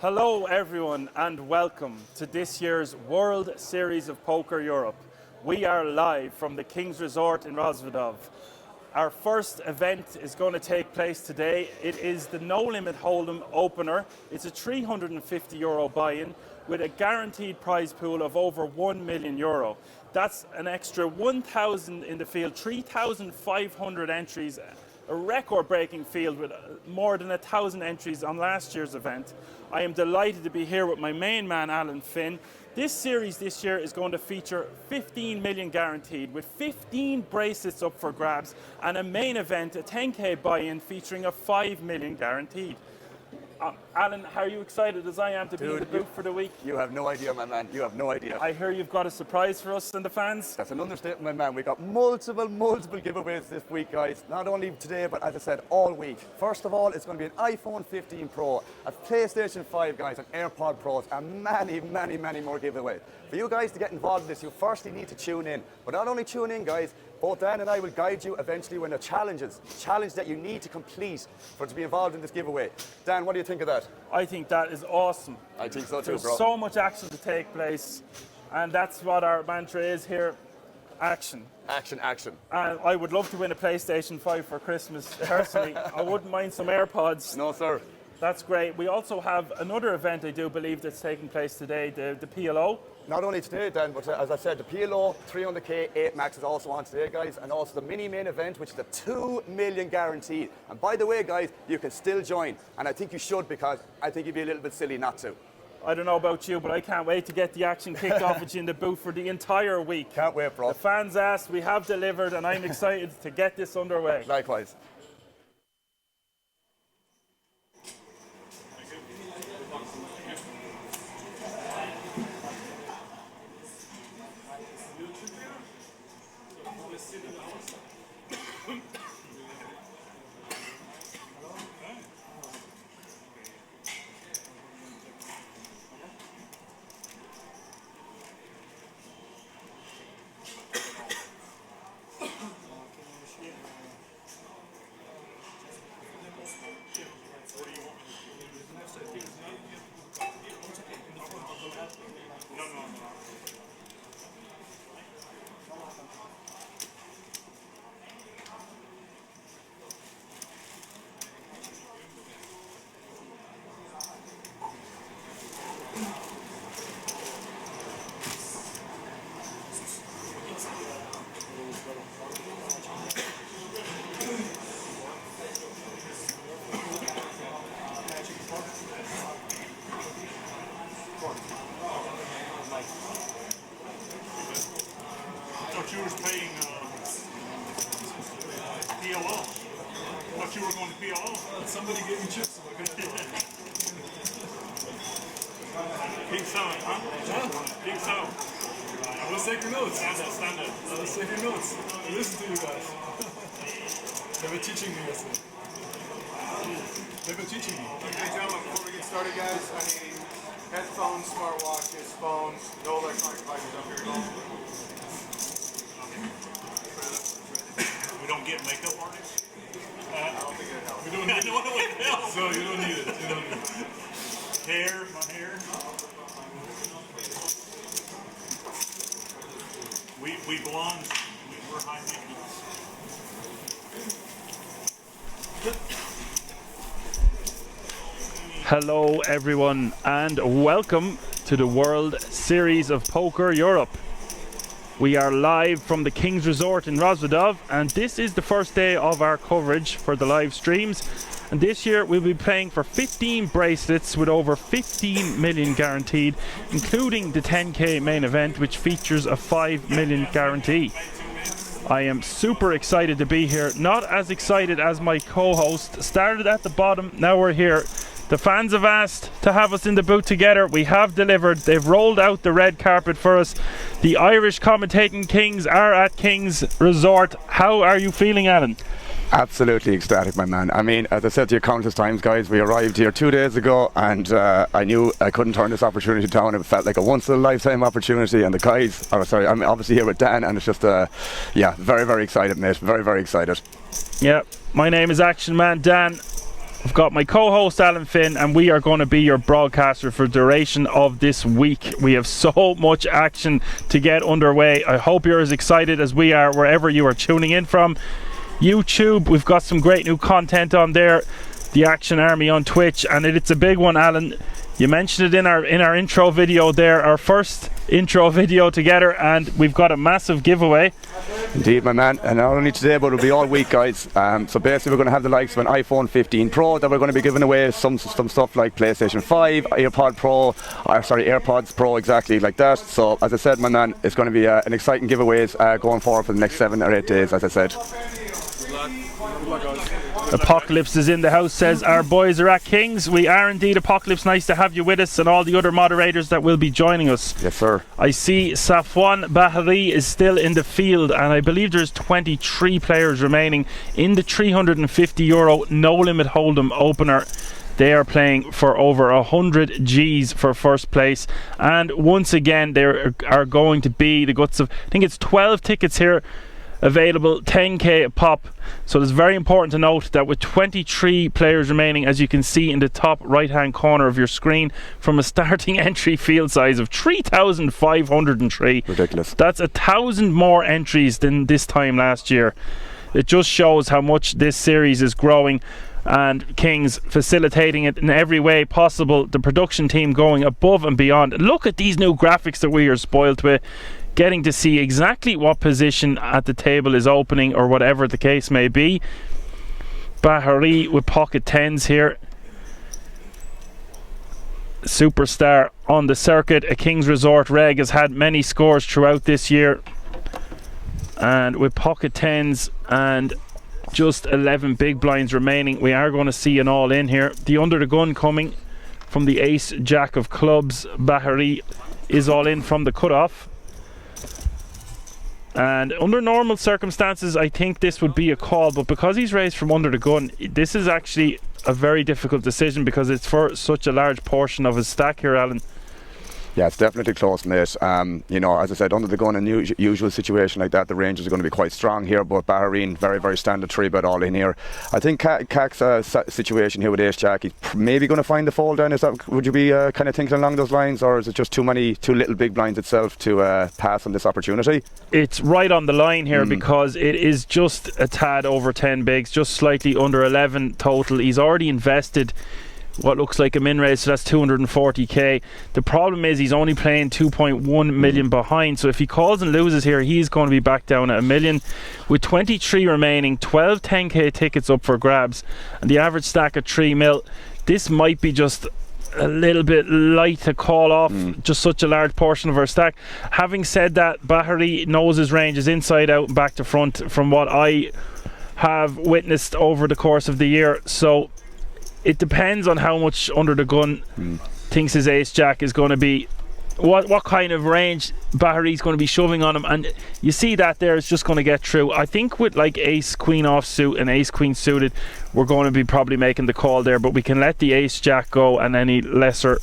Hello everyone and welcome to this year's World Series of Poker Europe. We are live from the King's Resort in Rozvadov. Our first event is going to take place today. It is the No Limit Hold'em Opener. It's a €350 buy-in with a guaranteed prize pool of over €1 million. That's an extra 1,000 in the field, 3,500 entries, a record-breaking field with more than 1,000 entries on last year's event. I am delighted to be here with my main man, Alan Finn. This series this year is going to feature 15 million guaranteed, with 15 bracelets up for grabs, and a main event, a 10k buy-in featuring a 5 million guaranteed. Alan, how are you excited as I am to be in the booth for the week? You have no idea, my man. You have no idea. I hear you've got a surprise for us and the fans. That's an understatement, my man. We've got multiple giveaways this week, guys. Not only today, but as I said, all week. First of all, it's going to be an iPhone 15 Pro, a PlayStation 5, guys, and AirPod Pros, and many more giveaways. For you guys to get involved in this, you firstly need to tune in. But not only tune in, guys, both Dan and I will guide you eventually when the challenge that you need to complete to be involved in this giveaway. Dan, what do you think of that? I think that is awesome. I think so too, There's bro. so much action to take place, and that's what our mantra is here. Action. Action. And I would love to win a PlayStation 5 for Christmas, personally. I wouldn't mind some AirPods. No, sir. That's great. We also have another event, I do believe, that's taking place today, the PLO. Not only today, Dan, but as I said, the PLO 300k 8 max is also on today, guys, and also the mini main event, which is the 2 million guaranteed. And by the way, guys, you can still join, and I think you should, because I think you'd be a little bit silly not to. I don't know about you, but I can't wait to get the action kicked off with you in the booth for the entire week. Can't wait, bro. The fans asked, we have delivered, and I'm excited to get this underway. Likewise. You were playing PLO. I thought you were going to PLO. Somebody gave me chips. Big sound, huh? Big sound. Let's take your notes. Stand up. Let's take your notes. Listen to you guys. They were teaching me yesterday. Ladies and gentlemen, before we get started, guys, I need headphones, smartwatches, phones, no electronic devices up here at all. We don't get makeup artists. I don't think it helps. We don't need it. So you don't need it. Hair, my hair. We blondes, we're high maintenance. Hello everyone and welcome to the World Series of Poker Europe. We are live from the King's Resort in Rozvadov, and this is the first day of our coverage for the live streams. And this year we'll be playing for 15 bracelets with over 15 million guaranteed, including the 10k main event, which features a 5 million guarantee. I am super excited to be here, not as excited as my co-host. Started at the bottom, now we're here. The fans have asked to have us in the booth together. We have delivered. They've rolled out the red carpet for us. The Irish commentating kings are at King's Resort. How are you feeling, Alan? Absolutely ecstatic, my man. I mean, as I said to you countless times, guys, we arrived here 2 days ago, and I knew I couldn't turn this opportunity down. It felt like a once-in-a-lifetime opportunity, and the guys, I'm obviously here with Dan, and it's just, yeah, very, very excited, mate. Very, very excited. Yeah, my name is Action Man Dan. I've got my co-host Alan Finn, and we are going to be your broadcaster for the duration of this week. We have so much action to get underway. I hope you're as excited as we are wherever you are tuning in from. YouTube, we've got some great new content on there. The Action Army on Twitch, and it's a big one, Alan. You mentioned it in our intro video there, our first intro video together, and we've got a massive giveaway. Indeed, my man, and not only today, but it'll be all week, guys. So basically, we're going to have the likes of an iPhone 15 Pro that we're going to be giving away. Some stuff like PlayStation 5, AirPods Pro, exactly like that. So, as I said, my man, it's going to be an exciting giveaways going forward for the next 7 or 8 days, as I said. Apocalypse is in the house, says our boys are at Kings. We are indeed, Apocalypse. Nice to have you with us and all the other moderators that will be joining us. Yes, sir. I see Safwan Bahari is still in the field, and I believe there's 23 players remaining in the €350 no limit hold'em opener. They are playing for over 100 G's for first place, and once again there are going to be the guts of, I think it's 12 tickets here available, 10k a pop. So it's very important to note that with 23 players remaining, as you can see in the top right hand corner of your screen, from a starting entry field size of 3,503. Ridiculous. That's 1,000 more entries than this time last year. It just shows how much this series is growing, and Kings facilitating it in every way possible. The production team going above and beyond. Look at these new graphics that we are spoiled with, getting to see exactly what position at the table is opening, or whatever the case may be. Bahari with pocket 10s here. Superstar on the circuit. A Kings Resort reg has had many scores throughout this year, and with pocket 10s and just 11 big blinds remaining, we are going to see an all in here. The under the gun coming from the ace jack of clubs. Bahari is all in from the cutoff. And under normal circumstances, I think this would be a call, but because he's raised from under the gun, this is actually a very difficult decision because it's for such a large portion of his stack here, Alan. Yeah, it's definitely close, mate. You know, as I said, under the gun in usual situation like that, the ranges are going to be quite strong here, but Bahrain, very, very standard 3-bet all in here. I think Kak's situation here with Ace Jack, he's maybe going to find the fold down. Would you be kind of thinking along those lines, or is it just too little big blinds itself to pass on this opportunity? It's right on the line here because it is just a tad over 10 bigs, just slightly under 11 total. He's already invested what looks like a min raise, so that's 240k. The problem is he's only playing 2.1 million behind, so if he calls and loses here, he's going to be back down at $1 million. With 23 remaining, 12 10k tickets up for grabs, and the average stack at 3 mil, this might be just a little bit light to call off just such a large portion of our stack. Having said that, Bahari knows his range is inside out and back to front from what I have witnessed over the course of the year, so it depends on how much under the gun thinks his ace jack is going to be, what kind of range Bahari's going to be shoving on him, and you see that there is just going to get through. I think with like ace queen offsuit and ace queen suited, we're going to be probably making the call there, but we can let the ace jack go, and any lesser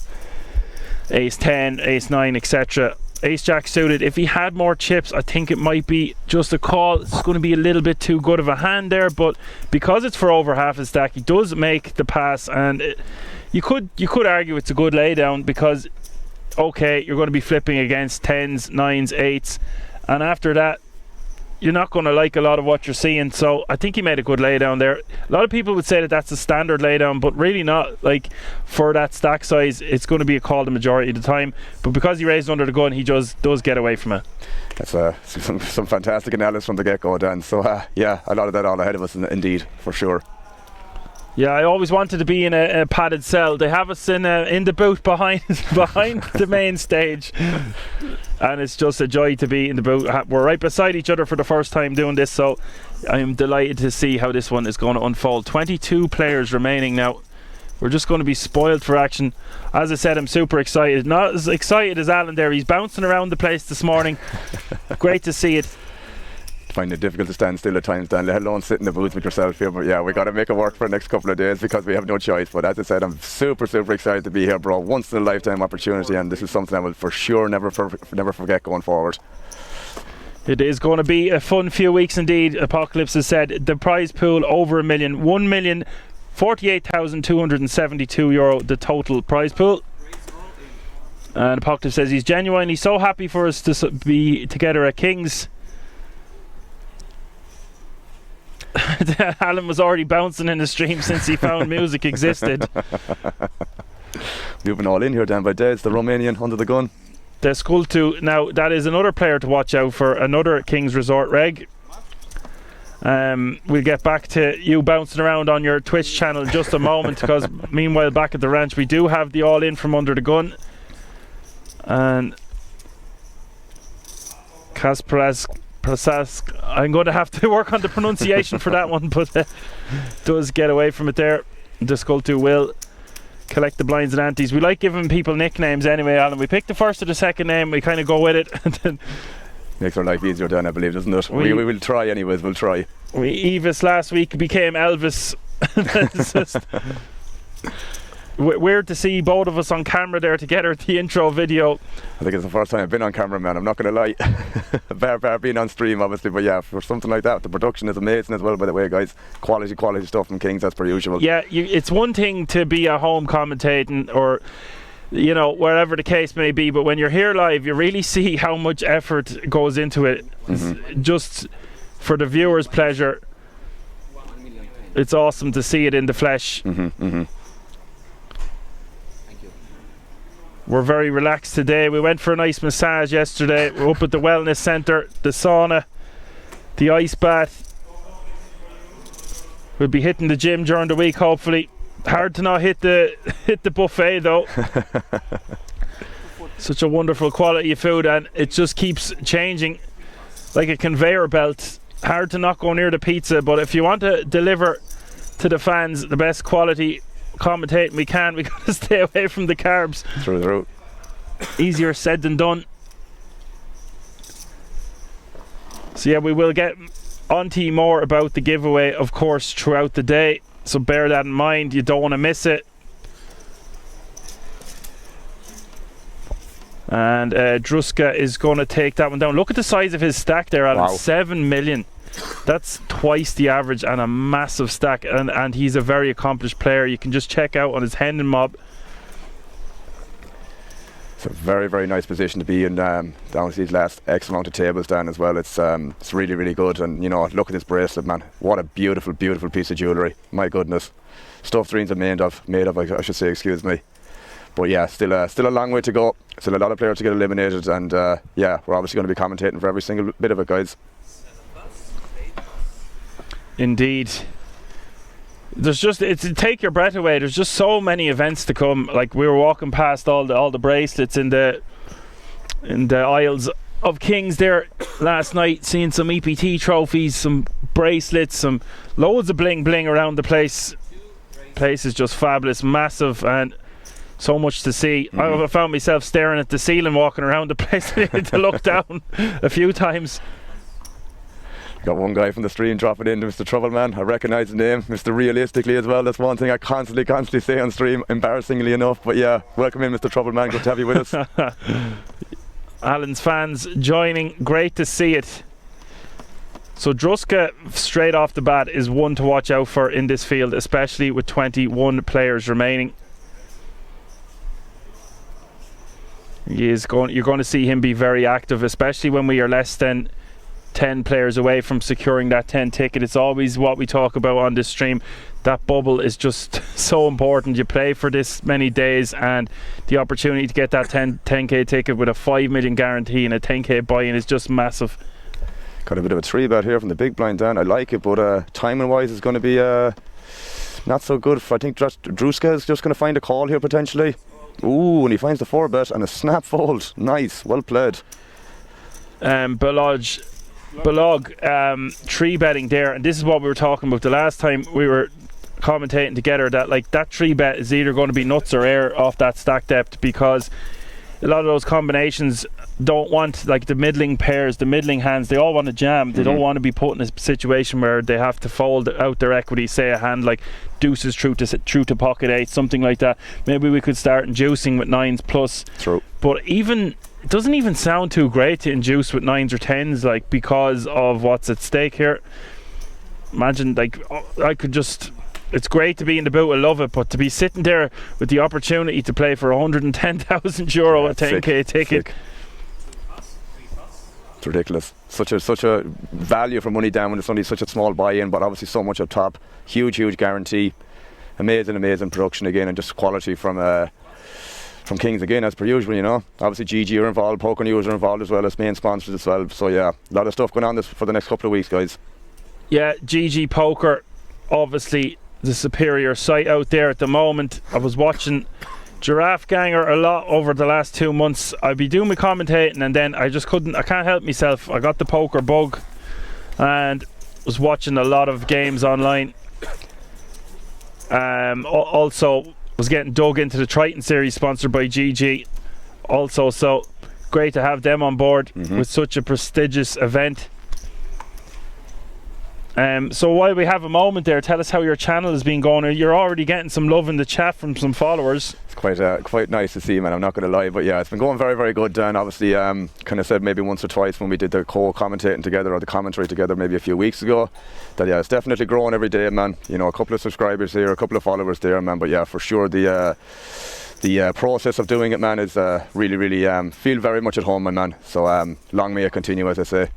ace 10, ace 9, etc. Ace jack suited, if he had more chips, I think it might be just a call. It's going to be a little bit too good of a hand there, but because it's for over half his stack, he does make the pass, and you could argue it's a good laydown because okay, you're going to be flipping against 10s, 9s, 8s, and after that you're not going to like a lot of what you're seeing. So I think he made a good laydown there. A lot of people would say that that's a standard laydown, but really not. Like, for that stack size, it's going to be a call the majority of the time, but because he raised under the gun, he does get away from it. That's some fantastic analysis from the get-go, Dan. So yeah, a lot of that all ahead of us indeed, for sure. Yeah, I always wanted to be in a padded cell. They have us in the booth behind the main stage, and it's just a joy to be in the booth. We're right beside each other for the first time doing this, so I'm delighted to see how this one is going to unfold. 22 players remaining now. We're just going to be spoiled for action. As I said, I'm super excited. Not as excited as Alan there. He's bouncing around the place this morning. Great to see it. Find it difficult to stand still at times, Dan, let alone sit in the booth with yourself here. But yeah, we got to make it work for the next couple of days because we have no choice. But as I said, I'm super excited to be here, bro. Once in a lifetime opportunity, and this is something I will for sure never forget going forward. It is going to be a fun few weeks indeed. Apocalypse has said the prize pool over $1 million. $1 million €48,272 the total prize pool. And Apocalypse says he's genuinely so happy for us to be together at King's. Alan was already bouncing in the stream since he found music existed. You've been all in here, Dan, by days. The Romanian under the gun. The Skultu. Now, that is another player to watch out for, another King's Resort reg. We'll get back to you bouncing around on your Twitch channel in just a moment, because meanwhile back at the ranch we do have the all in from under the gun. And Kasprask, I'm going to have to work on the pronunciation for that one, but does get away from it there. The Skultu will collect the blinds and antes. We like giving people nicknames anyway, Alan. We pick the first or the second name, we kind of go with it. And then makes our life easier, Dan, I believe, doesn't it? We will try anyways, we'll try. Evis last week became Elvis. It's just weird to see both of us on camera there together at the intro video. I think it's the first time I've been on camera, man, I'm not going to lie. bar being on stream, obviously, but yeah, for something like that, the production is amazing as well, by the way, guys. Quality stuff from Kings, as per usual. Yeah, it's one thing to be at home commentating, or you know, wherever the case may be, but when you're here live, you really see how much effort goes into it. Just for the viewer's pleasure, it's awesome to see it in the flesh. We're very relaxed today. We went for a nice massage yesterday. We're up at the wellness centre, the sauna, the ice bath. We'll be hitting the gym during the week, hopefully. Hard to not hit the buffet though. Such a wonderful quality of food, and it just keeps changing like a conveyor belt. Hard to not go near the pizza, but if you want to deliver to the fans the best quality commentating we can, we got to stay away from the carbs. Through the route. Easier said than done. So yeah, we will get onto you more about the giveaway, of course, throughout the day. So bear that in mind, you don't want to miss it. And Druska is going to take that one down. Look at the size of his stack there, Alan. Wow. 7 million. That's twice the average and a massive stack. And he's a very accomplished player. You can just check out on his Hendon mob. It's a very, very nice position to be in, down to these last X amount of tables down as well. It's really, really good. And you know, look at this bracelet, man. What a beautiful, beautiful piece of jewellery. My goodness. Stuff dreams are made of, I should say, excuse me. But yeah, still a long way to go. Still a lot of players to get eliminated, and yeah, we're obviously going to be commentating for every single bit of it, guys. Indeed. There's just, it's to take your breath away. There's just so many events to come. Like, we were walking past all the bracelets in the aisles of Kings there last night, seeing some EPT trophies, some bracelets, some loads of bling bling around the place. Place is just fabulous, massive, and so much to see. I found myself staring at the ceiling walking around the place. To look down a few times. Got one guy from the stream dropping in, Mr. Troubleman. I recognise the name, Mr. Realistically as well. That's one thing I constantly say on stream, embarrassingly enough. But yeah, welcome in, Mr. Troubleman. Good to have you with us. Alan's fans joining. Great to see it. So Druska, straight off the bat, is one to watch out for in this field, especially with 21 players remaining. You're going to see him be very active, especially when we are less than 10 players away from securing that 10 ticket. It's always what we talk about on this stream. That bubble is just so important. You play for this many days, and the opportunity to get that 10k ticket with a 5 million guarantee and a 10k buy-in is just massive. Got a bit of a 3-bet here from the big blind down. I like it, but timing wise is going to be not so good. I think Druska is just going to find a call here potentially. Ooh, and he finds the 4-bet and a snap fold. Nice, well played. Balog 3-betting there, and this is what we were talking about the last time we were commentating together, that like that 3-bet is either going to be nuts or air off that stack depth, because a lot of those combinations don't want, like the middling pairs, the middling hands, they all want to jam. They don't want to be put in a situation where they have to fold out their equity, say a hand like deuces through to pocket 8, something like that. Maybe we could start inducing with 9s plus. True. But even it doesn't even sound too great to induce with 9s or 10s, like, because of what's at stake here. Imagine, like, I could just it's great to be in the boot. I love it, but to be sitting there with the opportunity to play for €110,000 a 10k ticket. Sick. It's ridiculous. Such a value for money down when it's only such a small buy-in, but obviously so much up top. Huge guarantee. Amazing production again, and just quality from Kings again, as per usual, you know. Obviously GG are involved, Poker News are involved as well as main sponsors as well. So yeah, a lot of stuff going on this for the next couple of weeks, guys. Yeah, GG Poker, obviously the superior site out there at the moment. I was watching Giraffe Ganger a lot over the last 2 months. I'd be doing my commentating, and then I can't help myself. I got the poker bug and was watching a lot of games online. Also was getting dug into the Triton series sponsored by GG also, so great to have them on board with such a prestigious event. So while we have a moment there, tell us how your channel has been going. You're already getting some love in the chat from some followers. It's quite nice to see, man, I'm not going to lie, but yeah, it's been going very good, Dan. Obviously kind of said maybe once or twice when we did the co-commentating together or the commentary together maybe a few weeks ago that yeah, it's definitely growing every day, man. You know, a couple of subscribers here, a couple of followers there, man, but yeah, for sure the process of doing it, man, is really feel very much at home, man. So long may it continue, as I say.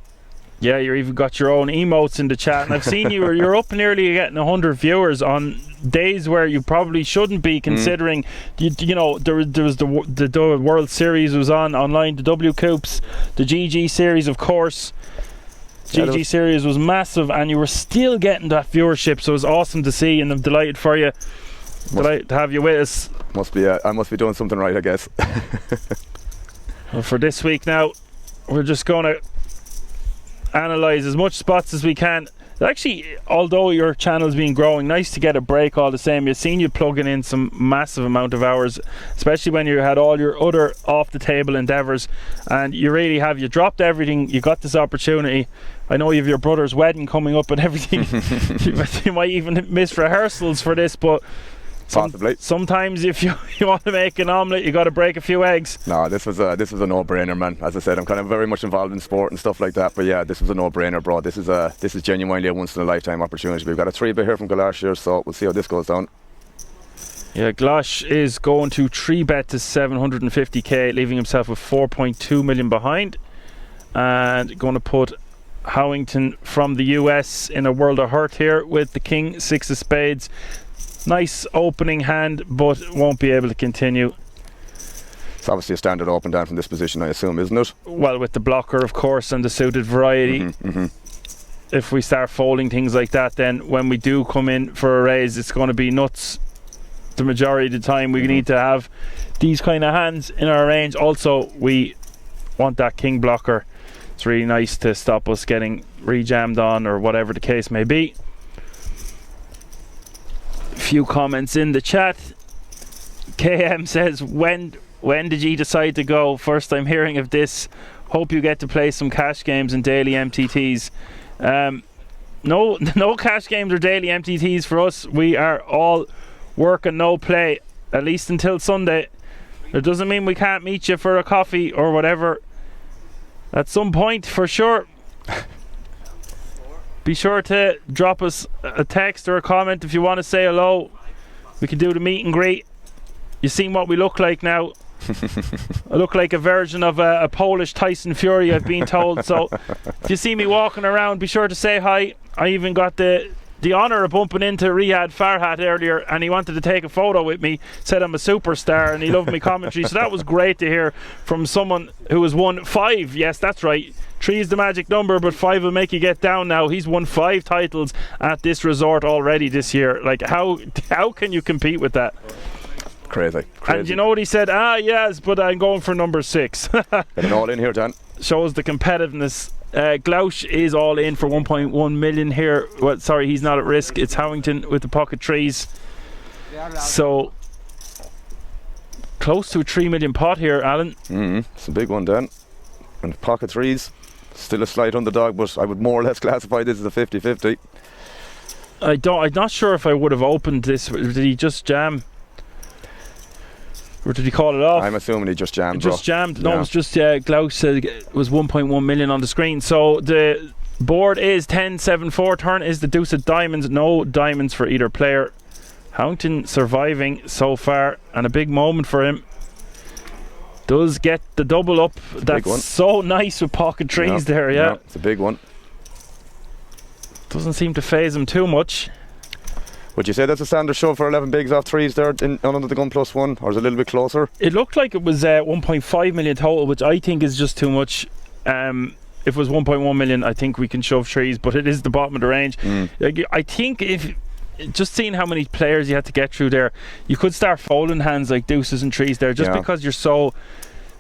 Yeah, you've even got your own emotes in the chat, and I've seen you're up nearly getting 100 viewers on days where you probably shouldn't be, considering you know there was the World Series was online, the W Coops, the GG series, of course. GG series was massive, and you were still getting that viewership, so it's awesome to see, and I'm delighted for you. Delighted to have you with us. I must be doing something right, I guess. Well, for this week now, we're just going to analyse as much spots as we can. Actually, although your channel's been growing, nice to get a break all the same. You've seen you plugging in some massive amount of hours, especially when you had all your other off the table endeavours, and you dropped everything. You got this opportunity. I know you have your brother's wedding coming up and everything. You might even miss rehearsals for this, but possibly. Sometimes if you want to make an omelette, you got to break a few eggs. No, this was a no-brainer, man. As I said, I'm kind of very much involved in sport and stuff like that, but yeah, this was a no-brainer, bro. This is genuinely a once-in-a-lifetime opportunity. We've got a 3-bet here from Galash here, so we'll see how this goes down. Yeah, Glosh is going to 3-bet to 750k, leaving himself with 4.2 million behind, and going to put Howington from the US in a world of hurt here with the King 6 of spades. Nice opening hand, but won't be able to continue. It's obviously a standard open down from this position, I assume, isn't it? Well, with the blocker, of course, and the suited variety. If we start folding things like that, then when we do come in for a raise, it's going to be nuts. The majority of the time, we need to have these kind of hands in our range. Also, we want that king blocker. It's really nice to stop us getting re-jammed on, or whatever the case may be. Few comments in the chat. KM says, when did you decide to go? First time hearing of this. Hope you get to play some cash games and daily MTTs. No cash games or daily MTTs for us. We are all work and no play, at least until Sunday. It doesn't mean we can't meet you for a coffee or whatever at some point, for sure. Be sure to drop us a text or a comment if you want to say hello. We can do the meet and greet. You've seen what we look like now. I look like a version of a Polish Tyson Fury, I've been told. So if you see me walking around, be sure to say hi. I even got the honour of bumping into Riyad Farhat earlier, and he wanted to take a photo with me, said I'm a superstar, and he loved my commentary. So that was great to hear from someone who has won 5. Yes, that's right. 3 is the magic number, but 5 will make you get down now. He's won 5 titles at this resort already this year. Like, how can you compete with that? Crazy. And you know what he said? Yes, but I'm going for number 6. Getting all in here, Dan. Shows the competitiveness. Glausch is all in for 1.1 million here. Well, sorry, he's not at risk. It's Howington with the pocket trees. So close to a 3 million pot here, Alan. It's a big one, Dan. And pocket trees, still a slight underdog, but I would more or less classify this as a 50-50. I'm not sure if I would have opened this. Did he just jam? Or did he call it off? I'm assuming he just jammed. Jammed. No, it was just Glausch said it was 1.1 million on the screen. So the board is 10-7-4. Turn is the deuce of diamonds. No diamonds for either player. Houngton surviving so far, and a big moment for him. Does get the double up. That's so nice with pocket trees there, yeah. It's a big one. Doesn't seem to phase him too much. Would you say that's a standard shove for 11 bigs off threes there under the gun +1, or is it a little bit closer? It looked like it was 1.5 million total, which I think is just too much. If it was 1.1 million, I think we can shove threes, but it is the bottom of the range. I think if just seeing how many players you had to get through there, you could start folding hands like deuces and trees there, just because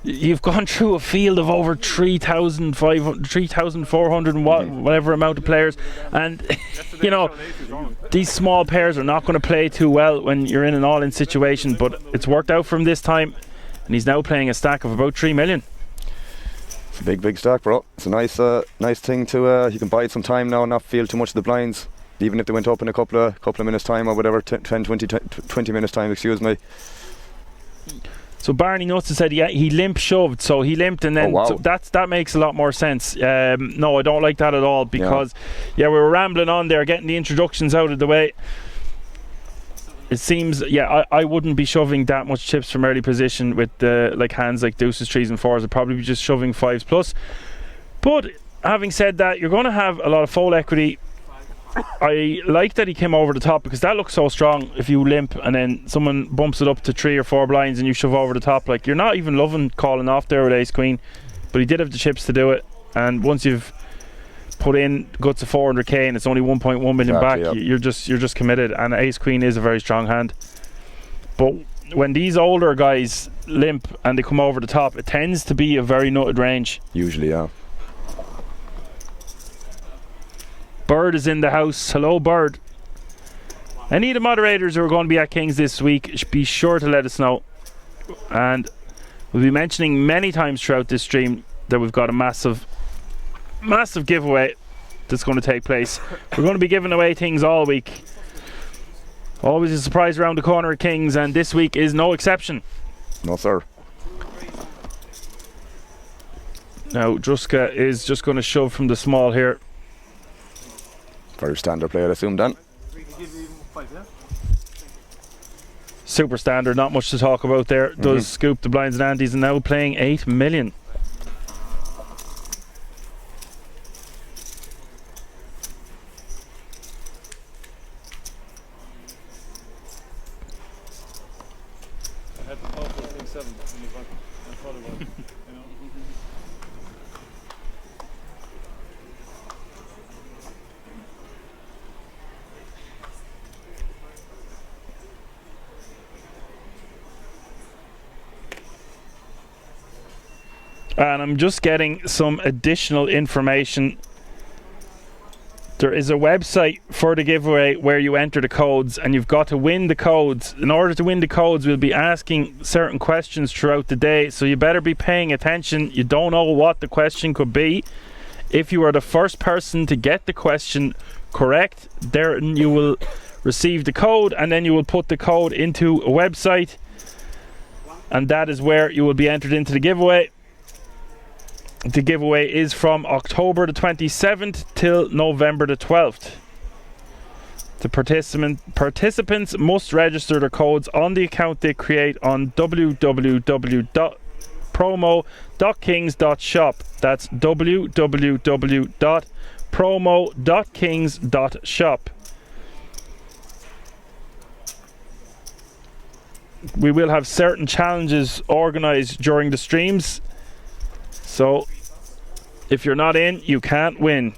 you've gone through a field of over 3,400 and whatever amount of players, and you know, these small pairs are not going to play too well when you're in an all-in situation, but it's worked out for him this time, and he's now playing a stack of about 3 million. It's a big stack, bro. It's a nice thing to you can bide some time now and not feel too much of the blinds, even if they went up in a couple of minutes time or whatever, 20 minutes time, excuse me. So Barney Nuts said he limp shoved, so he limped, and then so that makes a lot more sense. No, I don't like that at all, because we were rambling on there, getting the introductions out of the way. It seems, I wouldn't be shoving that much chips from early position with like hands like deuces, trees and fours. I'd probably be just shoving 5s plus. But having said that, you're going to have a lot of fold equity. I like that he came over the top, because that looks so strong. If you limp and then someone bumps it up to 3 or 4 blinds and you shove over the top, like, you're not even loving calling off there with ace queen, but he did have the chips to do it. And once you've put in guts of 400k and it's only 1.1 million back, you're just committed. And ace queen is a very strong hand, but when these older guys limp and they come over the top, it tends to be a very nutted range usually. Bird is in the house. Hello, Bird. Any of the moderators who are going to be at Kings this week, be sure to let us know. And we'll be mentioning many times throughout this stream that we've got a massive giveaway that's going to take place. We're going to be giving away things all week. Always a surprise around the corner at Kings, and this week is no exception. No, sir. Now, Druska is just going to shove from the small here. Very standard play, I'd assume, Dan. Super standard, not much to talk about there. Does scoop the blinds and antes, and now playing 8 million. And I'm just getting some additional information. There is a website for the giveaway where you enter the codes, and you've got to win the codes. In order to win the codes, we'll be asking certain questions throughout the day, so you better be paying attention. You don't know what the question could be. If you are the first person to get the question correct, there you will receive the code, and then you will put the code into a website, and that is where you will be entered into the giveaway. The giveaway is from October the 27th till November the 12th. The participants must register their codes on the account they create on www.promo.kings.shop. That's www.promo.kings.shop. We will have certain challenges organised during the streams, so if you're not in, you can't win.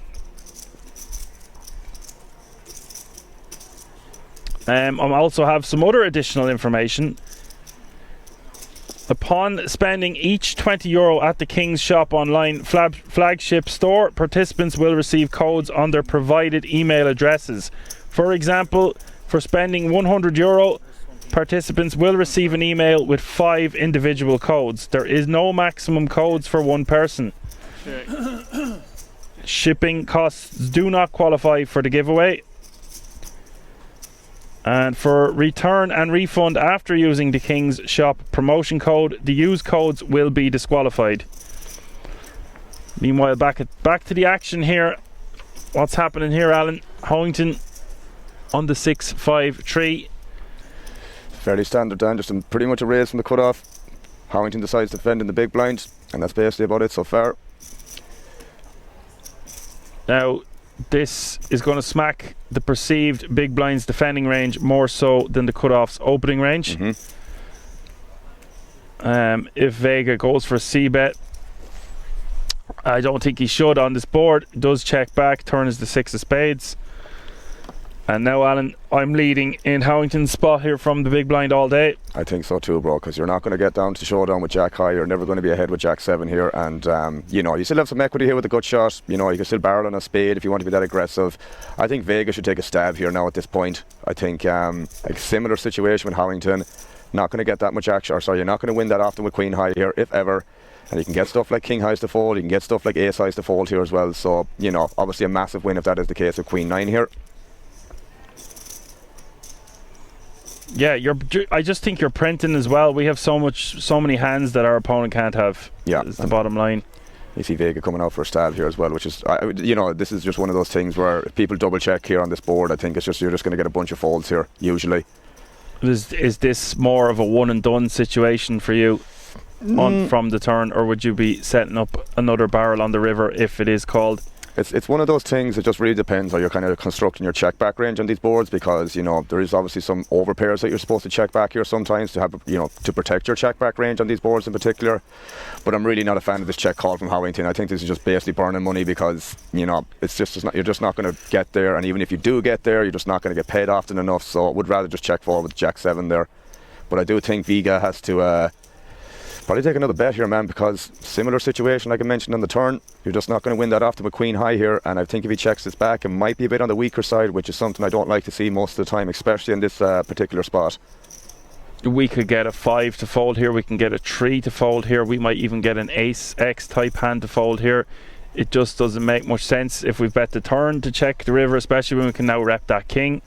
I also have some other additional information. Upon spending each €20 at the King's Shop online flagship store, participants will receive codes on their provided email addresses. For example, for spending €100, participants will receive an email with 5 individual codes. There is no maximum codes for one person. Shipping costs do not qualify for the giveaway. And for return and refund after using the King's Shop promotion code, the used codes will be disqualified. Meanwhile, back to the action here. What's happening here, Alan? Houngton on the 6-5-3. Fairly standard down, just pretty much a raise from the cutoff. Harrington decides to defend in the big blind, and that's basically about it so far. Now, this is going to smack the perceived big blind's defending range more so than the cutoff's opening range. If Vega goes for a c-bet, I don't think he should on this board. Does check back, turn is the 6 of spades. And now, Alan, I'm leading in Harrington's spot here from the big blind all day. I think so too, bro, because you're not going to get down to showdown with Jack high. You're never going to be ahead with Jack 7 here. And, you know, you still have some equity here with the gut shot. You know, you can still barrel on a spade if you want to be that aggressive. I think Vega should take a stab here now at this point. I think a similar situation with Harrington. Not going to get that much action. Or sorry, you're not going to win that often with Queen high here, if ever. And you can get stuff like King highs to fold. You can get stuff like Ace highs to fold here as well. So, you know, obviously a massive win if that is the case with Queen 9 here. Yeah, I just think you're printing as well. We have so many hands that our opponent can't have. Yeah, is the bottom line. You see Vega coming out for a stab here as well, which is, you know, this is just one of those things where if people double check here on this board, I think it's just you're just going to get a bunch of folds here usually. Is this more of a one and done situation for you from the turn, or would you be setting up another barrel on the river if it is called? It's one of those things. It just really depends how you're kind of constructing your check back range on these boards, because you know there is obviously some over pairs that you're supposed to check back here sometimes to have, you know, to protect your check back range on these boards in particular. But I'm really not a fan of this check call from Harrington. I think this is just basically burning money because, you know, you're just not going to get there, and even if you do get there, you're just not going to get paid often enough. So I would rather just check forward with Jack 7 there. But I do think Vega has to probably take another bet here, man, because similar situation like I mentioned on the turn, you're just not going to win that often with Queen high here, and I think if he checks this back, it might be a bit on the weaker side, which is something I don't like to see most of the time, especially in this particular spot. We could get a 5 to fold here, we can get a 3 to fold here, we might even get an Ace X type hand to fold here. It just doesn't make much sense if we bet the turn to check the river, especially when we can now rep that king.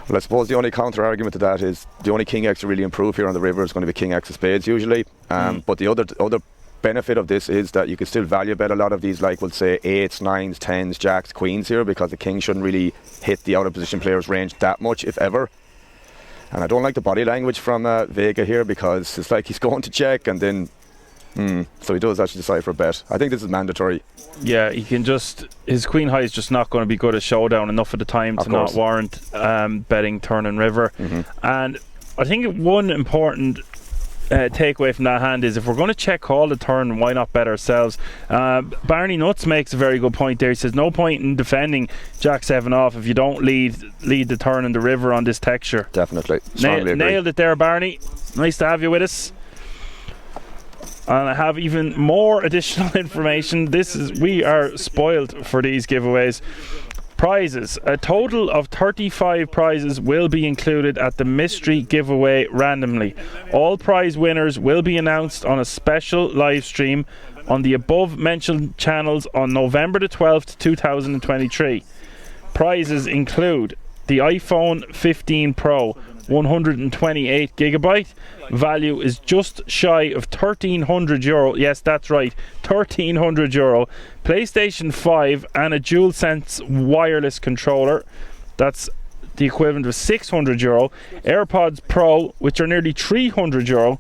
Well, I suppose the only counter argument to that is the only King X to really improve here on the river is going to be King X of spades usually. But the other benefit of this is that you can still value bet a lot of these, like we'll say 8s, 9s, 10s, jacks, queens here, because the king shouldn't really hit the out of position player's range that much, if ever. And I don't like the body language from Vega here, because it's like he's going to check and then so he does actually decide for a bet. I think this is mandatory. Yeah, he can just, his queen high is just not going to be good at showdown enough of the time to not warrant betting turn and river. And I think one important takeaway from that hand is if we're going to check call the turn, why not bet ourselves? Barney Nuts makes a very good point there. He says no point in defending Jack 7 off if you don't lead the turn and the river on this texture. Definitely. Nailed it there, Barney. Nice to have you with us. And I have even more additional information. We are spoiled for these giveaways. Prizes. A total of 35 prizes will be included at the mystery giveaway randomly. All prize winners will be announced on a special live stream on the above mentioned channels on November the 12th, 2023. Prizes include the iPhone 15 Pro 128 gigabyte. Value is just shy of €1,300. Yes, that's right, €1,300. PlayStation 5 and a DualSense wireless controller. That's the equivalent of €600. AirPods Pro, which are nearly €300.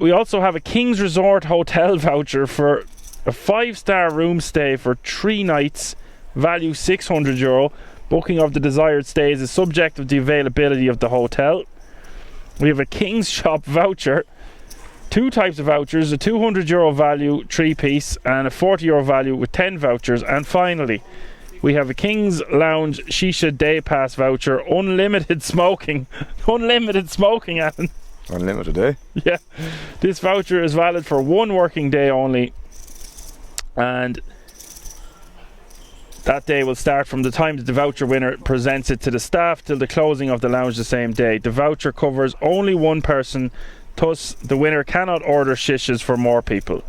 We also have a King's Resort hotel voucher for a 5-star room stay for 3 nights. Value €600. Booking of the desired stays is subject to the availability of the hotel. We have a King's Shop voucher, 2 types of vouchers, a €200 value 3-piece and a €40 value with 10 vouchers. And finally, we have a King's Lounge Shisha Day Pass voucher, unlimited smoking. Unlimited smoking, Alan. Unlimited, eh? Yeah. This voucher is valid for 1 working day only, and that day will start from the time that the voucher winner presents it to the staff till the closing of the lounge the same day. The voucher covers only 1 person, thus the winner cannot order shishas for more people.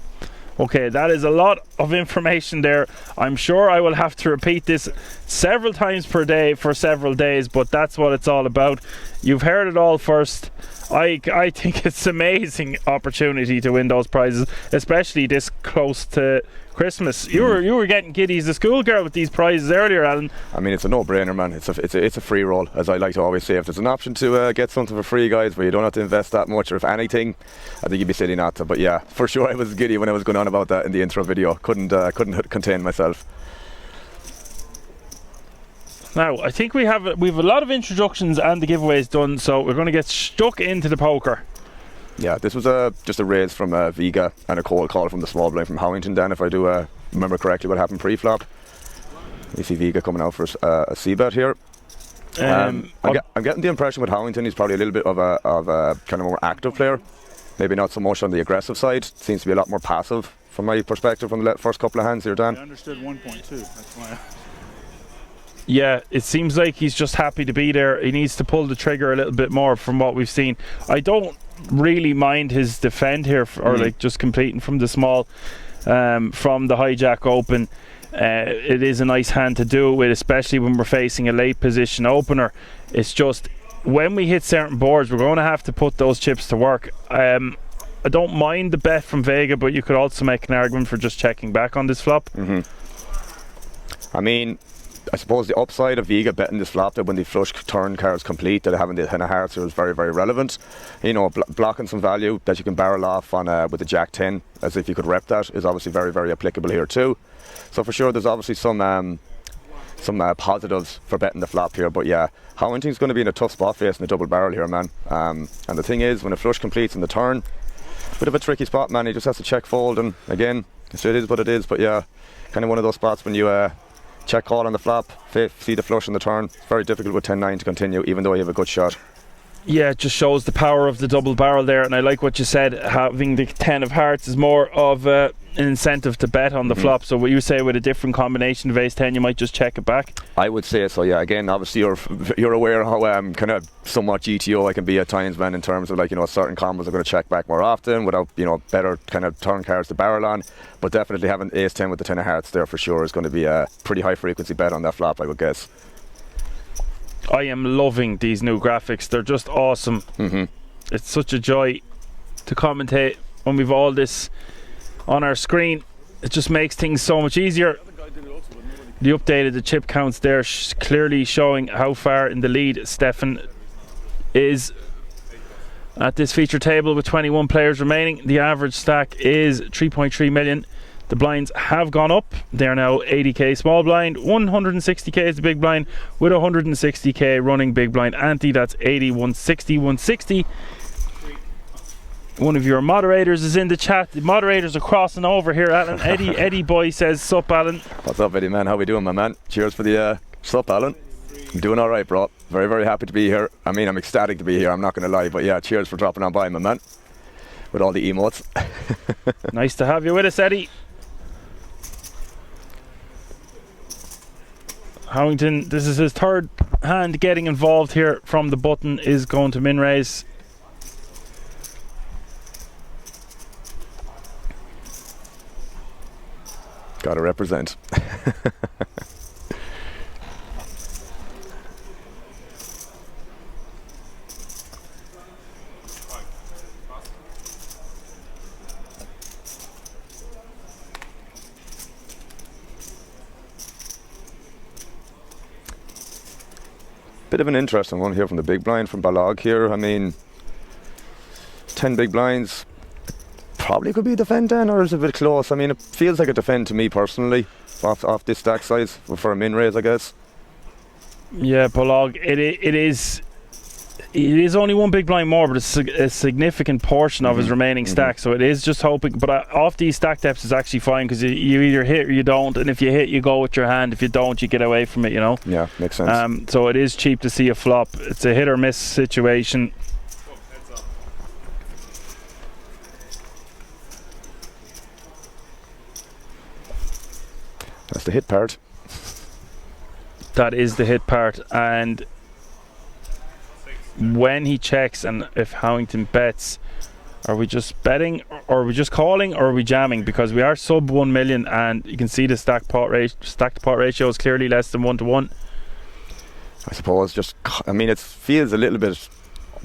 Okay, that is a lot of information there. I'm sure I will have to repeat this several times per day for several days, but that's what it's all about. You've heard it all first. I think it's an amazing opportunity to win those prizes, especially this close to Christmas. You were getting giddy as a schoolgirl with these prizes earlier, Alan. I mean, it's a no-brainer, man. It's a free roll, as I like to always say. If there's an option to get something for free, guys, where you don't have to invest that much, or if anything, I think you'd be silly not to. But yeah, for sure, I was giddy when I was going on about that in the intro video. Couldn't contain myself. Now, I think we have a lot of introductions and the giveaways done, so we're going to get stuck into the poker. Yeah, this was just a raise from Vega and a cold call from the small blind from Howington, Dan, if I do remember correctly what happened pre-flop. You see Vega coming out for a C-bet here. I'm getting the impression with Howington he's probably a little bit of a kind of more active player. Maybe not so much on the aggressive side. Seems to be a lot more passive from my perspective from the first couple of hands here, Dan. I understood 1.2. That's why. Yeah, it seems like he's just happy to be there. He needs to pull the trigger a little bit more from what we've seen. I don't really mind his defend here, or like just completing from the small, from the hijack open. It is a nice hand to do it with, especially when we're facing a late position opener. It's just when we hit certain boards, we're going to have to put those chips to work. I don't mind the bet from Vega, but you could also make an argument for just checking back on this flop. I mean, I suppose the upside of Vega betting this flop, that when the flush turn cards complete, that having the 10 of hearts here is very, very relevant. You know, blocking some value that you can barrel off on with the Jack 10, as if you could rep that, is obviously very, very applicable here too. So for sure, there's obviously some positives for betting the flop here. But yeah, Howington's going to be in a tough spot facing a double barrel here, man. And the thing is, when a flush completes in the turn, bit of a tricky spot, man. He just has to check fold, and again, it is what it is. But yeah, kind of one of those spots when you check call on the flop, see the flush on the turn. It's very difficult with 10-9 to continue, even though you have a good shot. Yeah, it just shows the power of the double barrel there, and I like what you said. Having the 10 of hearts is more of an incentive to bet on the flop. So what you say, with a different combination of ace 10, you might just check it back? I would say so, yeah. Again, obviously you're aware how kind of somewhat GTO I can be at times, man, in terms of, like, you know, certain combos are going to check back more often without, you know, better kind of turn cards to barrel on. But definitely having ace 10 with the 10 of hearts there for sure is going to be a pretty high frequency bet on that flop, I would guess. I am loving these new graphics. They're just awesome. It's such a joy to commentate when we've all this on our screen. It just makes things so much easier. The updated the chip counts there, clearly showing how far in the lead Stefan is at this feature table with 21 players remaining. The average stack is 3.3 million. The blinds have gone up. They are now 80k small blind, 160k is the big blind, with 160k running big blind ante. That's 80, 160, 160. One of your moderators is in the chat. The moderators are crossing over here, Alan. Eddie boy says, sup, Alan. What's up, Eddie, man? How we doing, my man? Cheers for the sup, Alan. I'm doing all right, bro. Very, very happy to be here. I mean, I'm ecstatic to be here, I'm not going to lie. But yeah, cheers for dropping on by, my man, with all the emotes. Nice to have you with us, Eddie. Howington, this is his third hand getting involved here from the button, is going to min raise. Gotta represent. Bit of an interesting one here from the big blind from Balog here. I mean, 10 big blinds. Probably could be a defend then, or is it a bit close? I mean, it feels like a defend to me personally, off this stack size for a min raise, I guess. Yeah, Balog, it is only one big blind more, but it's a significant portion of his remaining stack, so it is just hoping. But off these stack depths is actually fine, because you either hit or you don't, and if you hit, you go with your hand. If you don't, you get away from it, you know. Yeah, makes sense. So it is cheap to see a flop. It's a hit or miss situation. That's the hit part. That is the hit part, and when he checks, and if Howington bets, are we just betting, or are we just calling, or are we jamming? Because we are sub 1 million, and you can see the stacked pot ratio is clearly less than 1 to 1. I suppose just, I mean, it feels a little bit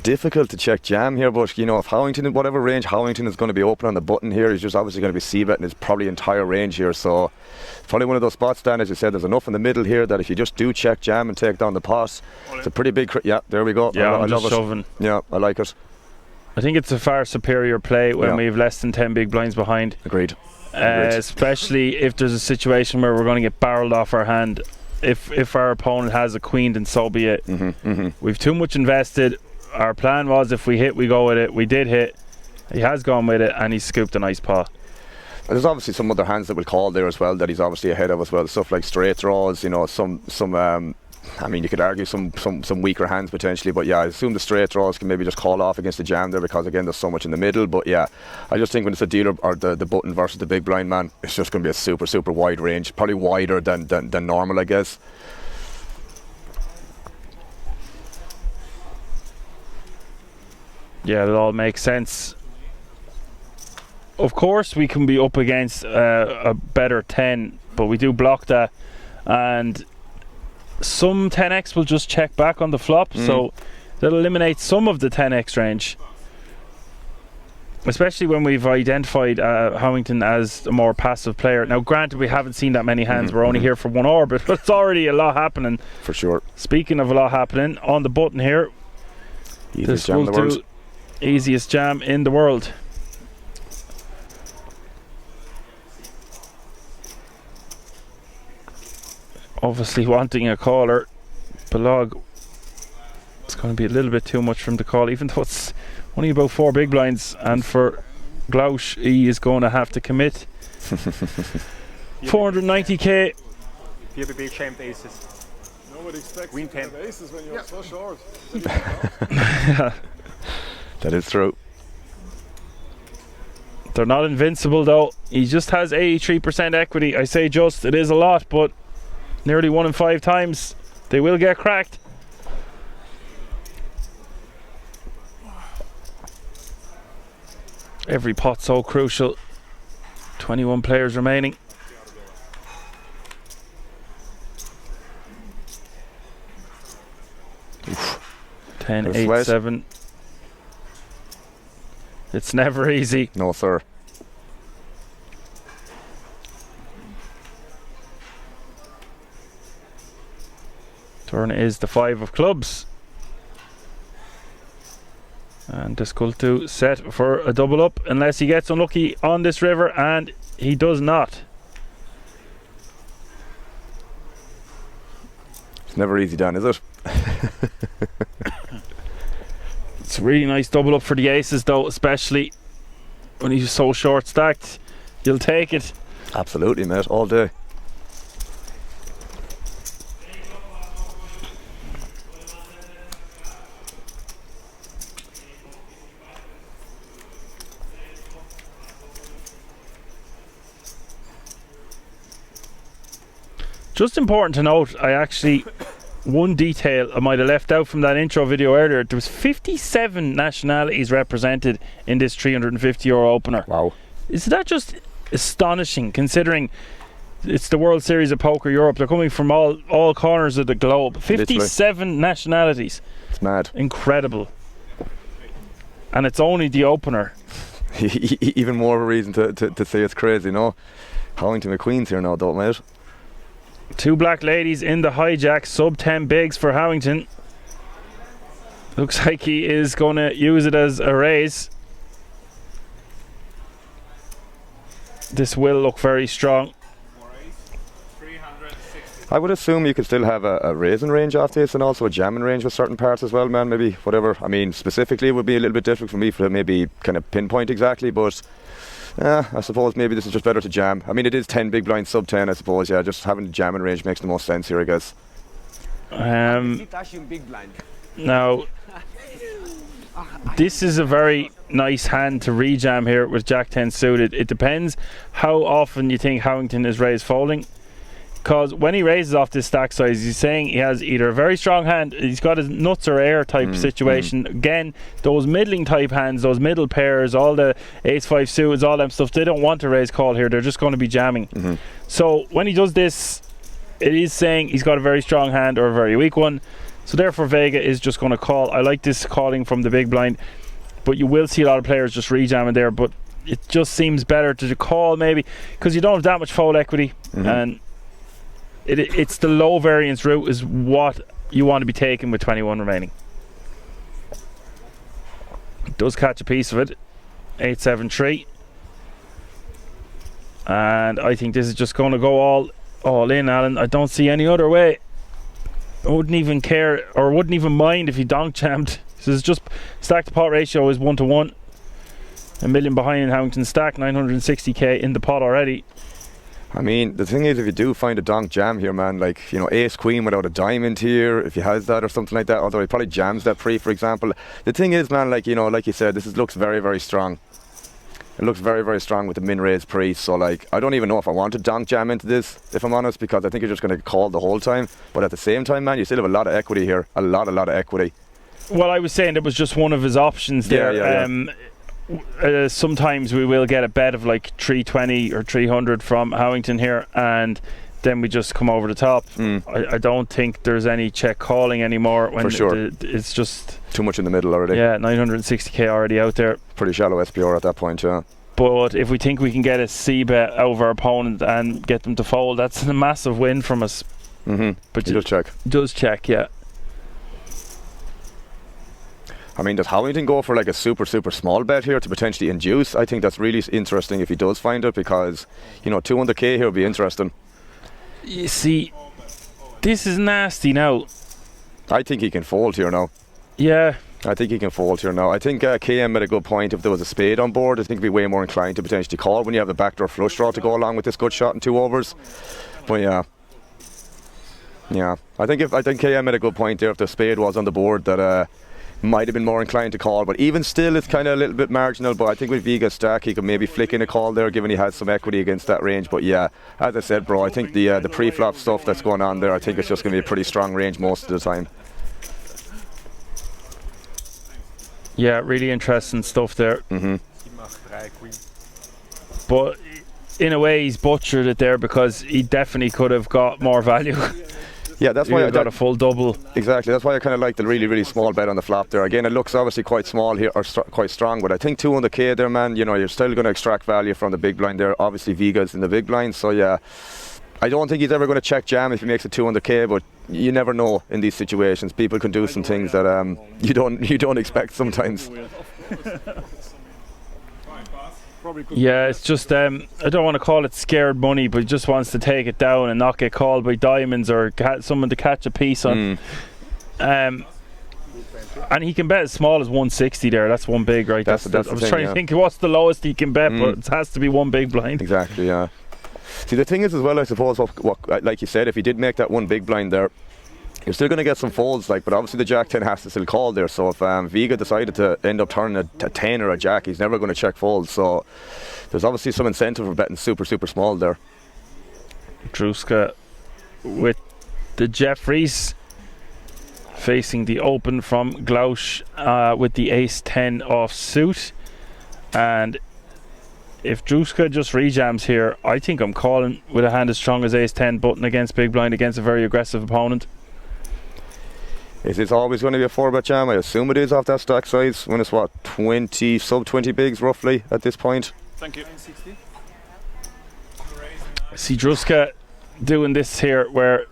Difficult to check jam here, but you know, if Howington, whatever range Howington is going to be open on the button here, he's just obviously going to be c-betting his probably entire range here. So it's probably one of those spots, Dan, as you said, there's enough in the middle here that if you just do check jam and take down the pot, it's a pretty big. Yeah, there we go. Yeah, I I'm just love it. shoving. Yeah, I like it. I think it's a far superior play when we have less than 10 big blinds behind. Agreed. Especially if there's a situation where we're going to get barreled off our hand. If our opponent has a queen, then so be it. We've too much invested. Our plan was if we hit, we go with it. We did hit. He has gone with it, and he's scooped a nice pot. There's obviously some other hands that will call there as well that he's obviously ahead of as well. Stuff like straight draws, you know, some I mean, you could argue some weaker hands potentially, but yeah, I assume the straight draws can maybe just call off against the jam there because again there's so much in the middle. But yeah, I just think when it's a dealer or the button versus the big blind man, it's just going to be a super wide range, probably wider than normal, I guess. Yeah, it all makes sense. Of course, we can be up against a better 10, but we do block that, and some 10x will just check back on the flop, so that'll eliminate some of the 10x range. Especially when we've identified Howington as a more passive player. Now, granted, we haven't seen that many hands. We're only here for one orbit, but it's already a lot happening. For sure. Speaking of a lot happening, on the button here, easiest jam in the world. Easiest jam in the world. Obviously wanting a caller, Balog, it's going to be a little bit too much for him to call, even though it's only about 4 big blinds, and for Glausch he is going to have to commit. 490k. You have a big shame aces. Nobody expects Queen to have aces when you're so short. That is true. They're not invincible though. He just has 83% equity. I say just, it is a lot, but nearly 1 in 5 times they will get cracked. Every pot so crucial. 21 players remaining. Oof. 10, 8, 7. It's never easy. No, sir. Turn is the 5 of clubs. And Desculto set for a double up unless he gets unlucky on this river, and he does not. It's never easy, Dan, is it? It's a really nice double up for the aces though, especially when he's so short stacked. You'll take it. Absolutely, mate, all day. Just important to note, one detail I might have left out from that intro video earlier, there was 57 nationalities represented in this €350 opener. Wow. Is that just astonishing, considering it's the World Series of Poker Europe? They're coming from all corners of the globe. 57 nationalities. It's mad. Incredible. And it's only the opener. Even more of a reason to say it's crazy, no? Howington McQueen's here now, don't mate. 2 black ladies in the hijack, sub 10 bigs for Howington. Looks like he is going to use it as a raise. This will look very strong. I would assume you could still have a raising range off this and also a jamming range with certain parts as well, man. Maybe whatever. I mean, specifically it would be a little bit difficult for me to maybe kind of pinpoint exactly, but I suppose maybe this is just better to jam. I mean, it is 10 big blinds, sub 10, I suppose. Yeah, just having the jamming range makes the most sense here, I guess. Big blind. Now, this is a very nice hand to rejam here with Jack 10 suited. It depends how often you think Howington is raised folding. Because when he raises off this stack size, he's saying he has either a very strong hand, he's got his nuts or air type situation. Again, those middling type hands, those middle pairs, all the ace-5 suited, all them stuff, they don't want to raise call here, they're just going to be jamming. So when he does this, it is saying he's got a very strong hand or a very weak one. So therefore Vega is just going to call. I like this calling from the big blind, but you will see a lot of players just rejamming there, but it just seems better to call maybe because you don't have that much fold equity, and it's the low variance route is what you want to be taking with 21 remaining. It does catch a piece of it. 8-7-3, and I think this is just going to go all in, Alan. I don't see any other way. I wouldn't even care or wouldn't even mind if he donk jammed. This is just stack to pot ratio is 1-to-1. A million behind in Harrington stack, 960k in the pot already. I mean, the thing is, if you do find a donk jam here, man, like, you know, ace queen without a diamond here, if he has that or something like that, although he probably jams that pre, for example. The thing is, man, like, you know, like you said, looks very, very strong. It looks very, very strong with the min raise pre, so like, I don't even know if I want to donk jam into this, if I'm honest, because I think you're just going to call the whole time. But at the same time, man, you still have a lot of equity here, a lot of equity. Well, I was saying it was just one of his options there. Sometimes we will get a bet of like 320 or 300 from Howington here, and then we just come over the top. I don't think there's any check calling anymore. When for sure. It's just too much in the middle already. Yeah, 960k already out there. Pretty shallow SPR at that point, yeah. But if we think we can get a C bet over our opponent and get them to fold, that's a massive win from us. But he does check. Does check, yeah. I mean, does Howington go for like a super small bet here to potentially induce? I think that's really interesting if he does find it, because, you know, 200k here would be interesting. You see, this is nasty now. I think he can fold here now. Yeah. I think he can fold here now. I think KM made a good point. If there was a spade on board, I think he'd be way more inclined to potentially call when you have the backdoor flush draw to go along with this good shot in 2 overs. But yeah. I think KM made a good point there. If the spade was on the board, that might have been more inclined to call, but even still it's kind of a little bit marginal. But I think with Viga's stack he could maybe flick in a call there, given he has some equity against that range. But yeah, as I said, bro, I think the pre-flop stuff that's going on there, I think it's just going to be a pretty strong range most of the time. Yeah, really interesting stuff there. But in a way he's butchered it there, because he definitely could have got more value. Yeah, that's why I got a full double. Exactly, that's why I kind of like the really small bet on the flop there. Again, it looks obviously quite small here, or quite strong, but I think 200k there, man, you know, you're still going to extract value from the big blind there. Obviously Viga's in the big blind, so yeah, I don't think he's ever going to check jam if he makes it 200k, but you never know in these situations. People can do some things that you don't expect sometimes. Yeah, it's just I don't want to call it scared money, but he just wants to take it down and not get called by diamonds or someone to catch a piece on. And he can bet as small as 160 there. That's one big, right? That's I was trying to think what's the lowest he can bet, but it has to be one big blind. Exactly, yeah. See, the thing is as well, I suppose, what like you said, if he did make that one big blind there, you're still going to get some folds, like, but obviously the Jack 10 has to still call there. So if Viga decided to end up turning a 10 or a Jack, he's never going to check folds. So there's obviously some incentive for betting super small there. Druska with the Jeffries facing the open from Glausch with the ace 10 off suit. And if Druska just rejams here, I think I'm calling with a hand as strong as ace 10 button against big blind against a very aggressive opponent. Is this always going to be a 4-bet jam? I assume it is off that stack size when it's what, 20, sub 20 bigs roughly at this point. Thank you. See Druska doing this here where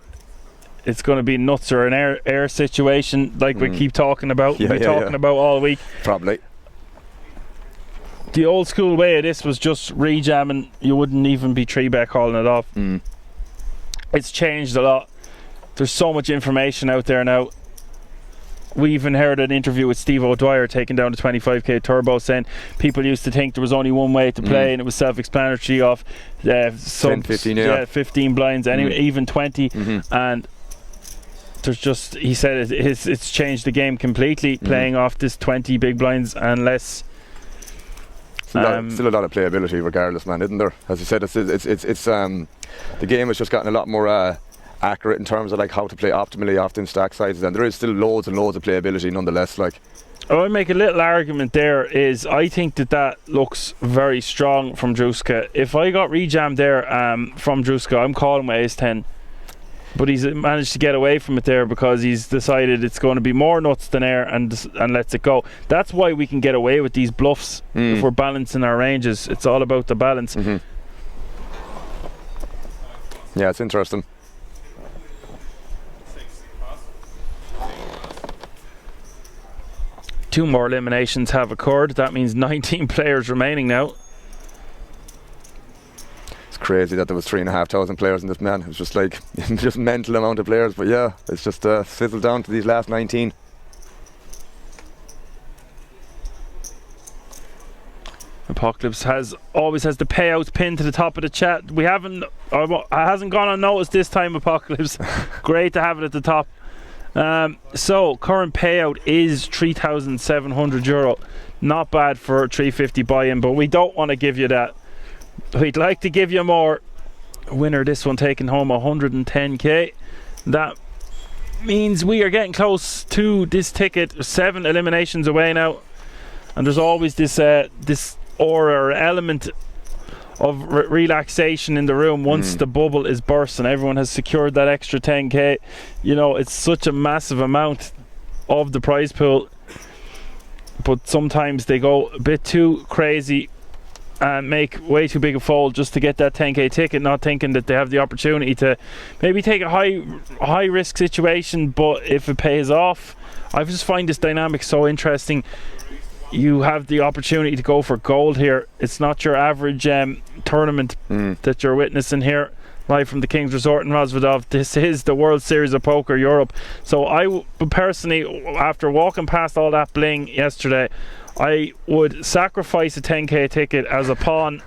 it's going to be nuts or an air situation like we keep talking about. We've been talking about all week. Probably. The old school way of this was just rejamming. You wouldn't even be 3-bet calling it off. It's changed a lot. There's so much information out there now. We even heard an interview with Steve O'Dwyer taking down the 25k turbo, saying people used to think there was only one way to play and it was self-explanatory off 10, 15, 15 blinds, anyway, even 20, and there's just, he said it's changed the game completely, playing off this 20 big blinds and less. Still a lot of playability regardless, man, isn't there? As you said, it's the game has just gotten a lot more accurate in terms of like how to play optimally off them stack sizes, and there is still loads and loads of playability nonetheless. Like, I would make a little argument there is I think that looks very strong from Druska. If I got rejammed there from Druska, I'm calling with ace 10. but he's managed to get away from it there because he's decided it's going to be more nuts than air and lets it go. That's why we can get away with these bluffs if we're balancing our ranges. It's all about the balance. Yeah, it's interesting. Two more eliminations have occurred. That means 19 players remaining now. It's crazy that there was 3,500 players in this, man. It was just like just mental amount of players. But yeah, it's just fizzled down to these last 19. Apocalypse always has the payouts pinned to the top of the chat. We haven't, hasn't gone unnoticed this time, Apocalypse. Great to have it at the top. So current payout is €3,700. Not bad for a 350 buy-in, but we don't want to give you that. We'd like to give you more. Winner this one taking home 110k. That means we are getting close to this ticket. 7 eliminations away now, and there's always this this aura or element of relaxation in the room once the bubble is burst and everyone has secured that extra 10k. You know, it's such a massive amount of the prize pool, but sometimes they go a bit too crazy and make way too big a fold just to get that 10k ticket, not thinking that they have the opportunity to maybe take a high risk situation, but if it pays off. I just find this dynamic so interesting. You have the opportunity to go for gold here. It's not your average tournament that you're witnessing here live from the King's Resort in Rosvedov. This is the World Series of Poker Europe. So I personally, after walking past all that bling yesterday, I would sacrifice a 10k ticket as a pawn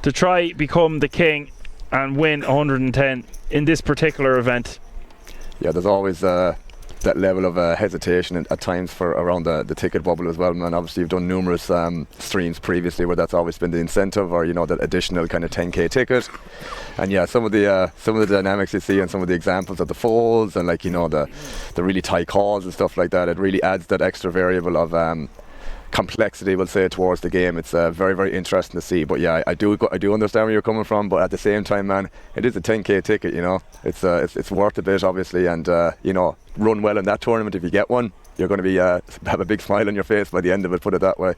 to try become the king and win 110 in this particular event. Yeah, there's always that level of hesitation at times for around the ticket bubble as well, man. Obviously you've done numerous streams previously where that's always been the incentive, or you know, that additional kind of 10k ticket. And yeah, some of the dynamics you see and some of the examples of the folds and, like, you know, the really tight calls and stuff like that, it really adds that extra variable of complexity, we'll say, towards the game. It's very, very interesting to see. But yeah, I do understand where you're coming from, but at the same time, man, it is a 10k ticket, you know. It's worth a bit, obviously, and you know, run well in that tournament. If you get one, you're going to be have a big smile on your face by the end of it, put it that way.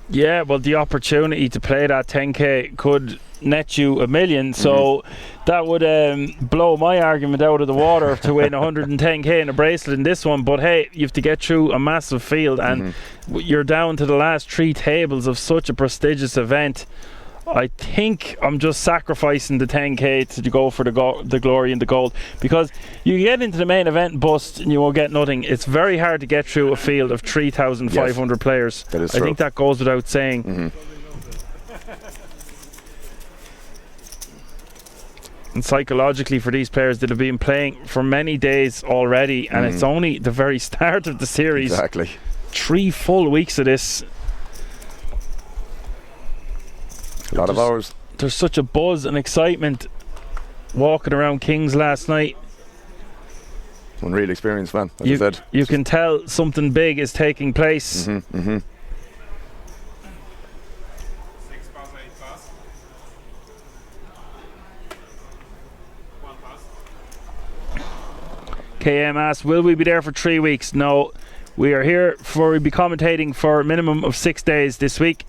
Yeah, well, the opportunity to play that 10k could net you $1 million, so that would blow my argument out of the water to win 110k in a bracelet in this one. But hey, you have to get through a massive field, and you're down to the last 3 tables of such a prestigious event. I think I'm just sacrificing the 10k to go for the glory and the gold, because you get into the main event and bust and you will get nothing. It's very hard to get through a field of 3,500 players. That is true. I think that goes without saying. And psychologically, for these players that have been playing for many days already, and it's only the very start of the series. Exactly. 3 full weeks of this. A lot of hours. There's such a buzz and excitement walking around Kings last night. Unreal experience, man. As I said, you can tell something big is taking place. KM asks, will we be there for 3 weeks? No, we are here we'll be commentating for a minimum of 6 days this week.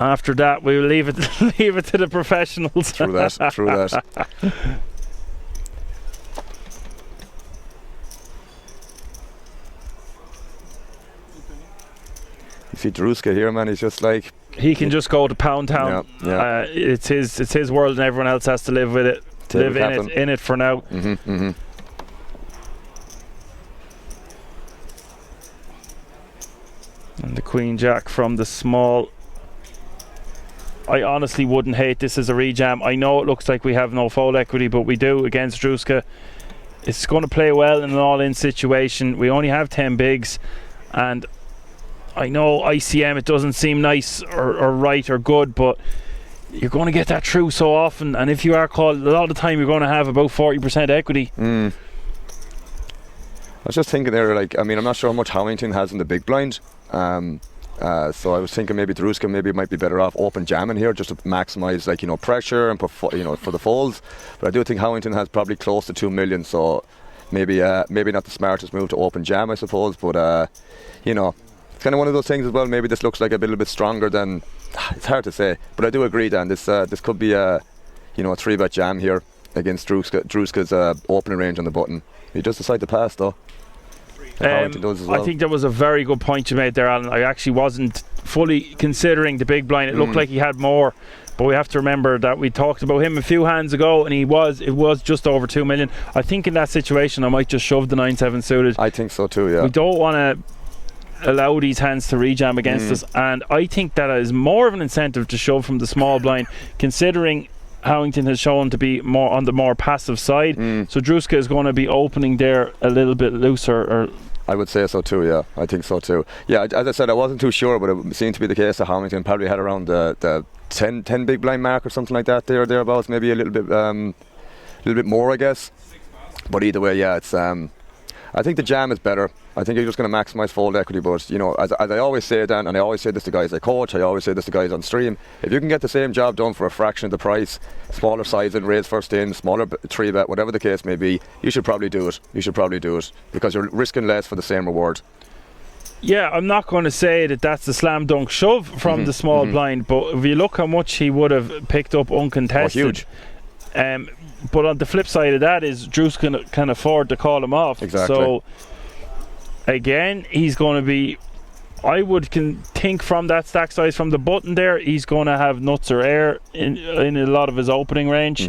After that, we will leave it to the professionals. True that. You see Druska here, man. He's just like, he can just go to Pound Town. Yeah. It's his world, and everyone else has to live with it. Live in it for now. And the Queen Jack from the small. I honestly wouldn't hate this as a rejam. I know it looks like we have no fold equity, but we do against Druska. It's going to play well in an all-in situation. We only have 10 bigs, and I know ICM, it doesn't seem nice or right or good, but you're going to get that through so often, and if you are called, a lot of the time you're going to have about 40% equity. I was just thinking there, like, I mean, I'm not sure how much Homington has in the big blind. So I was thinking maybe Druska might be better off open jamming here just to maximise pressure and for the folds. But I do think Howington has probably close to 2 million, so maybe not the smartest move to open jam, I suppose. But it's kind of one of those things as well. Maybe this looks like a little bit stronger than. It's hard to say, but I do agree, Dan. This could be a 3-bet jam here against Druska's opening range on the button. He does decide to pass though. Does as well. I think that was a very good point you made there, Alan. I actually wasn't fully considering the big blind. It looked like he had more, but we have to remember that we talked about him a few hands ago, and it was just over 2 million. I think in that situation I might just shove the 9-7 suited. I think so too, yeah. We don't want to allow these hands to rejam against us, and I think that is more of an incentive to shove from the small blind, considering Howington has shown to be more on the more passive side. So Druska is going to be opening there a little bit looser. I would say so too, yeah. I think so too. Yeah, as I said, I wasn't too sure, but it seemed to be the case that Howington probably had around the 10 big blind mark or something like that there or thereabouts, maybe a little bit more, I guess. But either way, yeah, it's I think the jam is better. I think you're just going to maximise fold equity, but as I always say, Dan, and I always say this to guys I coach, I always say this to guys on stream, if you can get the same job done for a fraction of the price, smaller size and raise first in, smaller 3-bet, whatever the case may be, you should probably do it. Because you're risking less for the same reward. Yeah, I'm not going to say that that's a slam dunk shove from the small blind, but if you look how much he would have picked up uncontested. Huge. But on the flip side of that is Drews can afford to call him off. Exactly. So again, he's going to be, I would think from that stack size from the button there, he's going to have nuts or air in a lot of his opening range.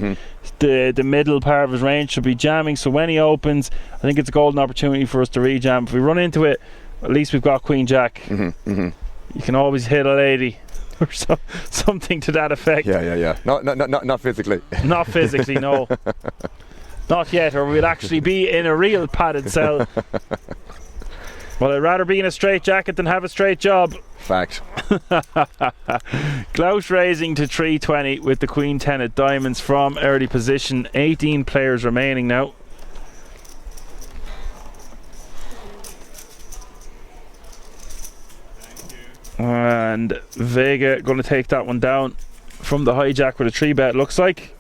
The middle part of his range should be jamming, so when he opens, I think it's a golden opportunity for us to rejam. If we run into it, at least we've got Queen Jack. You can always hit a lady or something to that effect. Yeah. Not physically. Not physically, no. Not yet, or we'd actually be in a real padded cell. Well, I'd rather be in a straight jacket than have a straight job. Fact. Glouch raising to 320 with the Queen 10 at diamonds from early position. 18 players remaining now. And Vega going to take that one down from the hijack with a 3-bet, looks like.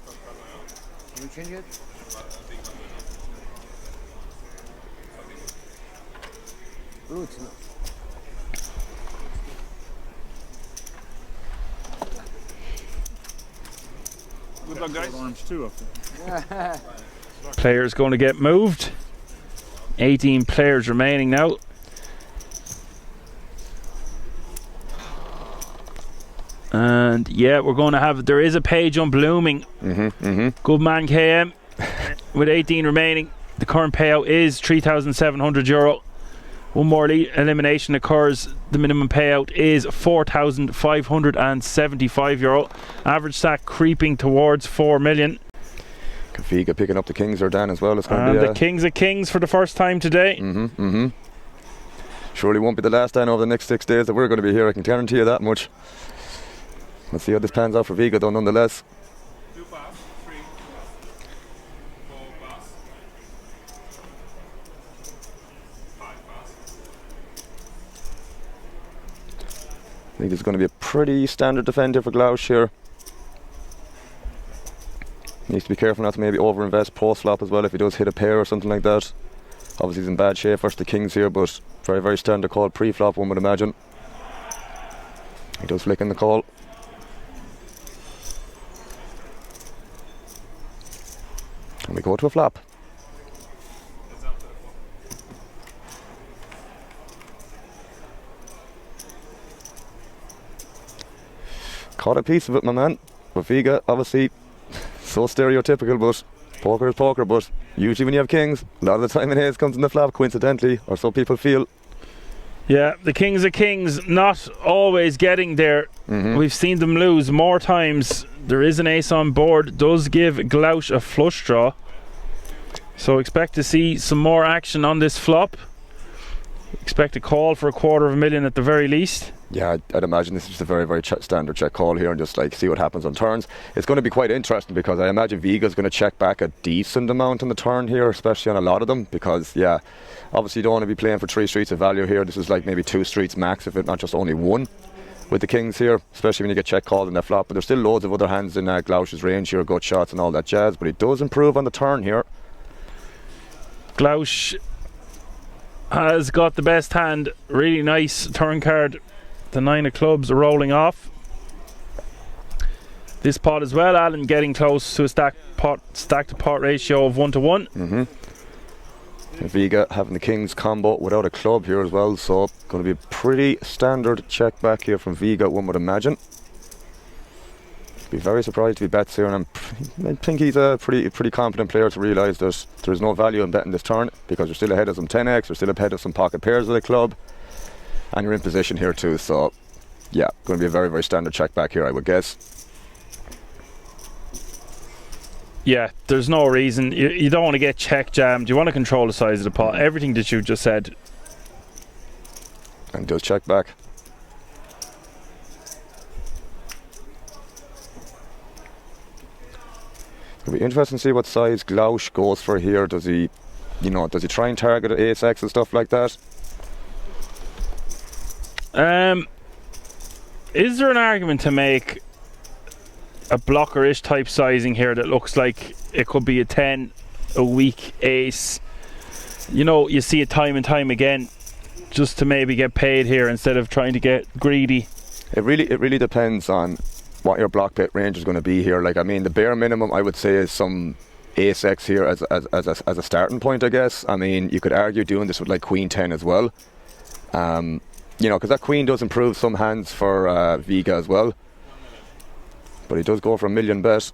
Good luck, guys. Orange too up there. Players going to get moved. 18 players remaining now. And yeah, we're going to have, there is a page on blooming. Good man KM with 18 remaining. The current payout is €3,700. One more elimination occurs. The minimum payout is €4,575. Average stack creeping towards 4 million. Kafiga picking up the kings or Dan as well. It's going And to be the kings are kings for the first time today. Surely won't be the last Dan over the next 6 days that we're going to be here. I can guarantee you that much. Let's see how this pans out for Viga though, nonetheless. 2 pass, 3, 4 pass, 5 pass. I think it's going to be a pretty standard defender for Glouch here. Needs to be careful not to maybe over-invest post-flop as well if he does hit a pair or something like that. Obviously he's in bad shape versus the kings here, but very, very standard call pre-flop, one would imagine. He does flick in the call. And we go to a flop. Caught a piece of it, my man. But Viga, obviously, so stereotypical, but poker is poker. But usually when you have kings, a lot of the time an ace comes in the flop, coincidentally, or so people feel. Yeah, the kings are kings, not always getting there. We've seen them lose more times. There is an ace on board, does give Glouch a flush draw. So expect to see some more action on this flop. Expect a call for $250,000 at the very least. Yeah, I'd imagine this is a very, very standard check call here, and just like see what happens on turns. It's going to be quite interesting because I imagine Viga's going to check back a decent amount on the turn here, especially on a lot of them, because yeah, obviously you don't want to be playing for 3 streets of value here. This is like maybe 2 streets max, if it not just only 1 with the kings here, especially when you get check called in their flop. But there's still loads of other hands in Glauch's range here, gut shots and all that jazz, but he does improve on the turn here. Glauch has got the best hand, really nice turn card. The 9 of clubs are rolling off. This pot as well, Alan getting close to a stack to pot ratio of 1-to-1. Viga having the kings combo without a club here as well, so going to be a pretty standard check back here from Viga, one would imagine. Be very surprised if he bets here, and I think he's a pretty confident player to realise that there's no value in betting this turn because you're still ahead of some 10x, you're still ahead of some pocket pairs of the club, and you're in position here too. So yeah, going to be a very, very standard check back here, I would guess. Yeah, there's no reason. You don't want to get check jammed. You want to control the size of the pot. Everything that you just said. And does check back. It'll be interesting to see what size Glauch goes for here. Does he try and target ace X and stuff like that? Is there an argument to make a blocker-ish type sizing here that looks like it could be a 10, a weak ace? You know, you see it time and time again, just to maybe get paid here instead of trying to get greedy. It really depends on what your block bet range is going to be here. Like, I mean, the bare minimum I would say is some ace X here as a starting point, I guess. I mean, you could argue doing this with like queen 10 as well. You know, because that queen does improve some hands for Viga as well. But he does go for $1 million bet.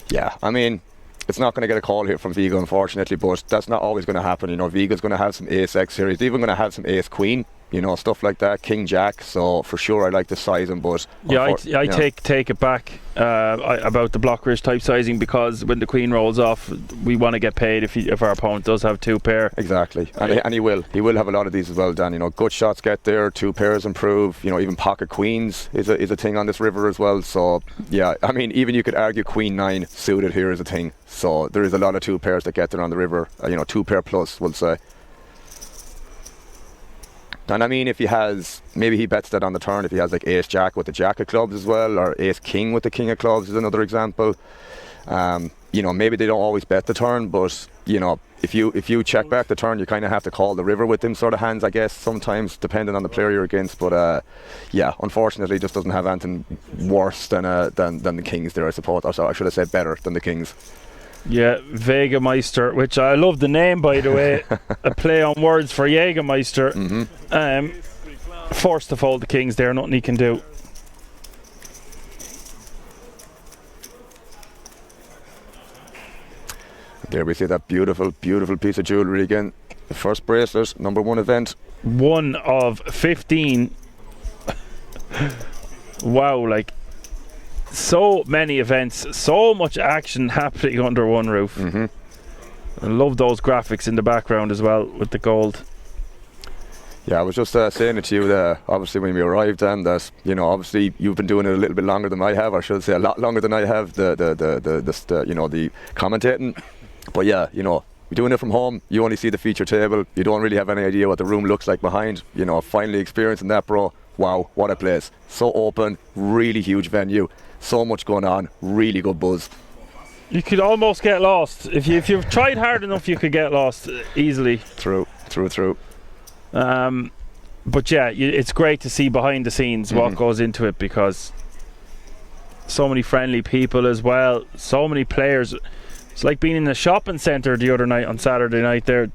Yeah, I mean, it's not going to get a call here from Viga, unfortunately, but that's not always going to happen. You know, Viga's going to have some ace X here. He's even going to have some ace queen, you know, stuff like that, king jack. So for sure I like to size him, but yeah, I take it back about the blockerish type sizing, because when the queen rolls off, we want to get paid if our opponent does have 2 pair. Exactly, and he will have a lot of these as well, Dan. You know, gut shots get there, 2 pairs improve. You know, even pocket queens is a thing on this river as well. So yeah, I mean, even you could argue queen 9 suited here is a thing. So there is a lot of 2 pairs that get there on the river. You know, 2 pair plus, we'll say. And I mean, if he has, maybe he bets that on the turn, if he has like ace jack with the jack of clubs as well, or ace king with the king of clubs is another example. You know, maybe they don't always bet the turn, but you know, if you check back the turn, you kind of have to call the river with them sort of hands, I guess, sometimes, depending on the player you're against. But yeah, unfortunately, just doesn't have anything worse than the kings there, I suppose. Or so I should have said better than the kings. Yeah, Vegameister, which I love the name, by the way. A play on words for Jägermeister. Forced to fold the kings there, nothing he can do. There we see that beautiful, beautiful piece of jewellery again. The first bracelet, #1 event. 1 of 15. Wow, like, so many events, so much action happening under one roof. I love those graphics in the background as well with the gold. Yeah, I was just saying it to you there, obviously when we arrived, and that, you know, obviously you've been doing it a little bit longer than I have, or should say a lot longer than I have, the you know, the commentating. But yeah, you know, you're doing it from home, you only see the feature table, you don't really have any idea what the room looks like behind. You know, finally experiencing that, bro. Wow, what a place. So open, really huge venue. So much going on, really good buzz. You could almost get lost. If you've tried hard enough, you could get lost easily. True. But yeah, it's great to see behind the scenes what goes into it, because so many friendly people as well, so many players. It's like being in a shopping centre the other night on Saturday night there.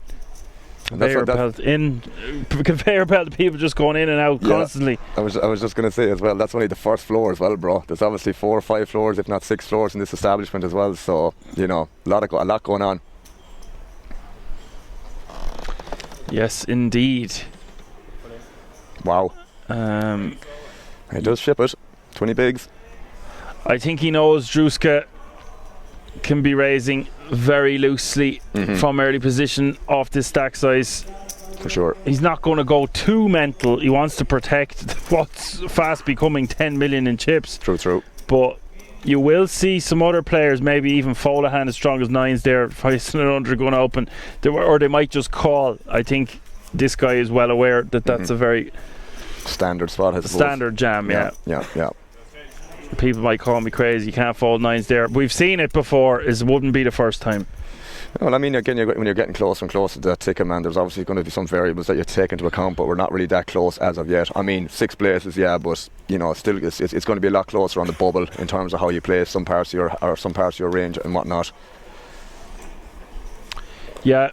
Conveyor belt of people just going in and out constantly. I was just going to say as well, that's only the first floor as well, bro. There's obviously 4 or 5 floors, if not 6 floors in this establishment as well. So, you know, a lot going on. Yes, indeed. Wow. He does ship it. 20 bigs. I think he knows Druska can be raising very loosely from early position off this stack size. For sure. He's not going to go too mental. He wants to protect what's fast becoming 10 million in chips. True. But you will see some other players, maybe even Folahan as strong as 9s there, facing it under going open. Or they might just call. I think this guy is well aware that that's a very standard spot, I suppose. Standard jam, yeah. People might call me crazy, you can't fold 9s there. We've seen it before, it wouldn't be the first time. Well, I mean, again, when you're getting closer and closer to that ticket, man, there's obviously going to be some variables that you take into account, but we're not really that close as of yet. I mean, 6 places, yeah, but you know, still, it's going to be a lot closer on the bubble in terms of how you play some parts of your range and whatnot. Yeah.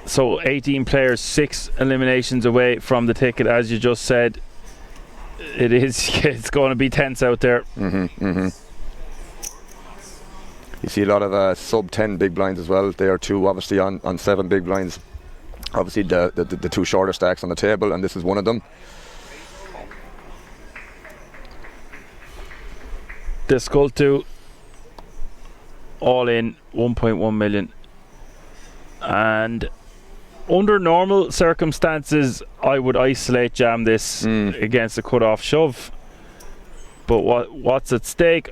So 18 players, 6 eliminations away from the ticket, as you just said. It's going to be tense out there. You see a lot of sub 10 big blinds as well. They are two obviously on 7 big blinds. Obviously the 2 shorter stacks on the table, and this is one of them. The Skull 2 all in 1.1 million, and under normal circumstances I would isolate jam this against a cut-off shove, but what's at stake?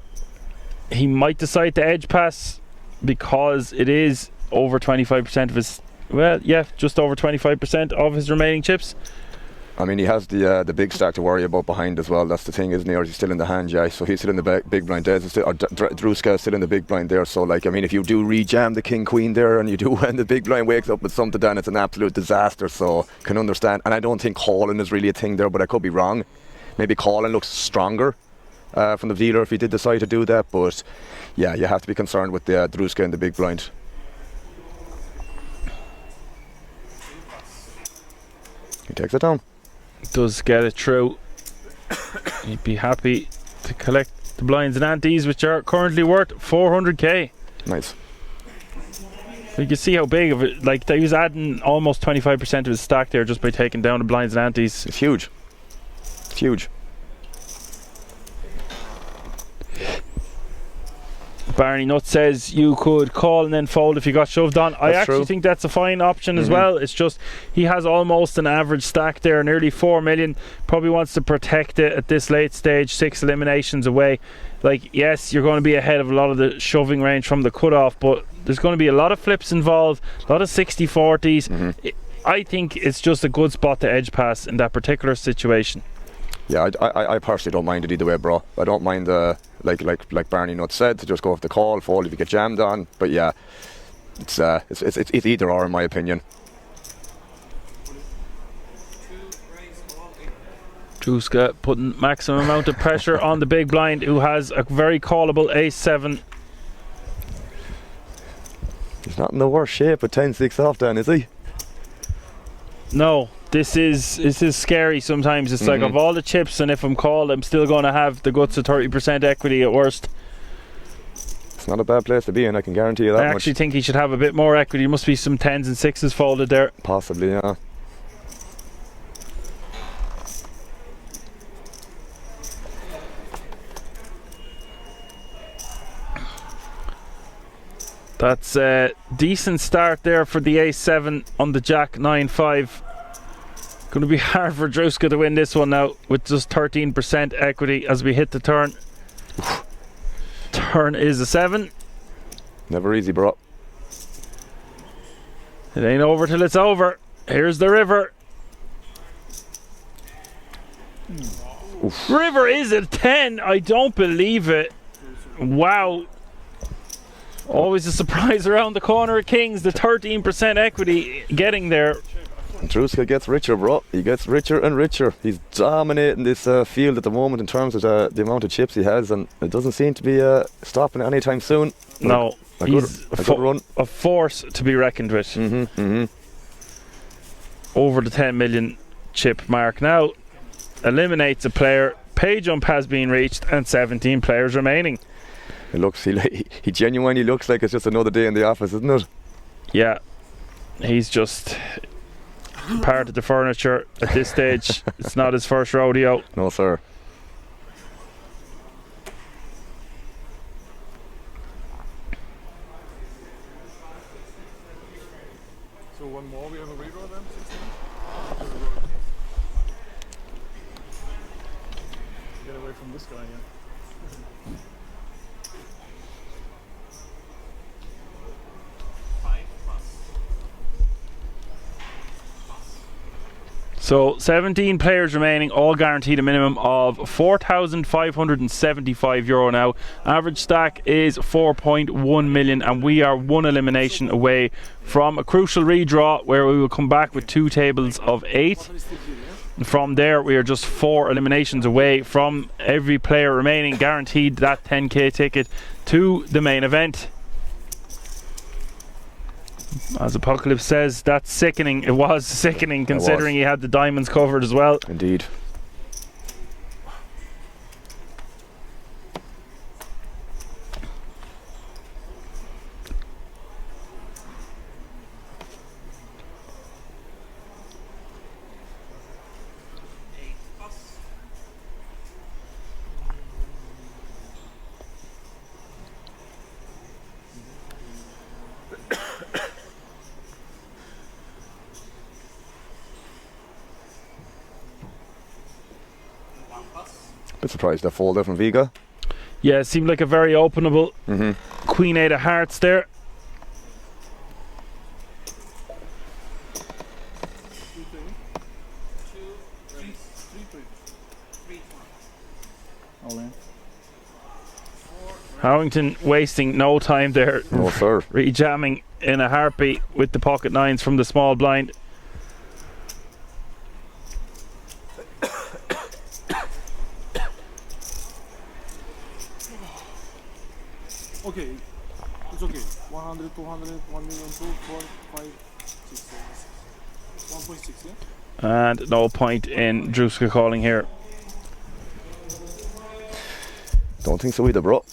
He might decide to edge pass because it is over 25% of his, well, yeah, just over 25% of his remaining chips. I mean, he has the big stack to worry about behind as well. That's the thing, isn't he? Or he's still in the hand, yeah. So he's still in the big blind. Druska is still in the big blind there. So, like, I mean, if you do re-jam the king queen there, and you do when the big blind wakes up with something, then it's an absolute disaster. So can understand. And I don't think calling is really a thing there, but I could be wrong. Maybe calling looks stronger from the dealer if he did decide to do that. But yeah, you have to be concerned with the Druska in the big blind. He takes it down. Does get it through. He'd be happy to collect the blinds and antes, which are currently worth 400k. Nice. You can see how big of it, like, he was adding almost 25% of his stack there just by taking down the blinds and antes. It's huge. It's huge. Barney Nutt says you could call and then fold if you got shoved on. I actually think that's a fine option as well. It's just he has almost an average stack there, nearly 4 million. Probably wants to protect it at this late stage, 6 eliminations away. Like, yes, you're going to be ahead of a lot of the shoving range from the cutoff, but there's going to be a lot of flips involved, a lot of 60-40s. I think it's just a good spot to edge pass in that particular situation. Yeah, I personally don't mind it either way, bro. I don't mind like Barney Nutt said, to just go off the call, fold if you get jammed on. But yeah, it's either or in my opinion. Druska putting maximum amount of pressure on the big blind, who has a very callable ace-7. He's not in the worst shape with 10-6 off then, is he? No, this is scary sometimes. It's like, of all the chips, and if I'm called, I'm still going to have the guts of 30% equity at worst. It's not a bad place to be in, I can guarantee you that much. I actually think he should have a bit more equity. There must be some 10s and 6s folded there. Possibly, yeah. That's a decent start there for the ace-7 on the jack 9-5. Going to be hard for Druska to win this one now with just 13% equity as we hit the turn. Turn is a 7. Never easy, bro. It ain't over till it's over. Here's the river. River is a 10. I don't believe it. Wow. Always a surprise around the corner of Kings. The 13% equity getting there. Druska gets richer, bro. He gets richer and richer. He's dominating this field at the moment in terms of the amount of chips he has, and it doesn't seem to be stopping anytime soon. No, he's a good run. A force to be reckoned with. Over the 10 million chip mark now. Eliminates a player. Pay jump has been reached, and 17 players remaining. It looks, he genuinely looks like it's just another day in the office, isn't it? Yeah, he's just part of the furniture at this stage. It's not his first rodeo. No, sir. So one more, we have a redraw then? Get away from this guy, yeah. So 17 players remaining, all guaranteed a minimum of €4,575 now. Average stack is 4.1 million, and we are one elimination away from a crucial redraw where we will come back with 2 tables of 8. From there, we are just 4 eliminations away from every player remaining guaranteed that 10k ticket to the main event. As Apocalypse says, that's sickening. It was sickening considering he had the diamonds covered as well. Indeed. Bit surprised that fold there from Viga. Yeah, it seemed like a very openable Queen 8 of hearts there. Harrington wasting no time there. No sir. Rejamming in a heartbeat with the pocket 9s from the small blind. Okay, it's okay. 100, 200, 1 million, 2, 4, 5, 6, 7, 6. 1.6, yeah? And no point in Druska calling here. Don't think so either, bro.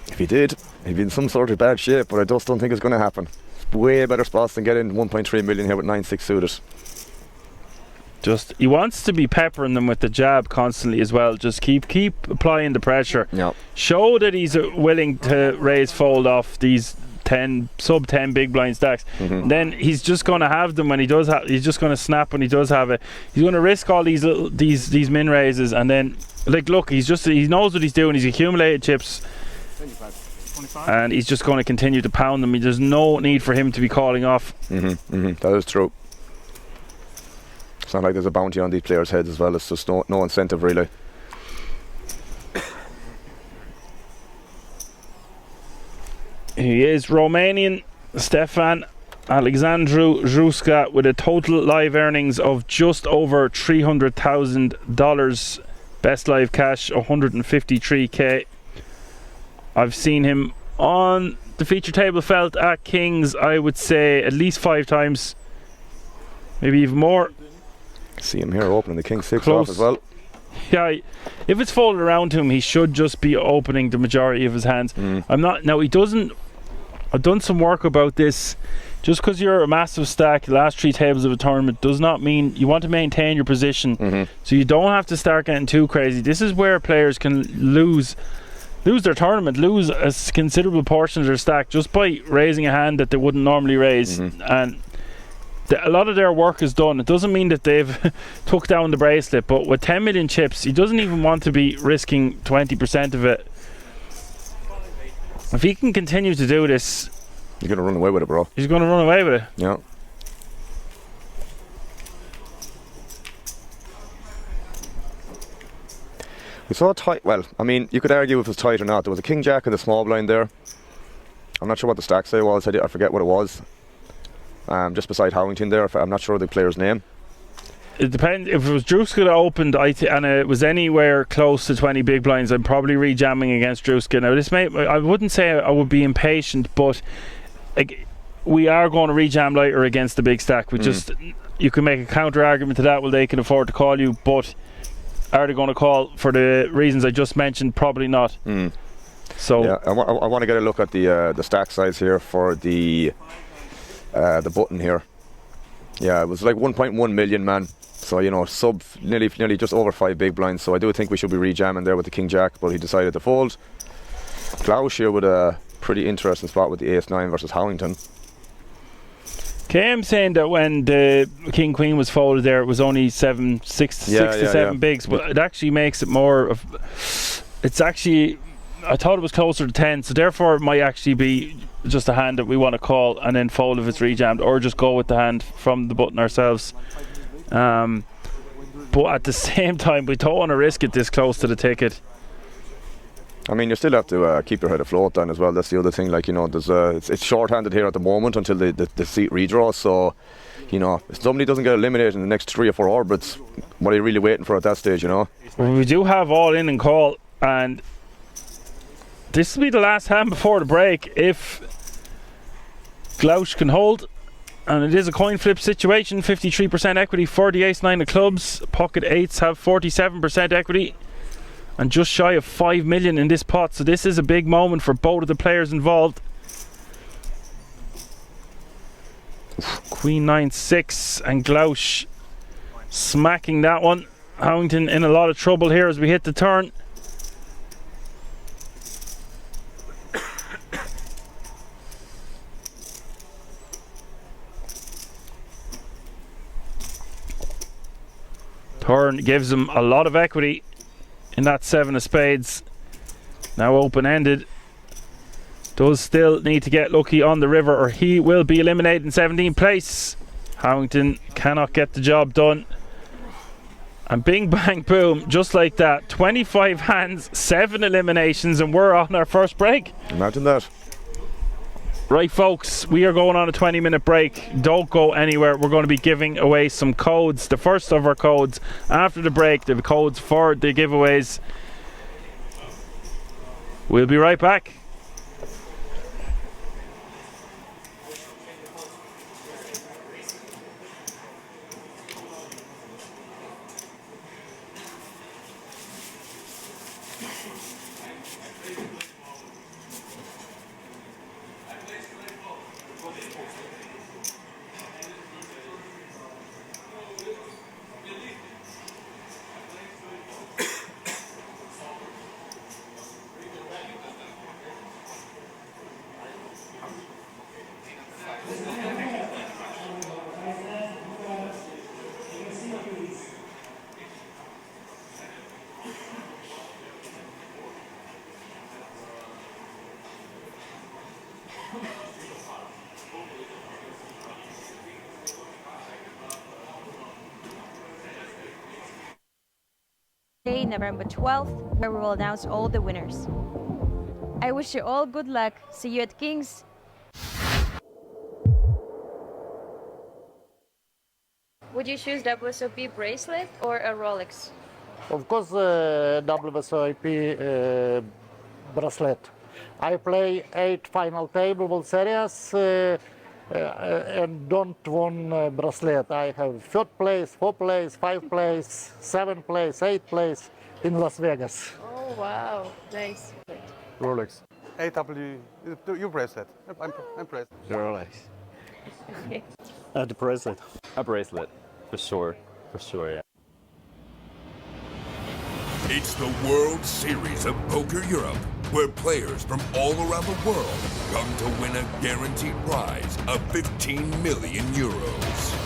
If he did, he'd be in some sort of bad shape, but I just don't think it's going to happen. Way better spots than getting 1.3 million here with 9-6 suited. Just, he wants to be peppering them with the jab constantly as well. Just keep applying the pressure. Yeah. Show that he's willing to raise fold off these 10 sub 10 big blind stacks. Then he's just going to have them when he does have. He's just going to snap when he does have it. He's going to risk all these little these min raises, and then like look, he knows what he's doing. He's accumulated chips. 25. And he's just going to continue to pound them. There's no need for him to be calling off. That is true. It's not like there's a bounty on these players' heads as well. It's just no incentive really. He is Romanian Stefan Alexandru Druska with a total live earnings of just over $300,000. Best live cash 153k. I've seen him on the feature table felt at Kings, I would say at least 5 times, maybe even more. See him here opening the King 6 Close. off as well. Yeah, if it's folded around to him, he should just be opening the majority of his hands. I'm not. Now he doesn't. I've done some work about this. Just because you're a massive stack, the last 3 tables of a tournament does not mean you want to maintain your position. So you don't have to start getting too crazy. This is where players can lose their tournament, lose a considerable portion of their stack just by raising a hand that they wouldn't normally raise. And a lot of their work is done. It doesn't mean that they've took down the bracelet, but with 10 million chips, he doesn't even want to be risking 20% of it. If he can continue to do this, You're going to run away with it, bro. he's going to run away with it. Yeah. We saw it tight. Well, I mean, you could argue if it was tight or not. There was a King Jack in the small blind there. I'm not sure what the stack say was. I forget what it was. Just beside Harrington there. I'm not sure the player's name. It depends. If it was Druska that opened and it was anywhere close to 20 big blinds, I'm probably rejamming against Druska. Now, I wouldn't say I would be impatient, but like, we are going to rejam lighter against the big stack. We just, you can make a counter argument to that. Well, they can afford to call you, but are they going to call for the reasons I just mentioned? Probably not. So yeah, I want to get a look at the stack size here for the button here. Yeah, it was like 1.1 million, man. So, you know, sub nearly just over 5 big blinds. So I do think we should be rejamming there with the King Jack, but he decided to fold. Klaus here with a pretty interesting spot with the Ace 9 versus Harrington. Okay, I'm saying that when the King Queen was folded there, it was only 6 to 7 bigs, but it actually makes it more of. It's actually, I thought it was closer to 10, so therefore it might actually be just a hand that we want to call and then fold if it's rejammed, or just go with the hand from the button ourselves. But at the same time, we don't want to risk it this close to the ticket. I mean, you still have to keep your head afloat then as well. That's the other thing. Like, you know, there's it's short-handed here at the moment until the seat redraws. So, you know, if somebody doesn't get eliminated in the next 3 or 4 orbits, what are you really waiting for at that stage, you know? Well, we do have all in and call, and this will be the last hand before the break if Glausch can hold. And it is a coin flip situation, 53% equity for the ace-9 of clubs. Pocket 8s have 47% equity. And just shy of 5 million in this pot, so this is a big moment for both of the players involved. Queen 9-6 and Glausch smacking that one. Harrington in a lot of trouble here as we hit the turn. Turn gives him a lot of equity in that 7 of spades. Now open-ended. Does still need to get lucky on the river or he will be eliminated in 17th place. Harrington cannot get the job done. And bing bang boom, just like that. 25 hands, 7 eliminations, and we're on our first break. Imagine that. Right folks, we are going on a 20-minute break. Don't go anywhere. We're going to be giving away some codes. The first of our codes after the break, the codes for the giveaways. We'll be right back. November 12th, where we will announce all the winners. I wish you all good luck. See you at King's. Would you choose WSOP bracelet or a Rolex? Of course, WSOP bracelet. I play 8 final table World Series and don't want bracelet. I have 3rd place, 4th place, 5th place, 7th place, 8th place in Las Vegas. Oh wow, nice. Rolex. AW, you bracelet. I'm bracelet. Rolex. Okay. The bracelet. A bracelet, for sure, yeah. It's the World Series of Poker Europe, where players from all around the world come to win a guaranteed prize of 15 million euros.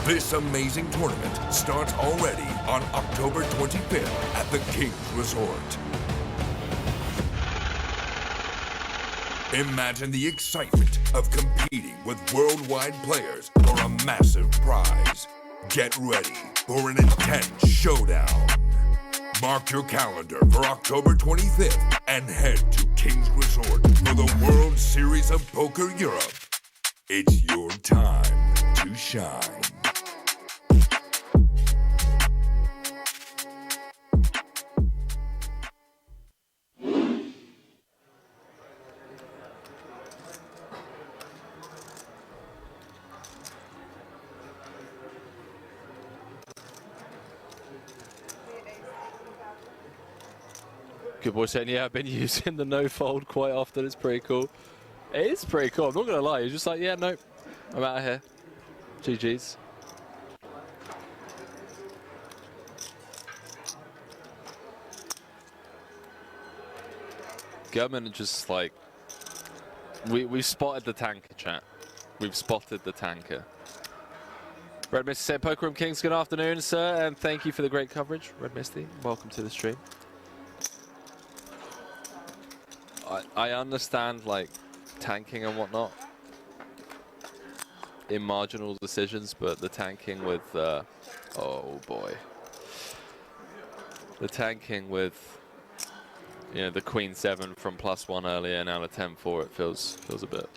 This amazing tournament starts already on October 25th at the King's Resort. Imagine the excitement of competing with worldwide players for a massive prize. Get ready for an intense showdown. Mark your calendar for October 25th and head to King's Resort for the World Series of Poker Europe. It's your time to shine. Good boy saying, yeah, I've been using the no fold quite often. It's pretty cool. It is pretty cool. I'm not going to lie. You're just like, yeah, no, I'm out of here. GG's. Government just like, we spotted the tanker chat. we've spotted the tanker. Red Misty said, Poker Room Kings, good afternoon, sir, and thank you for the great coverage. Red Misty, welcome to the stream. I understand, like, tanking and whatnot in marginal decisions, but the tanking with, oh boy. The tanking with, you know, the Queen 7 from +1 earlier, now the 10-4, it feels a bit.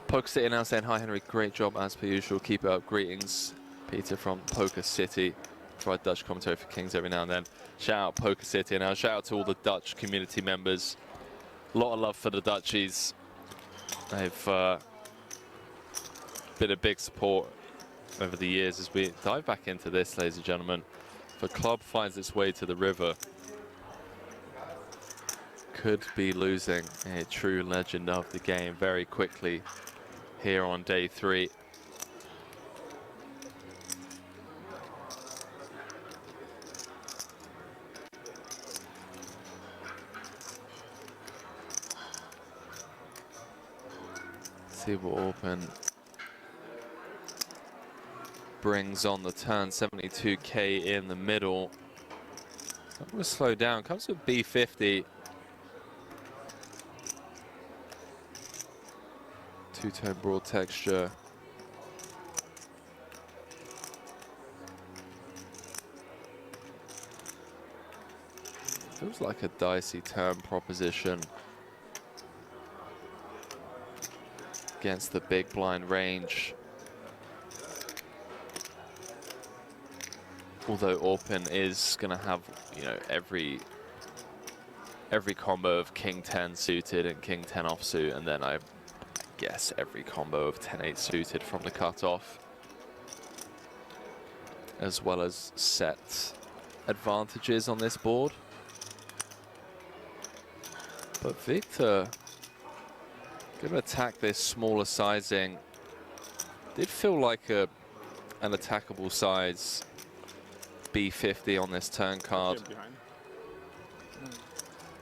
Poker City now saying, hi Henry, great job as per usual, keep it up, greetings. Peter from Poker City, provide Dutch commentary for Kings every now and then. Shout out Poker City, and now shout out to all the Dutch community members. A lot of love for the Dutchies. They've been a big support over the years as we dive back into this, ladies and gentlemen. The club finds its way to the river. Could be losing a true legend of the game very quickly here on day 3. See what Open brings on the turn. 72k in the middle. I'm going to slow down. Comes with B50. Two-tone broad texture. Feels like a dicey turn proposition against the big blind range. Although Open is going to have, you know, every combo of King 10 suited and King 10 offsuit, and then I guess every combo of 10-8 suited from the cutoff, as well as set advantages on this board. But Victor going to attack this smaller sizing. Did feel like an attackable size B50 on this turn card.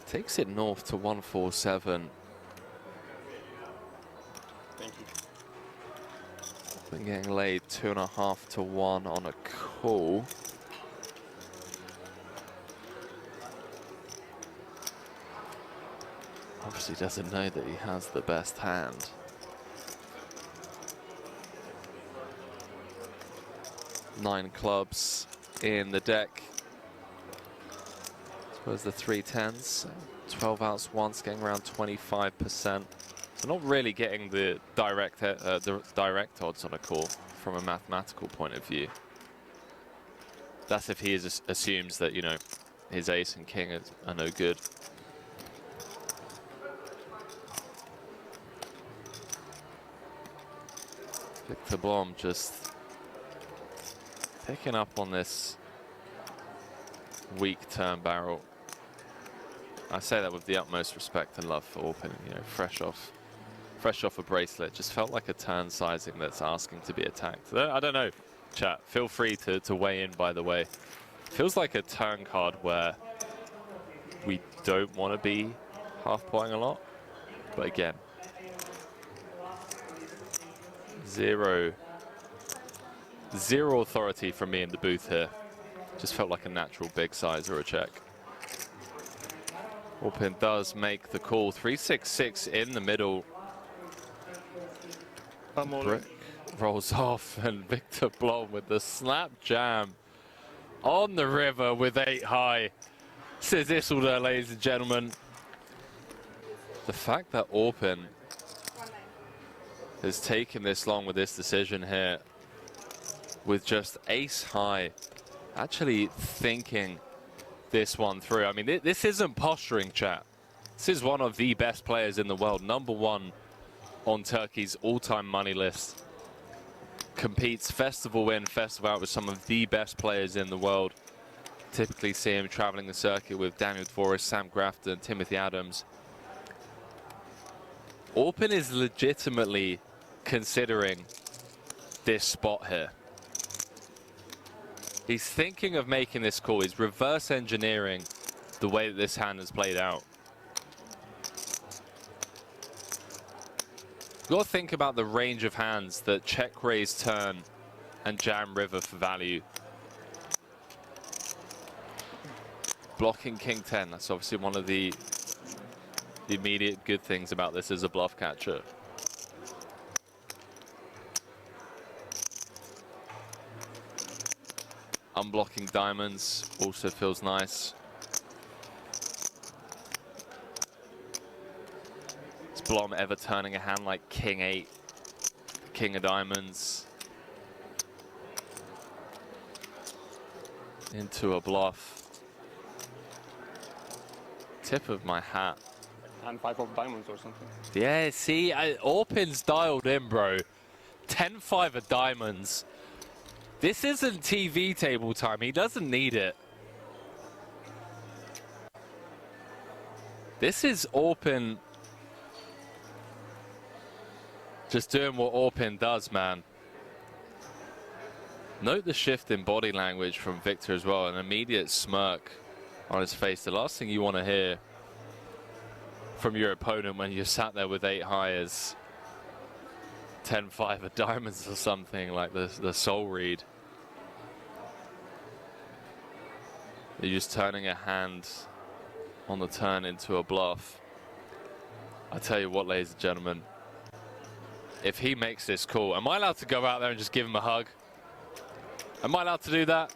Takes it north to 147. Thank you. Been getting laid 2.5 to 1 on a call. Obviously doesn't know that he has the best hand. Nine clubs in the deck. I suppose the 3 10s, 12 outs once, getting around 25%. So not really getting the direct odds on a call from a mathematical point of view. That's if he assumes that, you know, his ace and king are no good. Victor Blom just picking up on this weak turn barrel. I say that with the utmost respect and love for Open, you know, fresh off a bracelet. Just felt like a turn sizing that's asking to be attacked. I don't know, chat. Feel free to weigh in, by the way. Feels like a turn card where we don't want to be half-potting a lot. But again, zero authority from me in the booth here. Just felt like a natural big size or a check. Open does make the call. 3-6-6 in the middle. Brick rolls off, and Victor Blom with the slap jam on the river with 8 high. Says Isildur, ladies and gentlemen. The fact that Open has taken this long with this decision here, with just ace high, actually thinking this one through. I mean, this isn't posturing, chat. This is one of the best players in the world, #1 on Turkey's all-time money list. Competes festival in, festival out with some of the best players in the world. Typically see him traveling the circuit with Daniel Dvoris, Sam Grafton, Timothy Adams. Open is legitimately considering this spot here. He's thinking of making this call. He's reverse engineering the way that this hand has played out. You've got to think about the range of hands that check raise turn and jam river for value. Blocking king 10, that's obviously one of the immediate good things about this as a bluff catcher. Unblocking diamonds also feels nice. Is Blom ever turning a hand like king 8, king of diamonds into a bluff? Tip of my hat. And 5 of diamonds or something. Yeah, see, Orpin's dialed in, bro. 10-5 of diamonds. This isn't TV table time. He doesn't need it. This is Orpin just doing what Orpin does, man. Note the shift in body language from Victor as well. An immediate smirk on his face. The last thing you want to hear from your opponent when you're sat there with 8 high is 10-5 of diamonds or something like the soul read. You're just turning a hand on the turn into a bluff. I tell you what, ladies and gentlemen, if he makes this call, am I allowed to go out there and just give him a hug? Am I allowed to do that?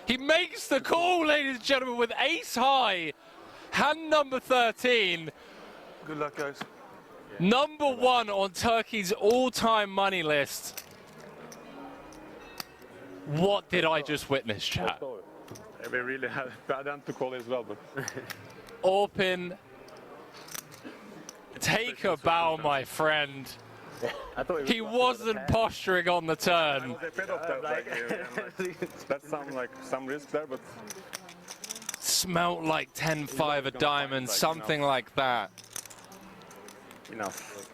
He makes the call, ladies and gentlemen, with ace high. Hand number 13. Good luck, guys. Number 1 on Turkey's all-time money list. What did I just witness, chat? We really had bad hand to call as well, but Orpin, take a bow, my friend. He wasn't posturing on the turn. that sounds like some risk there, but Smelt like 10-5 of diamonds, something like that. enough.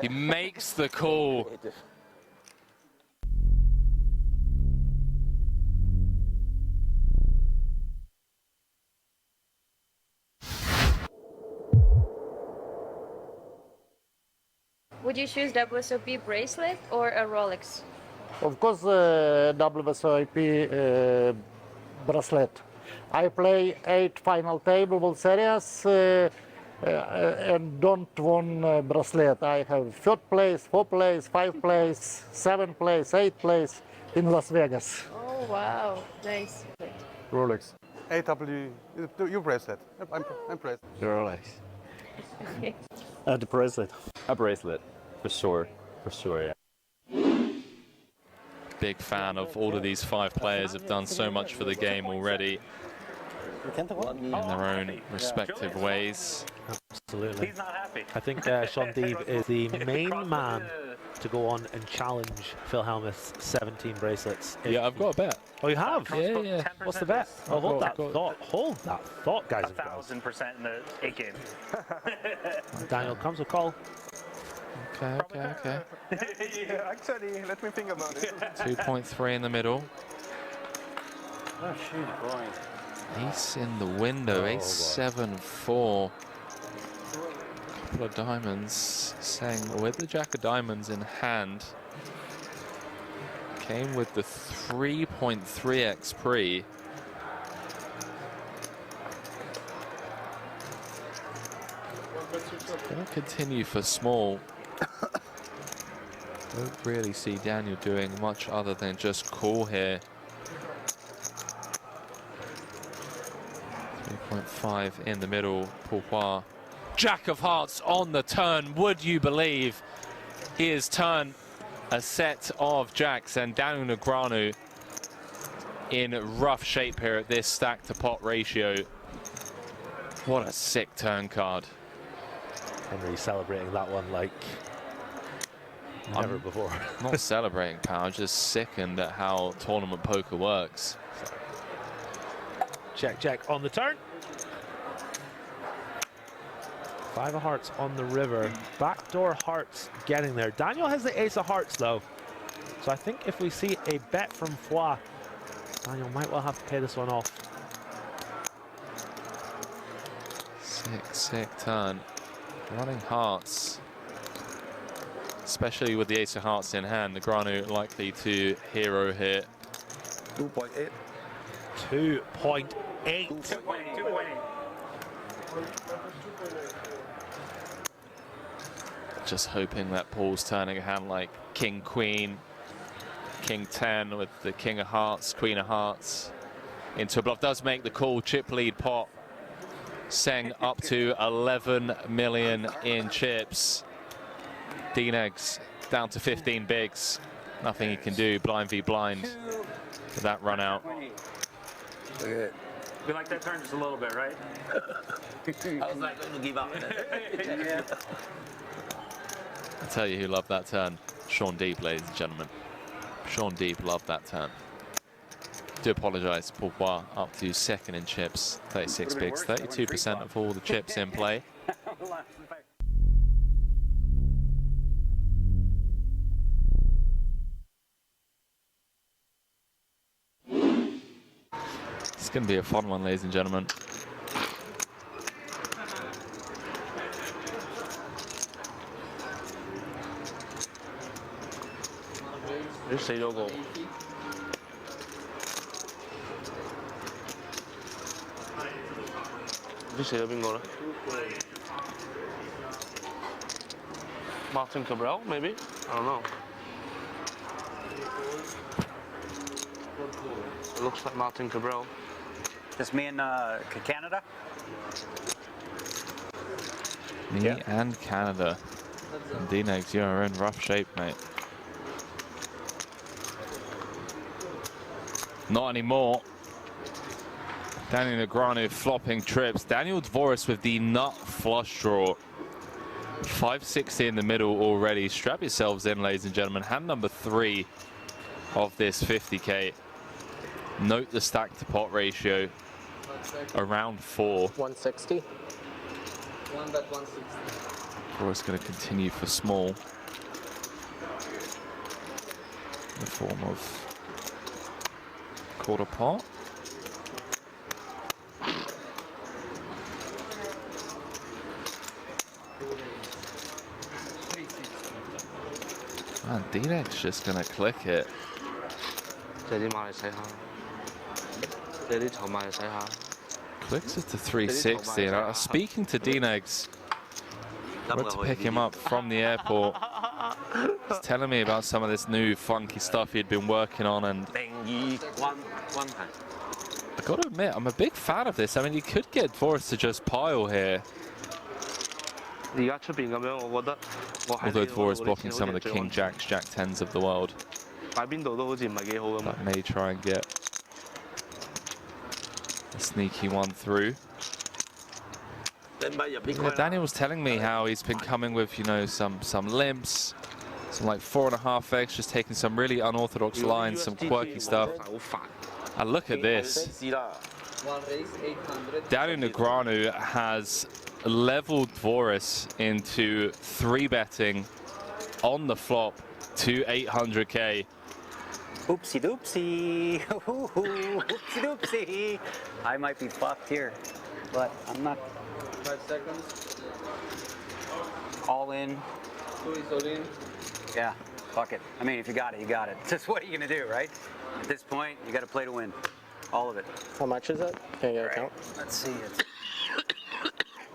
He makes the call. Would you choose WSOP bracelet or a Rolex? Of course, WSOP bracelet. I play 8 final table World Series and don't won bracelet. I have 3rd place, 4th place, 5th place, 7th place, 8th place in Las Vegas. Oh wow, nice. Rolex. AW, your bracelet. I'm bracelet. Rolex. Okay. The bracelet. A bracelet, for sure, yeah. Big fan of all of these 5 players, have done so much for the game already in their own respective ways. Absolutely. He's not happy. I think Sean Deeb is the main man to go on and challenge Phil Hellmuth's 17 bracelets. Yeah, I've got a bet. Oh, you have? Yeah. What's the bet? Oh, hold that thought. Hold that thought, guys. 1,000% in the 8 game. Daniel comes with call. Okay. Yeah, actually, let me think about it. 2.3 in the middle. Oh, shoot, going. Ace in the window, ace 7-4. Couple of diamonds, saying with the jack of diamonds in hand. Came with the 3.3x pre. Gonna continue for small. Don't really see Daniel doing much other than just call here. 3.5 in the middle, Pourquoi. Jack of hearts on the turn, would you believe? He has turned a set of jacks, and Daniel Negreanu in rough shape here at this stack to pot ratio. What a sick turn card. Henry celebrating that one like never before. Not celebrating, pal, just sickened at how tournament poker works. Check on the turn. 5 of hearts on the river. Backdoor hearts getting there. Daniel has the ace of hearts though. So I think if we see a bet from Foix, Daniel might well have to pay this one off. Sick turn. Running hearts. especially with the ace of hearts in hand. Negreanu likely to hero here. 2.8. 2.8. 2.8. Just hoping that Paul's turning a hand like King Queen, King 10 with the King of Hearts, Queen of Hearts into a bluff. Does make the call. Chip lead pot. Seng up to 11 million in chips. D-Negs down to 15 bigs. Nothing he can do. Blind v blind with that run out. We like that turn just a little bit, right? I was like going to give up. Yeah. I tell you who loved that turn. Sean Deep, ladies and gentlemen. Sean Deep loved that turn. Do apologise, Pourquoi up to second in chips. 36 bigs, 32% of all the chips in play. It's going to be a fun one, ladies and gentlemen. This is logo. This is bingo. Martin Cabral, maybe? I don't know. It looks like Martin Cabral. Just me and Canada? Me and Canada. D-Negs, you're in rough shape, mate. Not anymore. Daniel Negreanu flopping trips. Daniel Dvoris with the nut flush draw. 560 in the middle already. Strap yourselves in, ladies and gentlemen. Hand number 3 of this 50k. Note the stack to pot ratio. Around 4. 160. 1 bet 160. Dvoris going to continue for small. In the form of quarter pot. Man, D-Negs just gonna click it. Clicks it to 360. And I was speaking to D-Negs. Went to pick him up from the airport. He's telling me about some of this new funky stuff he'd been working on, and I gotta admit, I'm a big fan of this. I mean, you could get Dvoris to just pile here. Although Dvoris blocking some of the King Jacks, Jack 10s of the world. That may try and get a sneaky one through. Yeah, Daniel was telling me how he's been coming with, you know, some limps, some like 4.5x, just taking some really unorthodox lines, some quirky stuff. And look at this. Daniel Negreanu has leveled Dvoris into 3-betting on the flop to 800k. Oopsie doopsie. Oopsie doopsie. I might be fucked here, but I'm not. 5 seconds. All in. All in. Yeah, fuck it. I mean, if you got it, you got it. Just what are you gonna do, right? At this point, you got to play to win. All of it. How much is it? Can you get a count? Let's see.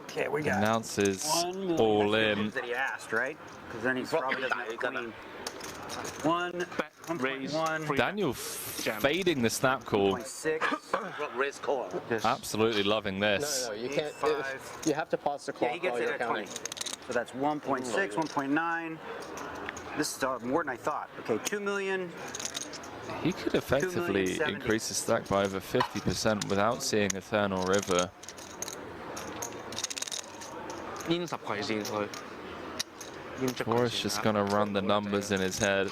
Okay, we got Announces all in. that he asked, right? Because then he's probably doesn't have a queen. 1.1. Daniel fading the snap call. 1.6. Absolutely loving this. No, you can't. You have to pause the clock. Yeah, he gets while it you're at counting. 20. So that's 1.6, 1.9. This is more than I thought. Okay, 2 million. He could effectively increase the stack by over 50% without seeing a turn or river. Dvoris just going to run the numbers in his head.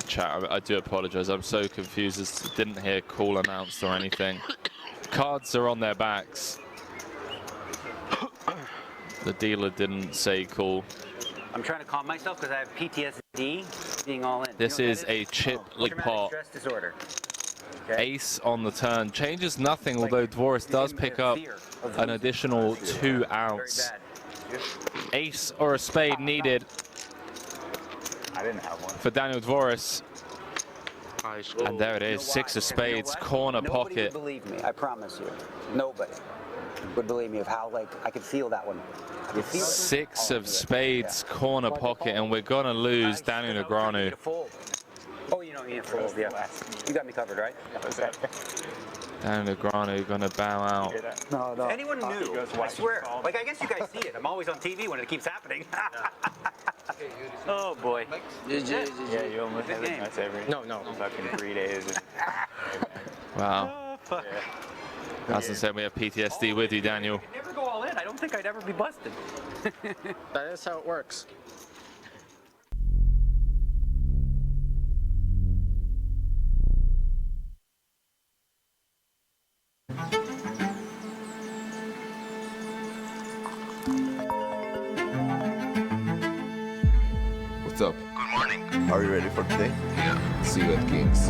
Chat, I do apologize. I'm so confused. I didn't hear call announced or anything. Cards are on their backs. The dealer didn't say call. I'm trying to calm myself because I have PTSD being all in. This is a chip pot. Stress disorder. Ace on the turn. Changes nothing, although Dvoris does pick up an additional 2 outs. Ace or a spade needed for Daniel Dvoris. And there it is, 6 of spades, corner Nobody pocket. would believe me, I promise you. Nobody would believe me of how, like, I could feel that one. I could feel it. 6 of spades, corner pocket, and we're gonna lose Daniel Negreanu. Oh, you don't need a fold, yeah. You got me covered, right? Okay. Daniel Negreanu gonna bow out. No, no. If anyone knew, I swear. Like, I guess you guys see it. I'm always on TV when it keeps happening. Oh, boy. Yeah, you almost have it. That's every fucking 3 days. Wow. Fuck. As I said, we have PTSD with you, Daniel. If you never go all in, I don't think I'd ever be busted. That is how it works. What's up? Good morning. Are you ready for today? Yeah. See you at Kings.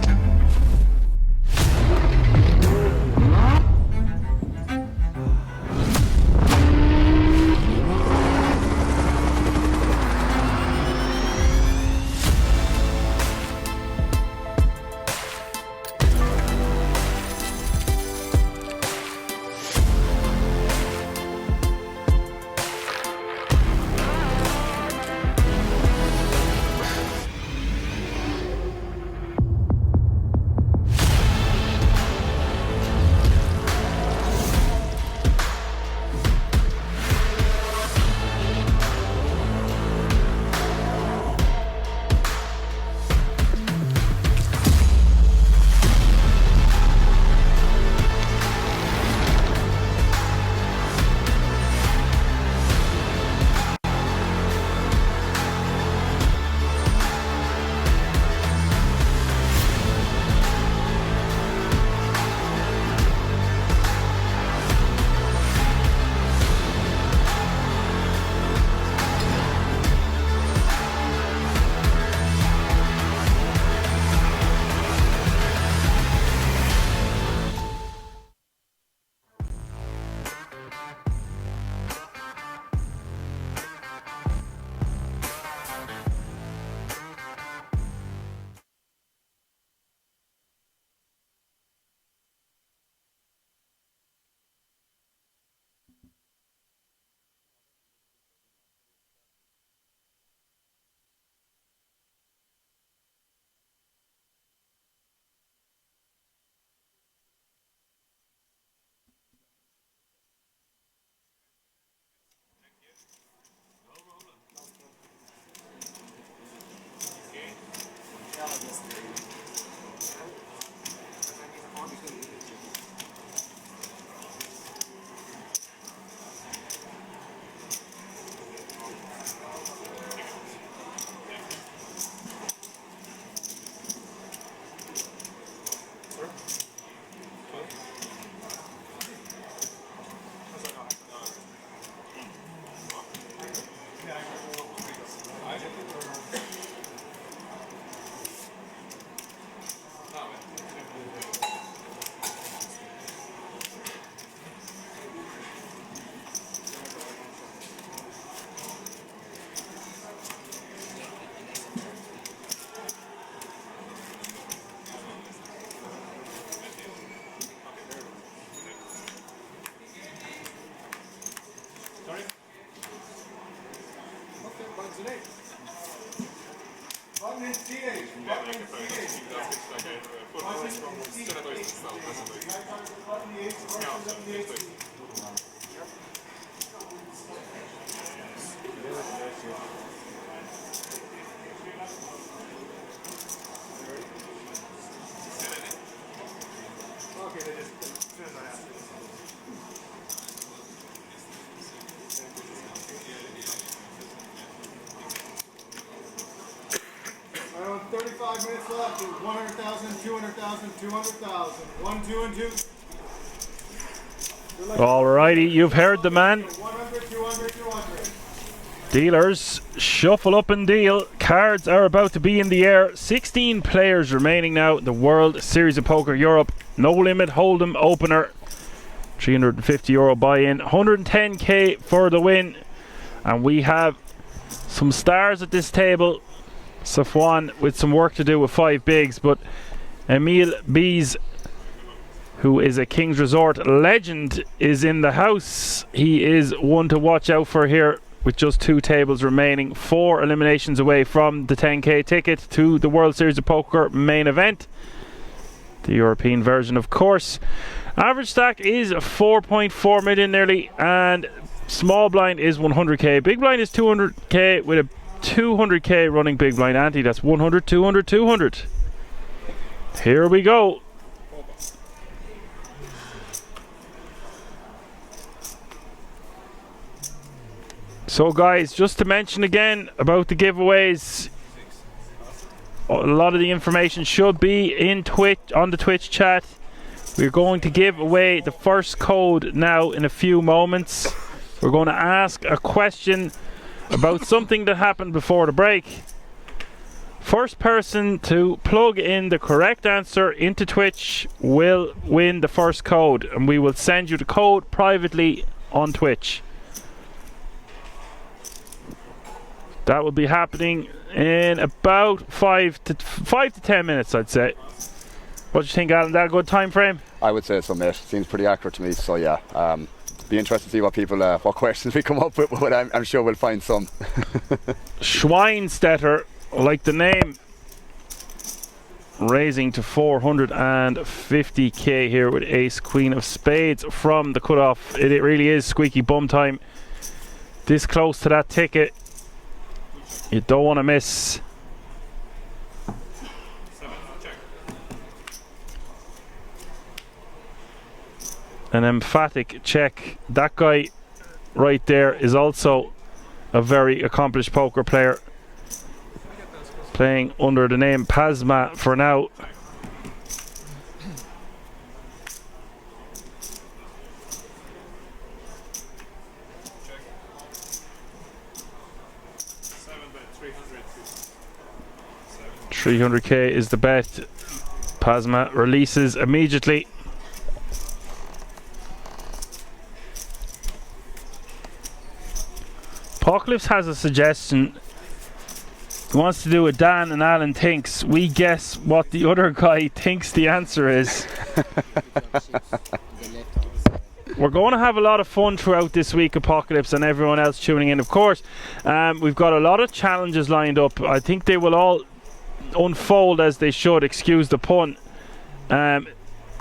Around 35 minutes left. 100,000, 200,000, 200,000. 1, 2, and 2. Alrighty, you've heard the man. 100, 200, 200. Dealers, shuffle up and deal. Cards are about to be in the air. 16 players remaining now in the World Series of Poker Europe. No limit hold'em opener. €350 buy-in. 110k for the win. And we have some stars at this table. Safwan with some work to do with 5 bigs, but Emil Bees, who is a King's Resort legend, is in the house. He is one to watch out for here, with just 2 tables remaining, 4 eliminations away from the 10k ticket to the World Series of Poker main event. The European version, of course. Average stack is 4.4 million nearly, and small blind is 100k. Big blind is 200k with a 200k running big blind ante. That's 100, 200, 200. Here we go. So guys, just to mention again about the giveaways, a lot of the information should be in Twitch, on the Twitch chat. We're going to give away the first code now in a few moments. We're going to ask a question about something that happened before the break. First person to plug in the correct answer into Twitch will win the first code, and we will send you the code privately on Twitch. That will be happening in about 5 to 10 minutes, I'd say. What do you think, Alan? That a good time frame? I would say so, mate. Seems pretty accurate to me. So yeah, be interested to see what people, what questions we come up with. But I'm sure we'll find some. Schweinstetter, like the name, raising to 450k here with Ace Queen of Spades from the cutoff. It really is squeaky bum time. This close to that ticket. You don't want to miss. An emphatic check. That guy right there is also a very accomplished poker player, playing under the name Pasma for now. $300k is the bet. Pasma releases immediately. Apocalypse has a suggestion. He wants to do a Dan and Alan thinks. We guess what the other guy thinks the answer is. We're going to have a lot of fun throughout this week, Apocalypse, and everyone else tuning in, of course. We've got a lot of challenges lined up. I think they will all unfold as they should, excuse the pun.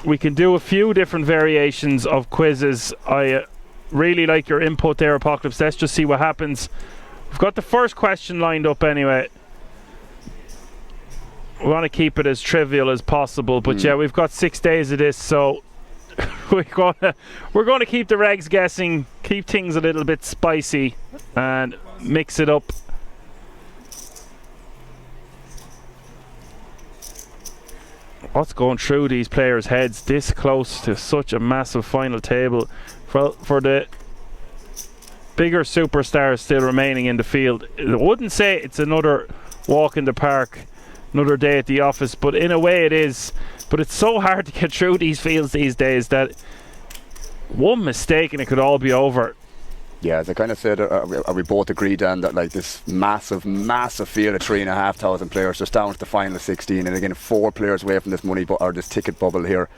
We can do a few different variations of quizzes. I really like your input there, Apocalypse. Let's just see what happens. We've got the first question lined up anyway. We want to keep it as trivial as possible, but yeah, we've got 6 days of this, so we're going to keep the regs guessing, keep things a little bit spicy and mix it up. What's going through these players' heads this close to such a massive final table? For the bigger superstars still remaining in the field, I wouldn't say it's another walk in the park, another day at the office, but in a way it is. But it's so hard to get through these fields these days that one mistake and it could all be over. Yeah, as I kind of said, we both agreed then that like this massive field of 3,500 players just down to the final 16, and again 4 players away from this money or this ticket bubble here.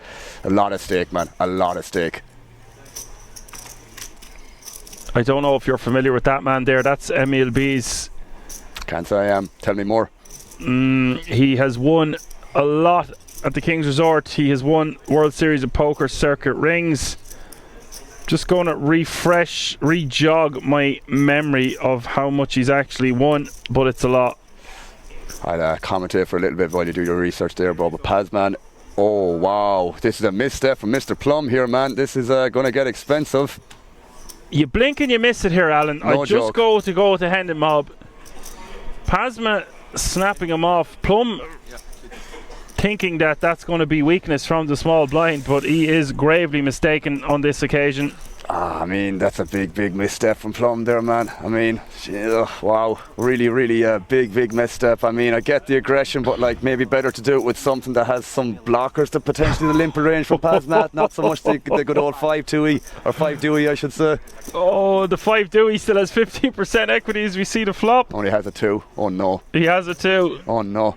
A lot at stake, man. A lot at stake. I don't know if you're familiar with that man there. That's Emil Bees. Can't say I am. Tell me more. He has won a lot at the King's Resort. He has won World Series of Poker circuit rings. Just going to re-jog my memory of how much he's actually won, but it's a lot. I'll commentate for a little bit while you do your research there, bro. But Pazman, oh wow, this is a misstep from Mr. Plum here, man. This is going to get expensive. You blink and you miss it here, Alan. No I just go to Hendon Mob. Pazma snapping him off. Plum thinking that that's going to be weakness from the small blind, but he is gravely mistaken on this occasion. I mean, that's a big misstep from Plum there, man. I mean, wow, really big misstep. I mean, I get the aggression, but like maybe better to do it with something that has some blockers to potentially the limper range from Pazmat, not so much the good old 5-2-y, or 5-2-y I should say. Oh, the 5-2-y still has 15% equity as we see the flop. Only has a 2. Oh no. He has a 2. Oh no.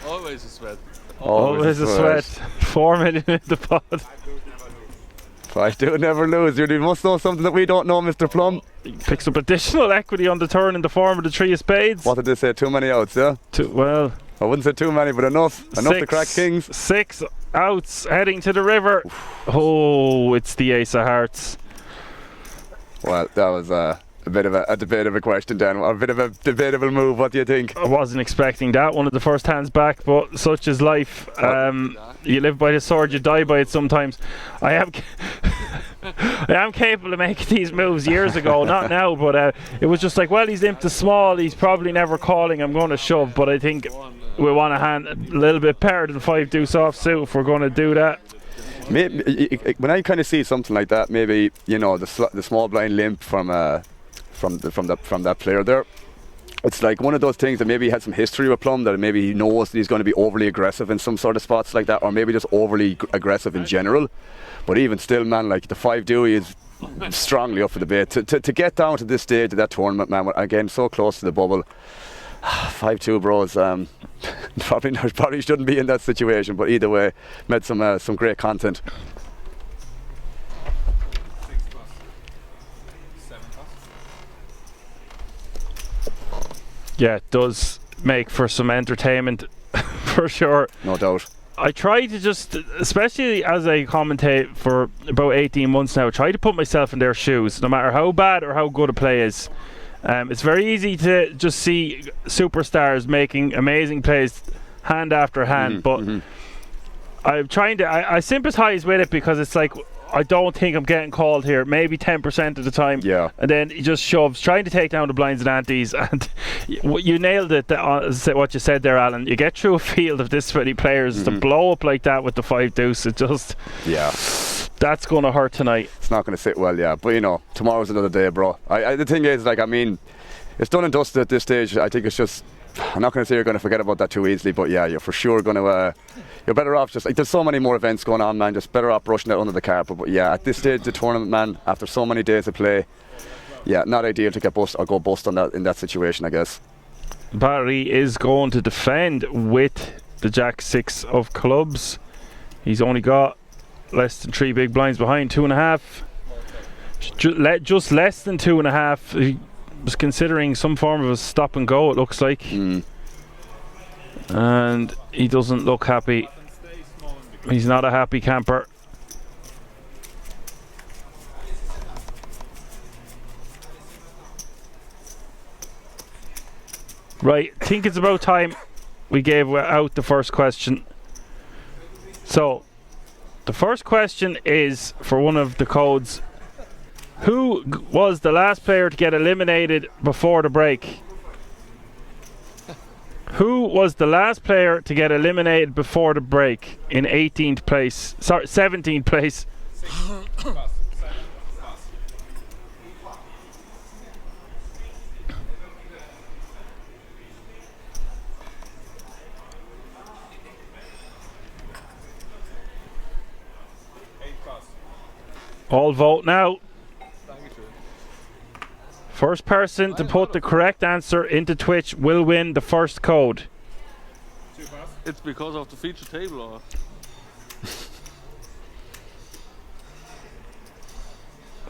Always a sweat. Always a sweat. 4 million in the pot. 5-2 never lose. You must know something that we don't know, Mr. Plum. He picks up additional equity on the turn in the form of the 3 of spades. What did they say? Too many outs, yeah? Well, I wouldn't say too many, but enough to crack kings. 6 outs heading to the river. Oh, it's the ace of hearts. Well, that was a bit of a debate of a question, Dan. A bit of a debatable move. What do you think? I wasn't expecting that. One of the first hands back, but such is life. You live by the sword, you die by it sometimes. I am capable of making these moves years ago, not now, but it was just like, well, he's limped to small, he's probably never calling, I'm going to shove, but I think we want a hand a little bit better than 5 deuce offsuit if we're going to do that. Maybe, when I kind of see something like that, maybe, you know, the small blind limp from that player there, it's like one of those things that maybe he had some history with Plum, that maybe he knows that he's going to be overly aggressive in some sort of spots like that, or maybe just overly aggressive in general. But even still, man, like the 5-2 is strongly up for debate. To get down to this stage of that tournament, man, again, so close to the bubble, 5-2 bros, probably shouldn't be in that situation, but either way, made some great content. Yeah, it does make for some entertainment for sure. No doubt. I try to just, especially as I commentate for about 18 months now, try to put myself in their shoes, no matter how bad or how good a play is. It's very easy to just see superstars making amazing plays hand after hand, but I'm trying to, I sympathise with it, because it's like, I don't think I'm getting called here, maybe 10% of the time. Yeah. And then he just shoves, trying to take down the blinds and antes. And you nailed it, what you said there, Alan. You get through a field of this many players, to blow up like that with the 5 deuce, it just... Yeah. That's going to hurt tonight. It's not going to sit well, yeah. But, you know, tomorrow's another day, bro. The thing is, like, I mean, it's done and dusted at this stage. I think it's just... I'm not going to say you're going to forget about that too easily, but yeah, you're for sure going to... you're better off just... Like, there's so many more events going on, man. Just better off brushing it under the carpet. But yeah, at this stage of the tournament, man, after so many days of play, yeah, not ideal to get bust or go bust on that in that situation, I guess. Barry is going to defend with the Jack 6 of clubs. He's only got less than 3 big blinds behind, 2.5. Just less than 2.5. He was considering some form of a stop and go, it looks like. And he doesn't look happy. He's not a happy camper. Right, I think it's about time we gave out the first question. So, the first question is for one of the codes. Who was the last player to get eliminated before the break? Who was the last player to get eliminated before the break in 18th place? Sorry, 17th place. All vote now. First person to put the correct answer into Twitch will win the first code. It's because of the feature table, or?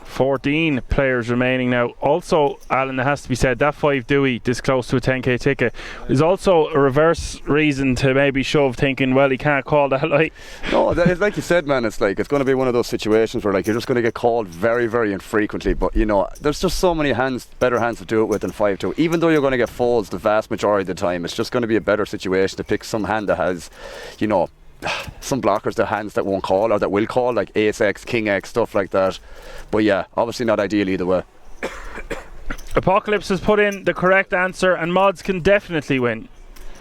14 players remaining now. Also, Alan, it has to be said, that 5 Dewey this close to a 10k ticket is also a reverse reason to maybe shove, thinking, well, he can't call that light. No, it's like you said, man, it's like it's going to be one of those situations where like you're just going to get called very, very infrequently, but you know, there's just so many better hands to do it with than 5-2. Even though you're going to get folds the vast majority of the time, it's just going to be a better situation to pick some hand that has, you know, some blockers, the hands that won't call or that will call, like Ace X, King X, stuff like that. But yeah, obviously not ideal either way. Apocalypse has put in the correct answer, and mods can definitely win.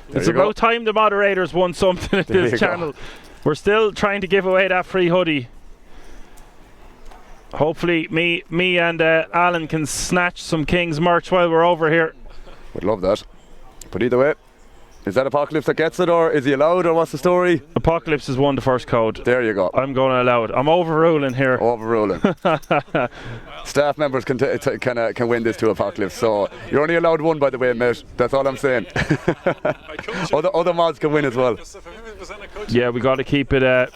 It's about time the moderators won something at this channel. We're still trying to give away that free hoodie. Hopefully me and Alan can snatch some Kings merch while we're over here. Would love that. But either way, is that Apocalypse that gets it, or is he allowed, or what's the story? Apocalypse has won the first code. There you go. I'm going to allow it. I'm overruling here. Overruling. Staff members can win this to Apocalypse, so you're only allowed one, by the way, mate. That's all I'm saying. other mods can win as well. Yeah, we got to keep it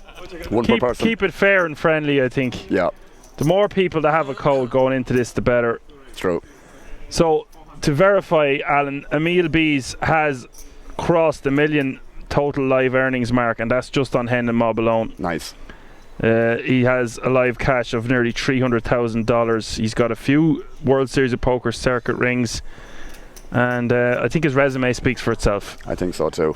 one per person. Keep it fair and friendly, I think. Yeah. The more people that have a code going into this, the better. True. So, to verify, Alan, Emil Bees has crossed the 1 million total live earnings mark, and that's just on Hen and Mob alone. Nice. He has a live cash of nearly $300,000. He's got a few World Series of Poker circuit rings, and I think his resume speaks for itself. I think so too.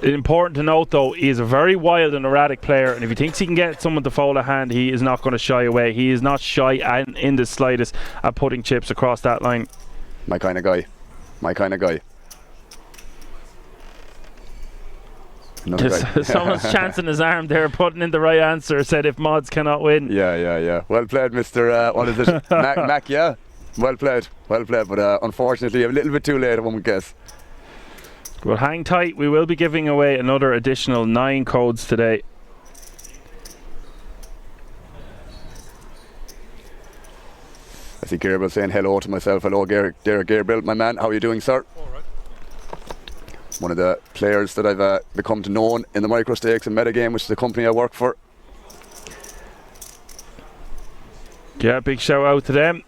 Important to note, though, he is a very wild and erratic player, and if he thinks he can get someone to fold a hand, he is not going to shy away. He is not shy in the slightest at putting chips across that line. My kind of guy. My kind of guy. Someone's chancing his arm there, putting in the right answer, said if mods cannot win. Yeah. Well played, Mr. What is it? Mac, yeah? Well played, but unfortunately a little bit too late, one would guess. Well, hang tight. We will be giving away another additional 9 codes today. I see Gabriel saying hello to myself. Hello, Gabriel, my man. How are you doing, sir? All right. One of the players that I've become to know in the micro stakes and metagame, which is the company I work for. Yeah, big shout out to them.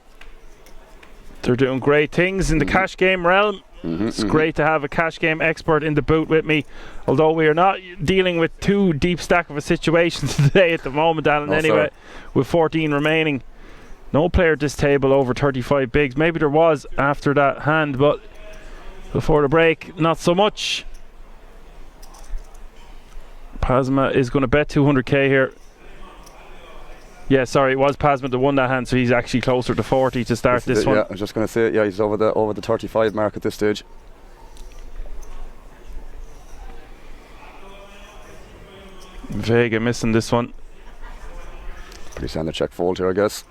They're doing great things in the cash game realm. It's great to have a cash game expert in the booth with me, although we are not dealing with too deep stack of a situation today at the moment, Alan. Anyway, with 14 remaining, no player at this table over 35 bigs. Maybe there was after that hand, but before the break, not so much. Pasma is going to bet 200k here. Yeah, sorry, it was Pasma that won that hand, so he's actually closer to 40 to start this one. Yeah, I was just going to say, yeah, he's over the 35 mark at this stage. Vega missing this one. Pretty standard check fold here, I guess.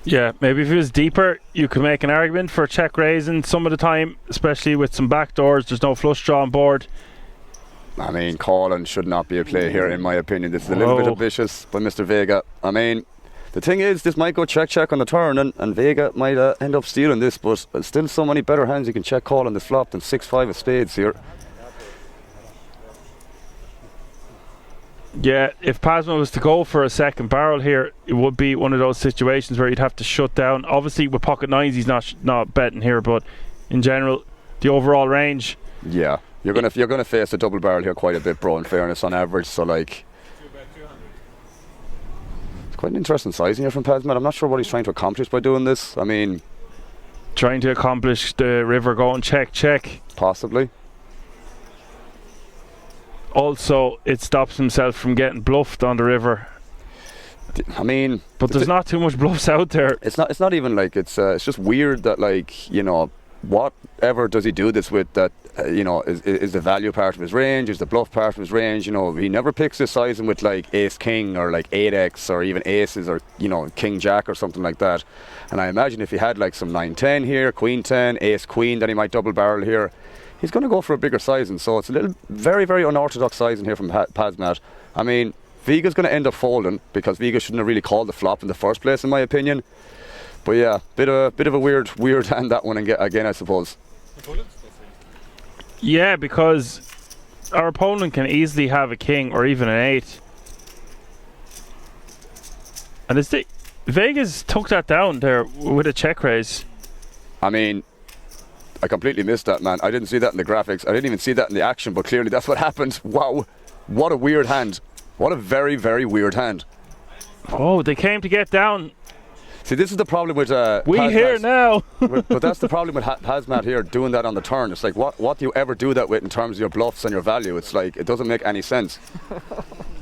Yeah, maybe if it was deeper, you could make an argument for check raising some of the time, especially with some backdoors. There's no flush draw on board. I mean, calling should not be a play here, in my opinion. This is a little bit ambitious by Mr. Vega. I mean, the thing is, this might go check on the turn, and Vega might end up stealing this, but still so many better hands you can check call on this flop than 6-5 of spades here. Yeah, if Pasma was to go for a second barrel here, it would be one of those situations where you'd have to shut down. Obviously, with pocket nines, he's not betting here, but in general, the overall range. Yeah, you're gonna face a double barrel here quite a bit, bro. In fairness, on average, so like, it's quite an interesting sizing here from Pasma. I'm not sure what he's trying to accomplish by doing this. I mean, trying to accomplish the river going check. Possibly. Also, it stops himself from getting bluffed on the river. I mean, but there's not too much bluffs out there. It's not even like it's just weird that, like, you know, whatever does he do this with that you know, is the value part of his range, is the bluff part of his range. You know, he never picks his sizing with like ace king or like 8x or even aces or, you know, king jack or something like that. And I imagine if he had like some 9-10 here, queen 10, ace queen, then he might double barrel here. He's going to go for a bigger sizing, so it's a little very, very unorthodox sizing here from Pasmat. I mean, Viga's going to end up folding because Viga shouldn't have really called the flop in the first place, in my opinion. But yeah, bit of a weird hand, that one again, I suppose. Yeah, because our opponent can easily have a king or even an 8. And Vegas took that down there with a check raise. I mean, I completely missed that, man. I didn't see that in the graphics. I didn't even see that in the action, but clearly that's what happened. Wow, what a weird hand. What a very, very weird hand. Oh, they came to get down. See, this is the problem with we here now. But that's the problem with Hazmat here, doing that on the turn. It's like, what do you ever do that with in terms of your bluffs and your value? It's like, it doesn't make any sense.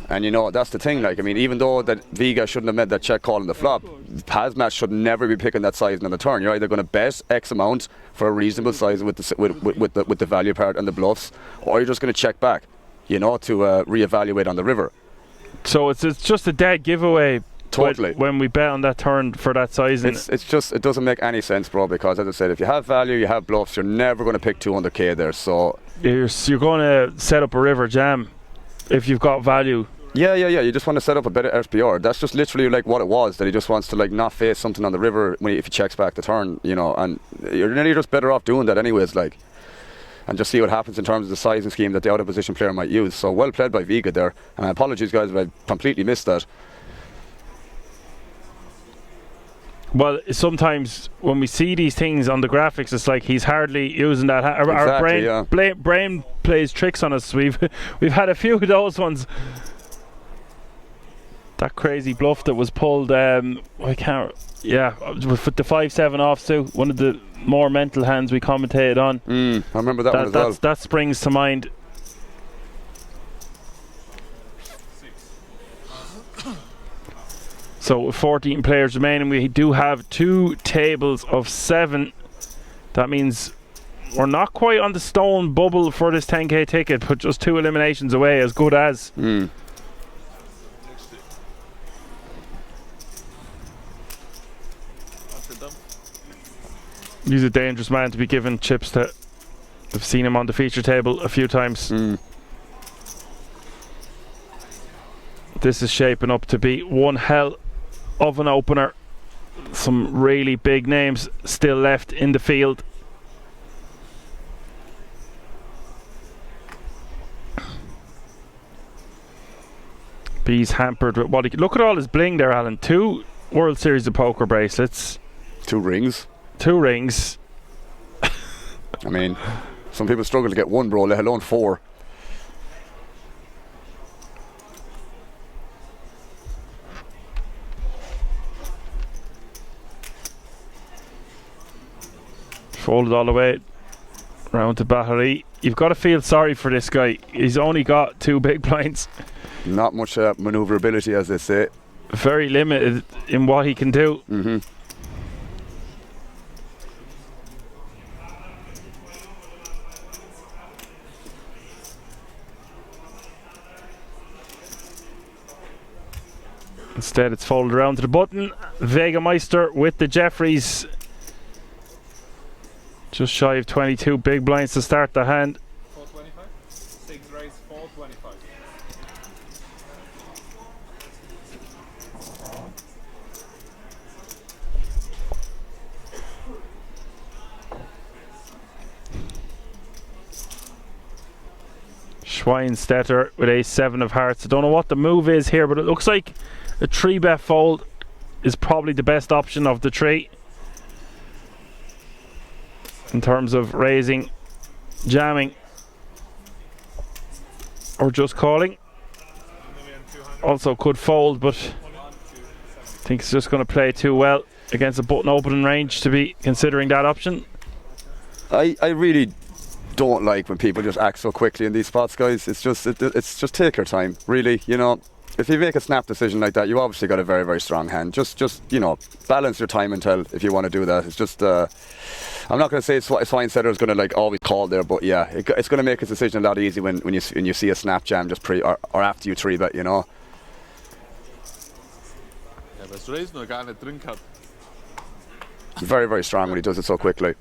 And you know, that's the thing. Like, I mean, even though that Viga shouldn't have made that check call in the flop, Hazmat should never be picking that size on the turn. You're either going to bet X amount for a reasonable size with the value part and the bluffs, or you're just going to check back, you know, to reevaluate on the river. So it's just a dead giveaway. Totally. When we bet on that turn for that size. It's just, it doesn't make any sense, bro, because as I said, if you have value, you have bluffs, you're never going to pick 200k there. So you're going to set up a river jam if you've got value. Yeah. You just want to set up a better SPR. That's just literally like what it was. That he just wants to like not face something on the river if he checks back the turn, you know. And you're just better off doing that anyways, like, and just see what happens in terms of the sizing scheme that the out of position player might use. So well played by Viga there. And apologies, guys, if I completely missed that. Well, sometimes when we see these things on the graphics, it's like he's hardly using that. Our brain plays tricks on us. We've had a few of those ones. That crazy bluff that was pulled. I can't. Yeah, with the 5-7 off too. One of the more mental hands we commentated on. I remember that one as well. That springs to mind. So with 14 players remaining, we do have 2 tables of 7. That means we're not quite on the stone bubble for this 10k ticket, but just 2 eliminations away, as good as. He's a dangerous man to be given chips to. I've seen him on the feature table a few times. This is shaping up to be one hell of an opener. Some really big names still left in the field. B's hampered with what he... Look at all his bling there, Alan. 2 World Series of Poker bracelets. 2 rings. 2 rings. I mean, some people struggle to get 1, bro, let alone 4. Folded all the way round to Bahari. You've got to feel sorry for this guy. He's only got 2 big blinds. Not much maneuverability, as they say. Very limited in what he can do. Instead, it's folded around to the button. Vegameister with the Jeffries. Just shy of 22 big blinds to start the hand. 425. 6 raise 425. Schweinstetter with ace-7 of hearts. I don't know what the move is here, but it looks like a 3-bet fold is probably the best option of the 3 in terms of raising, jamming, or just calling. Also could fold, but I think it's just going to play too well against a button opening range to be considering that option. I really don't like when people just act so quickly in these spots, guys. It's just take your time, really. You know, if you make a snap decision like that, you obviously got a very, very strong hand. Just you know, balance your time until if you want to do that. It's just I'm not going to say Schweinstetter is going to like always call there, but yeah, it's going to make his decision a lot easier when you see a snap jam just pre or after you 3-bet, you know. Ja, das Raise noch gar nicht drin gehabt. Very, very strong when he does it so quickly.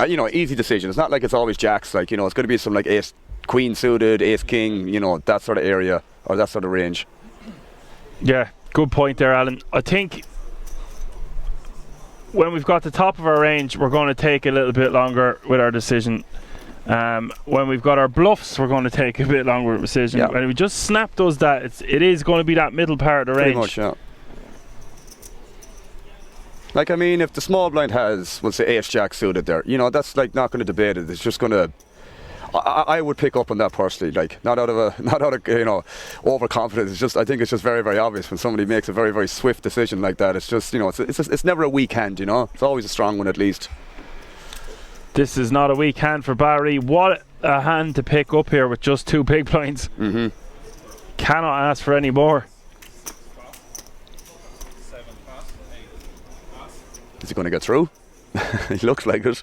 You know, easy decision. It's not like it's always jacks. Like, you know, it's going to be some like ace queen suited, ace king, you know, that sort of area or that sort of range. Yeah, good point there, Alan. I think when we've got the top of our range, we're going to take a little bit longer with our decision. When we've got our bluffs, we're going to take a bit longer with decision. Yeah. When we just snap does that, it is going to be that middle part of the range. Pretty much, yeah. Like, I mean, if the small blind has, we'll say ace jack suited there, you know, that's like not going to debate it. It's just going to I would pick up on that personally, like not out of overconfidence. It's just, I think it's just very, very obvious when somebody makes a very, very swift decision like that. It's just, it's never a weak hand, It's always a strong one at least. This is not a weak hand for Barry. What a hand to pick up here with just 2 big blinds. Cannot ask for any more. Is he going to get through? He looks like it,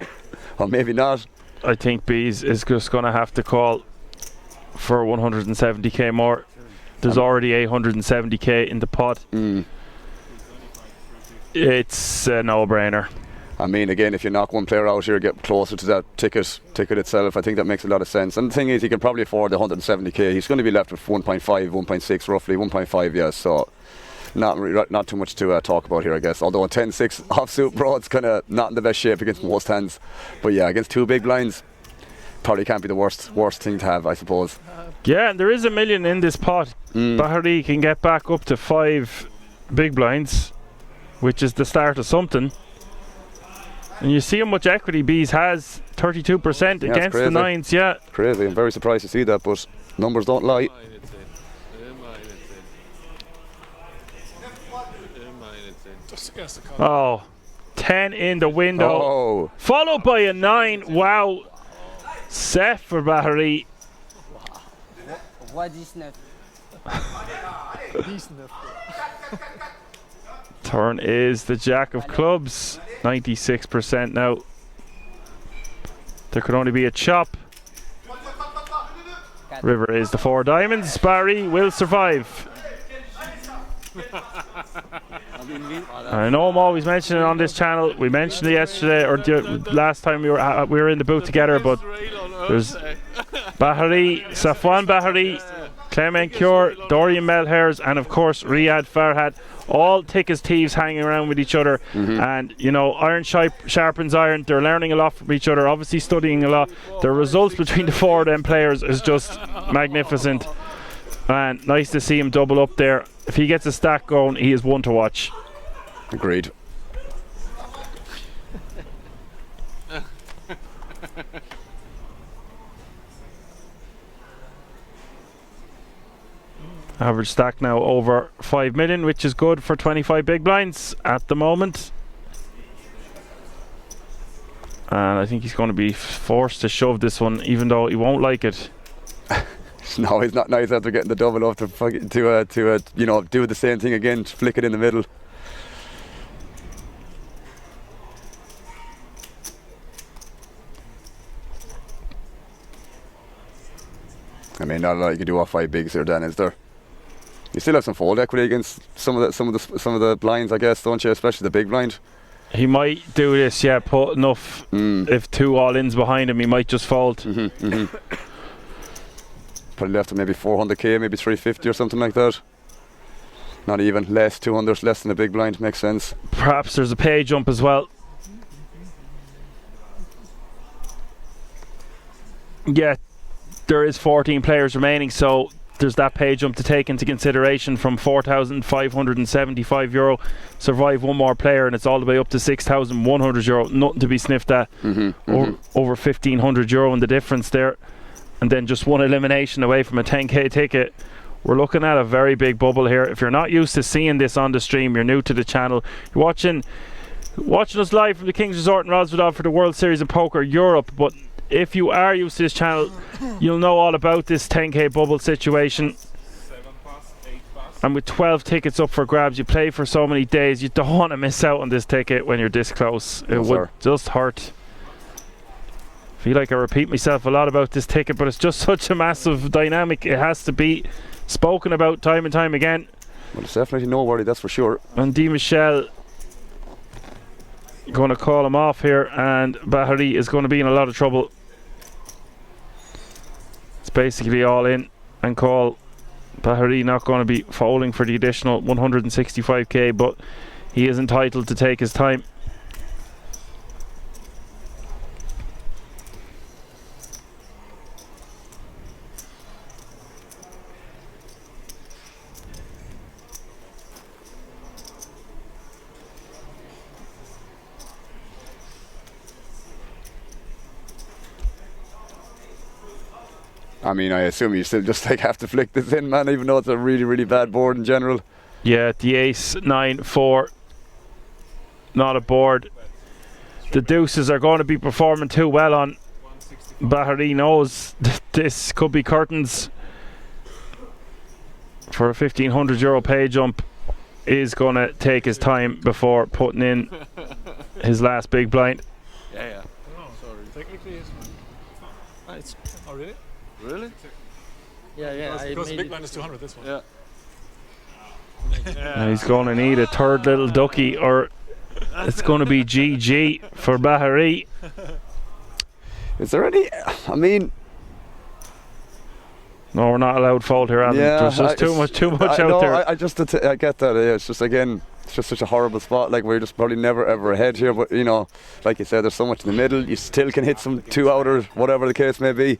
or maybe not. I think Bees is just going to have to call for 170k more. There's already 870k in the pot. It's a no-brainer. I mean, again, if you knock one player out here, get closer to that ticket itself, I think that makes a lot of sense. And the thing is, he can probably afford the 170k. He's going to be left with 1.5, 1.6 roughly, 1.5, yes. So not too much to talk about here, I guess. Although a 10-6 offsuit pro, it's kind of not in the best shape against most hands. But yeah, against 2 big blinds, probably can't be the worst thing to have, I suppose. Yeah, and there is $1 million in this pot. Bahari can get back up to 5 big blinds, which is the start of something. And you see how much equity Bees has, 32% against the 9s, yeah. Crazy, I'm very surprised to see that, but numbers don't lie. Oh, 10 in the window, followed by a 9. Wow, set for Bahari. Turn is the Jack of Clubs, 96% now. There could only be a chop. River is the 4 diamonds. Barry will survive. I know I'm always mentioning it on this channel. We mentioned it yesterday or last time we were in the booth together, but there's Bahari, Safwan Bahari, Clement Cure, Dorian Melhairs, and of course Riyad Farhat, all thick as thieves hanging around with each other. And iron sharpens iron. They're learning a lot from each other, obviously studying a lot. The results between the 4 of them players is just magnificent, and nice to see him double up there. If he gets a stack going, he is one to watch. Agreed. Average stack now over 5 million, which is good for 25 big blinds at the moment. And I think he's going to be forced to shove this one, even though he won't like it. No, it's not nice after getting the double off to do the same thing again, flick it in the middle. I mean, not a lot you can do off 5 bigs here, Dan, is there? You still have some fold equity against some of the blinds, I guess, don't you? Especially the big blind. He might do this, yeah. Put enough. If 2 all-ins behind him, he might just fold. Probably left at maybe 400k, maybe 350 or something like that. Not even, less, 200 less than a big blind, makes sense. Perhaps there's a pay jump as well. Yeah, there is 14 players remaining, so there's that pay jump to take into consideration from €4,575. Survive 1 more player and it's all the way up to €6,100. Nothing to be sniffed at. Over €1,500 in the difference there. And then just 1 elimination away from a 10k ticket. We're looking at a very big bubble here. If you're not used to seeing this on the stream, you're new to the channel, you're watching us live from the King's Resort in Rosvedov for the World Series of Poker Europe. But if you are used to this channel, you'll know all about this 10k bubble situation. And with 12 tickets up for grabs, you play for so many days, you don't want to miss out on this ticket when you're this close. It would just hurt. I feel like I repeat myself a lot about this ticket, but it's just such a massive dynamic. It has to be spoken about time and time again. Well, it's definitely noteworthy, that's for sure. And Di Michel going to call him off here, and Bahari is going to be in a lot of trouble. It's basically all in and call. Bahari not going to be folding for the additional 165k, but he is entitled to take his time. I mean, I assume you still just like have to flick this in, man, even though it's a really, really bad board in general. Yeah, the ace, 9, 4. Not a board. The deuces are going to be performing too well on. Bahari knows this could be curtains for a €1,500 pay jump. Is going to take his time before putting in his last big blind. Yeah. No, sorry. Technically, it's oh, really? Really? Yeah. Because the big blind is 200. This one. Yeah. And he's going to need a third little ducky, or it's going to be GG for Bahari. Is there any? I mean, no, we're not allowed fold here, Adam. yeah, There's just too much out there. I get that. Yeah, it's just again, it's just such a horrible spot. Like, we're just probably never ever ahead here. But you know, like you said, there's so much in the middle. You still can hit some 2-outers, whatever the case may be.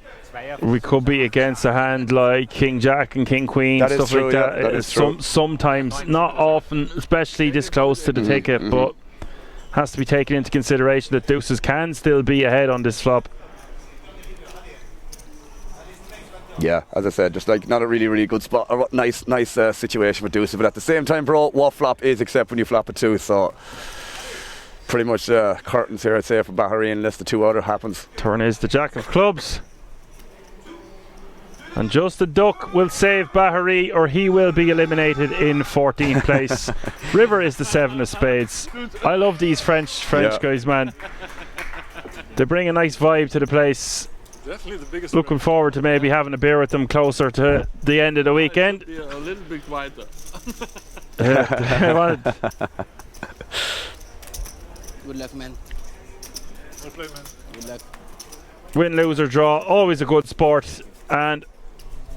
We could be against a hand like King Jack and King Queen, That is stuff true, like that. yeah, that is true. Sometimes, not often, especially this close to the ticket, but has to be taken into consideration that deuces can still be ahead on this flop. Yeah, as I said, just like not a really, really good spot. A nice situation for deuces, but at the same time, bro, what flop is except when you flop a 2, so pretty much curtains here, I'd say, for Bahari, unless the 2-outer happens. Turn is the Jack of clubs. And just the duck will save Bahari, or he will be eliminated in 14th place. River is the 7 of spades. I love these French guys, man. They bring a nice vibe to the place. Definitely the biggest. Looking forward to maybe having a beer with them closer to the end of the weekend. Yeah, a little bit quieter. Good luck, man. Well played, man. Good luck. Win, lose or draw, always a good sport, and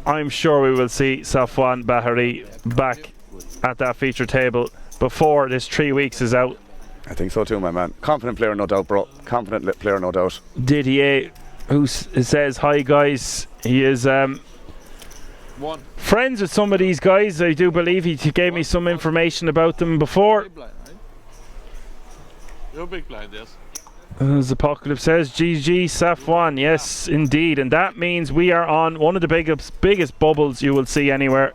I'm sure we will see Safwan Bahari back at that feature table before this 3 weeks is out. I think so too, my man. Confident player, no doubt, bro. Confident player, no doubt. Didier, who says hi, guys. He is friends with some of these guys. I do believe he gave me some information about them before. You're big blind, yes. As Apocalypse says, GG Safwan, yes indeed, and that means we are on one of the biggest bubbles you will see anywhere,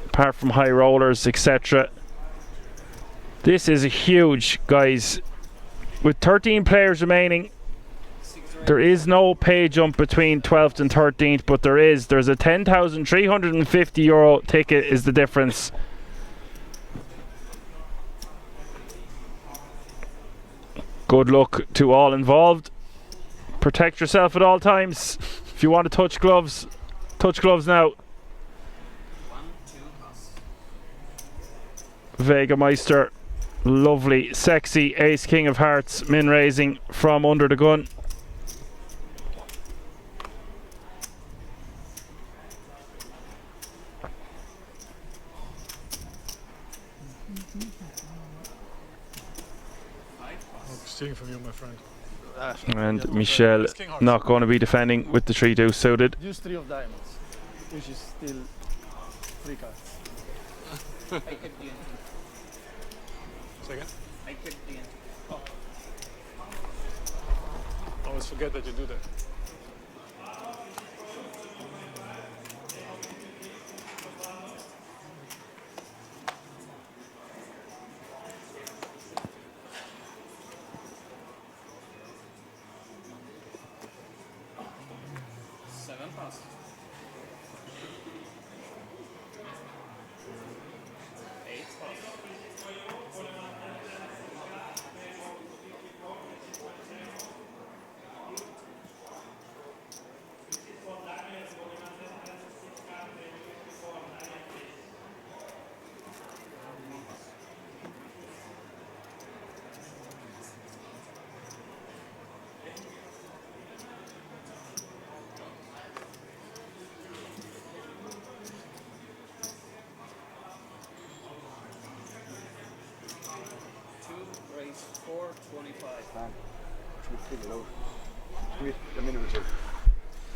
apart from high rollers, etc. This is a huge, guys. With 13 players remaining, there is no pay jump between 12th and 13th, but there's a €10,350 ticket is the difference. Good luck to all involved. Protect yourself at all times. If you want to touch gloves now. Vega Meister, lovely, sexy ace king of hearts, min raising from under the gun. Stealing from you, my friend. And Michel not going to be defending with the 3-2 suited. Use 3 of diamonds, which is still 3 cards. Second? I could be in. Always forget that you do that.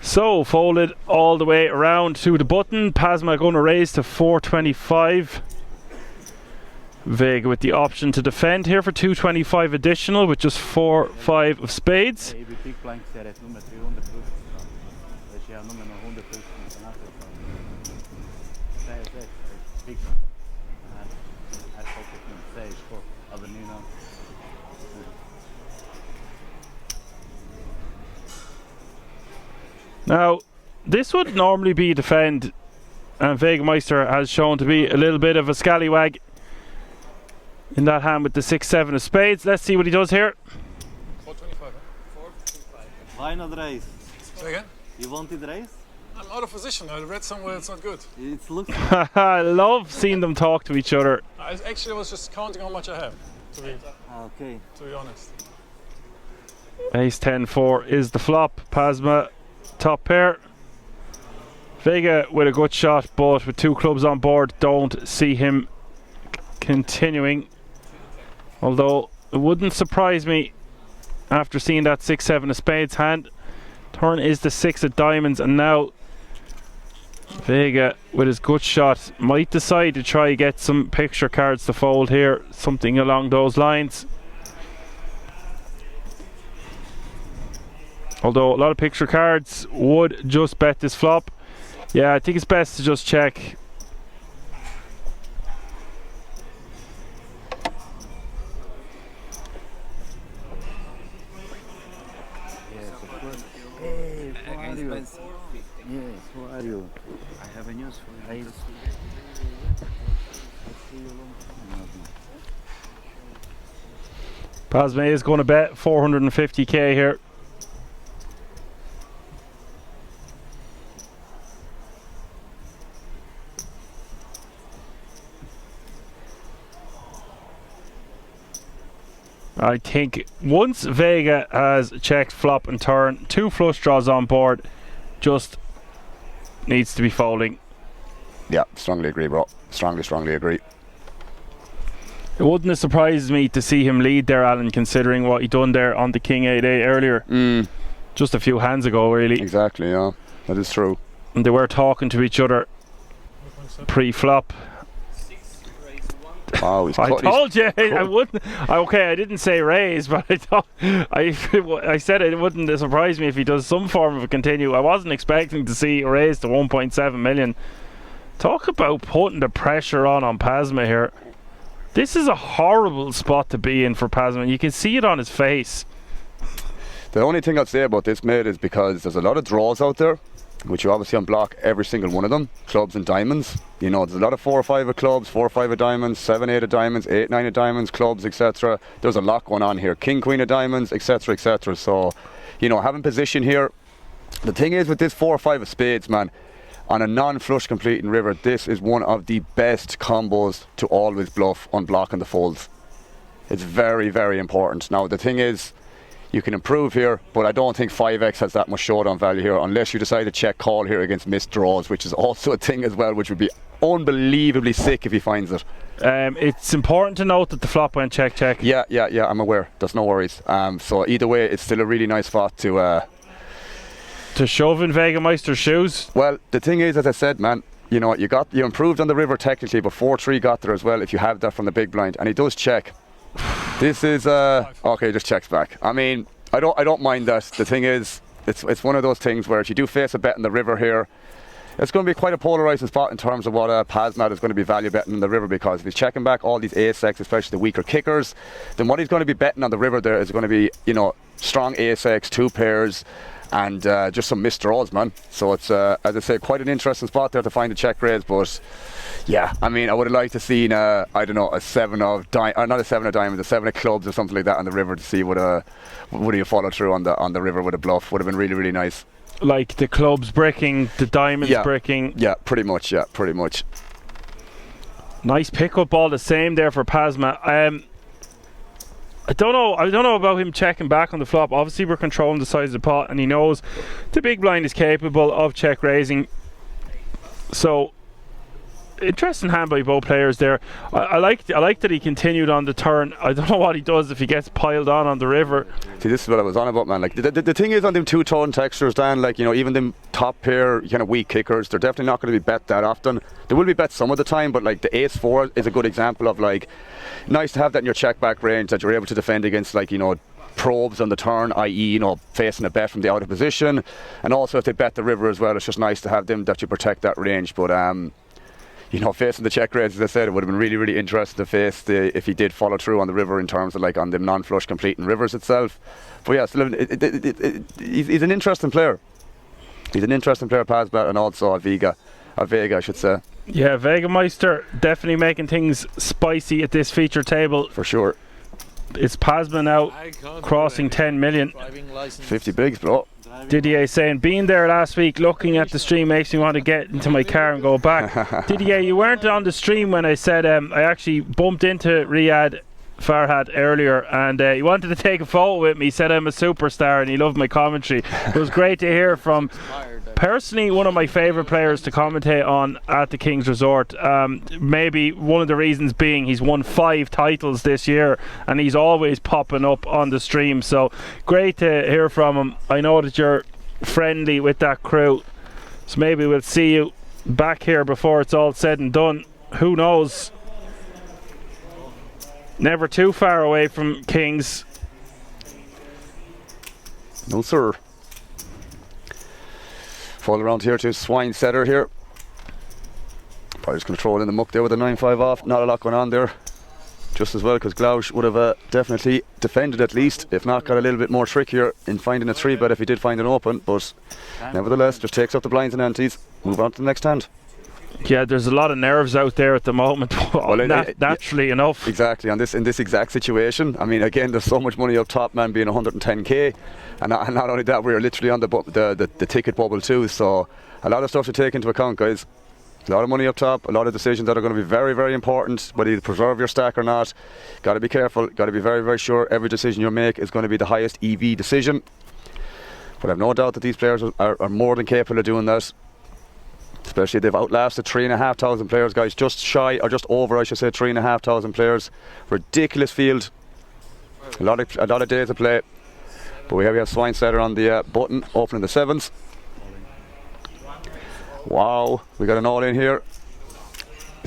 So folded all the way around to the button. Pasma going to raise to 425. Vega with the option to defend here for 225 additional with just 4-5 of spades. Ja, nur noch 150 Sehr, sehr, big. I focus on stage for other Nina. Now, this would normally be defend, and Vegemeister has shown to be a little bit of a scallywag in that hand with the 6-7 of spades. Let's see what he does here. 425, Final raise. Say again? You wanted raise? I'm out of position. I read somewhere it's not good. It looks. I love seeing them talk to each other. I actually was just counting how much I have, to be honest. Ace 10-4 is the flop. Pasma top pair. Vega with a good shot, but with 2 clubs on board, don't see him continuing. Although it wouldn't surprise me after seeing that 6-7 of spades hand. Turn is the 6 of diamonds, and now Vega with his good shot might decide to try get some picture cards to fold here, something along those lines. Although a lot of picture cards would just bet this flop. Yeah, I think it's best to just check. Hey, how are you? Yes, how are you? I have a news for you. Pasme is going to bet 450k here. I think once Vega has checked flop and turn, 2 flush draws on board, just needs to be folding. Yeah, strongly agree, bro. Strongly agree. It wouldn't have surprised me to see him lead there, Alan, considering what he done there on the King 8-8 earlier. Just a few hands ago, really. Exactly, yeah. That is true. And they were talking to each other pre-flop. Oh, I told you I wouldn't. Okay, I didn't say raise, but I thought I said it wouldn't surprise me if he does some form of a continue. I wasn't expecting to see a raise to 1.7 million. Talk about putting the pressure on Pasma here. This is a horrible spot to be in for Pasma. You can see it on his face. The only thing I'd say about this, mate, is because there's a lot of draws out there, which you obviously unblock every single one of them, clubs and diamonds. You know, there's a lot of 4 or 5 of clubs, 4 or 5 of diamonds, 7, 8 of diamonds, 8, 9 of diamonds, clubs, etc. There's a lot going on here. King, Queen of diamonds, etc, etc. So, you know, having position here. The thing is with this 4 or 5 of spades, man, on a non-flush completing river, this is one of the best combos to always bluff unblocking the folds. It's very, very important. Now, the thing is, you can improve here, but I don't think 5x has that much showdown value here unless you decide to check call here against missed draws, which is also a thing as well, which would be unbelievably sick if he finds it. It's important to note that the flop went check. Yeah, I'm aware. There's no worries. So either way, it's still a really nice spot to shove in Vegemeister's shoes. Well, the thing is, as I said, man, you know, you improved on the river technically, but 4-3 got there as well if you have that from the big blind, and he does check. This is okay, just checks back. I mean, I don't mind that. The thing is, it's one of those things where if you do face a bet in the river here, it's going to be quite a polarizing spot in terms of what Pasmat is going to be value betting in the river, because if he's checking back all these ace-x, especially the weaker kickers, then what he's going to be betting on the river there is going to be, you know, strong ace-x, 2 pairs, and just some missed draws, man. So it's, as I say, quite an interesting spot there to find a check raise, but yeah, I mean, I would have liked to seen, I don't know, a 7 of diamonds, not a 7 of diamonds, a 7 of clubs or something like that on the river to see would he follow through on the river with a bluff. Would have been really, really nice. Like the clubs bricking, the diamonds bricking. Yeah, pretty much. Nice pickup all the same there for Pasma. I don't know about him checking back on the flop. Obviously we're controlling the size of the pot, and he knows the big blind is capable of check raising. So interesting hand by both players there. I like that he continued on the turn. I don't know what he does if he gets piled on the river. See, this is what I was on about, man. Like the thing is on them 2-tone textures, Dan, like, you know, even them top pair kind of weak kickers, they're definitely not going to be bet that often. They will be bet some of the time, but like the ace-4 is a good example of, like, nice to have that in your check back range that you're able to defend against, like, you know, probes on the turn, i.e., you know, facing a bet from the out of position, and also if they bet the river as well, it's just nice to have them that you protect that range. But you know, facing the check raise, as I said, it would have been really, really interesting to face if he did follow through on the river in terms of like on the non-flush completing rivers itself. But yeah, still, he's an interesting player. He's an interesting player, Pazbat, and also a Vega, I should say. Yeah, Vega Meister definitely making things spicy at this feature table. For sure. It's Pazma now crossing 10 million. 50 bigs, bro. Didier saying, being there last week, looking at the stream makes me want to get into my car and go back. Didier, you weren't on the stream when I said I actually bumped into Riyadh Farhad earlier, and he wanted to take a photo with me. He said I'm a superstar and he loved my commentary. It was great to hear from personally one of my favourite players to commentate on at the King's Resort. Maybe one of the reasons being he's won 5 titles this year and he's always popping up on the stream, so great to hear from him. I know that you're friendly with that crew, so maybe we'll see you back here before it's all said and done. Who knows? Never too far away from Kings. No sir. Fall around here to Swine Setter here. Probably just going to throw it in the muck there with a 9-5 off. Not a lot going on there. Just as well, because Glausch would have definitely defended at least, if not got a little bit more trickier in finding a 3-bet if he did find an open. But nevertheless, just takes up the blinds and antes. Move on to the next hand. Yeah, there's a lot of nerves out there at the moment. Well, naturally enough. Exactly, in this exact situation. I mean, again, there's so much money up top, man, being 110k, and not only that, we're literally on the ticket bubble too. So a lot of stuff to take into account, guys. A lot of money up top, a lot of decisions that are going to be very, very important. Whether you preserve your stack or not, got to be careful. Got to be very, very sure every decision you make is going to be the highest EV decision. But I've no doubt that these players are more than capable of doing that. Especially they've outlasted 3,500 players, guys. Just shy, or just over, I should say, 3,500 players. Ridiculous field. A lot of days of play. But we have Swine Setter on the button, opening the 7s. Wow, we got an all in here.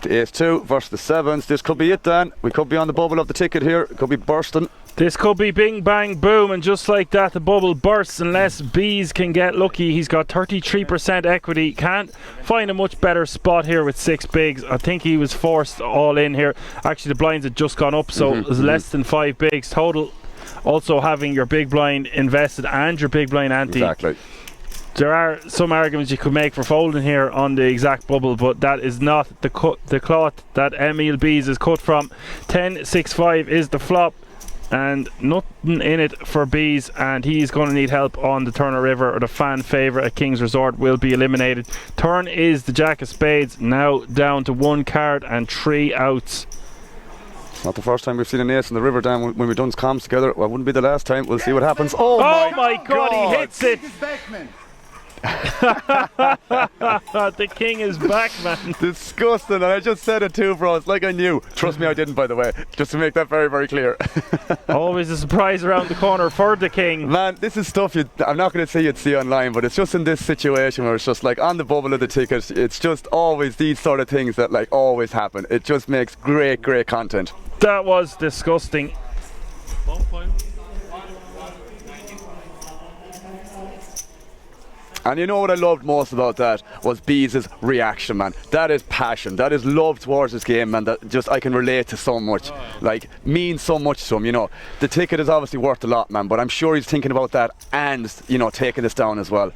The Ace-2 versus the 7s. This could be it, Dan. We could be on the bubble of the ticket here. It could be bursting. This could be bing bang boom, and just like that the bubble bursts unless Bees can get lucky. He's got 33% equity, can't find a much better spot here with 6 bigs. I think he was forced all in here. Actually the blinds had just gone up, so it was less than 5 bigs total. Also having your big blind invested and your big blind ante. Exactly. There are some arguments you could make for folding here on the exact bubble, but that is not the cloth that Emil Bees is cut from. 10-6-5 is the flop, and nothing in it for Bees, and he's going to need help on the Turner River, or the fan favourite at King's Resort will be eliminated. Turn is the Jack of Spades, now down to 1 card and 3 outs. It's not the first time we've seen an ace in the river, Dan, when we've done comms together. Well, wouldn't be the last time. We'll see what happens. Oh my God, he hits it! The king is back, man. Disgusting, and I just said it too, bro. It's like I knew. Trust me, I didn't, by the way. Just to make that very, very clear. Always a surprise around the corner for the king. Man, this is stuff I'm not going to say you'd see online, but it's just in this situation where it's just like on the bubble of the ticket. It's just always these sort of things that like always happen. It just makes great, great content. That was disgusting. And you know what I loved most about that was Bees' reaction, man. That is passion. That is love towards this game, man. That just I can relate to so much. Like, means so much to him, you know. The ticket is obviously worth a lot, man, but I'm sure he's thinking about that and, you know, taking this down as well.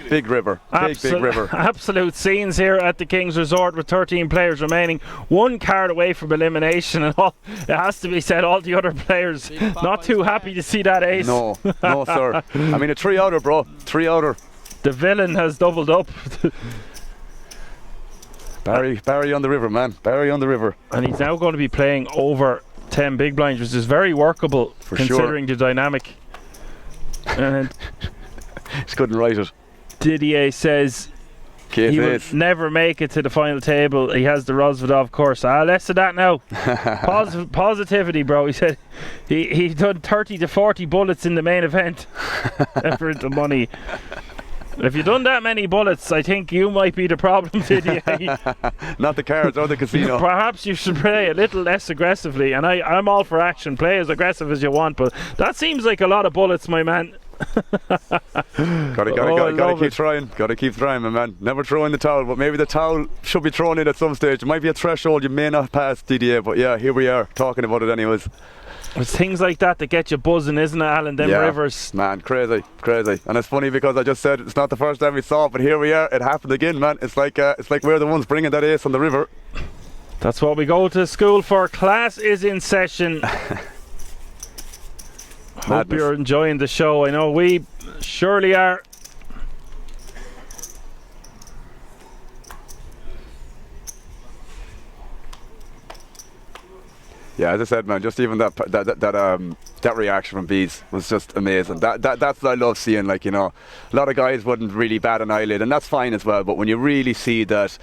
Big river. Big river. Absolute scenes here at the King's Resort with 13 players remaining. 1 card away from elimination, and all, it has to be said, all the other players not too happy to see that ace. No, sir. I mean, a 3-outer, bro. 3-outer. The villain has doubled up. Barry on the river, man. Barry on the river. And he's now going to be playing over 10 big blinds, which is very workable considering the dynamic. And just couldn't write it. Didier says he will never make it to the final table. He has the Rozvadov course. Less of that now. Positivity, bro. He said he done 30 to 40 bullets in the main event. Effort the money. If you've done that many bullets, I think you might be the problem, Didier. Not the cards or the casino. Perhaps you should play a little less aggressively, and I'm all for action. Play as aggressive as you want, but that seems like a lot of bullets, my man. Gotta keep trying. Gotta keep trying, my man. Never throw in the towel, but maybe the towel should be thrown in at some stage. It might be a threshold you may not pass, Didier, but yeah, here we are talking about it anyways. It's things like that get you buzzing, isn't it, Alan? Them rivers. Man, crazy. And it's funny because I just said it's not the first time we saw it, but here we are. It happened again, man. It's like we're the ones bringing that ace on the river. That's what we go to school for. Class is in session. Hope you're enjoying the show. I know we surely are. Yeah, as I said, man, just even that reaction from Bees was just amazing. That's what I love seeing. Like, you know, a lot of guys wouldn't really bat an eyelid, and that's fine as well. But when you really see that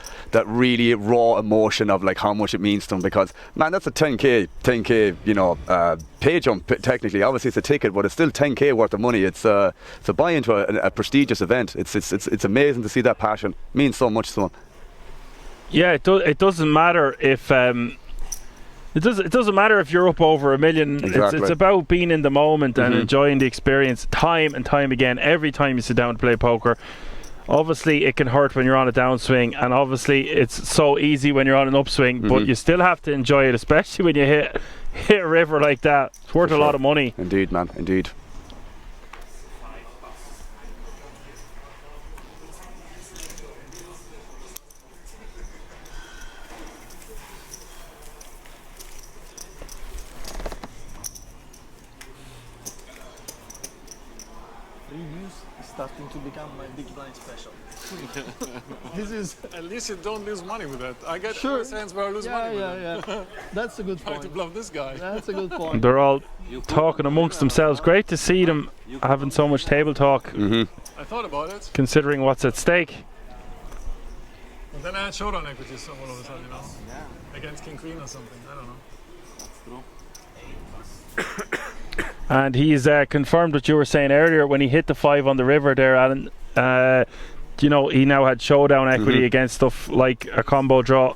really raw emotion of like how much it means to them, because man, that's a 10k, you know, pay jump technically. Obviously, it's a ticket, but it's still 10k worth of money. It's a buy into a prestigious event. It's amazing to see that passion. It means so much to them. Yeah, it doesn't matter if. It doesn't matter if you're up over $1 million. Exactly. It's about being in the moment and enjoying the experience time and time again. Every time you sit down to play poker, obviously it can hurt when you're on a downswing, and obviously it's so easy when you're on an upswing. But you still have to enjoy it, especially when you hit a river like that. It's worth a lot of money. Indeed, man. Indeed. Starting to become my big blind special. This is At least you don't lose money with that. I get Sure. hands where I lose money with yeah. That's a good Trying point. to bluff this guy. That's a good point. They're all talking amongst themselves. Great to see them having so much table talk, I thought about it, considering what's at stake. but then I had showdown equities all of a sudden, you know, against King Queen or something. I don't know. And he's confirmed what you were saying earlier when he hit the 5 on the river there, Alan. You know, he now had showdown equity against stuff like a combo draw.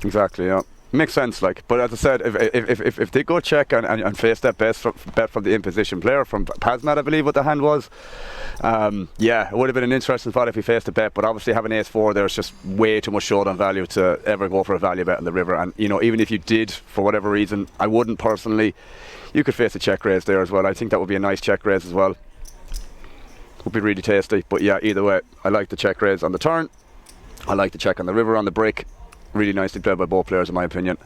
Exactly, yeah. Makes sense, like. But as I said, if they go check and face that bet from the imposition player, from Pazmat, I believe what the hand was, yeah, it would have been an interesting spot if he faced a bet. But obviously having ace-4 there's just way too much showdown value to ever go for a value bet on the river. And, you know, even if you did, for whatever reason, I wouldn't personally, you could face a check raise there as well. I think that would be a nice check raise as well. Would be really tasty. But yeah, either way, I like the check raise on the turn. I like the check on the river on the brick. Really nicely played by both players, in my opinion.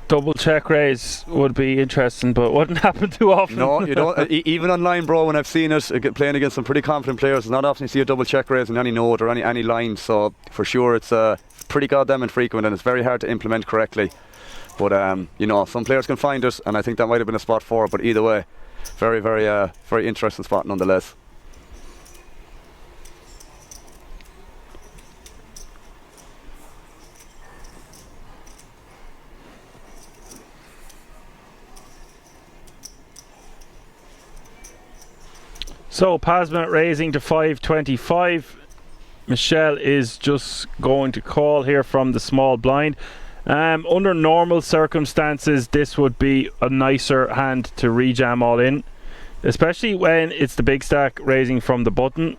Double check raise would be interesting, but wouldn't happen too often. No, you don't. Even online, bro, when I've seen it, playing against some pretty confident players, it's not often you see a double check raise in any node or any line. So for sure, it's pretty goddamn infrequent, and it's very hard to implement correctly. But you know, some players can find it, and I think that might have been a spot for it. But either way, very, very interesting spot nonetheless. So Pazmat raising to 525. Michelle is just going to call here from the small blind. Under normal circumstances, this would be a nicer hand to rejam all in, especially when it's the big stack raising from the button.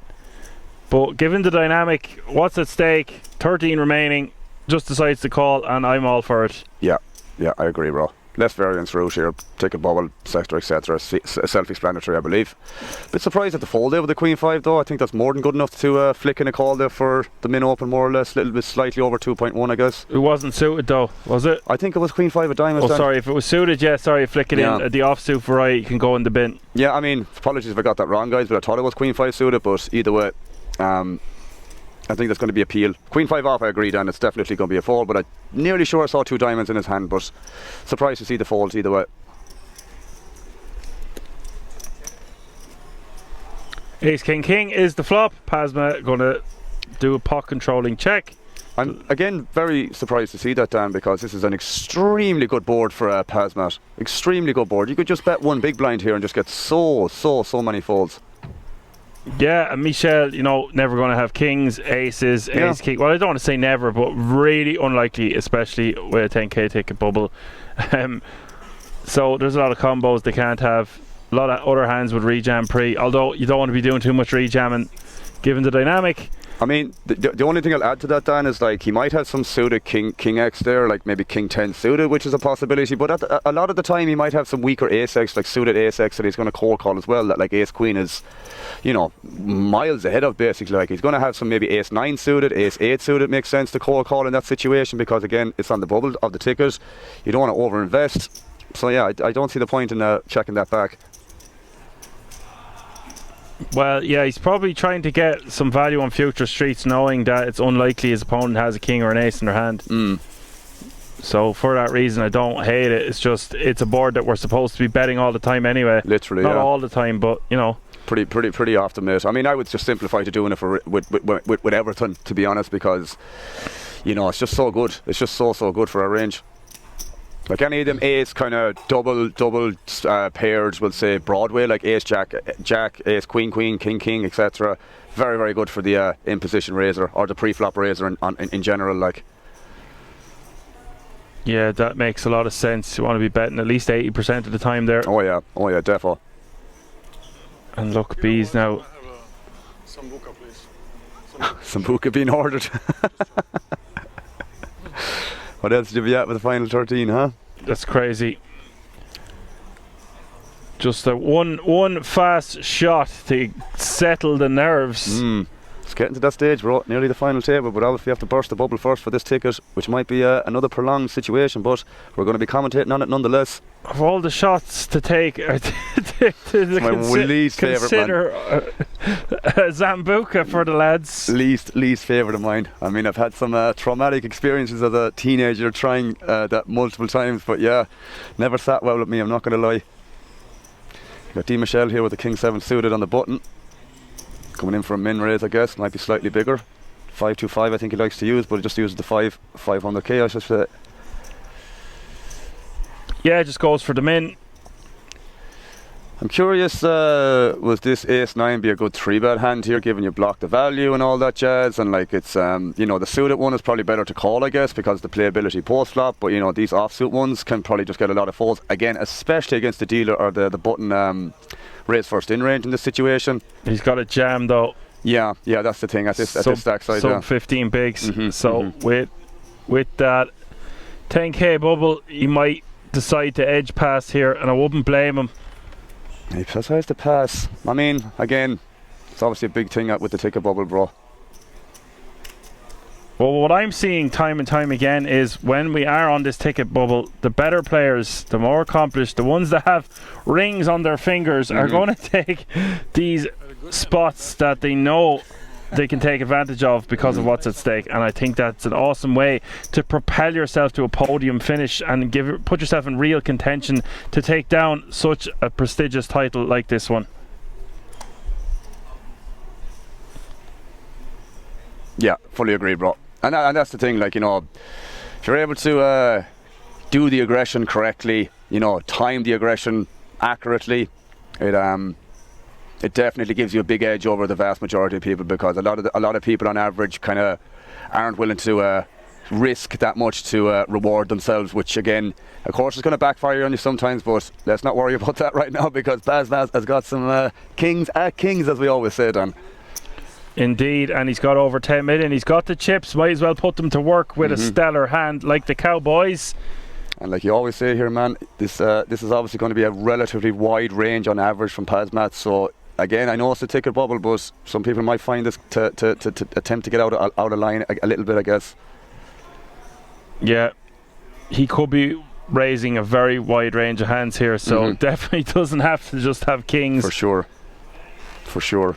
But given the dynamic, what's at stake, 13 remaining, just decides to call, and I'm all for it. Yeah, I agree, bro. Less variance route here, take a bubble, sector, etc. Self-explanatory, I believe. Bit surprised at the fold there with the Queen 5 though. I think that's more than good enough to flick in a call there for the min open, more or less. A little bit slightly over 2.1, I guess. It wasn't suited though, was it? I think it was Queen 5 of diamonds. Oh, sorry, if it was suited, yeah, sorry, flick it in. The offsuit variety can go in the bin. Yeah, I mean, apologies if I got that wrong, guys, but I thought it was Queen 5 suited, but either way, I think that's going to be appeal. Queen 5 off, I agree, Dan. It's definitely going to be a fold, but I'm nearly sure I saw 2 diamonds in his hand, but surprised to see the folds either way. Ace King King is the flop. Pazma going to do a pot controlling check. I'm again very surprised to see that, Dan, because this is an extremely good board for Pazmat. Extremely good board. You could just bet one big blind here and just get so many folds. Yeah, and Michel, you know, never going to have kings, aces, ace king. Well, I don't want to say never, but really unlikely, especially with a 10k ticket bubble. So there's a lot of combos they can't have. A lot of other hands would rejam pre, although you don't want to be doing too much rejamming given the dynamic. I mean, the only thing I'll add to that, Dan, is like he might have some suited king X there, like maybe king 10 suited, which is a possibility. But a lot of the time, he might have some weaker ace X, like suited ace X, that he's going to cold call as well. That like ace queen is, you know, miles ahead of basically. Like he's going to have some maybe ace 9 suited, ace 8 suited. Makes sense to cold call in that situation because again, it's on the bubble of the ticket. You don't want to overinvest. So yeah, I don't see the point in checking that back. Well, yeah, he's probably trying to get some value on future streets, knowing that it's unlikely his opponent has a king or an ace in their hand. So for that reason, I don't hate it. It's just it's a board that we're supposed to be betting all the time anyway. Literally, not all the time, but you know, pretty often, mate. I mean, I would just simplify to doing it for with Everton, to be honest, because you know it's just so good. It's just so good for our range. Like any of them ace kind of double pairs, we'll say Broadway, like ace jack, ace queen, king, etc. Very good for the in position raiser or the pre-flop raiser in general. Like, yeah, that makes a lot of sense. You want to be betting at least 80% of the time there. Oh yeah, defo. And look, bees now. Sambuca, please. Sambuca being ordered. What else did you be at with the final 13, huh? That's crazy. Just a one fast shot to settle the nerves. It's getting to that stage, bro. Nearly the final table, but obviously you have to burst the bubble first for this ticket, which might be another prolonged situation, but we're going to be commentating on it nonetheless. Of all the shots to take, my least favourite, man. Sambuca for the lads. Least favourite of mine. I mean, I've had some traumatic experiences as a teenager trying that multiple times, but yeah, never sat well with me, I'm not going to lie. Got D. Michel here with the king 7 suited on the button. Coming in for a min raise, I guess. Might be slightly bigger. 525 I think he likes to use, but he just uses the 500k, I should say. Yeah, just goes for the min. I'm curious, was this ace 9 be a good 3-bet hand here, given you block the value and all that jazz? And like it's, you know, the suited one is probably better to call, I guess, because the playability post flop. But you know, these offsuit ones can probably just get a lot of folds again, especially against the dealer or the button raise first in range in this situation. He's got a jam though. Yeah, that's the thing at this stack size. Sub 15 bigs. With that 10k bubble, he might decide to edge pass here, and I wouldn't blame him. He decides to pass. I mean, again, it's obviously a big thing with the ticket bubble, bro. Well, what I'm seeing time and time again is when we are on this ticket bubble, the better players, the more accomplished, the ones that have rings on their fingers are going to take these spots that they know they can take advantage of because of what's at stake. And I think that's an awesome way to propel yourself to a podium finish and put yourself in real contention to take down such a prestigious title like this one. Yeah, fully agree, bro. And that's the thing, like, you know, if you're able to do the aggression correctly, you know, time the aggression accurately, it definitely gives you a big edge over the vast majority of people, because a lot of people on average kind of aren't willing to risk that much to reward themselves, which again, of course, is going to backfire on you sometimes, but let's not worry about that right now, because Baz has got some kings at kings, as we always say, Dan. Indeed, and he's got over 10 million. He's got the chips, might as well put them to work with a stellar hand like the Cowboys. And like you always say here, man, this is obviously going to be a relatively wide range on average from Pazmat. So again, I know it's a ticket bubble, but some people might find this to attempt to get out of line a little bit, I guess. Yeah, he could be raising a very wide range of hands here, so definitely doesn't have to just have kings. For sure.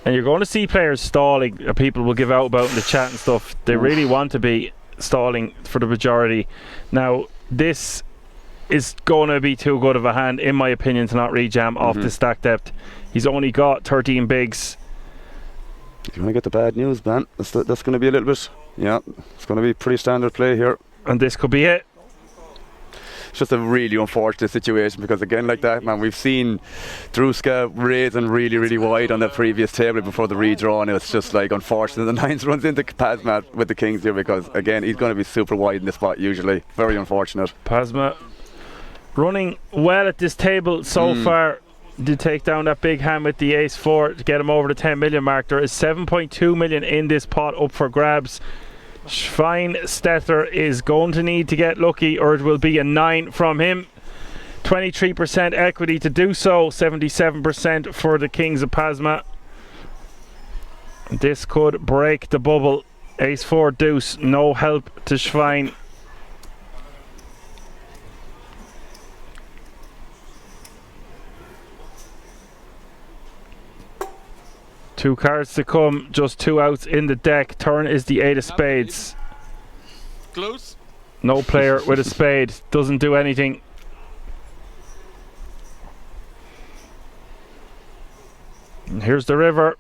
And you're going to see players stalling. People will give out about in the chat and stuff. They really want to be stalling for the majority. Now, this is going to be too good of a hand, in my opinion, to not rejam off the stack depth. He's only got 13 bigs. You want to get the bad news, man. That's going to be a little bit. Yeah, it's going to be pretty standard play here. And this could be it. It's just a really unfortunate situation because again, like that, man, we've seen Druska raising really, really wide on the previous table before the redraw, and it's just like unfortunate the nines runs into Pasma with the kings here because again, he's going to be super wide in the spot usually. Very unfortunate. Pasma running well at this table so far. Did take down that big hand with the ace-4 to get him over the 10 million mark. There is 7.2 million in this pot up for grabs. Schweinstetter is going to need to get lucky, or it will be a 9 from him. 23% equity to do so, 77% for the kings of Pasma. This could break the bubble. Ace-4 deuce, no help to Schwein. Two cards to come, just 2 outs in the deck. Turn is the 8 of spades. Close. No player with a spade, doesn't do anything. And here's the river.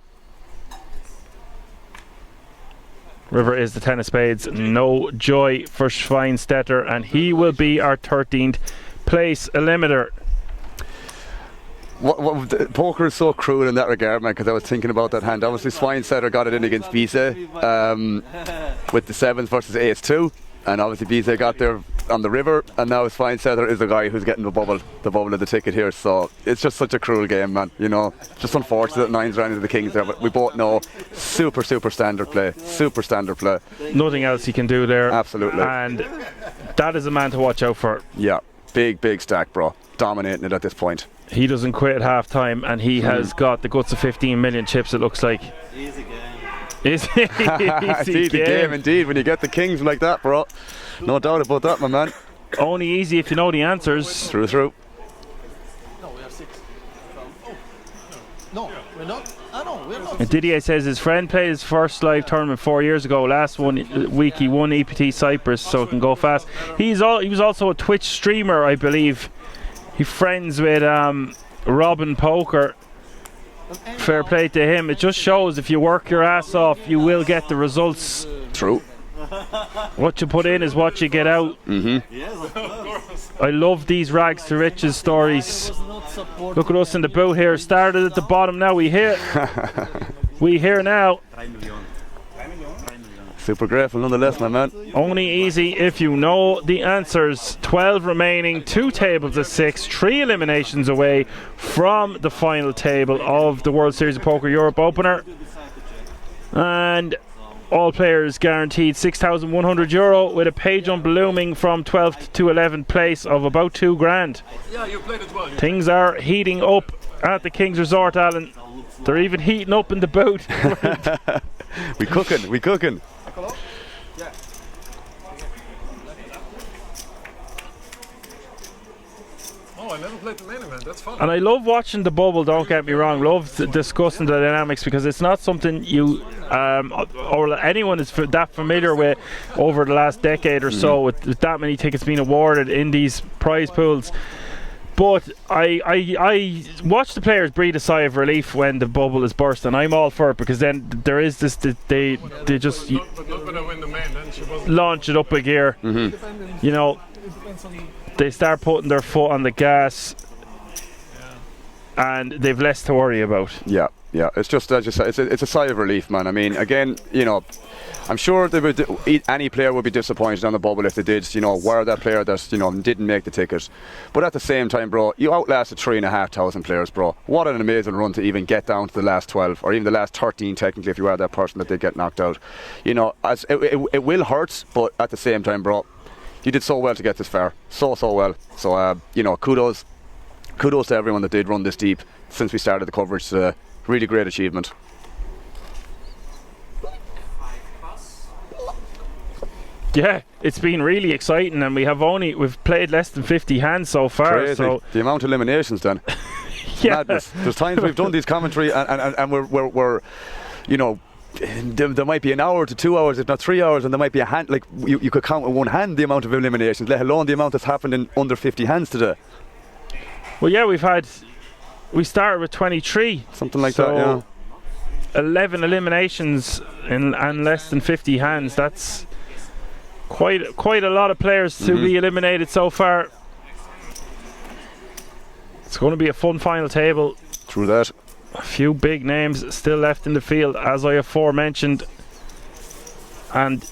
River is the 10 of spades. No joy for Schweinstetter, and he will be our 13th place eliminator. Poker is so cruel in that regard, man, because I was thinking about that hand. Obviously, Schweinstetter got it in against Bise with the 7s versus ace-2, and obviously Bise got there on the river, and now Schweinstetter is the guy who's getting the bubble of the ticket here. So it's just such a cruel game, man. You know, just unfortunate that 9s ran into the kings there, but we both know super standard play, super standard play. Nothing else he can do there. Absolutely. And that is a man to watch out for. Yeah, big stack, bro. Dominating it at this point. He doesn't quit at half time, and he has got the guts of 15 million chips, it looks like. Easy game. Easy game indeed when you get the kings like that, bro. No doubt about that, my man. Only easy if you know the answers. True. No, we have 6. No, we're not. No, we're not. And Didier says his friend played his first live tournament 4 years ago. Last week he won EPT Cyprus, so it can go fast. He was also a Twitch streamer, I believe. He's friends with Robin Poker. Fair play to him. It just shows if you work your ass off, you will get the results. True. What you put in is what you get out. I love these rags to riches stories. Look at us in the boot here. Started at the bottom, now we here. We here now. Super grateful nonetheless, my man. Only easy if you know the answers. 12 remaining, 2 tables of 6, 3 eliminations away from the final table of the World Series of Poker Europe Opener. And all players guaranteed €6,100 with a pay jump looming from 12th to 11th place of about $2,000. Yeah, you played it well. Things are heating up at the King's Resort, Alan. They're even heating up in the boot. We cooking. Yeah. Oh, I never played the main event. That's fun. And I love watching the bubble, don't get me wrong. Love discussing the dynamics because it's not something you or anyone is that familiar with over the last decade or so with that many tickets being awarded in these prize pools. But I watch the players breathe a sigh of relief when the bubble is burst, and I'm all for it because then there is this they just But not when I win the main, then she wasn't. Launch it up a gear. You know, they start putting their foot on the gas, and they've less to worry about. Yeah. It's just as you say, it's a sigh of relief, man. I mean, again, you know, I'm sure any player would be disappointed on the bubble if they did, you know, were that player that, you know, didn't make the ticket. But at the same time, bro, you outlasted 3,500 players, bro. What an amazing run to even get down to the last 12, or even the last 13, technically, if you are that person that did get knocked out. You know, as it will hurt, but at the same time, bro, you did so well to get this far, so well. So, you know, kudos to everyone that did run this deep since we started the coverage. Really great achievement. Yeah, it's been really exciting, and we've played less than 50 hands so far. Crazy. So the amount of eliminations then. Yeah. Madness. There's times we've done these commentary and we're you know, there might be an hour to 2 hours, if not 3 hours, and there might be a hand, like you could count with one hand the amount of eliminations, let alone the amount that's happened in under 50 hands today. Well, yeah, we started with 23. Something like that, yeah. 11 eliminations and less than 50 hands. That's quite a lot of players to be eliminated so far. It's going to be a fun final table. True that. A few big names still left in the field, as I aforementioned. And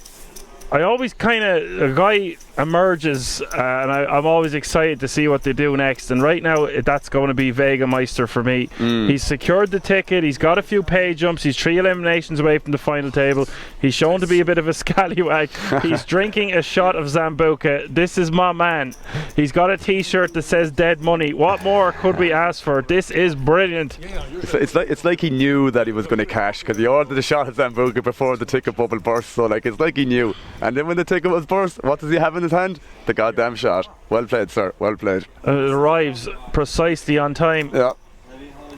I always kind of, a guy emerges and I'm always excited to see what they do next, and right now that's going to be Vega Meister for me. He's secured the ticket, he's got a few pay jumps, he's 3 eliminations away from the final table, he's shown to be a bit of a scallywag, he's drinking a shot of Zambuca. This is my man. He's got a t-shirt that says dead money. What more could we ask for? This is brilliant. It's like he knew that he was going to cash, because he ordered a shot of Zambuca before the ticket bubble burst, so like it's like he knew. And then when the ticket was burst, what does he have in his hand? The goddamn shot. Well played, sir. Well played. It arrives precisely on time. Yeah.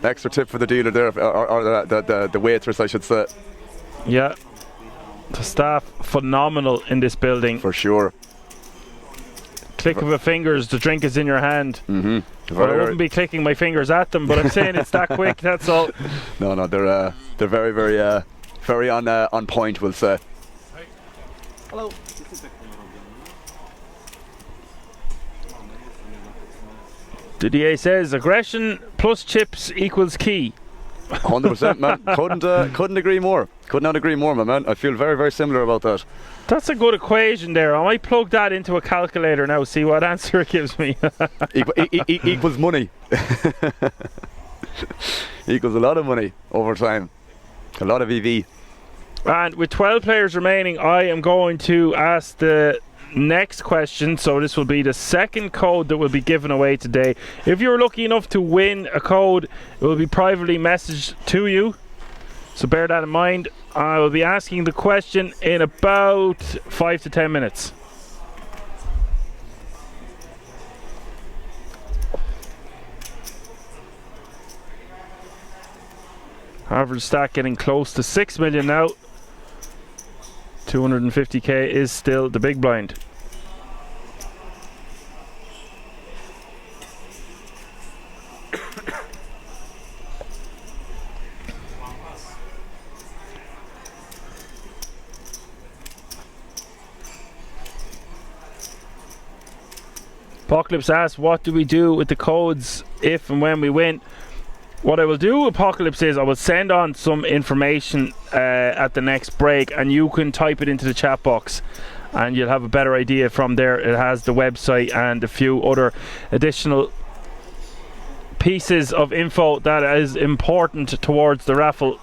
Extra tip for the dealer there, or the waitress, I should say. Yeah. The staff phenomenal in this building. For sure. Click of a fingers, the drink is in your hand. Mm-hmm. Well, I wouldn't be clicking my fingers at them, but I'm saying it's that quick. That's all. No, they're very, very on point, we'll say. Hello. Didier says aggression plus chips equals key. 100%, man. Couldn't agree more. Could not agree more, my man. I feel very, very similar about that. That's a good equation there. I might plug that into a calculator now, see what answer it gives me. Equals money. Equals a lot of money over time. A lot of EV. And with 12 players remaining, I am going to ask the next question. So this will be the second code that will be given away today. If you're lucky enough to win a code, it will be privately messaged to you. So bear that in mind. I will be asking the question in about 5 to 10 minutes. Average stack getting close to 6 million now. 250k is still the big blind. Apocalypse asks, what do we do with the codes if and when we win? What I will do, Apocalypse, is I will send on some information at the next break, and you can type it into the chat box and you'll have a better idea from there. It has the website and a few other additional pieces of info that is important towards the raffle.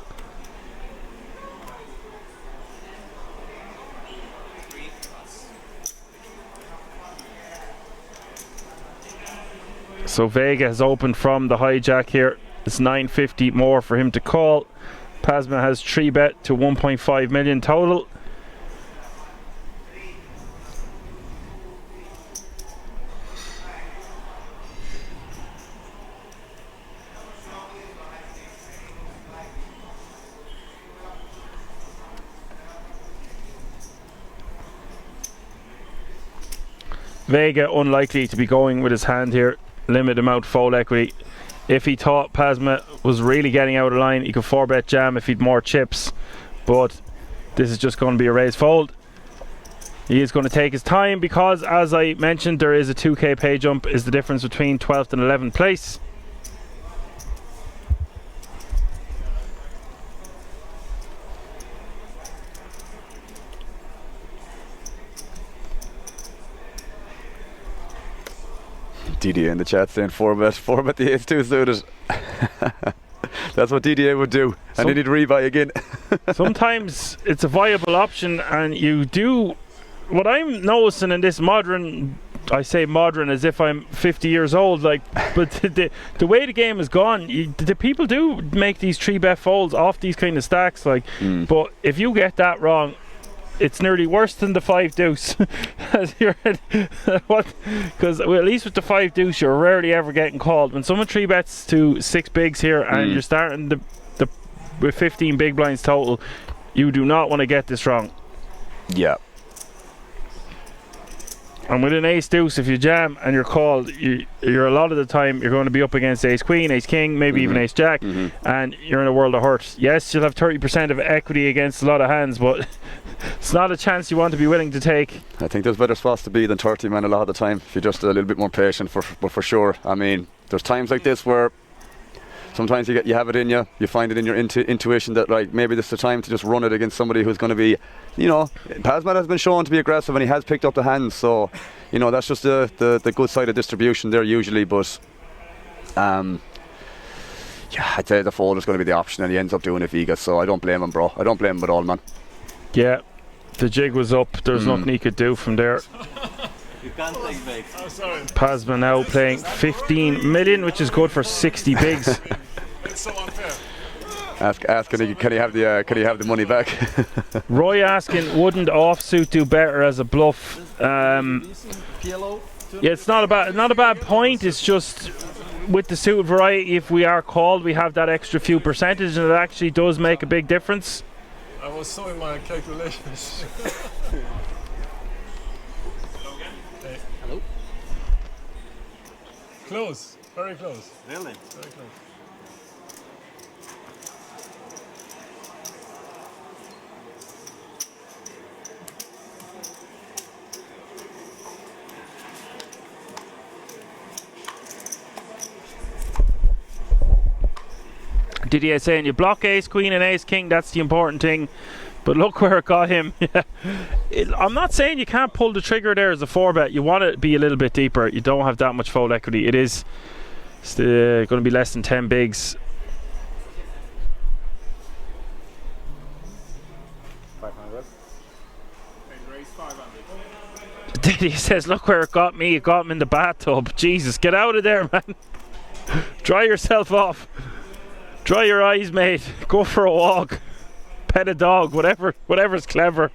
So Vega has opened from the hijack here. It's 950 more for him to call. Pasma has 3 bet to 1.5 million total. Vega unlikely to be going with his hand here. Limit amount fold equity. If he thought Pasma was really getting out of line, he could 4-bet jam if he'd more chips, but this is just going to be a raise fold. He is going to take his time because, as I mentioned, there is a 2k pay jump is the difference between 12th and 11th place. DDA in the chat saying 4-bet the ace-2 suited. That's what DDA would do, and then he'd rebuy again. Sometimes it's a viable option, and you do. What I'm noticing in this modern, I say modern as if I'm 50 years old, like, but the way the game has gone, the people do make these 3-bet folds off these kind of stacks, like. But if you get that wrong, it's nearly worse than the 5 deuce. Because at least with the 5 deuce you're rarely ever getting called. When someone 3-bets to 6 bigs here and you're starting with 15 big blinds total, you do not want to get this wrong. Yeah. And with an ace deuce, if you jam and you're called, you're a lot of the time you're going to be up against ace queen, ace king, maybe even ace jack, and you're in a world of hurt. Yes, you'll have 30% of equity against a lot of hands, but it's not a chance you want to be willing to take. I think there's better spots to be than 30, man, a lot of the time, if you're just a little bit more patient. But for sure, I mean, there's times like this where sometimes you have it in you, you find it in your intuition that, like, maybe this is the time to just run it against somebody who's going to be, you know, Pazman has been shown to be aggressive and he has picked up the hands, so, you know, that's just the good side of distribution there usually, but yeah, I'd say the fold is going to be the option and he ends up doing it Vega, so I don't blame him, bro. I don't blame him at all, man. Yeah, the jig was up, there's nothing he could do from there. You can't take base. Oh, sorry. Pazman now playing 15 million, which is good for 60 bigs. It's so unfair. Ask can he have the money back? Roy asking, wouldn't offsuit do better as a bluff? Yeah, it's not a bad point. It's just with the suit variety, if we are called, we have that extra few percentage, and it actually does make a big difference. I was so in my calculations. Hey. Hello? Close, very close. Really? Very close. Didier saying you block ace queen and ace king, that's the important thing, but look where it got him. I'm not saying you can't pull the trigger there as a 4-bet. You want to be a little bit deeper. You don't have that much fold equity. It is going to be less than 10 bigs. 500. And raise 500. Didier says, look where it got me. It got him in the bathtub. Jesus, get out of there, man. Dry yourself off. Dry your eyes, mate. Go for a walk. Pet a dog. Whatever's clever.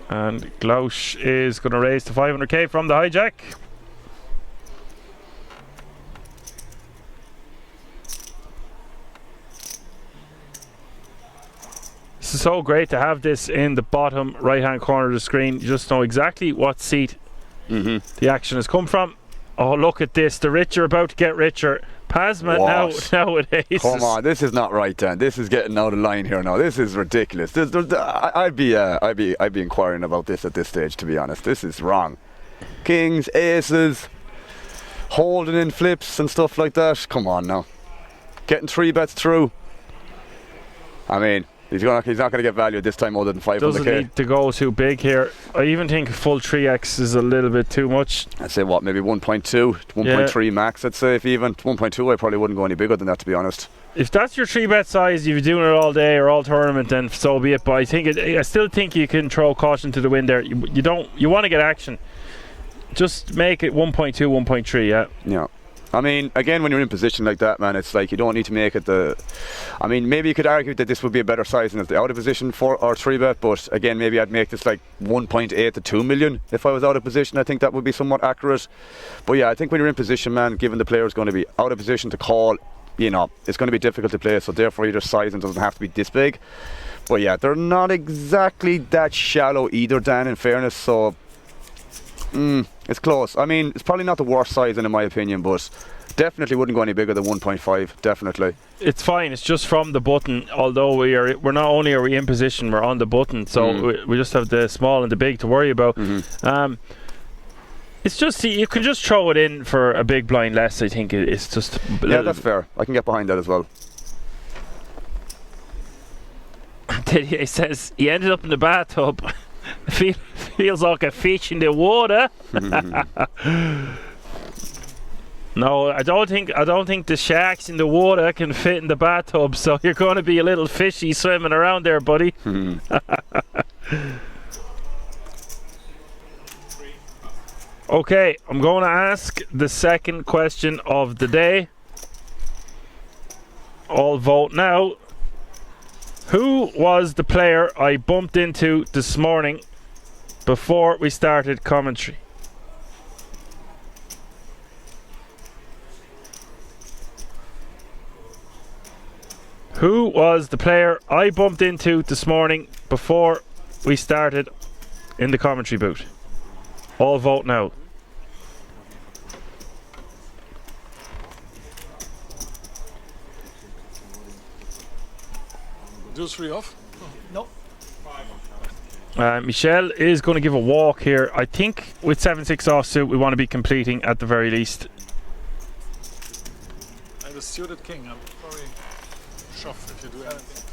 And Glausch is going to raise to 500k from the hijack. It's so great to have this in the bottom right hand corner of the screen. You just know exactly what seat the action has come from. Oh, look at this. The rich are about to get richer. Pazman now with aces. Come on, this is not right, Dan. This is getting out of line here now. This is ridiculous. I'd be inquiring about this at this stage, to be honest. This is wrong. Kings, aces, holding in flips and stuff like that. Come on now. Getting 3-bets through. I mean, he's not going to get value this time other than 500k. Doesn't need to go too big here. I even think full 3x is a little bit too much. I'd say what, maybe 1.2, 1.3 max, I'd say, if even. 1.2 I probably wouldn't go any bigger than that, to be honest. If that's your 3-bet size, if you're doing it all day or all tournament, then so be it. But I think I still think you can throw caution to the wind there. You want to get action. Just make it 1.2, 1.3, yeah. Yeah. I mean, again, when you're in a position like that, man, it's like you don't need to make it I mean, maybe you could argue that this would be a better size than the out of position 4 or 3-bet, but again, maybe I'd make this like 1.8 to 2 million if I was out of position. I think that would be somewhat accurate. But yeah, I think when you're in position, man, given the player is going to be out of position to call, you know, it's going to be difficult to play, so therefore your sizing doesn't have to be this big. But yeah, they're not exactly that shallow either, Dan, in fairness, so it's close. I mean, it's probably not the worst sizing in my opinion, but definitely wouldn't go any bigger than 1.5, definitely. It's fine, it's just from the button, although we're not only are we in position, we're on the button, so we just have the small and the big to worry about. It's just, you can just throw it in for a big blind less. I think it's just yeah, that's fair. I can get behind that as well. He says he ended up in the bathtub. Feels like a fish in the water. No, I don't think the sharks in the water can fit in the bathtub, so you're going to be a little fishy swimming around there, buddy. Okay, I'm going to ask the second question of the day. All vote now. Who was the player I bumped into this morning before we started commentary? Who was the player I bumped into this morning before we started in the commentary booth? All vote now. Deuce 3 off? No. Michelle is going to give a walk here. I think with 7-6 offsuit, we want to be completing at the very least. And the suited king, I'm probably shove if you do anything.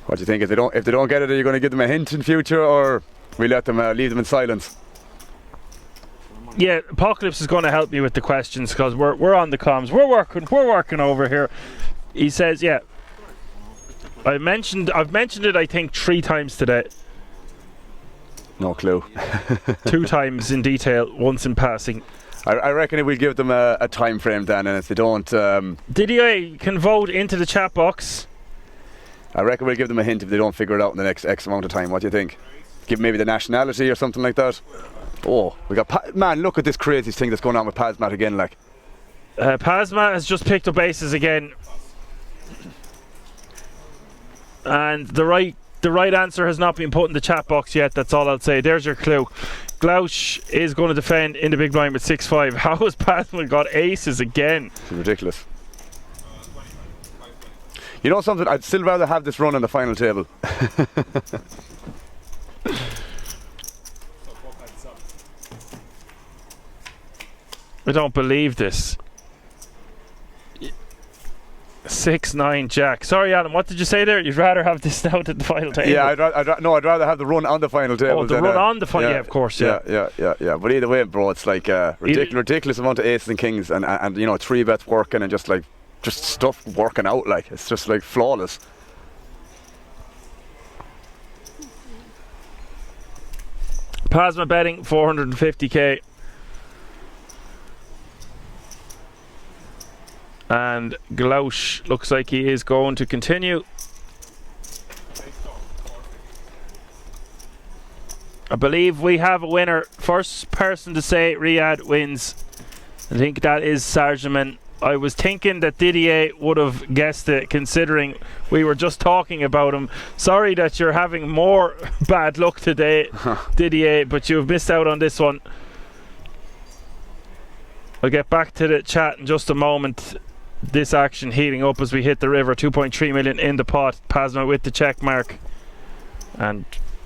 What do you think? If they don't get it, are you going to give them a hint in future, or we let them leave them in silence? Yeah, Apocalypse is going to help me with the questions because we're on the comms. We're working over here. He says, yeah. I've mentioned it I think 3 times today. No clue. 2 times in detail, once in passing. I reckon we'll give them a time frame then, and if they don't... Didier can vote into the chat box. I reckon we'll give them a hint if they don't figure it out in the next X amount of time. What do you think? Give maybe the nationality or something like that? Oh, we got... Man, look at this crazy thing that's going on with Pazmat again, like. Pazmat has just picked up aces again. And the right answer has not been put in the chat box yet. That's all I'll say. There's your clue. Glausch is going to defend in the big blind with 6-5. How has Pazmat got aces again? It's ridiculous. You know something? I'd still rather have this run on the final table. I don't believe this. 6-9 jack. Sorry, Alan, what did you say there? You'd rather have this out at the final table? Yeah, I'd rather have the run on the final table. Oh, the run on the final, yeah, of course, yeah. Yeah. But either way, bro, it's like ridiculous amount of aces and kings, and you know, 3 bets working and just stuff working out. Like it's just like flawless. Plasma betting 450k. And Glausch looks like he is going to continue. I believe we have a winner. First person to say Riyadh wins. I think that is Sargeman. I was thinking that Didier would have guessed it, considering we were just talking about him. Sorry that you're having more bad luck today, Didier, but you've missed out on this one. I'll get back to the chat in just a moment. This action heating up as we hit the river. 2.3 million in the pot. Pazma with the check mark. And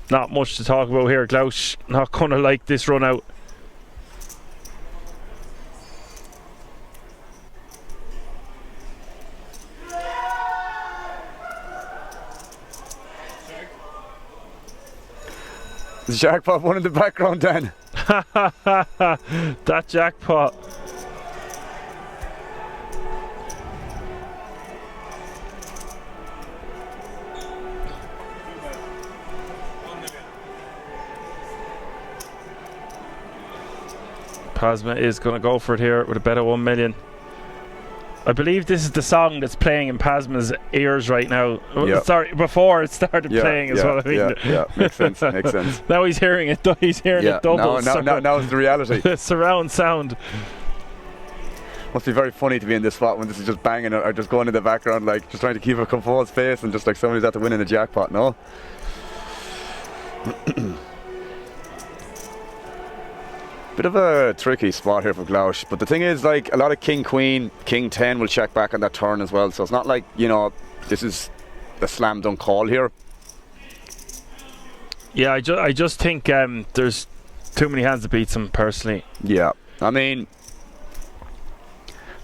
not much to talk about here. Glausch not going to like this run out. The jackpot one in the background, Dan. That jackpot. Plasma is going to go for it here with a bet of 1 million. I believe this is the song that's playing in Plasma's ears right now. Yep. Sorry, before it started playing is what I mean. Yeah, makes sense. Makes sense. Now he's hearing it. He's hearing it double. Now it's the reality. Surround sound. Must be very funny to be in this spot when this is just banging or just going in the background, like just trying to keep a composed face and just like somebody's at to win in the jackpot. No. Bit of a tricky spot here for Glausch, but the thing is, like, a lot of king queen, king 10 will check back on that turn as well, so it's not like, you know, this is a slam dunk call here. Yeah, I just think there's too many hands that beats him personally. Yeah, I mean,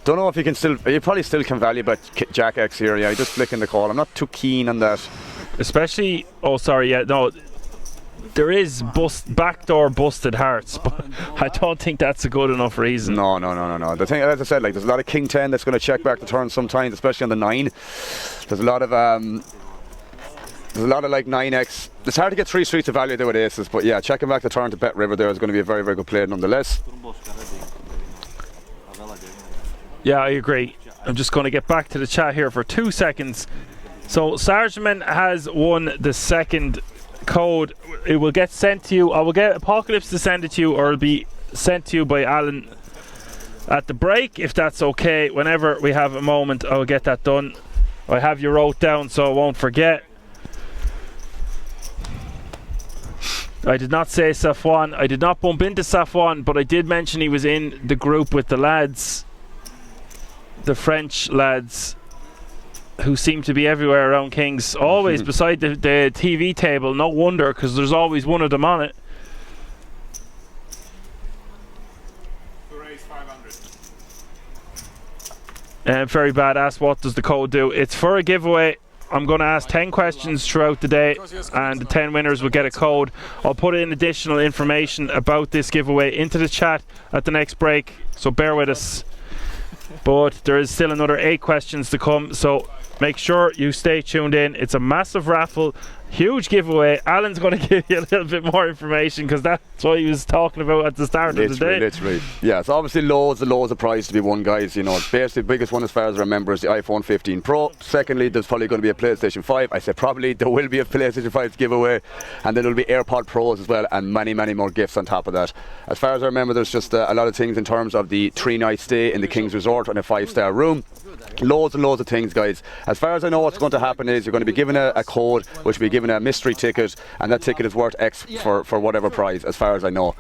don't know if you can still, you probably still can value bet Jack X here. Yeah, just flicking the call. I'm not too keen on that, especially. Oh, sorry. Yeah, no. There is backdoor busted hearts, but I don't think that's a good enough reason. No. The thing, as I said, like, there's a lot of king 10 that's going to check back the turn sometimes, especially on the 9. There's a lot of like 9x. It's hard to get 3 streets to value there with aces, but yeah, checking back the turn to bet river there is going to be a very, very good play nonetheless. Yeah, I agree. I'm just going to get back to the chat here for 2 seconds. So Sargeman has won the second code. It will get sent to you. I will get Apocalypse to send it to you, or it'll be sent to you by Alan. at the break, if that's okay. Whenever we have a moment, I'll get that done. I have you wrote down so I won't forget. I did not say Safwan. I did not bump into Safwan, but I did mention he was in the group with the lads, the French lads, who seem to be everywhere around Kings, always beside the TV table. No wonder, because there's always one of them on it. Very badass. What does the code do? It's for a giveaway. I'm going to ask 10 questions throughout the day, and the 10 winners will get a code. I'll put in additional information about this giveaway into the chat at the next break, so bear with us. But there is still another 8 questions to come, so make sure you stay tuned in. It's a massive raffle, huge giveaway. Alan's going to give you a little bit more information, because that's what he was talking about at the start of the day. Literally. Yeah, it's obviously loads of prizes to be won, guys. You know, basically the biggest one, as far as I remember, is the iPhone 15 Pro. Secondly, there's probably going to be a PlayStation 5. I say probably there will be a PlayStation 5 giveaway, and then there'll be AirPod Pros as well, and many more gifts on top of that. As far as I remember, there's just a lot of things in terms of the 3-night stay in the King's Resort and a 5-star room. Loads and loads of things, guys. As far as I know, what's going to happen is you're going to be given a code, which will be given a mystery ticket, and that ticket is worth X for whatever prize, as far as I know.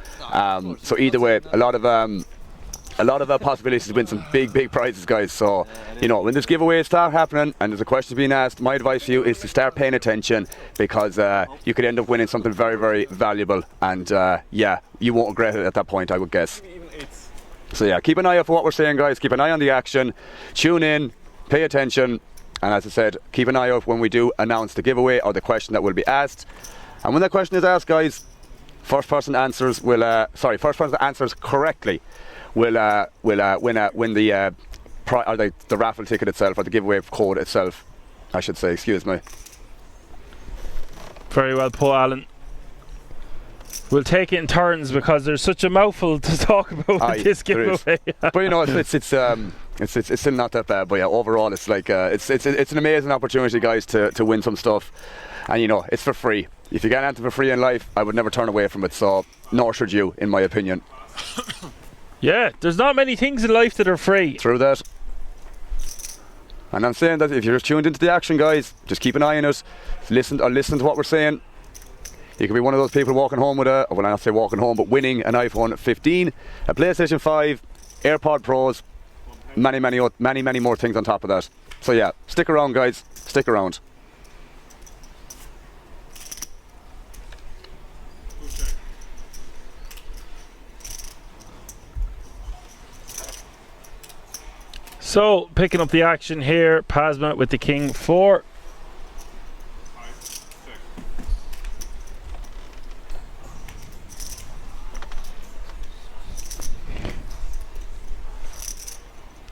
So either way, a lot of possibilities to win some big prizes, guys. So, you know, when this giveaway start happening and there's a question being asked, my advice to you is to start paying attention, because you could end up winning something very valuable, and yeah, you won't regret it at that point, I would guess. So yeah, keep an eye out for what we're saying, guys. Keep an eye on the action. Tune in, pay attention, and as I said, keep an eye out when we do announce the giveaway or the question that will be asked. And when that question is asked, guys, first person that answers correctly will win the raffle ticket itself, or the giveaway code itself, I should say. Excuse me. Very well put, Alan. We'll take it in turns, because there's such a mouthful to talk about with this giveaway. But you know, it's still not that bad. But yeah, overall, it's like it's an amazing opportunity, guys, to win some stuff, and you know, it's for free. If you get anything for free in life, I would never turn away from it. So nor should you, in my opinion. Yeah, there's not many things in life that are free. True that. And I'm saying that if you're just tuned into the action, guys, just keep an eye on us. Listen to what we're saying. You could be one of those people walking home with well, not say walking home, but winning an iPhone 15, a PlayStation 5, AirPod Pros, many more things on top of that. So yeah, stick around, guys. Stick around. So, picking up the action here, Pasma with the King 4.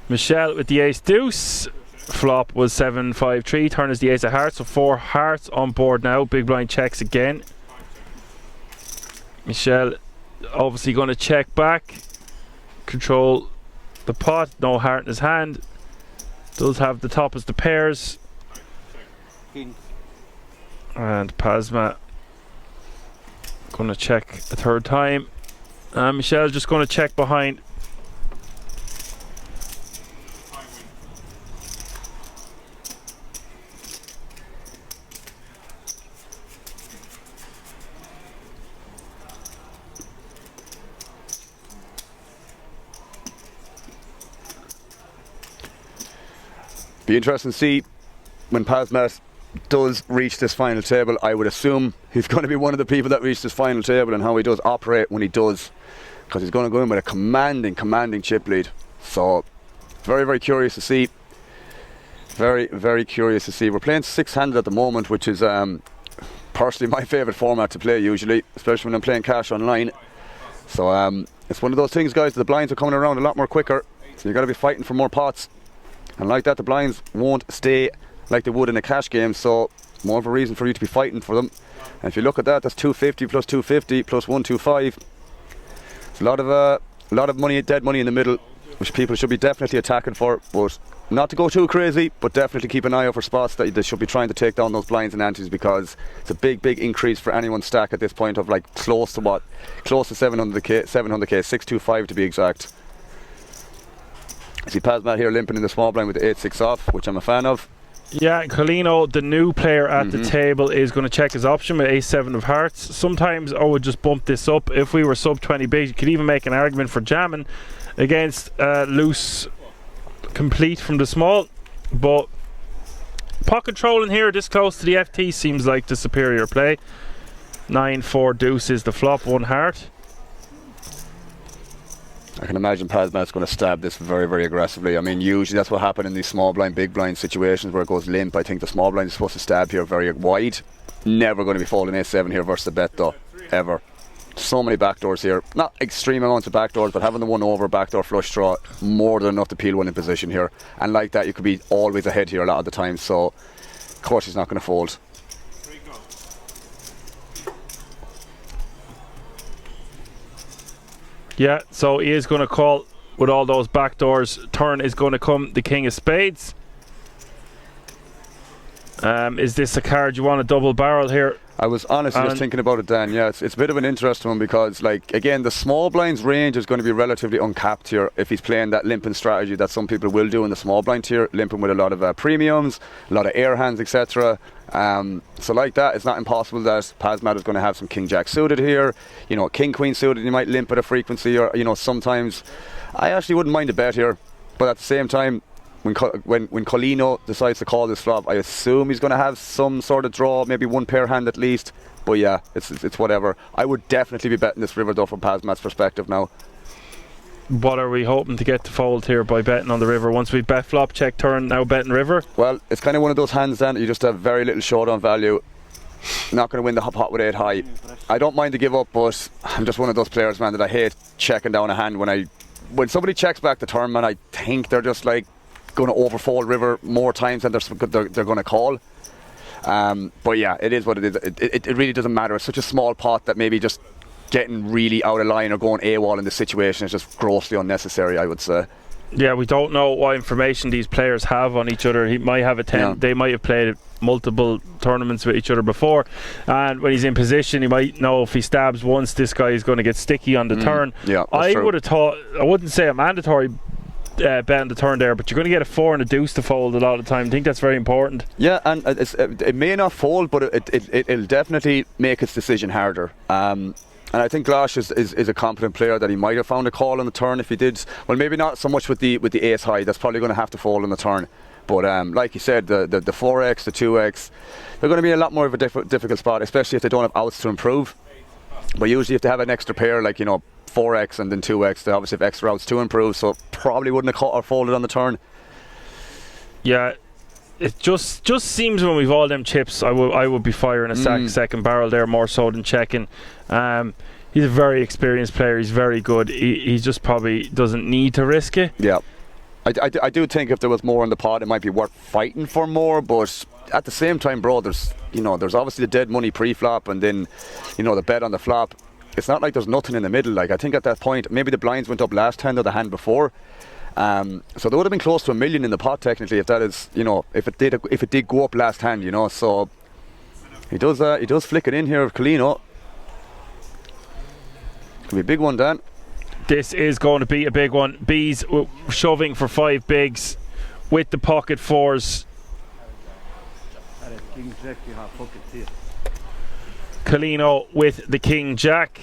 Michelle with the Ace Deuce. Flop was 7-5-3. Turn is the Ace of Hearts, so 4 hearts on board now. Big blind checks again. Michelle obviously going to check back. Control the pot. No heart in his hand. Does have the top as the pairs. And Pasma going to check a third time. And Michelle's just going to check behind. Be interesting to see when Pasmat does reach this final table. I would assume he's going to be one of the people that reach this final table, and how he does operate when he does, because he's going to go in with a commanding chip lead. So very curious to see. Very curious to see. We're playing 6-handed at the moment, which is personally my favourite format to play usually, especially when I'm playing cash online. So it's one of those things, guys. The blinds are coming around a lot more quicker, so you've got to be fighting for more pots. And like that, the blinds won't stay like they would in a cash game, so more of a reason for you to be fighting for them. And if you look at that, that's 250 plus 250 plus 125. It's a lot of money, dead money in the middle, which people should be definitely attacking for, but not to go too crazy, but definitely keep an eye out for spots that they should be trying to take down those blinds and antes, because it's a big increase for anyone's stack at this point of like close to 700k, 625 to be exact. See Pazmat here limping in the small blind with the 8-6 off, which I'm a fan of. Yeah, Colino, the new player at the table, is going to check his option with Ace-7 of hearts. Sometimes I would just bump this up. If we were sub 20 bigs, you could even make an argument for jamming against loose complete from the small. But pot controlling here this close to the FT seems like the superior play. 9-4 deuce is the flop, 1 heart. I can imagine Pazmat's going to stab this very, very aggressively. I mean, usually that's what happens in these small blind, big blind situations where it goes limp. I think the small blind is supposed to stab here very wide. Never going to be folding Ace-7 here versus the bet though, ever. So many backdoors here. Not extreme amounts of backdoors, but having the 1 over backdoor flush draw, more than enough to peel one in position here. And like that, you could be always ahead here a lot of the time. So, of course, he's not going to fold. Yeah, so he is going to call with all those backdoors. Turn is going to come the king of spades. Is this a card you want to double barrel here? I was honestly just thinking about it, Dan. Yeah, it's a bit of an interesting one because, like, again, the small blind's range is going to be relatively uncapped here if he's playing that limping strategy that some people will do in the small blind tier, limping with a lot of premiums, a lot of air hands, etc. So like that, it's not impossible that Pazmat is going to have some king jack suited here, you know, king queen suited. You might limp at a frequency, or you know, sometimes I actually wouldn't mind a bet here, but at the same time, when Colino decides to call this flop, I assume he's going to have some sort of draw, maybe 1 pair hand at least. But yeah, it's whatever. I would definitely be betting this river though from Pazmat's perspective now. What are we hoping to get to fold here by betting on the river? Once we bet flop, check turn, now betting river? Well, it's kind of one of those hands then, you just have very little showdown value. Not going to win the pot with 8 high. I don't mind to give up, but I'm just one of those players, man, that I hate checking down a hand when somebody checks back the turn, man. I think they're just like going to overfold river more times than they're going to call. But yeah, it is what it is. It really doesn't matter. It's such a small pot that maybe just getting really out of line or going AWOL in this situation is just grossly unnecessary, I would say. Yeah, we don't know what information these players have on each other. He might have they might have played multiple tournaments with each other before, and when he's in position, he might know if he stabs once, this guy is going to get sticky on the turn. Yeah, I would have thought, I wouldn't say a mandatory bet on the turn there, but you're going to get a 4 and a deuce to fold a lot of the time. I think that's very important. Yeah, and it may not fold, but it'll definitely make its decision harder. And I think Glosh is a competent player that he might have found a call on the turn if he did. Well, maybe not so much with the ace high. That's probably going to have to fold on the turn. But like you said, the 4x, the 2x, they're going to be a lot more of a difficult spot, especially if they don't have outs to improve. But usually if they have an extra pair, like, you know, 4x and then 2x, they obviously have extra outs to improve, so probably wouldn't have caught or folded on the turn. Yeah, it just seems when we've all them chips, I would be firing a second barrel there more so than checking. He's a very experienced player. He's very good. He just probably doesn't need to risk it. Yeah, I do think if there was more in the pot, it might be worth fighting for more. But at the same time, bro, there's obviously the dead money pre-flop, and then, you know, the bet on the flop. It's not like there's nothing in the middle. Like, I think at that point, maybe the blinds went up last hand or the hand before. So there would have been close to $1 million in the pot technically, if that is, you know, if it did go up last hand, you know. So he does flick it in here, Colino. Could be a big one, Dan. This is going to be a big one. Bees shoving for 5 bigs with the pocket 4s. Colino with the king jack.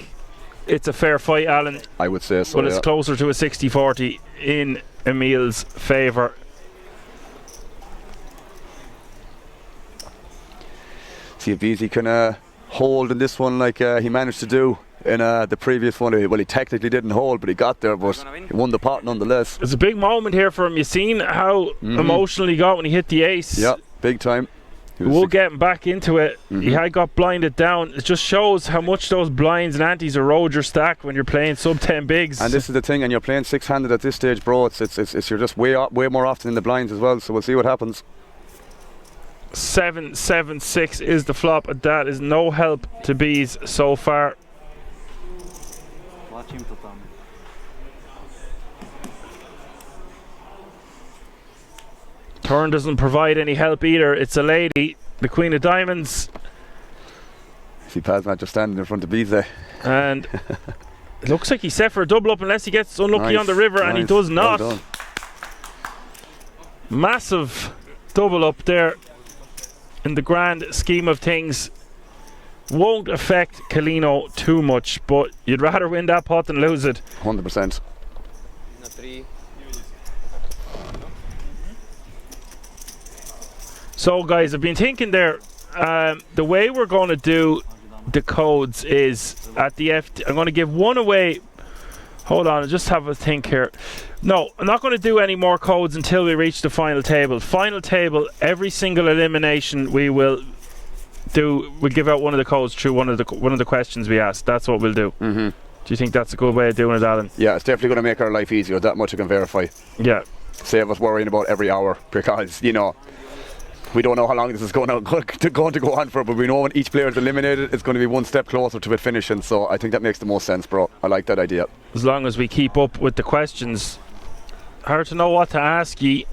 It's a fair fight, Alan. I would say so. But it's closer to a 60-40 in Emil's favour. See if Beezy can hold in this one like he managed to do in the previous one. Well, he technically didn't hold, but he got there, but he won the pot nonetheless. It's a big moment here for him. You seen how emotional he got when he hit the ace? Yeah, big time. We'll get him back into it. He had got blinded down. It just shows how much those blinds and antes erode your stack when you're playing sub 10 bigs. And this is the thing, and you're playing 6-handed at this stage, bro. It's you're just way more often in the blinds as well. So we'll see what happens. 7-7-6 is the flop, and that is no help to Bees so far. Turn doesn't provide any help either. It's a lady, the Queen of Diamonds. See Pazmat just standing in front of Bees there. And it looks like he's set for a double up unless he gets unlucky on the river, and he does not. Well Massive double up there in the grand scheme of things. Won't affect Kalino too much, but you'd rather win that pot than lose it. 100%. So guys, I've been thinking there, the way we're going to do the codes is at the I'm going to give one away. Hold on, I'll just have a think here. No, I'm not going to do any more codes until we reach the final table. Final table, every single elimination we'll give out one of the codes through one of the questions we ask. That's what we'll do. Mm-hmm. Do you think that's a good way of doing it, Alan? Yeah, it's definitely going to make our life easier. That much I can verify. Yeah. Save us worrying about every hour, because, you know, we don't know how long this is going to go on for, but we know when each player is eliminated, it's going to be one step closer to it finishing. So I think that makes the most sense, bro. I like that idea. As long as we keep up with the questions. Hard to know what to ask ye.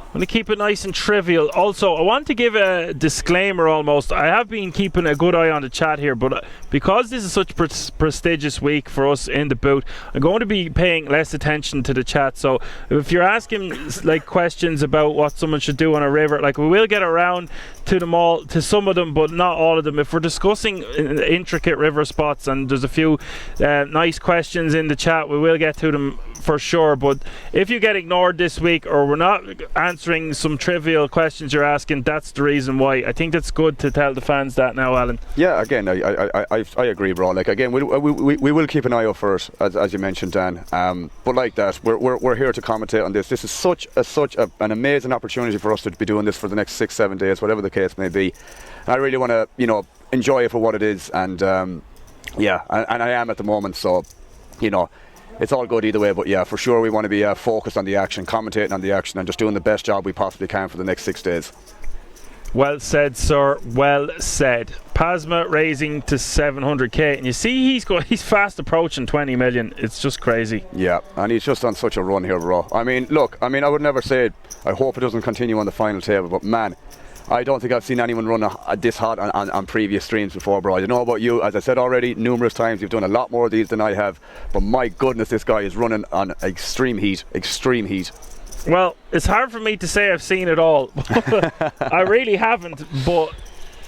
I'm going to keep it nice and trivial. Also, I want to give a disclaimer almost. I have been keeping a good eye on the chat here, but because this is such a prestigious week for us in the booth, I'm going to be paying less attention to the chat. So if you're asking like questions about what someone should do on a river, like we will get around to them all, to some of them, but not all of them. If we're discussing intricate river spots and there's a few nice questions in the chat, we will get to them for sure. But if you get ignored this week, or we're not answering some trivial questions you're asking, that's the reason why. I think that's good to tell the fans that now, Alan. Yeah, again, I agree, bro. Like, again, we will keep an eye out for it, as you mentioned, Dan. But like that, we're here to commentate on this. This is such an amazing opportunity for us to be doing this for the next 6-7 days, whatever the case may be. And I really want to, you know, enjoy it for what it is, and yeah, and I am at the moment. So, you know, it's all good either way, but yeah, for sure we want to be focused on the action, commentating on the action, and just doing the best job we possibly can for the next 6 days. Well said, sir. Well said. Pasma raising to 700k, and you see he's fast approaching 20 million. It's just crazy. Yeah, and he's just on such a run here, bro. I mean, look, I would never say I hope it doesn't continue on the final table, but man, I don't think I've seen anyone run this hot on previous streams before, bro. I don't know about you. As I said already numerous times, you've done a lot more of these than I have. But my goodness, this guy is running on extreme heat. Extreme heat. Well, it's hard for me to say I've seen it all. I really haven't, but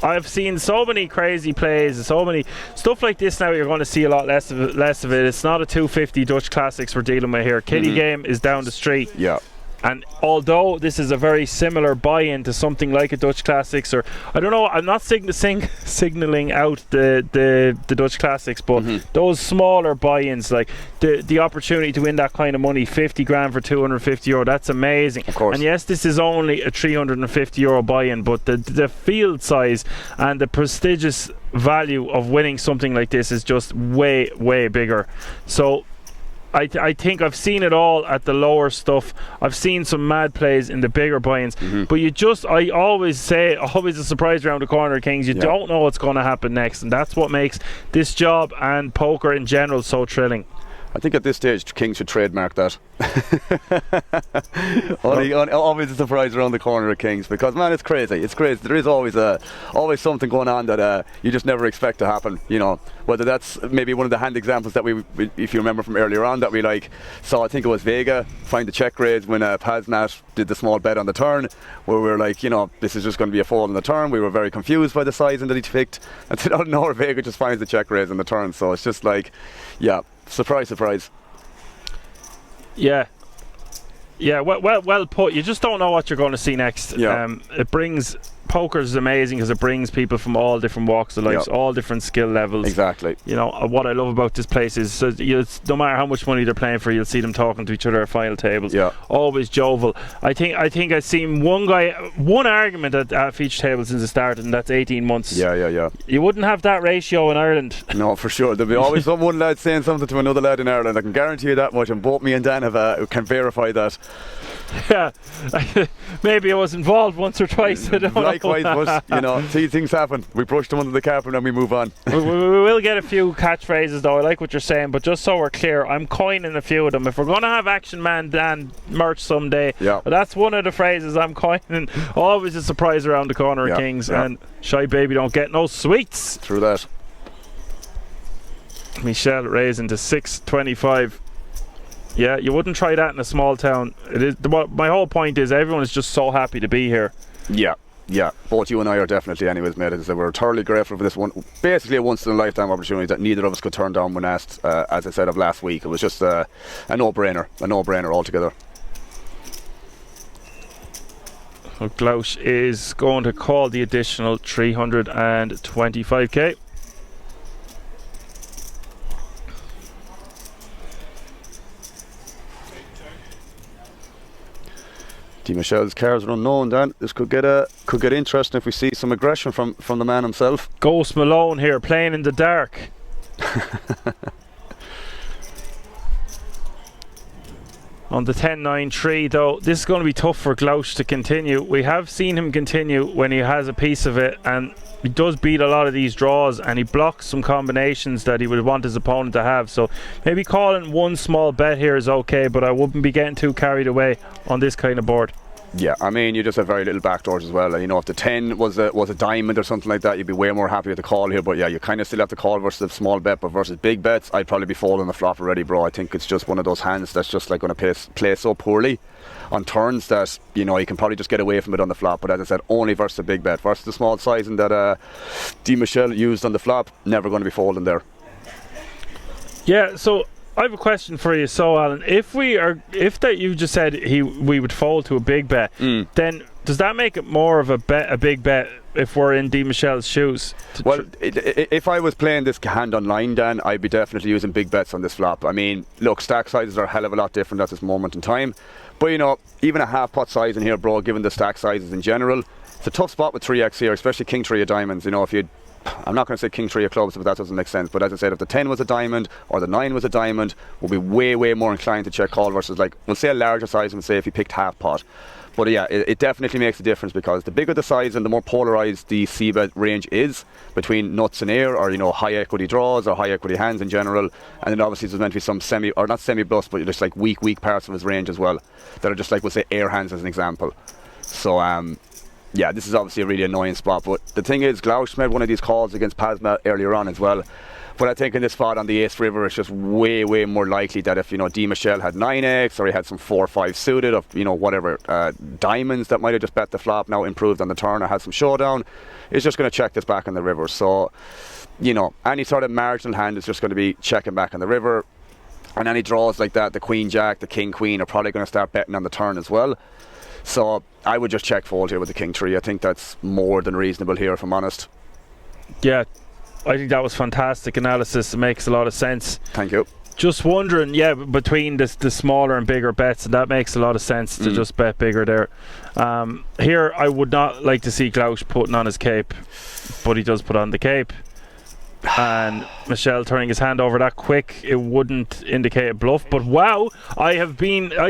I've seen so many crazy plays, so many stuff like this. Now you're going to see a lot less of it. It's not a 250 Dutch Classics we're dealing with here. Kiddie Game is down the street. Yeah. And although this is a very similar buy-in to something like a Dutch Classics, or I don't know, I'm not signalling out the Dutch Classics, but those smaller buy-ins, like the opportunity to win that kind of money, 50 grand for 250 euro, that's amazing. Of course. And yes, this is only a 350 euro buy-in, but the field size and the prestigious value of winning something like this is just way, way bigger. So I think I've seen it all at the lower stuff. I've seen some mad plays in the bigger buy-ins, but I always say, always a surprise around the corner, Kings. You don't know what's going to happen next, and that's what makes this job and poker in general so thrilling. I think at this stage, King should trademark that. Always a surprise around the corner at Kings, because man, it's crazy. It's crazy. There is always something going on that you just never expect to happen. You know, whether that's maybe one of the hand examples that we if you remember from earlier on, that we saw. I think it was Vega find the check raise when Pasmat did the small bet on the turn, where we were like, you know, this is just going to be a fold on the turn. We were very confused by the sizing that he picked, and then out of nowhere, Vega just finds the check raise on the turn. So it's just like, yeah. Surprise, surprise. Yeah. Yeah, well put. You just don't know what you're going to see next. Yeah. Poker is amazing because it brings people from all different walks of life, all different skill levels. Exactly. You know, what I love about this place is no matter how much money they're playing for, you'll see them talking to each other at final tables. Yeah. Always jovial. I think I've seen one argument at each table since it started, and that's 18 months. Yeah. You wouldn't have that ratio in Ireland. No, for sure. There'll be always one lad saying something to another lad in Ireland. I can guarantee you that much, and both me and Dan can verify that. Yeah, maybe I was involved once or twice. I don't know. Likewise, but you know, see, things happen. We brush them under the carpet and we move on. we will get a few catchphrases though. I like what you're saying, but just so we're clear, I'm coining a few of them. If we're going to have Action Man Dan merch someday, that's one of the phrases I'm coining. Always a surprise around the corner of Kings, and Shy Baby don't get no sweets. True that. Michelle raising to 625. Yeah, you wouldn't try that in a small town. It is. My whole point is everyone is just so happy to be here. Yeah. Yeah, both you and I are definitely anyways, mate. As I said, we're thoroughly grateful for this one. Basically a once-in-a-lifetime opportunity that neither of us could turn down when asked, as I said, of last week. It was just a no-brainer altogether. So Glausch is going to call the additional 325k. Di Michel's cards are unknown, Dan. This could get interesting if we see some aggression from the man himself. Ghost Malone here, playing in the dark. On the 10-9-3 though, this is going to be tough for Glausch to continue. We have seen him continue when he has a piece of it, and he does beat a lot of these draws, and he blocks some combinations that he would want his opponent to have. So maybe calling one small bet here is okay, but I wouldn't be getting too carried away on this kind of board. Yeah, I mean, you just have very little backdoors as well. You know, if the 10 was a diamond or something like that, you'd be way more happy with the call here. But yeah, you kind of still have to call versus a small bet, but versus big bets, I'd probably be folding the flop already, bro. I think it's just one of those hands that's just like going to play so poorly on turns that, you know, you can probably just get away from it on the flop. But as I said, only versus a big bet. Versus the small sizing that Di Michel used on the flop, never going to be folding there. Yeah, so I have a question for you. So Alan, if that you just said we would fold to a big bet, then does that make it more of a big bet if we're in Di Michel's shoes? Well, if I was playing this hand online, Dan, I'd be definitely using big bets on this flop. I mean, look, stack sizes are a hell of a lot different at this moment in time. But, you know, even a half pot size in here, bro, given the stack sizes in general, it's a tough spot with 3x here, especially king 3 of diamonds. You know, if I'm not going to say king 3 of clubs, but that doesn't make sense. But as I said, if the 10 was a diamond or the 9 was a diamond, we'll be way more inclined to check call versus, like, we'll say a larger size and say if you picked half pot. But yeah, it definitely makes a difference, because the bigger the size and the more polarised the c-bet range is between nuts and air, or, you know, high equity draws or high equity hands in general. And then obviously there's meant to be some not semi-bluffs, but just like weak parts of his range as well that are just like, we'll say, air hands as an example. So yeah, this is obviously a really annoying spot. But the thing is, Glausch made one of these calls against Pazma earlier on as well. But I think in this spot on the ace river, it's just way more likely that if, you know, Di Michel had 9x, or he had some 4-5 suited, or, you know, whatever, diamonds that might have just bet the flop, now improved on the turn, or had some showdown, is just going to check this back on the river. So, you know, any sort of marginal hand is just going to be checking back on the river. And any draws like that, the queen jack, the king queen, are probably going to start betting on the turn as well. So I would just check fold here with the king 3. I think that's more than reasonable here, if I'm honest. Yeah, I think that was fantastic analysis. It makes a lot of sense. Thank you. Just wondering, yeah, between the smaller and bigger bets, and that makes a lot of sense to just bet bigger there. Here, I would not like to see Glausch putting on his cape, but he does put on the cape. And Michel turning his hand over that quick, it wouldn't indicate a bluff. But wow, I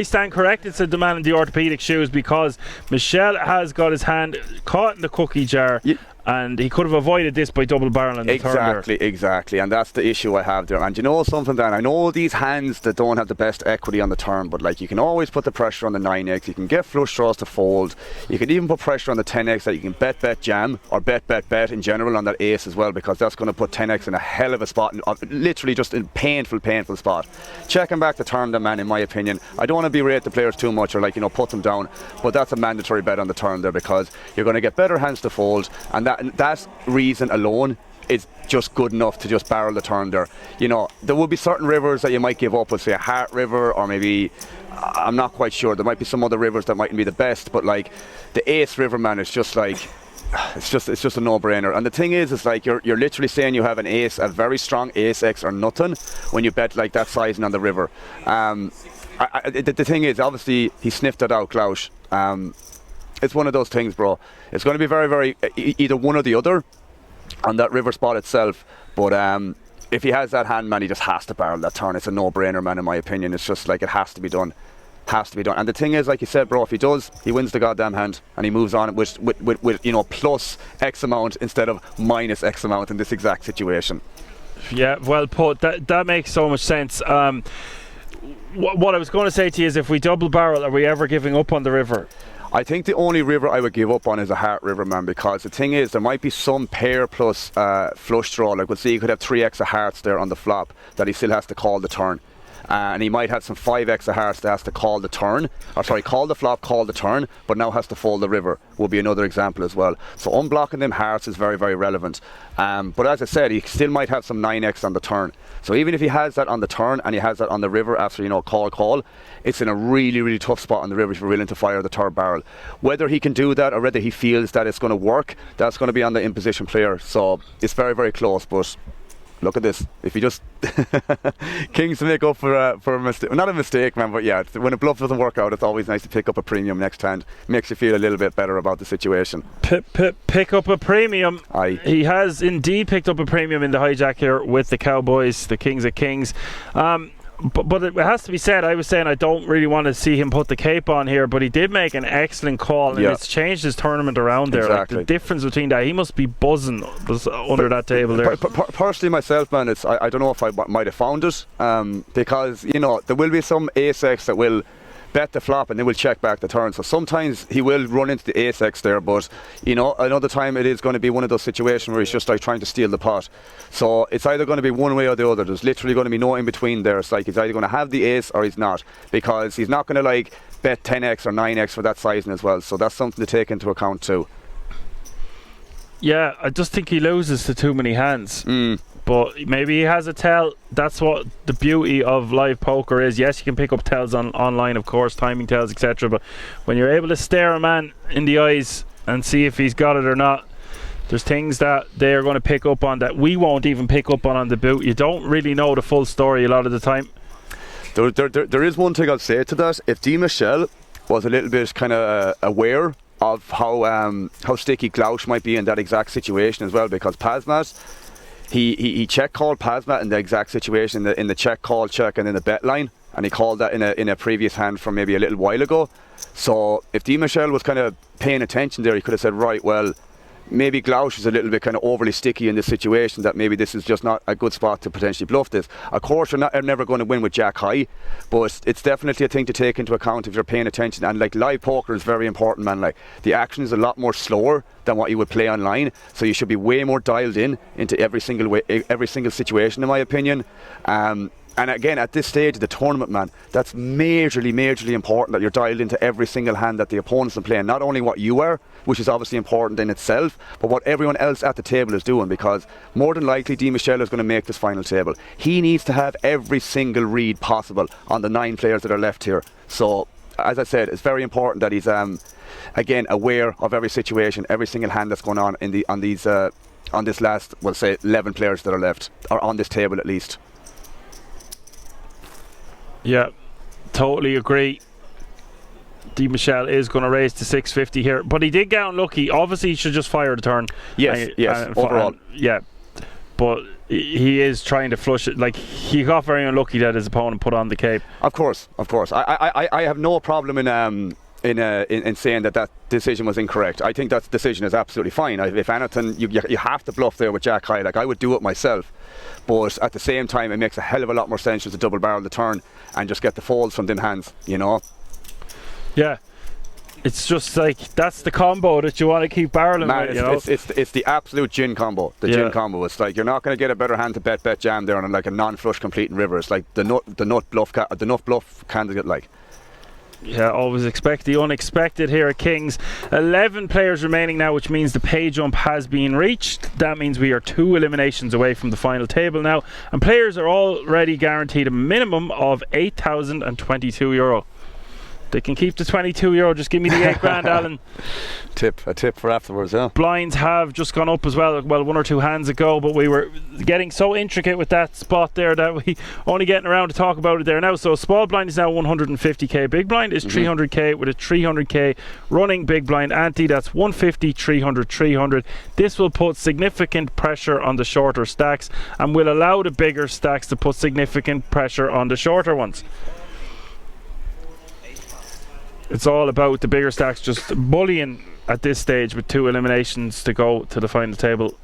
stand corrected, said the man in the orthopedic shoes, because Michel has got his hand caught in the cookie jar. And he could have avoided this by double barreling the turn there. Exactly, and that's the issue I have there. And you know something, Dan, I know these hands that don't have the best equity on the turn, but like, you can always put the pressure on the 9x, you can get flush draws to fold, you can even put pressure on the 10x that you can bet jam, or bet in general on that ace as well, because that's going to put 10x in a hell of a spot, literally just in painful spot. Checking back the turn, then, man, in my opinion, I don't want to berate the players too much, or, like, you know, put them down, but that's a mandatory bet on the turn there, because you're going to get better hands to fold, and that reason alone is just good enough to just barrel the turn there. You know, there will be certain rivers that you might give up with, say, a heart river, or maybe, I'm not quite sure, there might be some other rivers that mightn't be the best, but like the ace river, man, it's just like, it's just a no-brainer. And the thing is, it's like you're literally saying you have an ace, a very strong ace x or nothing, when you bet like that sizing on the river. The thing is, obviously he sniffed it out, Glausch. It's one of those things, bro. It's going to be very either one or the other on that river spot itself. But if he has that hand, man, he just has to barrel that turn. It's a no-brainer, man, in my opinion. It's just like, it has to be done. And the thing is, like you said, bro, if he does, he wins the goddamn hand, and he moves on with you know, plus X amount instead of minus X amount in this exact situation. Yeah, well put. That makes so much sense. What I was going to say to you is, if we double barrel, are we ever giving up on the river? I think the only river I would give up on is a heart river, man, because the thing is, there might be some pair plus flush draw. Like, we'll see, you could have 3x of hearts there on the flop that he still has to call the turn. and he might have some 5x of hearts that has to call the turn, or sorry, call the flop, call the turn, but now has to fold the river, will be another example as well. So unblocking them hearts is very, very relevant. But as I said, he still might have some 9x on the turn. So even if he has that on the turn and he has that on the river after, you know, call, it's in a really, really tough spot on the river if you're willing to fire the third barrel. Whether he can do that or whether he feels that it's going to work, that's going to be on the in-position player. So it's very, very close, but look at this. If you just kings to make up for a mistake, not a mistake, man, but yeah, when a bluff doesn't work out, it's always nice to pick up a premium next hand. Makes you feel a little bit better about the situation. Pick up a premium. Aye. He has indeed picked up a premium in the hijack here with the Cowboys, the Kings of Kings. But it has to be said, I was saying I don't really want to see him put the cape on here, but he did make an excellent call, and it's changed his tournament around there. Exactly. Like, the difference between that, he must be buzzing under that table there. Personally, myself, man, I don't know if I might have found it, because, you know, there will be some ace-x that will bet the flop and then we'll check back the turn. So sometimes he will run into the ace-x there, but, you know, another time it is going to be one of those situations where he's just like trying to steal the pot. So it's either going to be one way or the other. There's literally going to be no in between there. It's like he's either going to have the ace or he's not, because he's not going to like bet 10x or 9x for that sizing as well. So that's something to take into account too. Yeah, I just think he loses to too many hands. But maybe he has a tell. That's what the beauty of live poker is. Yes, you can pick up tells online, of course, timing tells, etc. But when you're able to stare a man in the eyes and see if he's got it or not, there's things that they are going to pick up on that we won't even pick up on the boot. You don't really know the full story a lot of the time. There is one thing I'll say to that. If Di Michel was a little bit kind of aware of how sticky Glausch might be in that exact situation as well, because Pazmat, he check called Pazmat in the exact situation in the check call check and in the bet line, and he called that in a previous hand from maybe a little while ago. So if Di Michel was kind of paying attention there, he could have said, right, well, maybe Glausch is a little bit kind of overly sticky in this situation, that maybe this is just not a good spot to potentially bluff this. Of course, you're never going to win with Jack High, but it's definitely a thing to take into account if you're paying attention. And like, live poker is very important, man. Like, the action is a lot more slower than what you would play online, so you should be way more dialed in into every single situation, in my opinion. And again, at this stage of the tournament, man, that's majorly important that you're dialed into every single hand that the opponents are playing. Not only what you are, which is obviously important in itself, but what everyone else at the table is doing, because more than likely Di Michel is going to make this final table. He needs to have every single read possible on the 9 players that are left here. So, as I said, it's very important that he's again aware of every situation, every single hand that's going on on this last, we'll say, 11 players that are left, or on this table at least. Yeah, totally agree. Di Michel is going to raise to 650 here, but he did get unlucky. Obviously, he should just fire the turn. Yes, overall. Yeah, but he is trying to flush it. Like, he got very unlucky that his opponent put on the cape. Of course. I have no problem in saying that decision was incorrect. I think that decision is absolutely fine. If anything, you have to bluff there with Jack High. Like, I would do it myself, but at the same time, it makes a hell of a lot more sense just to double barrel the turn and just get the folds from them hands, you know. Yeah, it's just like, that's the combo that you want to keep barreling. Man, with, you know? it's the absolute gin combo. Gin combo. It's like, you're not going to get a better hand to bet jam there on like a non-flush completing river. It's like the nut bluff candidate, like. Yeah, always expect the unexpected here at Kings. 11 players remaining now, which means the pay jump has been reached. That means we are 2 eliminations away from the final table now, and players are already guaranteed a minimum of €8,022. They can keep the €22. Just give me the £8,000, Alan. A tip for afterwards, yeah. Blinds have just gone up as well. Well, 1 or 2 hands ago, but we were getting so intricate with that spot there that we only getting around to talk about it there now. So small blind is now 150k. Big blind is 300k with a 300k running big blind ante. That's 150, 300, 300. This will put significant pressure on the shorter stacks and will allow the bigger stacks to put significant pressure on the shorter ones. It's all about the bigger stacks just bullying at this stage with 2 eliminations to go to the final table.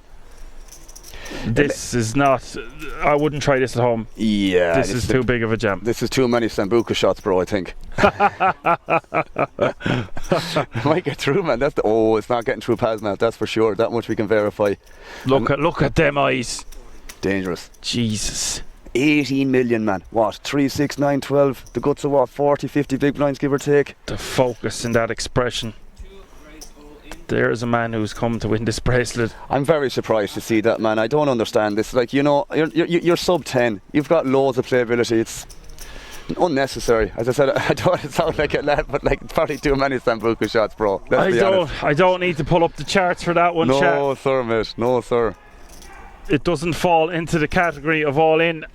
This is not, I wouldn't try this at home. Yeah, this is too big of a jam. This is too many Sambuca shots, bro, I think. Might get through, man. It's not getting through Pazmat, that's for sure. That much we can verify. Look at them eyes. Dangerous. Jesus. 18 million, man. What? 3, 6, 9, 12. The guts of what? 40, 50 big blinds, give or take. The focus in that expression. There's a man who's come to win this bracelet. I'm very surprised to see that, man. I don't understand this. Like, you know, you're sub 10. You've got loads of playability. It's unnecessary. As I said, I don't want to sound like a lad, but like probably too many Sambuca shots, bro. I don't need to pull up the charts for that one, No, sir, mate. No, sir. It doesn't fall into the category of all in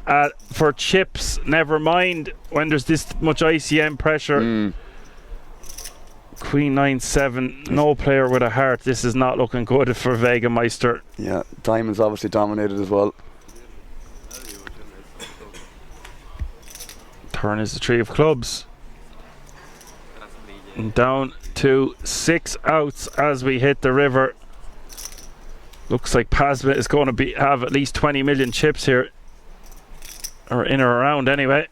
for chips. Never mind when there's this much ICM pressure. Queen 9-7, no player with a heart. This is not looking good for Vega Meister. Yeah, diamonds obviously dominated as well. Turn is the 3 of clubs. And down to 6 outs as we hit the river. Looks like Pasma is going to have at least 20 million chips here, or in or around anyway.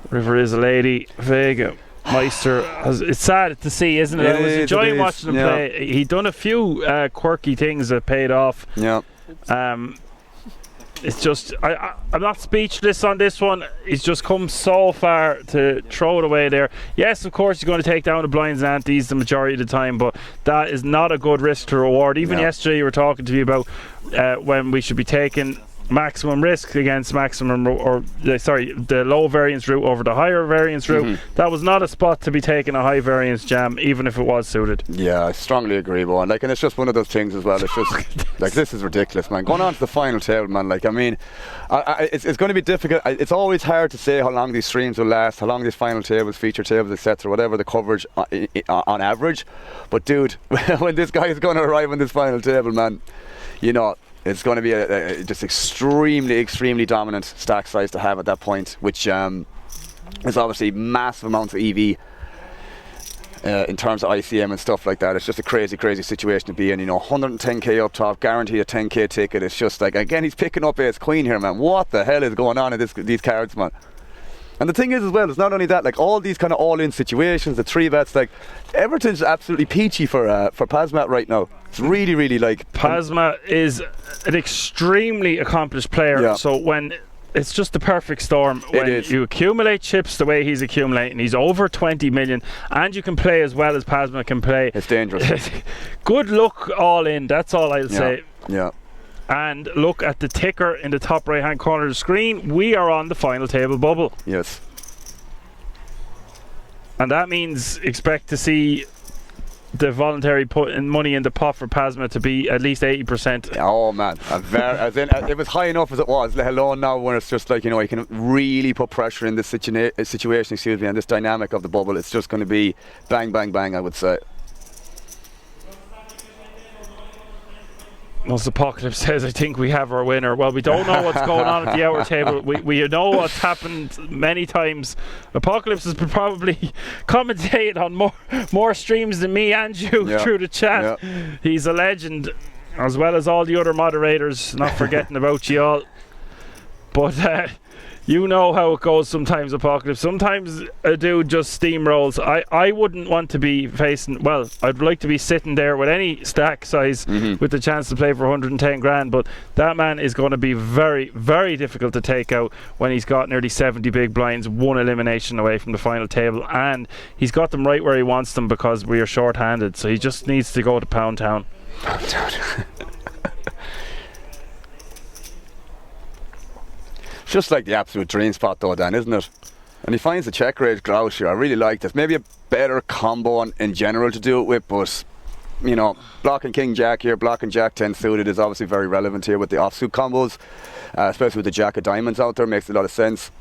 River is a lady. Vega Meister, it's sad to see, isn't it? I was enjoying watching him play. He'd done a few quirky things that paid off. Yeah. It's just, I'm not speechless on this one. He's just come so far to throw it away there. Yes, of course, he's going to take down the blinds and antes the majority of the time, but that is not a good risk to reward. Even yesterday, you were talking to me about when we should be taking maximum risk against maximum, the low variance route over the higher variance route. That was not a spot to be taking a high variance jam, even if it was suited. Yeah, I strongly agree, Bowen. Like, and it's just one of those things as well. It's just like, this is ridiculous, man. Going on to the final table, man. Like, I mean, it's going to be difficult. It's always hard to say how long these streams will last, how long these final tables, feature tables, etc., whatever the coverage on average. But dude, when this guy is going to arrive on this final table, man, you know, it's going to be a just extremely dominant stack size to have at that point, which is obviously massive amounts of EV in terms of ICM and stuff like that. It's just a crazy situation to be in. You know, 110k up top, guaranteed a 10k ticket. It's just like, again, he's picking up ace queen here, man. What the hell is going on in these cards, man? And the thing is as well, it's not only that, like all these kind of all-in situations, the 3-bets, like everything's absolutely peachy for Pasmat right now. It's really like... Pasma is an extremely accomplished player, so when it's just the perfect storm. When you accumulate chips the way he's accumulating, he's over 20 million, and you can play as well as Pasma can play. It's dangerous. Good luck all in, that's all I'll say. Yeah. And look at the ticker in the top right hand corner of the screen. We are on the final table bubble. Yes. And that means expect to see the voluntary putting money in the pot for Pasma to be at least 80%. Oh man, as in, it was high enough as it was, let alone now when it's just like, you know, you can really put pressure in this situation, excuse me, and this dynamic of the bubble. It's just going to be bang, I would say. Once Apocalypse says, I think we have our winner. Well, we don't know what's going on at the hour table. We know what's happened many times. Apocalypse has probably commentated on more streams than me and you through the chat. He's a legend, as well as all the other moderators, not forgetting about you all. But you know how it goes sometimes, Apocalypse. Sometimes a dude just steamrolls. I wouldn't want to be facing, well, I'd like to be sitting there with any stack size with the chance to play for 110 grand, but that man is going to be very difficult to take out when he's got nearly 70 big blinds, one elimination away from the final table, and he's got them right where he wants them because we are short-handed, so he just needs to go to Pound Town. Just like the absolute dream spot though, Dan, isn't it? And he finds the check raise grouse here. I really like this. Maybe a better combo in general to do it with, but you know, blocking King Jack here, blocking Jack 10 suited is obviously very relevant here with the offsuit combos, especially with the Jack of Diamonds out there. Makes a lot of sense.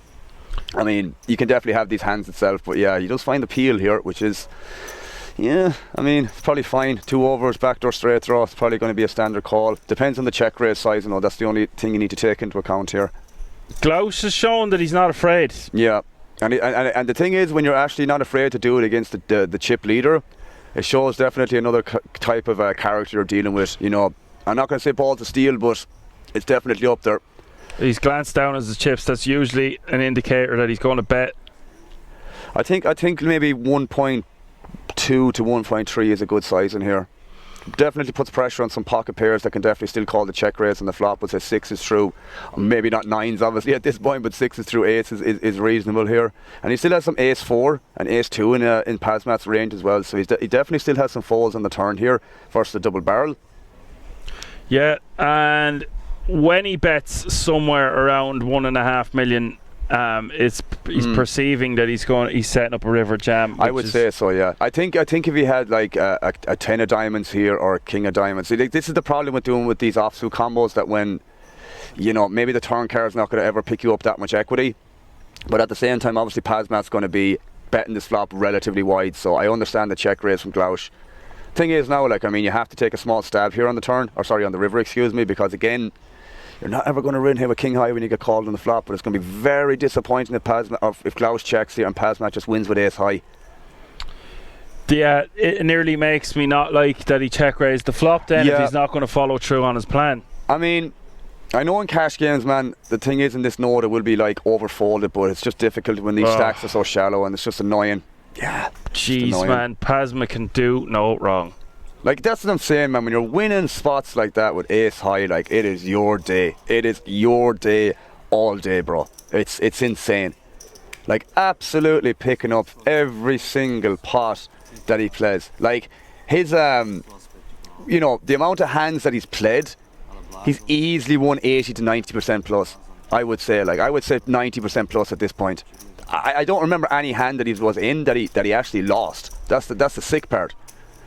I mean, you can definitely have these hands itself, but yeah, he does find the peel here, which is, yeah, I mean, it's probably fine. 2 overs, backdoor straight draw. It's probably going to be a standard call. Depends on the check raise size, you know. That's the only thing you need to take into account here. Klaus has shown that he's not afraid. Yeah, and the thing is, when you're actually not afraid to do it against the chip leader, it shows definitely another type of character you're dealing with. You know, I'm not going to say ball to steal, but it's definitely up there. He's glanced down at his chips. That's usually an indicator that he's going to bet. I think maybe 1.2 to 1.3 is a good size in here. definitely puts pressure on some pocket pairs that can definitely still call the check raise on the flop. But say 6 is through, maybe not 9s obviously at this point, but 6 is through 8s is reasonable here. And he still has some ace 4 and ace 2 in Pazmat's range as well. So he definitely still has some folds on the turn here versus the double barrel. Yeah, and when he bets somewhere around 1.5 million, he's perceiving that he's setting up a river jam. I would say so, yeah. I think if he had like a 10 of diamonds here or a king of diamonds, see, like, this is the problem with doing with these offsuit combos, that when, you know, maybe the turn card is not going to ever pick you up that much equity, but at the same time, obviously Pazmat's going to be betting this flop relatively wide. So I understand the check raise from Glausch. Thing is now, like, I mean, you have to take a small stab here on the turn, or sorry, on the river, excuse me, because again, you're not ever going to win here with king high when you get called on the flop, but it's going to be very disappointing if Glausch checks here and Pazmat just wins with ace high. Yeah, it nearly makes me not like that he check raised the flop then if he's not going to follow through on his plan. I mean, I know in cash games, man, the thing is in this node it will be like overfolded, but it's just difficult when these stacks are so shallow and it's just annoying. Yeah. Jeez, man, Pazma can do no wrong. Like, that's what I'm saying, man. When you're winning spots like that with ace high, like, it is your day. It is your day all day, bro. It's insane. Like, absolutely picking up every single pot that he plays. Like, his, you know, the amount of hands that he's played, he's easily won 80 to 90% plus, I would say. Like, I would say 90% plus at this point. I don't remember any hand that he was in that he actually lost. That's the sick part.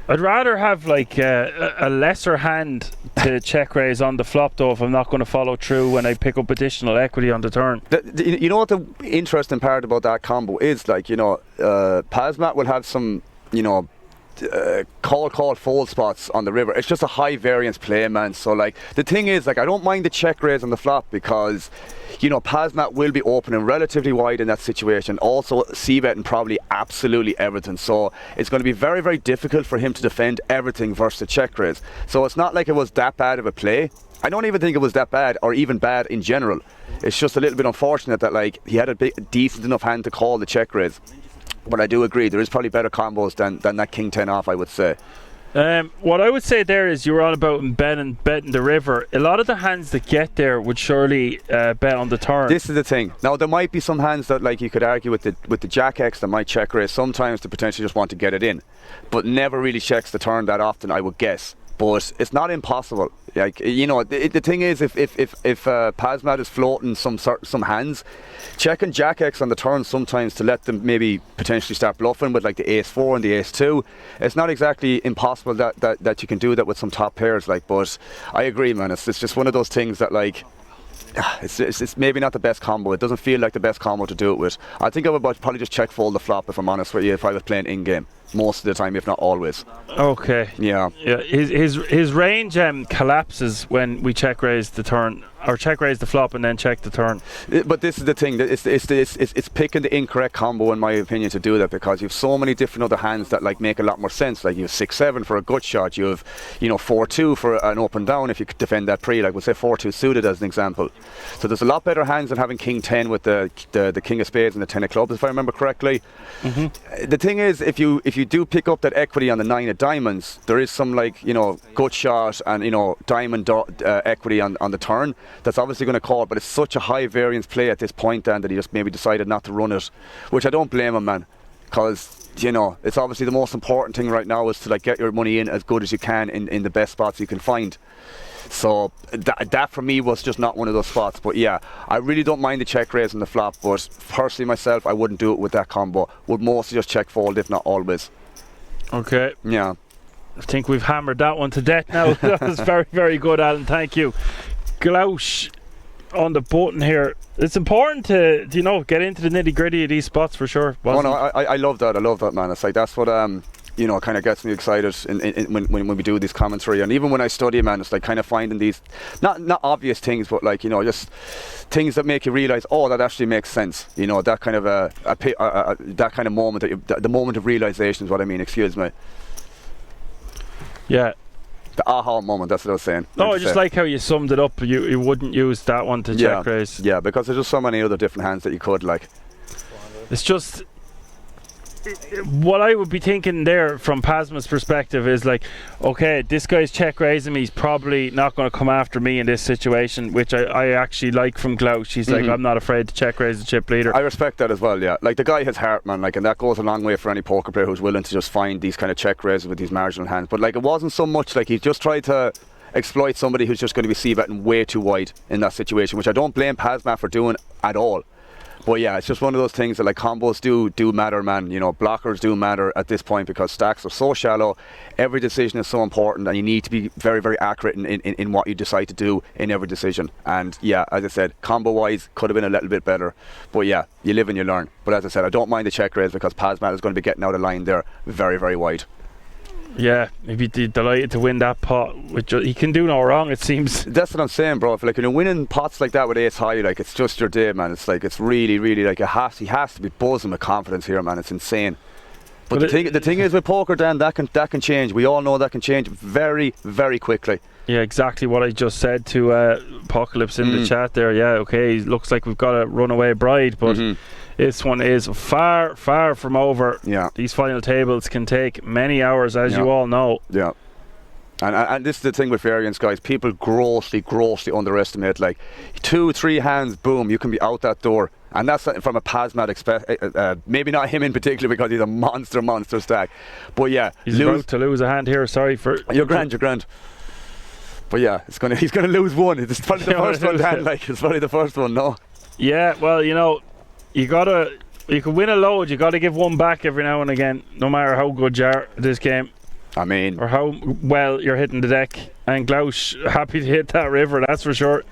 I'd rather have like a lesser hand to check raise on the flop though if I'm not going to follow through when I pick up additional equity on the turn. You know what the interesting part about that combo is, like, you know, Pazmat will have some, you know, call fold spots on the river. It's just a high variance play, man. So like the thing is, like, I don't mind the check raise on the flop because, you know, Pazmat will be opening relatively wide in that situation, also c-betting probably absolutely everything, so it's going to be very, very difficult for him to defend everything versus the check raise. So it's not like it was that bad of a play. I don't even think it was that bad or even bad in general. It's just a little bit unfortunate that, like, he had a decent enough hand to call the check raise. But I do agree, there is probably better combos than that king 10 off, I would say. What I would say there is you were on about betting the river. A lot of the hands that get there would surely bet on the turn. This is the thing. Now there might be some hands that, like, you could argue with the Jack X that might check raise sometimes to potentially just want to get it in, but never really checks the turn that often, I would guess. But it's not impossible. Like, you know, the thing is, if Pazmat is floating some hands, checking Jack X on the turn sometimes to let them maybe potentially start bluffing with like the ace 4 and the ace 2. It's not exactly impossible that you can do that with some top pairs. Like, but I agree, man. It's just one of those things that, like, it's maybe not the best combo. It doesn't feel like the best combo to do it with. I think I would probably just check fold the flop, if I'm honest with you, if I was playing in game. Most of the time, if not always. Okay. Yeah. His range collapses when we check raise the turn, or check raise the flop and then check the turn. But this is the thing. It's picking the incorrect combo, in my opinion, to do that, because you have so many different other hands that, like, make a lot more sense. Like, you have 6-7 for a gut shot. You have, you know, 4-2 for an open down if you could defend that pre. Like, we'll say 4-2 suited as an example. So there's a lot better hands than having king 10 with the king of spades and the 10 of clubs, if I remember correctly. Mm-hmm. The thing is, if you do pick up that equity on the 9 of diamonds, there is some, like, you know, gut shot and, you know, diamond equity on the turn that's obviously going to call, but it's such a high variance play at this point, Dan, that he just maybe decided not to run it, which I don't blame him, man, because, you know, it's obviously the most important thing right now is to, like, get your money in as good as you can in the best spots you can find. So that for me was just not one of those spots. But yeah, I really don't mind the check raise and the flop, but personally myself, I wouldn't do it with that combo. Would mostly just check fold, if not always. Okay. Yeah. I think we've hammered that one to death now. That was very, very good, Alan. Thank you. Glausch on the button here. It's important to, you know, get into the nitty gritty of these spots for sure. I love that. I love that, man. It's like, that's what you know, kind of gets me excited when we do this commentary, and even when I study, man, it's like kind of finding these not obvious things, but, like, you know, just things that make you realize, oh, that actually makes sense. You know, that kind of that kind of moment, the moment of realization is what I mean. Excuse me. Yeah. The aha moment, that's what I was saying. No, I just like how you summed it up. You wouldn't use that one to check raise. Yeah, because there's just so many other different hands that you could, like. It's just, what I would be thinking there from Pasma's perspective is like, okay, this guy's check raising me. He's probably not going to come after me in this situation, which I actually like from Glausch. He's like, I'm not afraid to check raise the chip leader. I respect that as well, yeah. Like, the guy has heart, man, like, and that goes a long way for any poker player who's willing to just find these kind of check raises with these marginal hands. But like, it wasn't so much like he just tried to exploit somebody who's just going to be c-betting way too wide in that situation, which I don't blame Pasma for doing at all. But yeah, it's just one of those things that like combos do matter, man. You know, blockers do matter at this point because stacks are so shallow. Every decision is so important, and you need to be very, very accurate in what you decide to do in every decision. And yeah, as I said, combo-wise could have been a little bit better. But yeah, you live and you learn. But as I said, I don't mind the check raise because Pasma is going to be getting out of line there very, very wide. Yeah, maybe delighted to win that pot. Which he can do no wrong, it seems. That's what I'm saying, bro. If like you're winning pots like that with ace high, like it's just your day, man. It's like it's really, really like he has to be buzzing with confidence here, man. It's insane. But the thing is with poker, Dan, that can change. We all know that can change very, very quickly. Yeah, exactly what I just said to Apocalypse in the chat there. Yeah, okay, looks like we've got a runaway bride, but this one is far, far from over. Yeah. These final tables can take many hours, as you all know. Yeah. And this is the thing with variance, guys. People grossly underestimate. Like 2-3 hands, boom, you can be out that door. And that's from a Pasmat maybe not him in particular because he's a monster stack. But yeah, he's about to lose a hand here. Sorry for you're grand. But yeah, he's gonna lose one. It's probably the first one, Dan. Like it's probably the first one, no? Yeah, well, you know, you can win a load. You gotta give one back every now and again, no matter how good you are at this game. I mean, or how well you're hitting the deck. And Glausch happy to hit that river, that's for sure.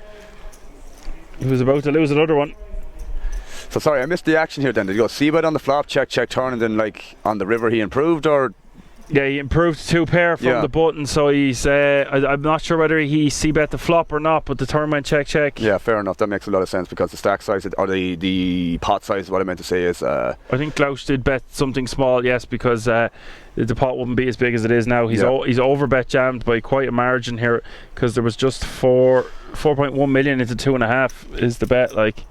He was about to lose another one. So sorry, I missed the action here then. Did he go c-bet on the flop, check, turn, and then like on the river he improved, or? Yeah, he improved 2 pair from the button, so he's I'm not sure whether he c-bet the flop or not, but the turn went check. Yeah, fair enough. That makes a lot of sense because the stack size, or the pot size, what I meant to say is... I think Glausch did bet something small, yes, because the pot wouldn't be as big as it is now. He's overbet jammed by quite a margin here because there was just 4.1 million into 2.5 is the bet, like...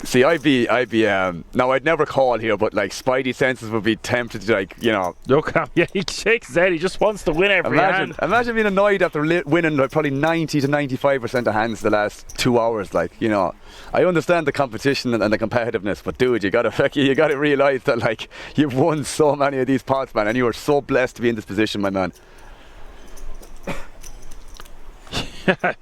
See, I'd be now I'd never call here, but like Spidey senses would be tempted to, like, you know. Look, yeah, he shakes his head. He just wants to win every hand. Imagine being annoyed after winning like probably 90 to 95% of hands the last 2 hours. Like, you know, I understand the competition and the competitiveness, but dude, you gotta realise that like you've won so many of these pots, man, and you are so blessed to be in this position, my man. I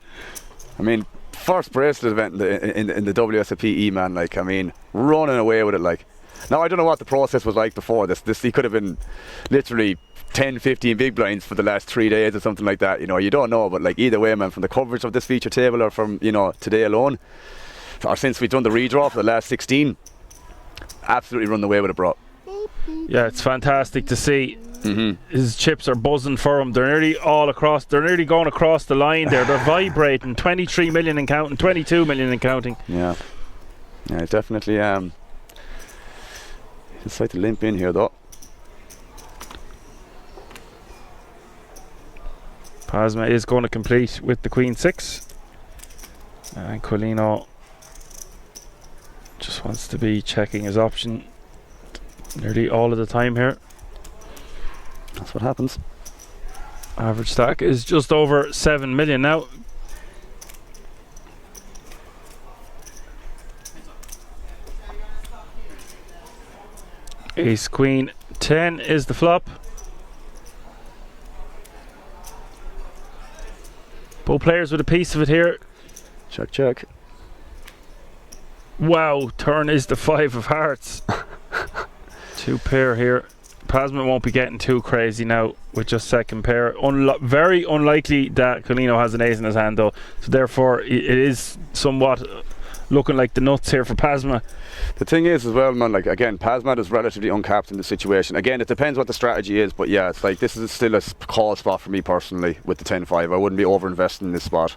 mean, first bracelet event in the WSOP E, man, like, I mean, running away with it, like. Now, I don't know what the process was like before this. He could have been literally 10, 15 big blinds for the last 3 days or something like that, you know, you don't know, but like either way, man, from the coverage of this feature table or from, you know, today alone, or since we've done the redraw for the last 16, absolutely run away with it, bro. Yeah, it's fantastic to see. His chips are buzzing for him. They're nearly going across the line there. They're vibrating. 23 million and counting, 22 million and counting. Yeah, definitely it's like to limp in here though. Pasma is going to complete with the Queen 6, and Colino just wants to be checking his option nearly all of the time here. That's what happens. Average stack is just over 7 million now. Ace Queen 10 is the flop. Both players with a piece of it here. Check. Wow, turn is the 5 of hearts. 2 pair here. Pasma won't be getting too crazy now with just second pair. Very unlikely that Colino has an ace in his hand though, so therefore it is somewhat looking like the nuts here for Pasma. The thing is as well, man, like again, Pasma is relatively uncapped in the situation. Again, it depends what the strategy is, but yeah, it's like this is still a call spot for me personally with the 10-5. I wouldn't be over investing in this spot.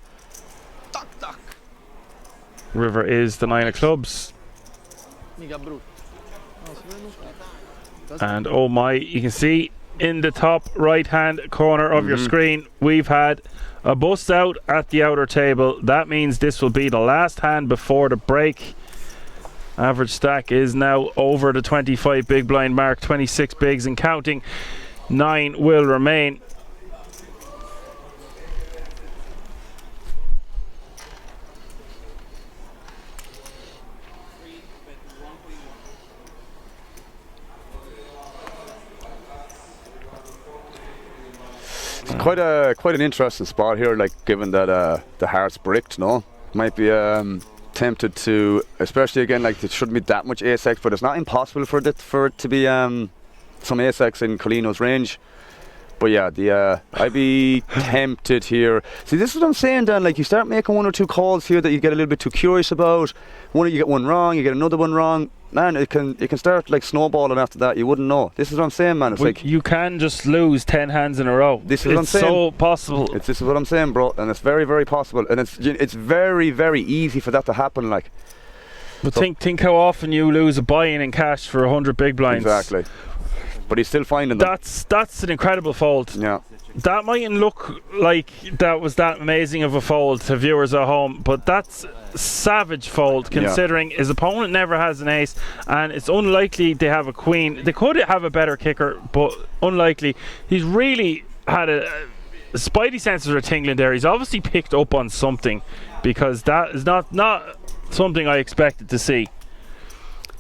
River is the 9 of clubs. And oh my, you can see in the top right hand corner of your screen, we've had a bust out at the outer table. That means this will be the last hand before the break. Average stack is now over the 25 big blind mark, 26 bigs and counting. 9 will remain. It's quite an interesting spot here, like given that the heart's bricked, no? Might be tempted to, especially again, like it shouldn't be that much ace-x, but it's not impossible for it to be some ace-x in Colino's range. But yeah, I'd be tempted here. See, this is what I'm saying, Dan. Like, you start making 1 or 2 calls here that you get a little bit too curious about. You get one wrong, you get another one wrong. Man, it can start like snowballing after that. You wouldn't know. This is what I'm saying, man. It's like you can just lose 10 hands in a row. This is what I'm saying. It's so possible. This is what I'm saying, bro. And it's very, very possible. And it's very, very easy for that to happen. Like, but so think how often you lose a buy-in in cash for 100 big blinds. Exactly. But he's still finding them. That's an incredible fold. Yeah. That mightn't look like that was that amazing of a fold to viewers at home, but that's savage fold considering his opponent never has an ace and it's unlikely they have a queen. They could have a better kicker, but unlikely. He's really had a spidey senses are tingling there. He's obviously picked up on something, because that is not something I expected to see.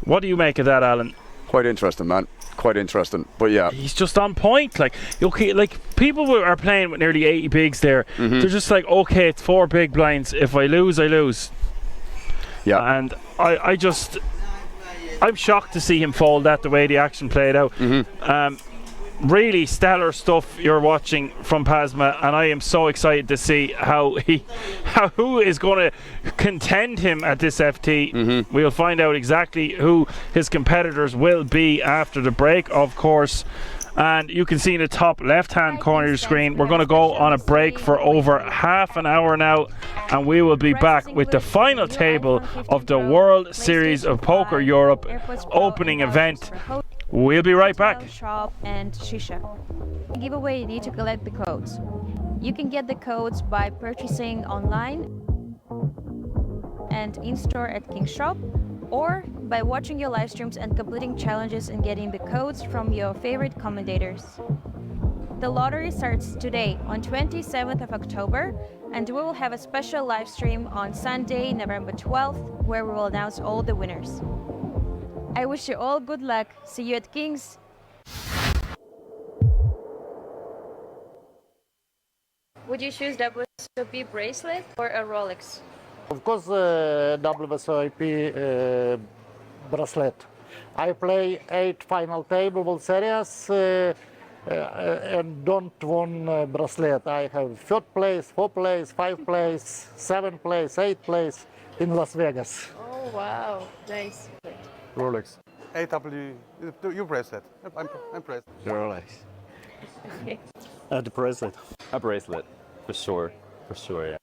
What do you make of that, Alan? Quite interesting, man. Quite interesting, but yeah, he's just on point. Like, okay, like people are playing with nearly 80 bigs there. They're just like, okay, it's 4 big blinds. If I lose, I lose. Yeah, and I'm shocked to see him fold that the way the action played out. Really stellar stuff you're watching from Pasma, and I am so excited to see who is going to contend him at this FT. We'll find out exactly who his competitors will be after the break, of course. And you can see in the top left hand corner of your screen, we're going to go on a break for over half an hour now, and we will be back with the final table of the World Series of Poker Europe opening event. We'll be right back. Shop and Shisha. Giveaway, you need to collect the codes. You can get the codes by purchasing online and in-store at King's Shop, or by watching your live streams and completing challenges and getting the codes from your favorite commentators. The lottery starts today on 27th of October, and we will have a special live stream on Sunday, November 12th, where we will announce all the winners. I wish you all good luck. See you at King's. Would you choose WSOP bracelet or a Rolex? Of course, WSOP bracelet. I play 8 final table World Series and don't won bracelet. I have 3rd place, 4th place, 5th place, 7th place, 8th place in Las Vegas. Oh wow, nice. Rolex. AW, you bracelet. I'm bracelet. Rolex. Okay. The bracelet. A bracelet, for sure, yeah.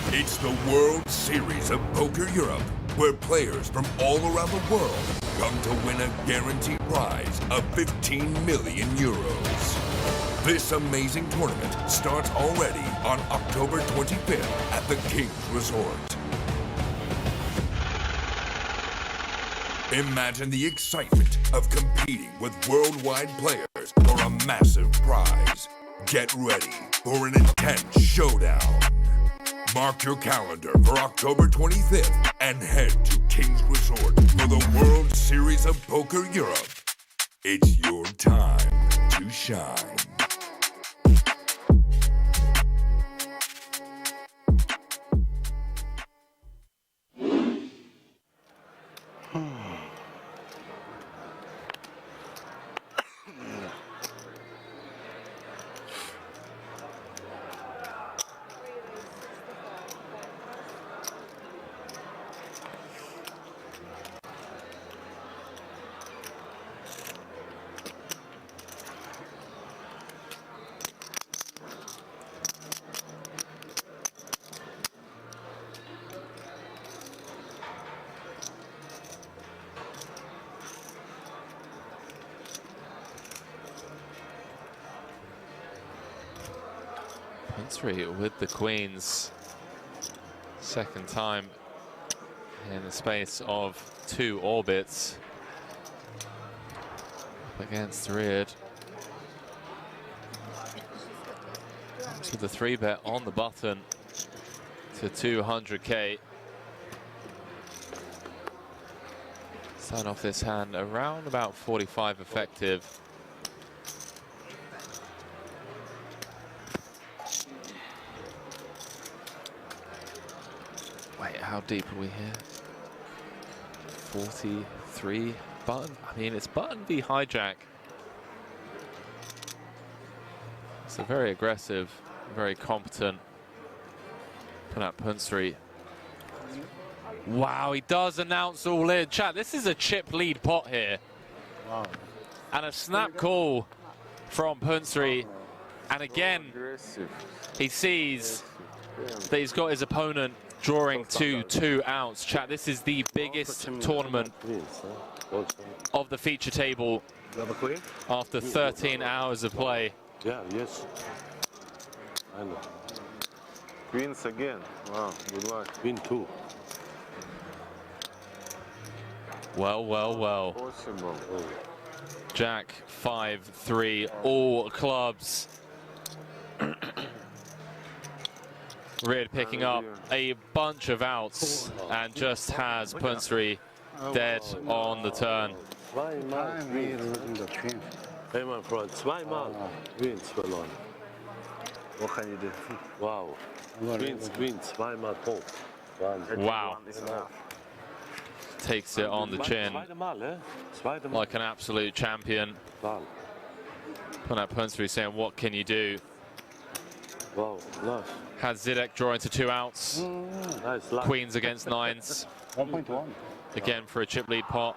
It's the World Series of Poker Europe, where players from all around the world come to win a guaranteed prize of 15 million euros. This amazing tournament starts already on October 25th at the King's Resort. Imagine the excitement of competing with worldwide players for a massive prize. Get ready for an intense showdown. Mark your calendar for October 25th and head to King's Resort for the World Series of Poker Europe. It's your time to shine. With the queens, second time in the space of 2 orbits. Up against Reard. Comes with the 3-bet on the button to 200k. Start off this hand around about 45 effective. Wait, how deep are we here? 43 button? I mean, it's button v hijack. It's a very aggressive, very competent Punsri. Wow, he does announce all in. Chat, this is a chip lead pot here. Wow. And a snap call from Punsri. And again, he sees that he's got his opponent drawing to 2 outs. Chat, this is the biggest tournament of the feature table after 13 hours of play. Yeah, yes. I know. Queens again. Wow, good luck. Queen 2. Well, well, well. Possible. Jack 5-3, all clubs. Reard picking up a bunch of outs and just has Punsri dead on the turn. Hey, my friend, zweimal Queens verloren. What can you do? Wow. Queen, zweimal Pop. Wow. Takes it on the chin like an absolute champion. Punsri saying, what can you do? Wow, nice. Has Zidek drawing to 2 outs. Nice. Queens against 9s. 1.1. Again for a chip lead pot.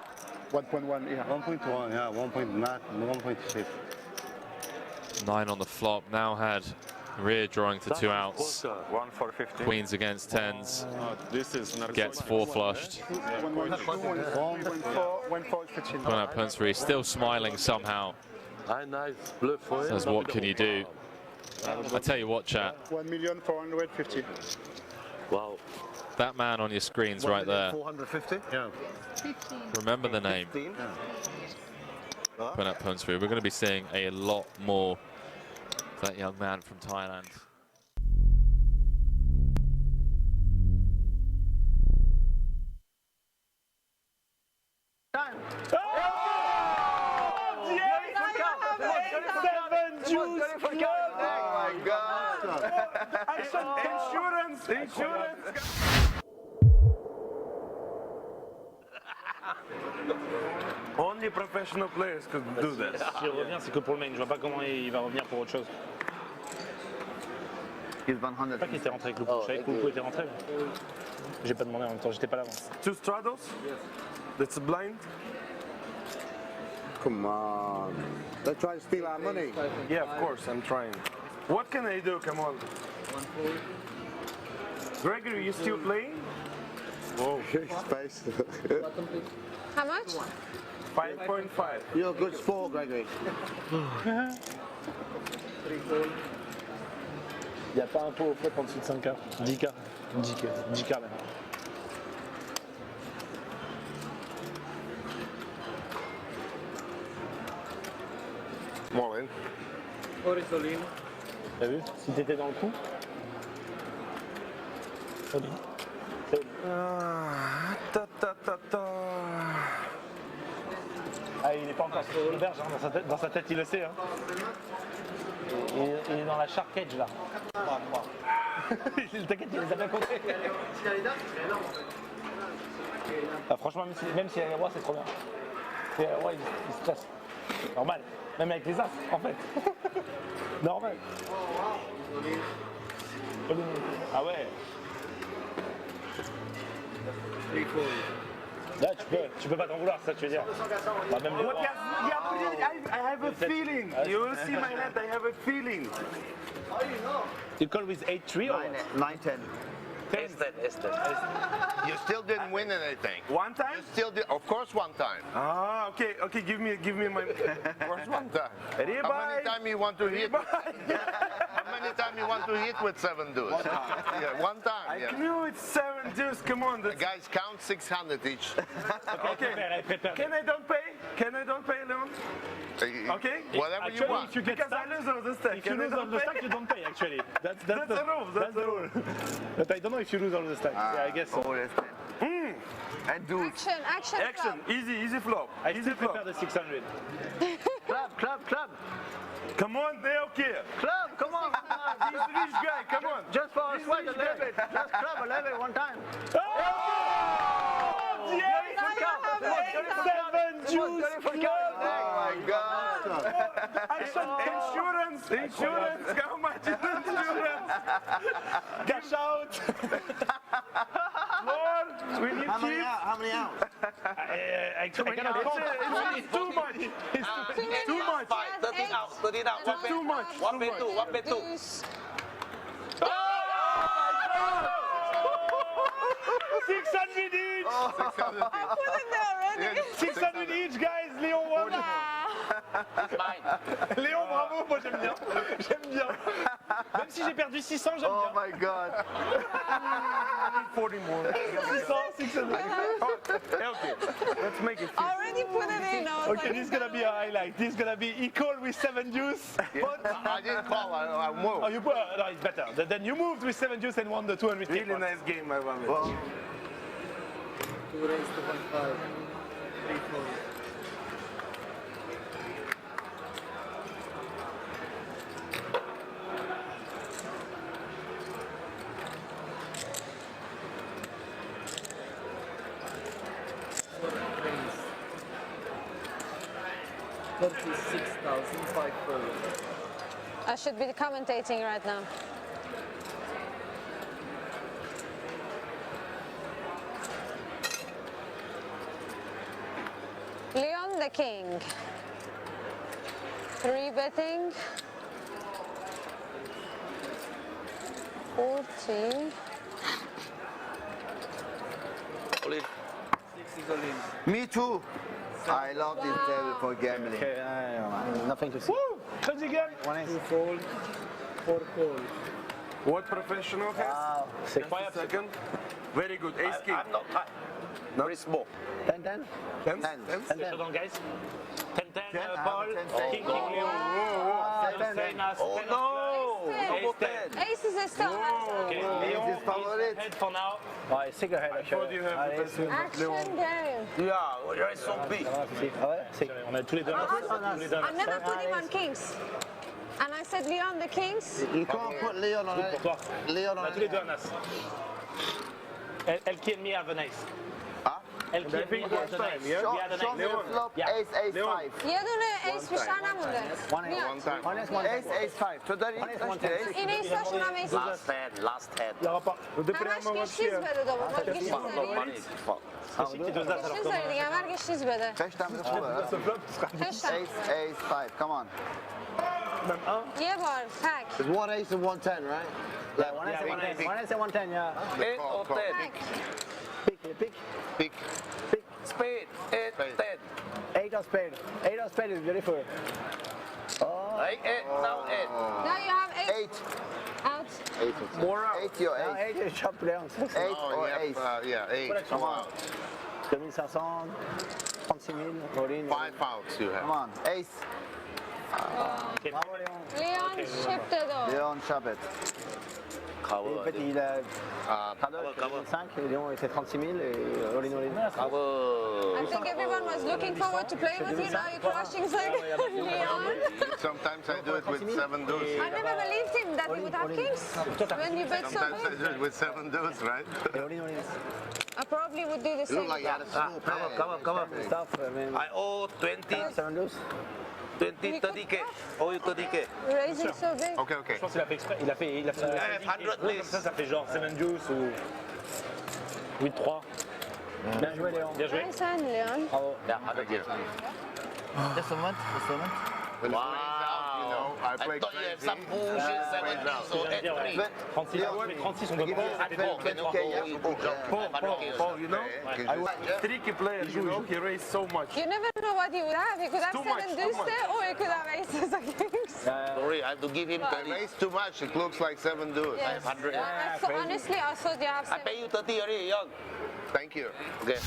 1.1, yeah. 1.1, yeah. 1.6. 9 on the flop. Now had Reard drawing to 2 outs. 1 for 50. Queens against 10s. This is Gets 4 flushed. Punsri still smiling somehow. Says, what can you do? I tell you what, chat. 1,450,000. Wow. That man on your screens right there. 450? Yeah. Remember the name. Punsri. We're going to be seeing a lot more of that young man from Thailand. Time. Oh! Juice. Oh my God. Insurance. Only professional players could do this. S'il revient, c'est que pour le main. Je vois pas comment il va revenir pour autre chose. Je sais pas qui était rentré avec Lupo. Je savais que Lupo était rentré. J'ai pas demandé en même temps, j'étais pas là. 2 straddles? That's a blind? Come on. They're trying to steal our money. Yeah, of course, I'm trying. What can I do? Come on. Gregory, you still playing? Whoa. Space. How much? 5.5. You're a good sport, Gregory. Il n'y a pas un pot au flop en dessous de 5K. 10K. 10K même. All in. T'as vu? Si t'étais dans le coup. All in. Ah, il n'est pas encore sur l'auberge, hein, dans sa tête il le sait. Hein. Il est dans la shark cage là. T'inquiète, il les a bien comptés. Ah, franchement, même s'il y a les rois, c'est trop bien. Il se stresse. Normal. Même avec les as, en fait. Normal. Ah ouais. Là, tu peux pas t'en vouloir, ça tu veux dire. Bah, même les rois. I have a feeling. You will see my hand. I have a feeling. How do you know? You call with 8-3 or 9-10. You still didn't win anything. One time? You still did, of course, one time. Ah, okay. Give me my. Of course, one time. How many times you want to hit? How many times you want to hit with 7 deuce? Yeah, one time. I knew it's 7 deuce. Come on. Guys, count 600 each. Okay. Can I don't pay? Can I don't pay, Leon? Okay. Whatever you want. Because I lose all the stack. If you lose all the stack, you don't pay. Actually, that's the rule. That's the rule. But I don't know if you lose all the stack. Yeah, I guess so. And do it. Action. Easy flop. I still prefer the 600. Club. Come on, they okay. Club, come on. He's rich guy. Come on. Just for a sweat a little bit. Just club a little bit one time. Seven juice club. Oh my God. Insurance. How much is insurance? Cash out. Lord, we need chips. How many out? I cannot count. It's too much. It's too much. 13 out. 13 out. It's too much. 1 bet 2. 1 bet 2. Oh my God! 600 each. 600 each. I put it there already. 600 each, guys. Léon won. Léon, bravo. Moi, j'aime bien. J'aime bien. Même si j'ai perdu 600, j'aime Oh bien. my God. 40 more. 600. Okay, let's make it. Already put it in. Okay, this is gonna be a highlight. This is gonna be equal with 7 deuce. But I didn't call. I moved. Oh, you put, no, it's better. Then you moved with 7 deuce and won the 200. Really nice game, I won it. Well, 2 raised 2.5. 3 4. I should be commentating right now. Leon the king. 3 betting. 40. Me too. I love this table for gambling. Okay, nothing to see. Woo! Crazy game. 2 fold, 4 call. What professional has? Wow. 5 seconds. Very good. Ace king. I'm not high. Very small. 10, 10. 10. 10. Showdown, guys. 10, Paul. King, Oh. Leon. Oh no! Ace 10. Ace is still Okay, Leon is head for now. Ouais, c'est correct. I thought you have the best one. action game. Yeah, you're so big. On a tous les deux. I never put him on kings. And I said Leon the kings. You can't put Leon on it. Pour toi. Leon On on a tous les it. deux un as. El qui and me have an ace. El qui and me have an ace. We had an Show me the ace. flop. Ace, ace, 5. یه دونه ایس بیشتر نمونده. One time. Ace, ace, 5. تو داری؟ این ایساشون هم ایس. Last hand. Last hand. همش که چیز بده دوباره. ما دیگه چیز No داریم. money. It's fuck. چیز داری دیگه مرگش چیز بده. خشتم خوبه. خشتم. Ace, ace, 5. Come on. یه بار تک. It's 1 ace and 1 10, right? Yeah, 1 ace and 1 10. 1 ace and 1 10, yeah. 8 or 10. Pick. Pick. Spade. 8, 10. 8 of spade. 8 of spade is beautiful. Oh. 8. Now 8. Now you have 8. 8. Out. 8. More out. 8 your Now 8. 8 is chop down. 8 Oh, or yeah, ace. yeah, 8. Come on. 2500, 36 000, all in. 5 outs you Come have. on. Ace. Bravo Léon. Leon shipped it off. Leon Chabet. En fait, il a Cover. 5, Léon était 36 000 et all in all in. Cover. I think everyone was looking forward to play with you. Now you're crushing Leon. Sometimes I do it with 7 deuce. I never believed him that he would have kings when you bet so Sometimes I big. do it with 7 deuce, right? All in all in. I probably would do the You same. look like you had a small pair. Come on. Stuff, man. I owe 20, 7 loose. 20, 30k. Owe you 30k. Raising so big. Okay, okay. Je pense qu'il a fait exprès. Il a fait. Il a fait. I have 100 Comme ça fait genre 7 deuce ou 8-3. Bien joué, Léon. Bien joué. Nice hand, Leon. Bravo. Yeah, 100 years. Just a moment. When it rains out, you know, I play thought you had crazy. some bullshit 17, so at 3. 36, on veut Paul, you know, tricky player, he raised so much. You never know what he would have. He could have Too much, 7 too deuce much. or he could have aces or kings. Sorry, I have to give him I 30. raised too much. It looks like 7 deuce. Yes. 100. So honestly, I thought you have I 7. pay you 30 already, young. Thank you. Okay.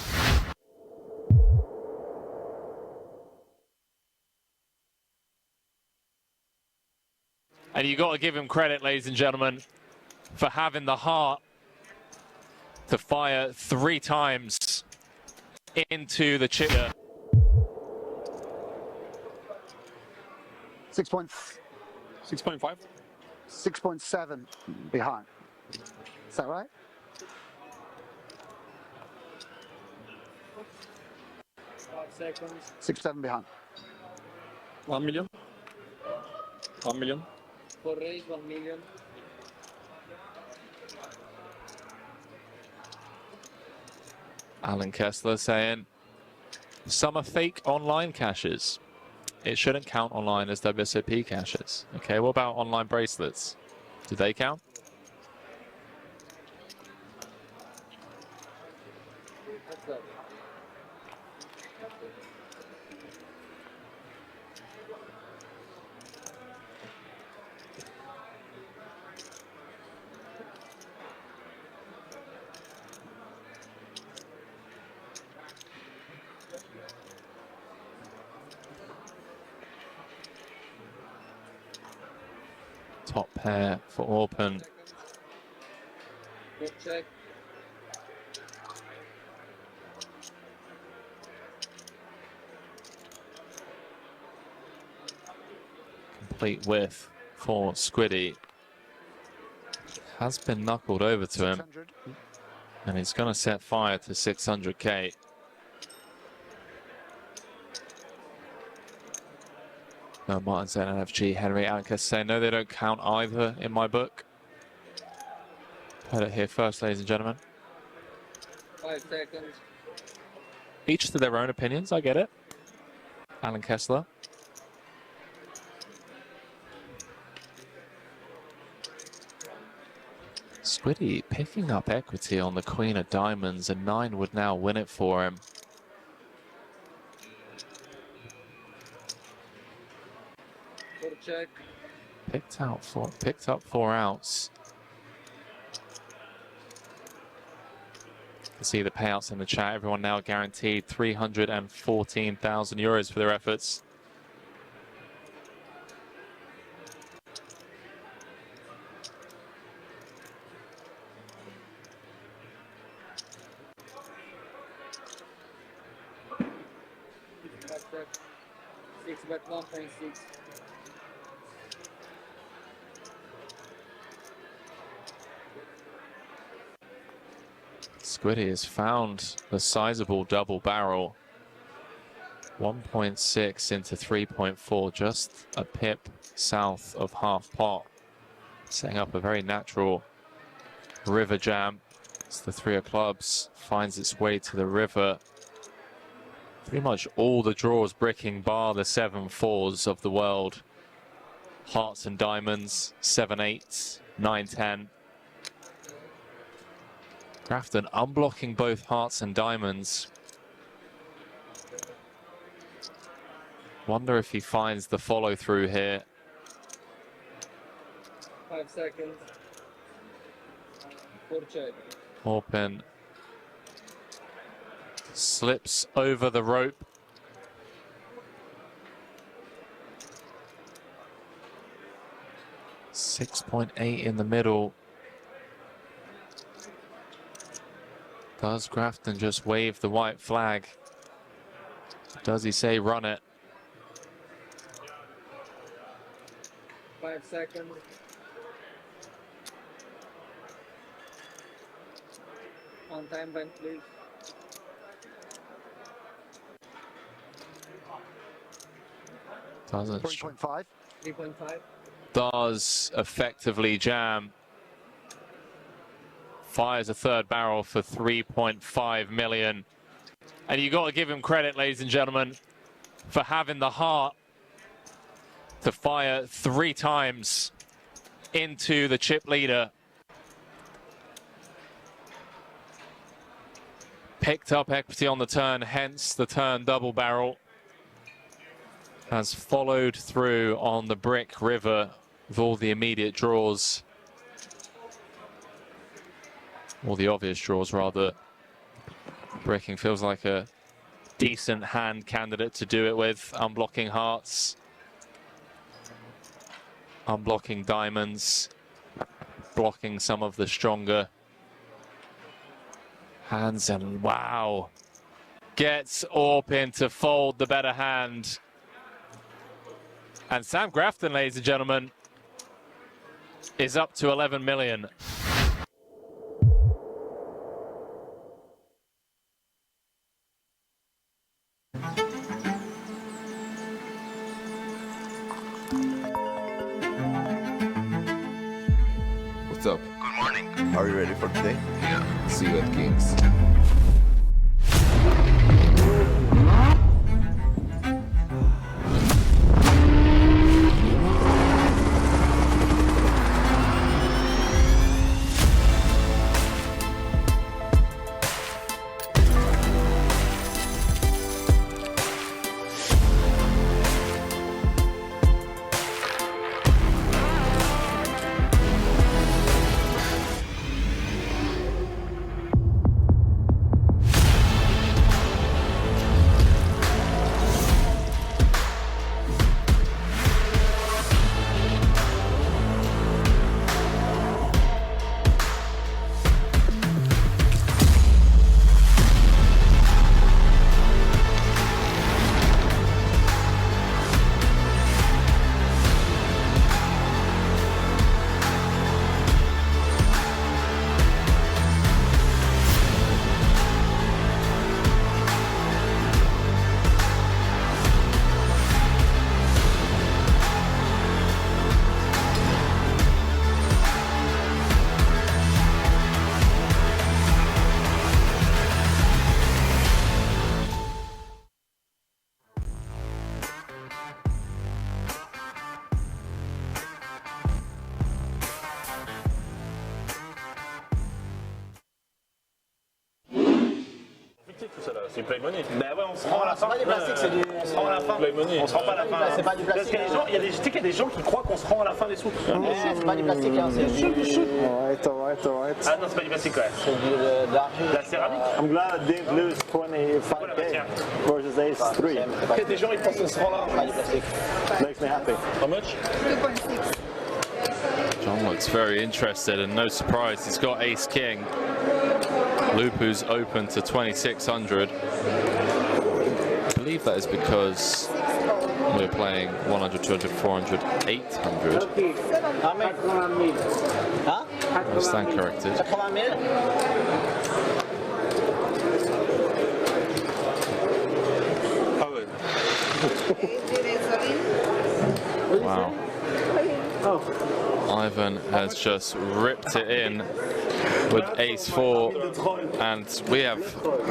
And you got to give him credit, ladies and gentlemen, for having the heart to fire 3 times into the chip. 6.5. 6.7 behind. Is that right? Seconds. 6.7 behind. 1 million. 1 million. For raise 1 million. Alan Kessler saying some are fake online caches. It shouldn't count online as WSOP caches. Okay, what about online bracelets? Do they count? Top pair for open. Good check. Complete width for Squiddy. Has been knuckled over to him. And he's going to set fire to 600k. No, Martin saying NFG, Henry Anker saying no, they don't count either in my book. Heard it here first, ladies and gentlemen. 5 seconds. Each to their own opinions, I get it. Alan Kessler. Squiddy picking up equity on the Queen of Diamonds, and 9 would now win it for him. Good check. Picked up 4 outs. You can see the payouts in the chat. Everyone now guaranteed 314,000 euros for their efforts. Perfect. 6 bet 1.6. Squiddy has found the sizable double barrel. 1.6 into 3.4, just a pip south of half pot. Setting up a very natural river jam. As the 3 of clubs finds its way to the river. Pretty much all the draws bricking bar the 7-4s of the world. Hearts and diamonds, 7-8, 9-10. Grafton unblocking both hearts and diamonds. Wonder if he finds the follow through here. 5 seconds. Good check. Open. Slips over the rope. .8 in the middle. Does Grafton just wave the white flag? Does he say run it? 5 seconds. On time bank, please. Doesn't. 3.5. 3.5. Does effectively jam. Fires a third barrel for 3.5 million. And you got to give him credit, ladies and gentlemen, for having the heart to fire 3 times into the chip leader. Picked up equity on the turn, hence the turn double barrel. Has followed through on the brick river with all the immediate draws. All the obvious draws, rather. Bricking feels like a decent hand candidate to do it with. Unblocking hearts. Unblocking diamonds. Blocking some of the stronger hands, and wow. Gets Orpin to fold the better hand. And Sam Grafton, ladies and gentlemen, is up to 11 million. What's up? Good morning. Are you ready for today? Yeah. See you at Kings. Tout ça là, c'est play money. Ben ouais, on se rend à la fin. C'est pas du plastique, c'est du. On se rend à la fin. Play money. On se rend pas à la fin. C'est pas du plastique. Parce qu'il y a des gens, il y a des, tu sais qu'il y a des gens qui croient qu'on se rend à la fin des sous. C'est pas du plastique, hein, c'est du. Alright. Ah non, c'est pas du plastique, ouais. C'est de l'argile. La céramique. I'm glad Dave lose 25k versus Ace 3. Il y a des gens, ils pensent qu'on se rend là. Pas du plastique. Makes me happy. How much? 2.6. John looks very interested, and no surprise, he's got Ace King. Lupu's open to 2,600. I believe that is because we're playing 100, 200, 400, 800. I stand corrected. Wow. Ivan has just ripped it in with Ace 4, and we have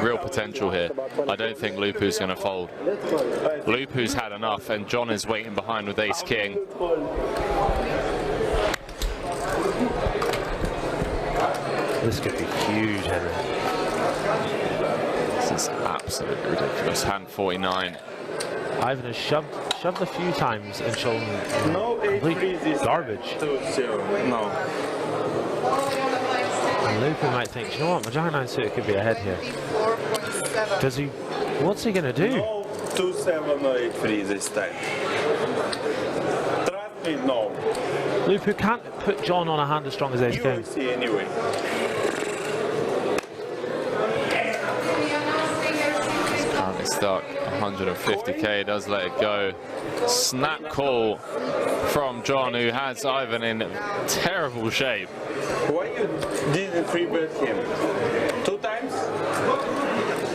real potential here. I don't think Lupu's going to fold. Lupu's had enough, and John is waiting behind with Ace King. This could be huge, Henry. This is absolutely ridiculous. Hand 49. Ivan has shoved a few times and shown complete garbage. No. And Lupu might think, you know what, my giant 9 suit could be ahead here. Does he? What's he going to do? No 2, 7, or 8 free this time. Trust me, no. Lupu can't put John on a hand as strong as Ace You King. will see anyway. Currently stuck 150k, does let it go. Snap call from John, who has Ivan in terrible shape. Why you didn't free bet him? 2 times?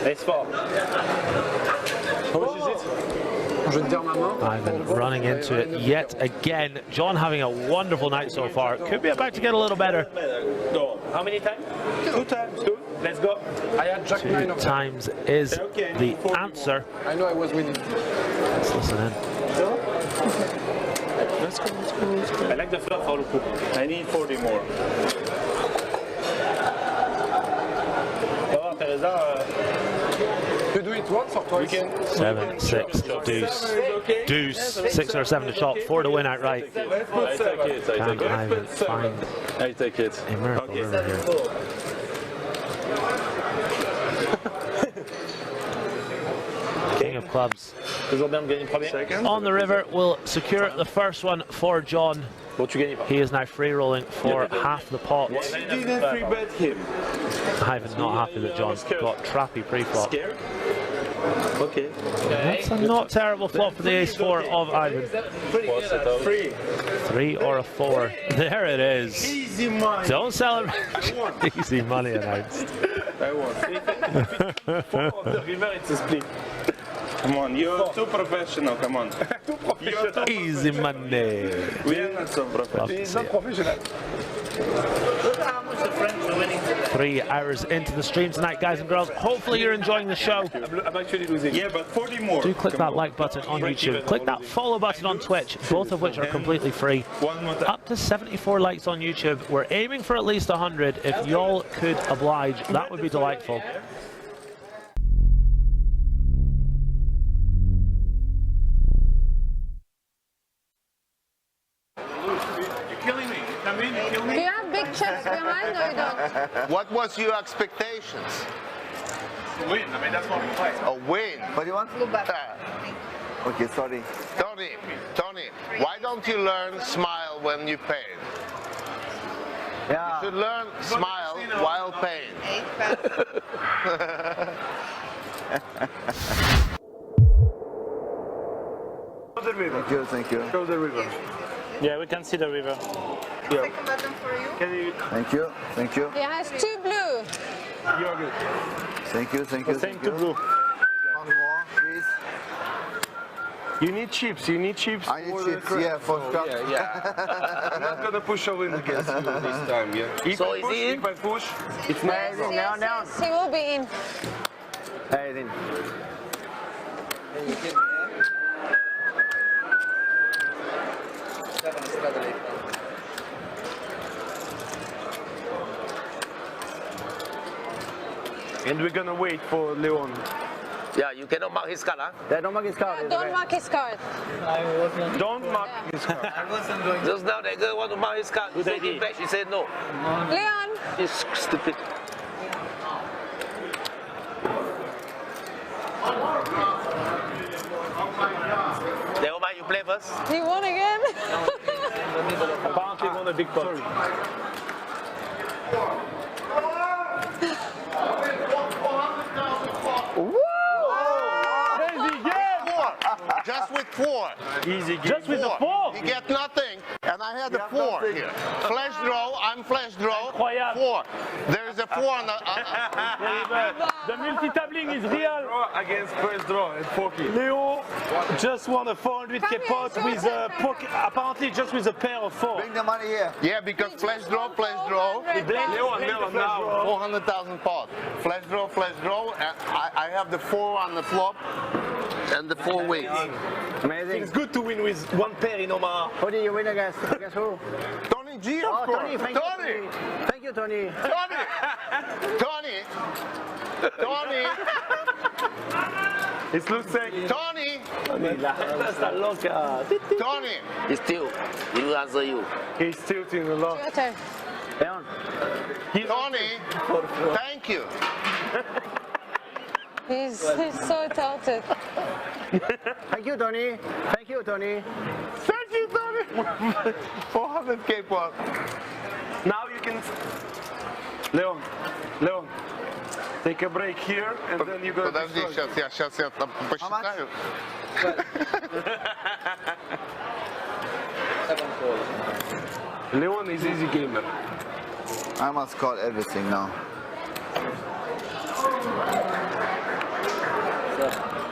Ace 4. How much is it? Ivan running into it yet again. John having a wonderful night so far. Could be about to get a little better. How many times? 2 times. 2. Let's go. I had Jack 9 2 of times is the answer. I know I was winning. Let's listen in. I like the flop for Luku. I need 40 more. Oh, Teresa, you do it once or twice? 7, 6, deuce, deuce, 6 or 7 to shot, 4 to win outright. I take it. I take it. Find I take it. a miracle river here. King of clubs on the river will secure the first one for John. He is now free rolling for half the pot. Didn't free bet him. Ivan's not happy that John got trappy pre-flop. Okay. That's a not terrible flop for the ace-4 of Ivan. What's it out? 3 or a 4. There it is. Easy money. Don't celebrate. Easy money announced. I won. For the river, it's a split. Come on, you're too professional, come on. Too professional. Easy money. We are not so professional. He's not professional. 3 hours into the stream tonight, guys and girls. Hopefully you're enjoying the show. I'm actually losing. Yeah, but 40 more. Do click that like button on YouTube. Click that follow button on Twitch, both of which are completely free. Up to 74 likes on YouTube. We're aiming for at least 100. If y'all could oblige, that would be delightful. Do you have big chips behind or you don't? What was your expectations? Win. I mean, that's what we play. A win. What do you want? Okay, sorry. Tony, why don't you learn smile when you pay? Yeah. You should learn smile while paying. Thank you. Show the river. Yeah, we can see the river. Yeah. Second button for you. Thank you. He has 2 blue. You're good. Thank you. Same to blue. One more, please. You need chips. I need chips, yeah, for start. I'm not gonna push a win against you this time, yeah. If I push, it's not. Yes, he will be in. Hey, then. And we're gonna wait for Leon. Yeah, you cannot mark his card, huh? Yeah, don't mark his card. Don't mark his card. Don't mark his card. I wasn't going Just now that girl want to mark his card. Good idea. Back, she said no. Leon. He's stupid. Never mind, you play first. He won again. Apparently won a big pot. Just with 4. Easy game. Just with the 4. You get nothing, and I had a 4 here. Flash draw, I'm flash draw. 4. There is a 4 on the. The multi-tabling is real. Against first draw and poker. Leo just won a 400k pot with a poker, apparently just with a pair of 4. Bring the money here. Yeah, because flash draw. Leon now 400,000 pot. Flash draw, and I have the 4 on the flop and the 4 wins. Amazing. It's good to win with 1 pair in Omaha. Who did you win against? Guess who? Tony G, of course. Tony, thank you. Thank you, Tony. Tony. It looks like Tony. Tony. He's still. He will answer you. He's tilting a lot. Your turn. Leon. Tony. Thank you. He's so tilted. Thank you, Tony. Thank you, Tony. 400k pot. Now you can. Leon. Take a break here and then you go. Подожди, сейчас я там посчитаю. Leon is easy gamer. I must call everything now.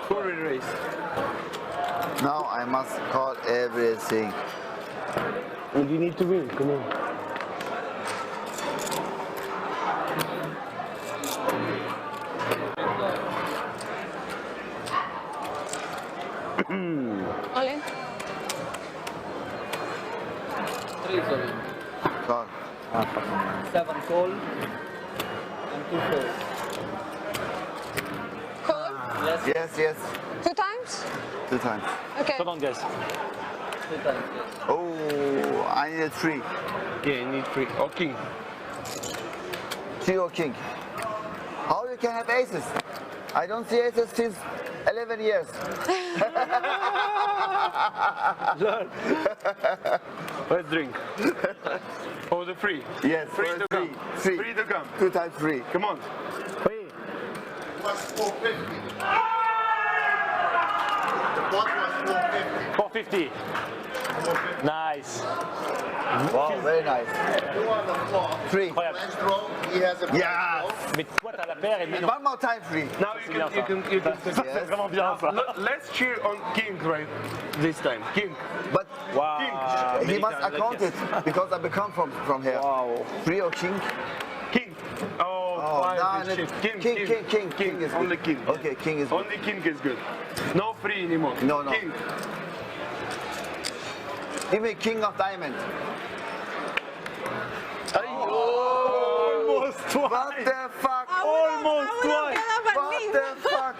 Full race. Now I must call everything. And you need to win, come on. All in. 3 sorry. Call. 7 call and 2 fold. Call? Yes. Yes, yes. 2 times? 2 times. Okay. Come on, guys. 2 times, yes. Oh, I need a 3. Yeah, you need 3. Or king. 3 or king. How you can have aces? I don't see aces since 11 years. Let's drink. For the free. Yes, Free to come. 3. Free to come. 2 times 3. Come on. Free. Was 450. The pot was 450. 450. Nice. Wow, very nice. 2 on the floor. 3. Flash draw. He has a Yes. Mais toi, t'as la paire et lui, non. One more time 3. Now you can C'est vraiment bien, ça. Let's cheer on king right this time. King. But Wow. he must account it because I become from here. Wow. 3 or king? King. Oh, five no, is shit. King, king is good. Only king. Okay, king is good. Only king is good. No free anymore. No, no. King. Give me king of diamond. Almost twice. What the fuck? Almost twice. What the fuck?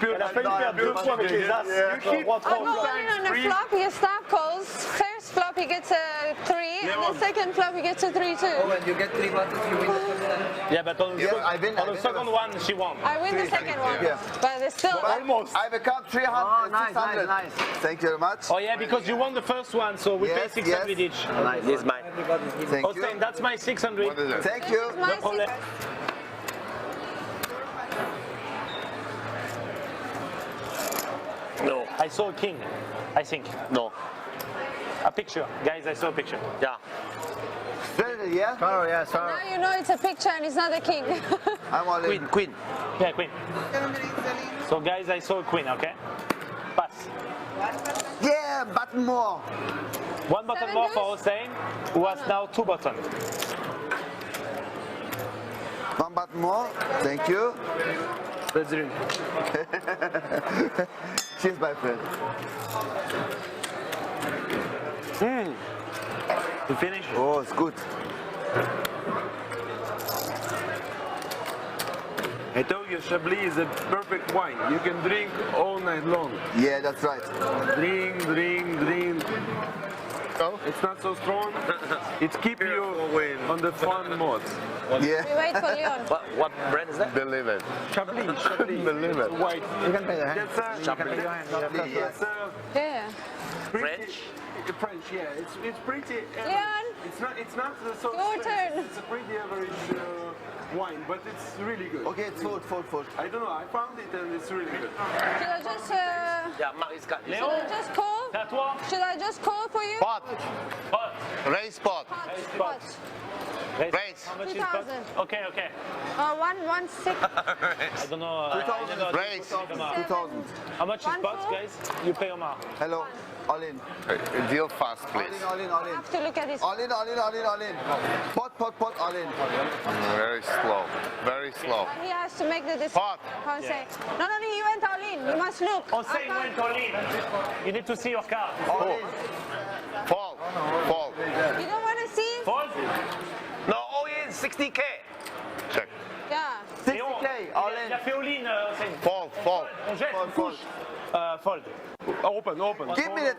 Elle a failli perdre 2 points avec les as. You hit Oh, going on a flop, you start calls. First flop, he gets a 3, and the second flop, he gets a 3 too. Oh, when you get 3 buttons, you win the first. Yeah, but on I win. the second one, she won. I win the second one, Yeah. but it's still... Almost. I become 300, nice, 600. nice. Thank you very much. Oh yeah, because you won the first one, so we pay Yes, 600 yes. each. Nice. This is mine. Everybody's giving. Thank Hossein, you. that's my 600. What is it? Thank you. My No problem. No. I saw a king, I think. No. A picture. Guys, I saw a picture. Yeah. Ready, yeah? Oh, yes, sir. Now you know it's a picture and it's not a king. I'm all in. Queen. Yeah, queen. So guys, I saw a queen, okay? Pass. Yeah, but more. 1 button 7 more deuce? for Hossein, who has now 2 buttons. 1 button more. Thank you. Let's drink. Cheers, my friend. You finish? Oh, it's good. I told you Chablis is a perfect wine. You can drink all night long. Yeah, that's right. Drink. Oh? It's not so strong. It keeps you on the fun mode. Yeah. We wait for Leon. What brand is that? Believe it. Chablis. Believe it. White. You can pay your hand. That's a Chablis. That's a Yeah. French. French, yeah. It's pretty. Leon. It's not so. Your expensive. turn. It's a pretty average wine, but it's really good. Okay, it's fold. I don't know. I found it and it's really good. Should I just... Yeah, Marie's got Should I just call? C'est à toi. Should I just call for you? Pot. Pot. Raise pot. Pot. Raise. How much is pot? 2,000. Okay. 1 6. I don't know. I never Raise. 2,000. How much is One pot, four? guys? You pay Omar. Hello. All in. Deal fast, All please. in, all in, all I in. have to look at this. All in, all in, all in, all in. Pot, all in. Very slow. Very slow. He has to make the decision. Pot. Can't say. No, he went all in. You must look. Hossein went all in. You need to see your card. All in. Fold. Fold. You don't want to see? Fold. No, all in 60K. Check. Yeah. 60K. All Il a in. fait all in, Hossein. Fold. Fold. On jette, on Fold. couche. Fold. Open. Give me it.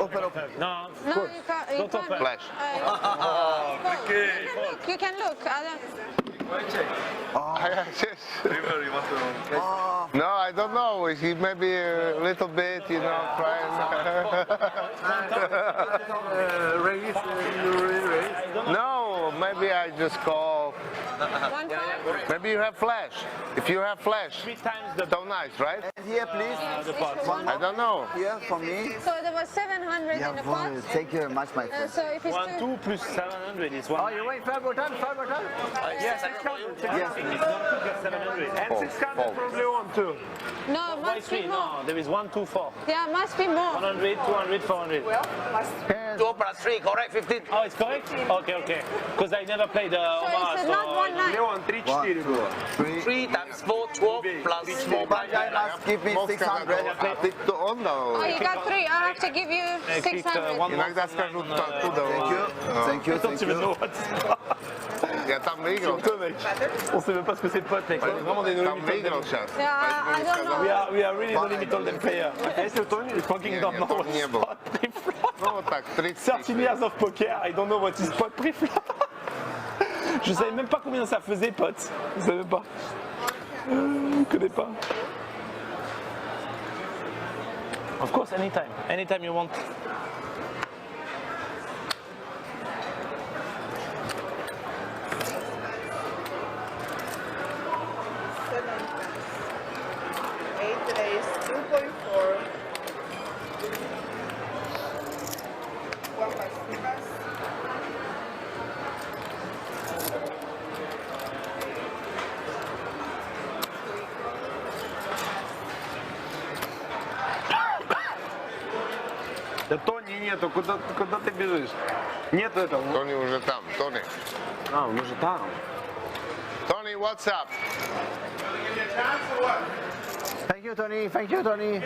Open. No. No, you can't. You Don't can't. open. Flash. You can look. I don't. No, I don't know. He maybe a little bit, crying. No, maybe I just call. 1 5. Maybe you have flash. If you have flash, 3 times the so nice, right? And here, please. I don't know. Here, for me. So there was 700 Yeah, in the pot. boy, thank you very much, my friend. So if it's 1, 2 plus 700 is 1. Oh, you wait, 5 button? Yes, 600. Yes. It's not to get 700. And 600 probably on too. no, Why must be 3? more. No, there is 1, 2, 4. Yeah, must be more. 100, 200, 400. 2 plus 3, correct? 15. Oh, it's correct? Okay. Because I never played So Omar. it's not 1 9. Leon, 3, 4. 3. 3 times 4, 12. plus But I must give me 600. Oh, you got 3. I have to give you 600. Иногда скажу оттуда. Thank you, thank you. Я там выиграл. On sait même pas ce que c'est pote, mec. On est vraiment des Там выиграл сейчас. Yeah, I don't know. We are really no limit on them player. Okay, so Tony is fucking don't know what is spot pre-flop. Ну вот так, 30. 13 years of poker, I don't know what is spot pre-flop. Je savais même pas combien ça faisait, pote. Je savais pas. Je connais pas. Of course, anytime. Anytime you want. Да Тони нету, куда ты бежишь? Нету этого. Тони уже там, Тони. А, он уже там. Tony, what's up? Thank you, Tony. Thank you, Tony.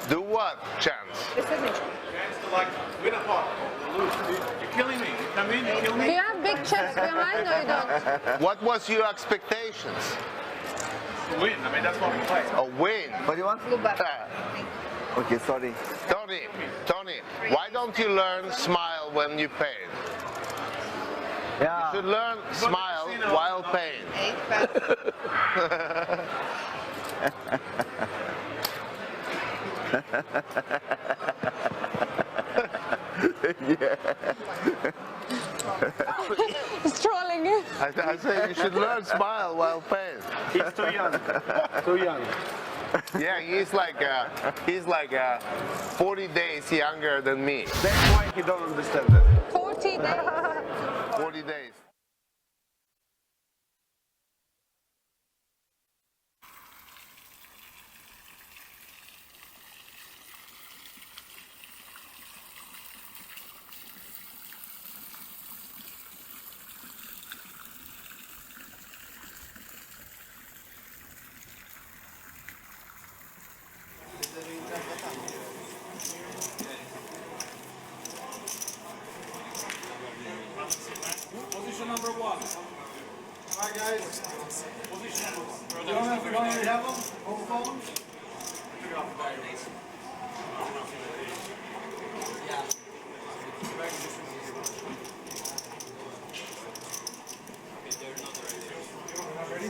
Do what, Chance? Chance to like win a pot or lose. You're killing me. You come in, you kill Do me. you have big chips behind or you don't? What was your expectations? Win. I mean, that's what we play. A win. What do you want? Okay, sorry. Tony, why don't you learn smile when you pay? Yeah. You should learn smile while paying. Yeah. He's trolling you. I say you should learn smile while paying. He's too young. Too young. Yeah, he's like 40 days younger than me. That's why he don't understand it. 40 days. 40 days. Position number 1. Alright, guys. Position number 1. You don't have to have them? Both phones? Pick it off the bag. Ready?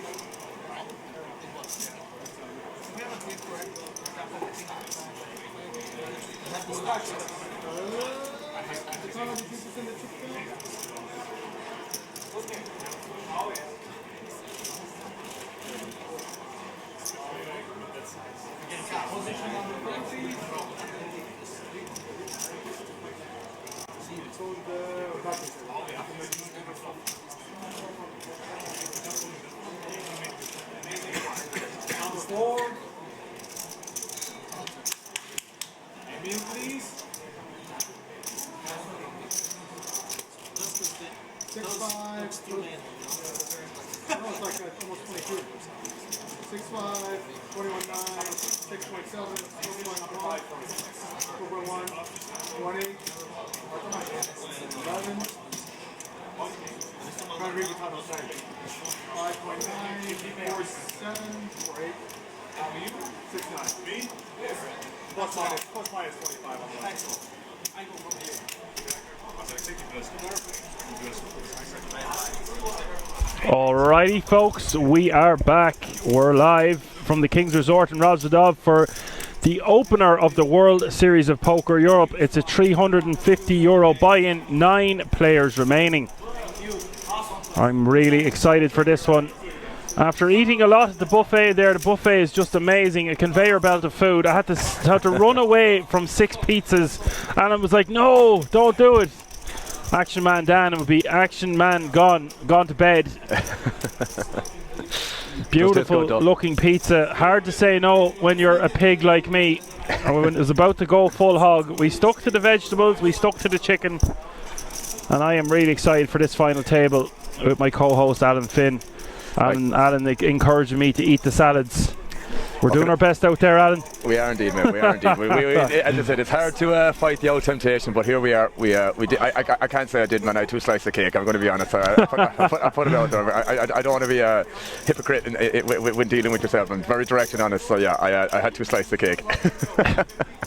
Number 4. Emil, please. 6-5. No, it's like almost 22. 6-5, 21-9, 6.7, 4.5, 4.1, 1-8, 11. Trying to read the title side. 5.9, 4.7, 4.8, 6.9. Me? Plus minus 25 on the excellent. I go from here. Alrighty, folks, we are back. We're live from the King's Resort in Rosvedov for the opener of the World Series of Poker Europe. It's a €350 buy-in, 9 players remaining. I'm really excited for this one. After eating a lot at the buffet there, the buffet is just amazing, a conveyor belt of food. I had to run away from 6 pizzas, and I was like, no, don't do it. Action Man Dan, it would be Action Man gone to bed. Beautiful looking pizza. Hard to say no when you're a pig like me. When it was about to go full hog, we stuck to the vegetables, we stuck to the chicken, and I am really excited for this final table with my co-host Alan Finn. Alan encouraging me to eat the salads. We're doing our best out there, Alan. We are indeed, mate. We are indeed. As I said, it's hard to fight the old temptation, but here we are. We did. I can't say I did, man. I had 2 slices of cake. I'm going to be honest. I put it out there. I don't want to be a hypocrite when dealing with yourself. I'm very direct and honest. So yeah, I had 2 slices of cake.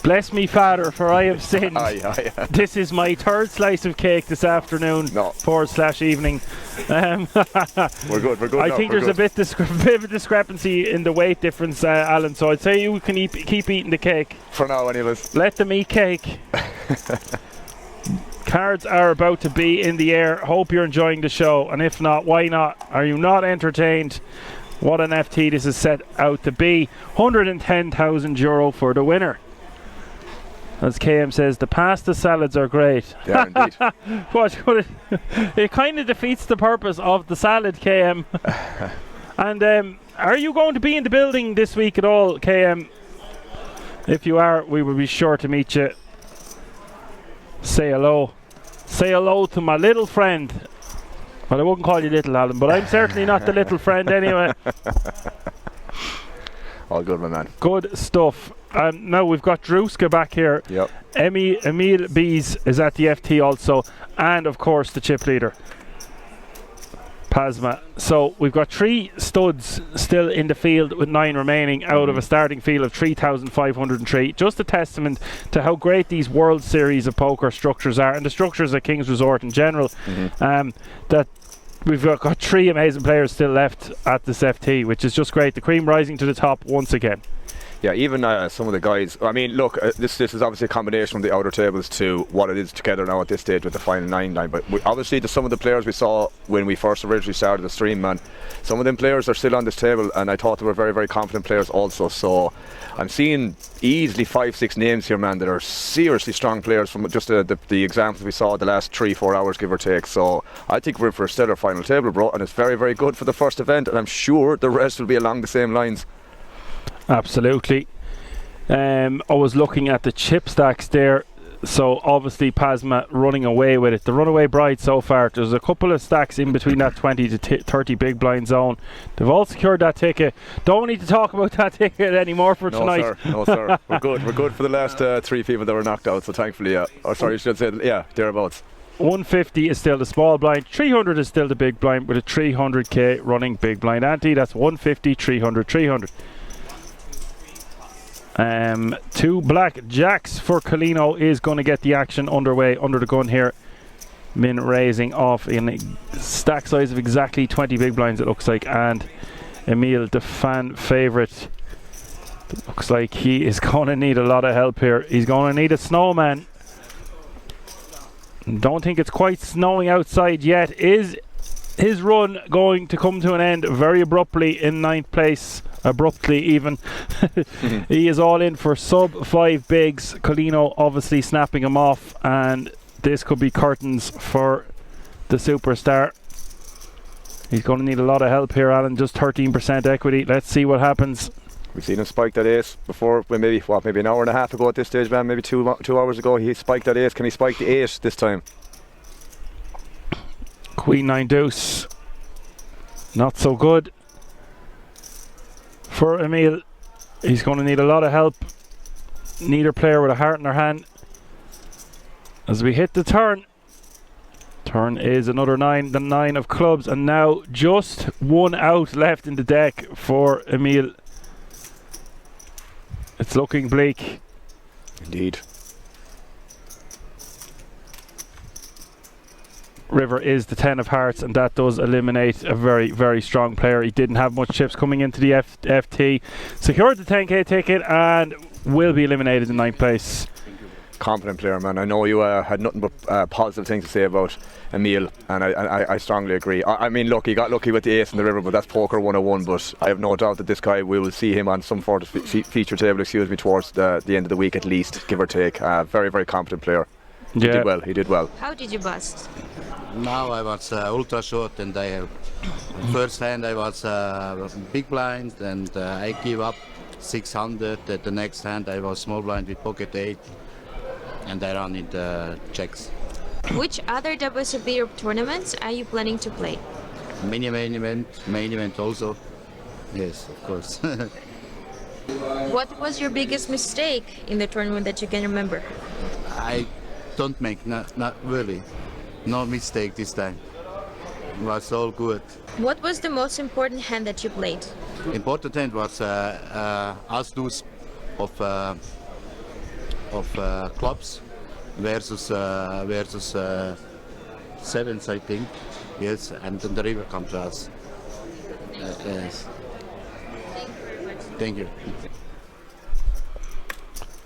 Bless me, Father, for I have sinned. This is my 3rd slice of cake this afternoon. /evening. We're good. We're good. I think there's a bit of a discrepancy in the weight difference, Alan. So I'd say you can keep eating the cake. For now, anyways. Let them eat cake. Cards are about to be in the air. Hope you're enjoying the show. And if not, why not? Are you not entertained? What an FT this is set out to be. €110,000 for the winner. As KM says, the pasta salads are great. Yeah, indeed. It kind of defeats the purpose of the salad, KM. And are you going to be in the building this week at all, KM? If you are, we will be sure to meet you. Say hello. Say hello to my little friend. Well, I wouldn't call you little, Alan, but I'm certainly not the little friend anyway. All good, my man. Good stuff. Now we've got Druska back here. Yep. Emil Bees is at the FT also, and of course the chip leader, Pasma. So we've got 3 studs still in the field with 9 remaining out of a starting field of 3,503. Just a testament to how great these World Series of Poker structures are, and the structures at King's Resort in general. That we've got 3 amazing players still left at this FT, which is just great. The cream rising to the top once again. Yeah, even some of the guys. I mean, look, this is obviously a combination from the outer tables to what it is together now at this stage with the final 9 line. But obviously, some of the players we saw when we first originally started the stream, man, some of them players are still on this table, and I thought they were very, very confident players also. So I'm seeing easily 5-6 names here, man, that are seriously strong players from just the examples we saw the last 3-4 hours, give or take. So I think we're in for a stellar final table, bro, and it's very, very good for the first event, and I'm sure the rest will be along the same lines. Absolutely. I was looking at the chip stacks there, so obviously Pasma running away with it. The runaway bride so far, there's a couple of stacks in between that 20 to 30 big blind zone. They've all secured that ticket. Don't need to talk about that ticket anymore for tonight. No sir, we're good. We're good for the last 3 people that were knocked out, so thankfully, yeah. Or sorry, I should say, yeah, thereabouts. 150 is still the small blind, 300 is still the big blind with a 300k running big blind ante. That's 150, 300, 300. 2 black jacks for Colino is going to get the action underway under the gun here. Min raising off in a stack size of exactly 20 big blinds, it looks like, and Emil, the fan favourite, looks like he is going to need a lot of help here. He's going to need a snowman. Don't think it's quite snowing outside yet. Is his run going to come to an end very abruptly in 9th place? Abruptly even. He is all in for sub 5 bigs. Colino obviously snapping him off, and this could be curtains for the superstar. He's going to need a lot of help here, Alan. Just 13% equity. Let's see what happens. We've seen him spike that ace before, maybe an hour and a half ago at this stage, man. Maybe 2 hours ago he spiked that ace. Can he spike the 8 this time? Queen 9 deuce. Not so good for Emil. He's going to need a lot of help. Neither player with a heart in their hand. As we hit the turn. Turn is another 9, the 9 of clubs, and now just 1 out left in the deck for Emil. It's looking bleak. Indeed. River is the 10 of hearts, and that does eliminate a very, very strong player. He didn't have much chips coming into the FT. Secured the 10k ticket and will be eliminated in 9th place. Confident player, man. I know you had nothing but positive things to say about Emil, and I strongly agree. I mean, look, he got lucky with the ace in the river, but that's poker 101. But I have no doubt that this guy, we will see him on some sort of feature table, towards the end of the week at least, give or take. Very, very competent player. Yeah. He did well. How did you bust? Now I was ultra short, and I have first hand I was big blind, and I give up 600. At the next hand I was small blind with pocket 8, and I run into checks. Which other WSOP Europe tournaments are you planning to play? Main event also. Yes, of course. What was your biggest mistake in the tournament that you can remember? I don't make, not really. No mistake this time. It was all good. What was the most important hand that you played? Important hand was as-deuce of clubs versus sevens, I think. Yes, and then the river comes as. Yes. Thank you.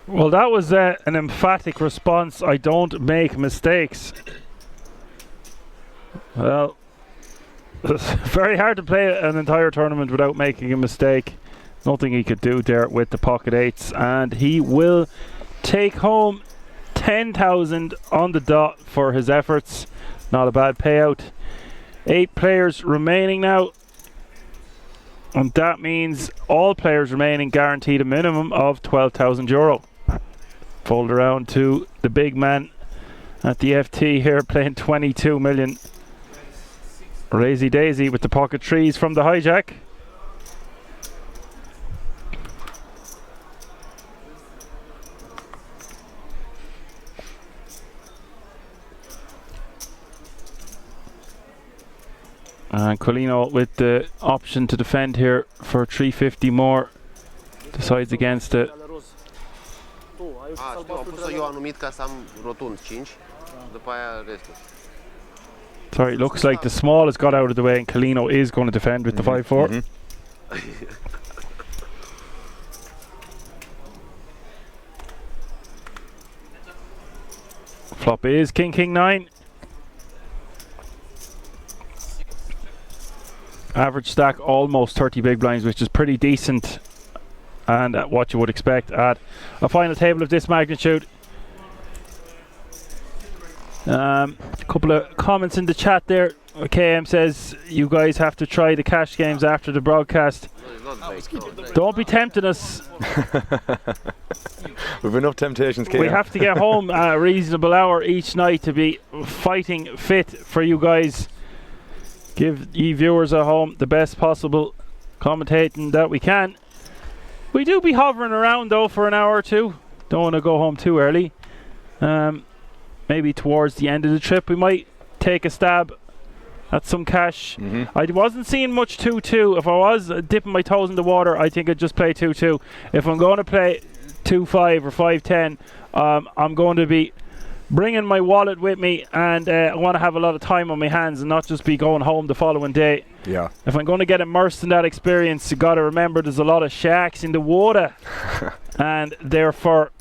Well, that was an emphatic response. I don't make mistakes. Well, it's very hard to play an entire tournament without making a mistake. Nothing he could do there with the pocket eights, and he will take home 10,000 on the dot for his efforts. Not a bad payout. 8 players remaining now, and that means all players remaining guaranteed a minimum of €12,000. Fold around to the big man at the FT here, playing 22 million. Razy Daisy with the pocket trees from the hijack. And Colino with the option to defend here for 350 more. Decides against it. Sorry, it looks like the small has got out of the way and Colino is going to defend with the 5-4. Flop is King 9. Average stack almost 30 big blinds, which is pretty decent and what you would expect at a final table of this magnitude. A couple of comments in the chat there. KM says you guys have to try the cash games after the broadcast. Don't be tempting us. We've enough temptations, KM. We have to get home at a reasonable hour each night to be fighting fit for you guys. Give ye viewers at home the best possible commentating that we can. We do be hovering around though for an hour or two. Don't want to go home too early. Maybe towards the end of the trip we might take a stab at some cash. I wasn't seeing much 2-2. If I was dipping my toes in the water, I think I'd just play 2-2. If I'm going to play 2-5 or 5-10, I'm going to be bringing my wallet with me, and I want to have a lot of time on my hands and not just be going home the following day. Yeah. If I'm going to get immersed in that experience, you got to remember there's a lot of sharks in the water, and therefore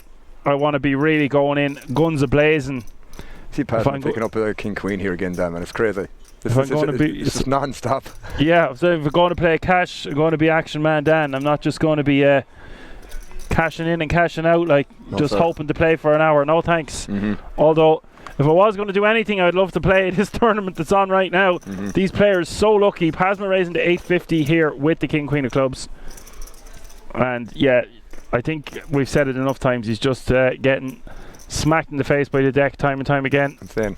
I want to be really going in guns a-blazing. See Pat picking up a King Queen here again, damn, and it's crazy. This is non-stop. Yeah, so if we're going to play cash, I'm going to be Action Man Dan. I'm not just going to be cashing in and cashing out, like hoping to play for an hour. No thanks. Although if I was going to do anything, I'd love to play this tournament that's on right now. These players so lucky. Pasma raising to 850 here with the King Queen of clubs, and yeah, I think we've said it enough times. He's just getting smacked in the face by the deck time and time again. Insane.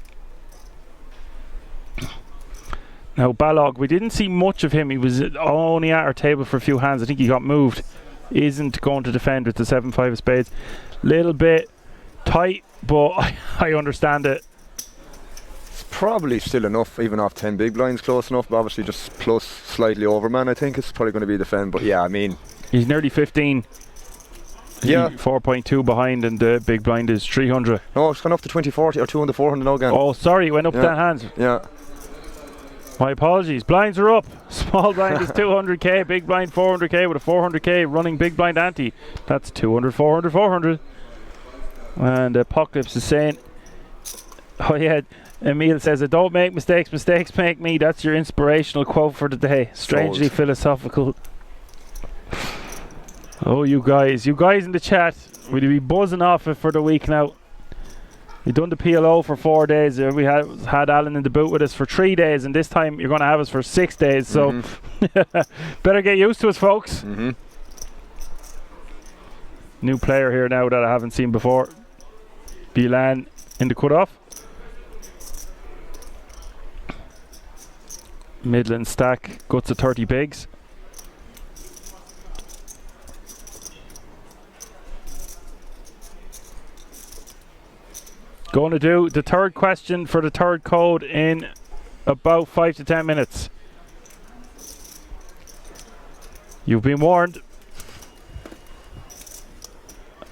Now Balog, we didn't see much of him. He was only at our table for a few hands. I think he got moved. Isn't going to defend with the 7-5 of spades. Little bit tight, but I understand it. It's probably still enough, even off 10 big blinds, close enough, but obviously just plus slightly over, man. I think it's probably going to be defend, but yeah, I mean, he's nearly 15. Yeah, 4.2 behind, and the big blind is 300. No, it's gone up to 2040 or 200 400 now again. Oh, sorry, it went up 10 hands. Yeah. My apologies. Blinds are up. Small blind is 200k, big blind 400k with a 400k running big blind ante. That's 200, 400, 400. And Apocalypse is saying, oh yeah, Emil says, don't make mistakes, mistakes make me. That's your inspirational quote for the day. Strangely philosophical. Oh, you guys in the chat, we'll be buzzing off it for the week now. We've done the PLO for 4 days. We had Alan in the boot with us for 3 days, and this time you're going to have us for 6 days. So better get used to us, folks. New player here now that I haven't seen before. Bilan in the cutoff. Midland stack, guts of 30 bigs. Going to do the third question for the third code in about 5 to 10 minutes. You've been warned.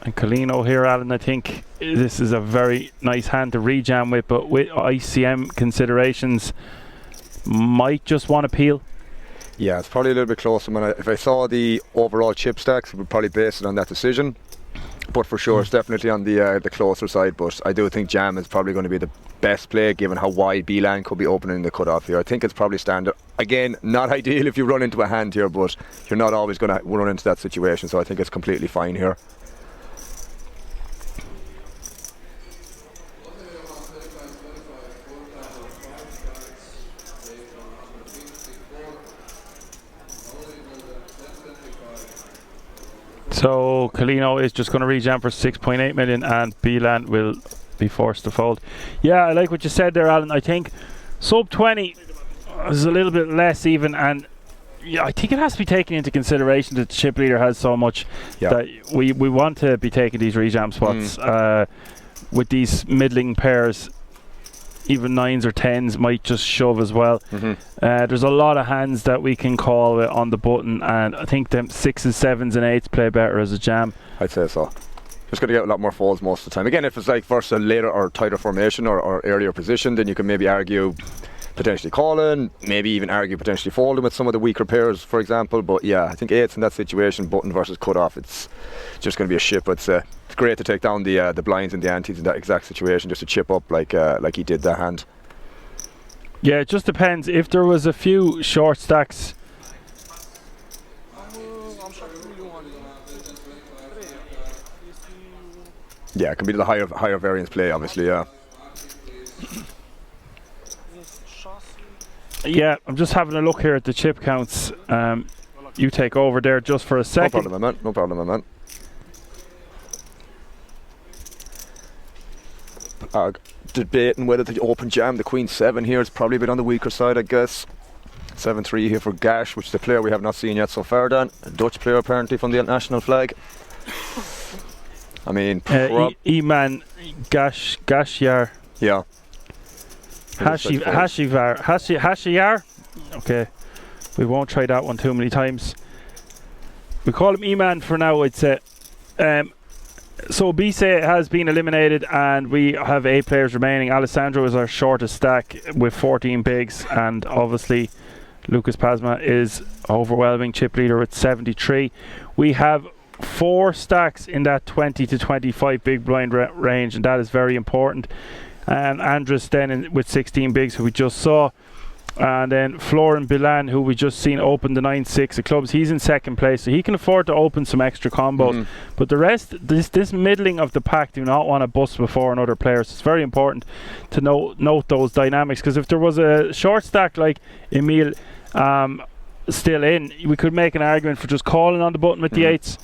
And Colino here, Alan, I think this is a very nice hand to rejam with, but with ICM considerations, might just want to peel. Yeah, it's probably a little bit closer. If I saw the overall chip stacks, I would probably base it on that decision. But for sure, it's definitely on the closer side. But I do think jam is probably going to be the best play, given how wide B-line could be opening the cutoff here. I think it's probably standard. Again, not ideal if you run into a hand here, but you're not always going to run into that situation. So I think it's completely fine here. So Colino is just going to rejam for 6.8 million, and Beeland will be forced to fold. Yeah, I like what you said there, Alan. I think sub 20 is a little bit less even, and yeah, I think it has to be taken into consideration that the chip leader has so much that we want to be taking these rejam spots with these middling pairs. Even 9s or 10s might just shove as well. There's a lot of hands that we can call on the button, and I think them 6s, 7s and 8s play better as a jam. I'd say so. Just going to get a lot more folds most of the time. Again, if it's like versus a later or tighter formation or earlier position, then you can maybe argue potentially calling, maybe even argue potentially folding with some of the weaker pairs, for example. But yeah, I think 8s in that situation, button versus cutoff, it's just going to be a ship. It's great to take down the blinds and the antes in that exact situation, just to chip up like he did that hand. Yeah, it just depends. If there was a few short stacks, yeah, it can be the higher variance play, obviously. Yeah. Yeah, I'm just having a look here at the chip counts. You take over there just for a second. No problem, my man. No problem, my man. Debating whether to open jam the Queen 7 here. It's probably a bit on the weaker side, I guess. 7-3 here for Gash, which is the player we have not seen yet so far, Dan. A Dutch player apparently from the national flag. I mean, Iman Gashyar. Yeah. Hashiyar. Okay, we won't try that one too many times. We call him Iman for now, I'd say. So Bise has been eliminated, and we have 8 players remaining. Alessandro is our shortest stack with 14 bigs, and obviously Lucas Pasma is overwhelming chip leader with 73. We have 4 stacks in that 20 to 25 big blind range, and that is very important. And Andres then with 16 bigs, who we just saw, and then Florin Bilan, who we just seen open the 9-6 of clubs. He's in second place, so he can afford to open some extra combos. But the rest, this middling of the pack do not want to bust before another player. So it's very important to note those dynamics, because if there was a short stack like Emil still in, we could make an argument for just calling on the button with the 8s,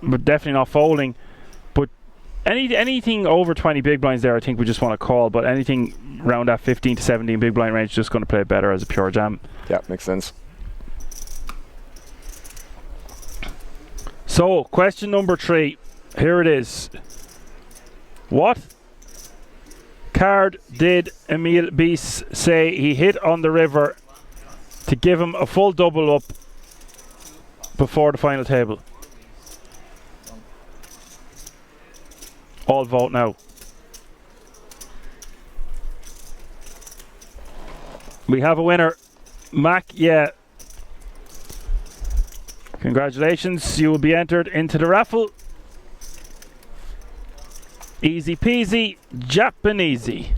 but definitely not folding. Anything over 20 big blinds there, I think we just want to call, but anything around that 15 to 17 big blind range is just going to play better as a pure jam. Yeah, makes sense. So, question number 3. Here it is. What card did Emil Bies say he hit on the river to give him a full double up before the final table? All vote now. We have a winner. Mac, yeah. Congratulations, you will be entered into the raffle. Easy peasy, Japanesey.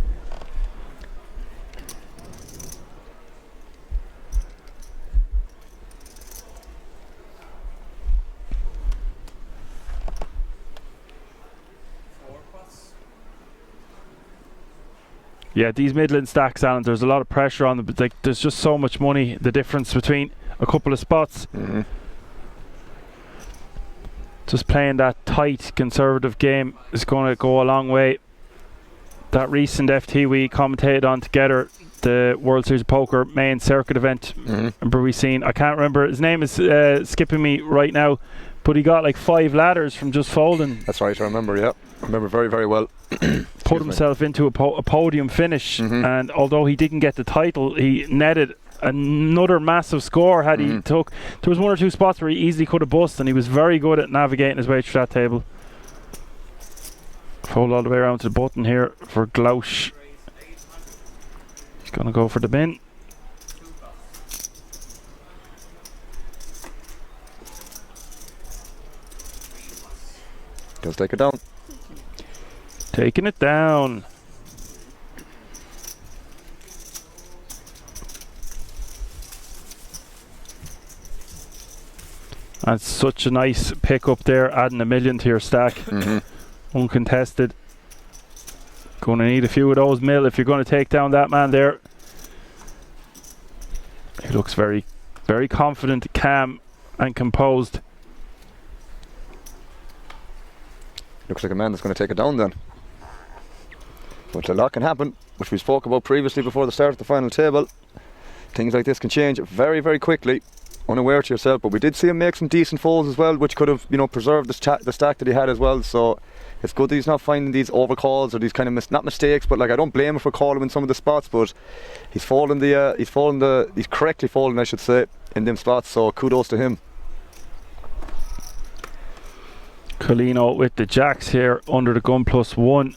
Yeah, these Midland stacks, Alan, there's a lot of pressure on them, but like, there's just so much money, the difference between a couple of spots. Just playing that tight, conservative game is going to go a long way. That recent FT we commentated on together, the World Series of Poker main circuit event, remember we seen, I can't remember, his name is skipping me right now, but he got like 5 ladders from just folding. That's right, I remember, yeah. I remember very, very well. Put himself into a podium finish, and although he didn't get the title, he netted another massive score had he took. There was 1 or 2 spots where he easily could have bust, and he was very good at navigating his way through that table. Fold all the way around to the button here for Glausch. He's going to go for the bin. Just take it down. Taking it down. That's such a nice pick up there, adding $1 million to your stack. Uncontested. Going to need a few of those mil if you're going to take down that man there. He looks very, very confident, calm and composed. Looks like a man that's going to take it down then. But a lot can happen, which we spoke about previously before the start of the final table. Things like this can change very, very quickly, unaware to yourself. But we did see him make some decent folds as well, which could have, you know, preserved the stack that he had as well. So it's good that he's not finding these overcalls or these kind of not mistakes, but like I don't blame him for calling in some of the spots, but he's correctly folding, I should say, in them spots. So kudos to him. Colino with the jacks here under the gun +1.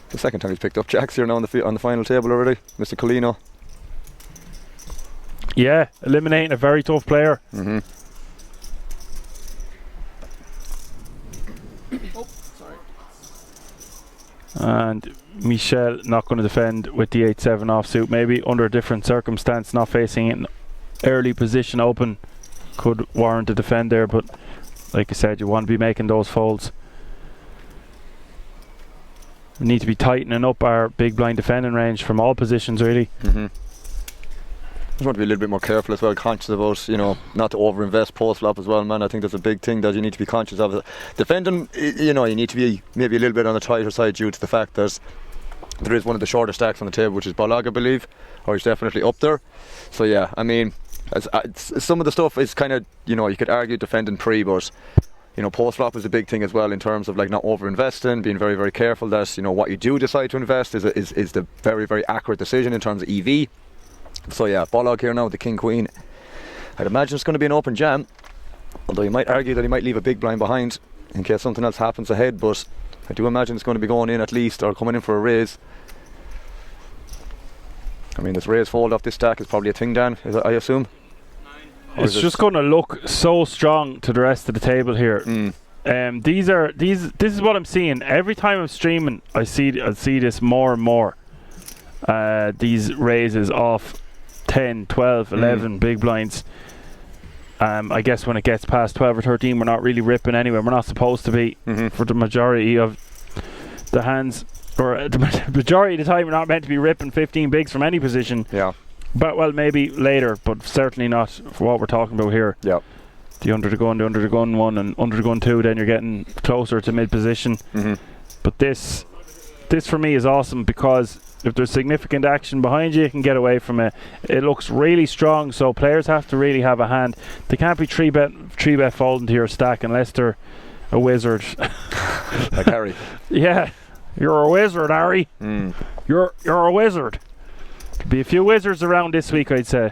The second time he's picked up jacks here now on the final table already, Mr. Colino. Yeah, eliminating a very tough player. And Michel not going to defend with the 8-7 offsuit, maybe under a different circumstance, not facing an early position open could warrant a defend there, but like I said, you want to be making those folds. We need to be tightening up our big blind defending range from all positions really. Just want to be a little bit more careful as well, conscious about, you know, not to overinvest post flop as well, man. I think that's a big thing that you need to be conscious of. Defending, you know, you need to be maybe a little bit on the tighter side due to the fact that there is one of the shorter stacks on the table, which is Bollag, I believe, or he's definitely up there. So yeah, I mean, some of the stuff is kind of, you know, you could argue defending pre, but you know, post flop is a big thing as well in terms of like not over investing, being very, very careful that, you know, what you do decide to invest is the very, very accurate decision in terms of EV. So yeah, Bollag here now with the king queen. I'd imagine it's going to be an open jam, although you might argue that he might leave a big blind behind in case something else happens ahead, but I do imagine it's going to be going in at least, or coming in for a raise. I mean, this raise fold off this stack is probably a thing, Dan, I assume. It's just going to look so strong to the rest of the table here. This is what I'm seeing every time I'm streaming. I see this more and more. These raises off 10, 12, 11 big blinds. I guess when it gets past 12 or 13, we're not really ripping anyway. We're not supposed to be for the majority of the hands, or the majority of the time we're not meant to be ripping 15 bigs from any position. Yeah. But well, maybe later, but certainly not for what we're talking about here. Yeah. The under the gun one, and under the gun two, then you're getting closer to mid position. But this for me is awesome, because if there's significant action behind you, you can get away from it. It looks really strong, so players have to really have a hand. They can't be three bet folding to your stack unless they're a wizard. Like Harry. Yeah, you're a wizard, Harry. You're a wizard. There'll be a few wizards around this week, I'd say.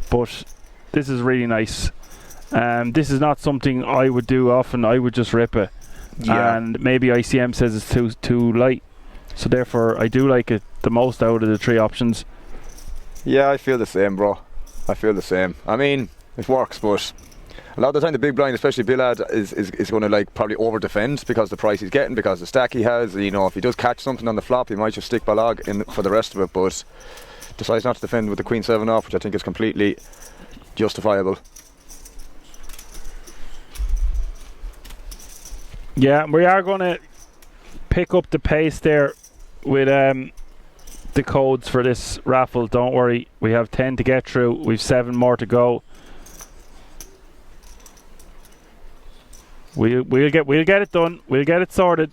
But this is really nice. This is not something I would do often. I would just rip it. Yeah. And maybe ICM says it's too light. So therefore, I do like it the most out of the 3 options. Yeah, I feel the same, bro. I feel the same. I mean, it works, but a lot of the time the big blind, especially Billad, is going to like probably over defend because the price he's getting, because the stack he has. You know, if he does catch something on the flop, he might just stick Bollag in for the rest of it, but decides not to defend with the Queen 7 off, which I think is completely justifiable. Yeah, we are going to pick up the pace there with the codes for this raffle. Don't worry, we have 10 to get through. We've 7 more to go. We'll get it done. We'll get it sorted.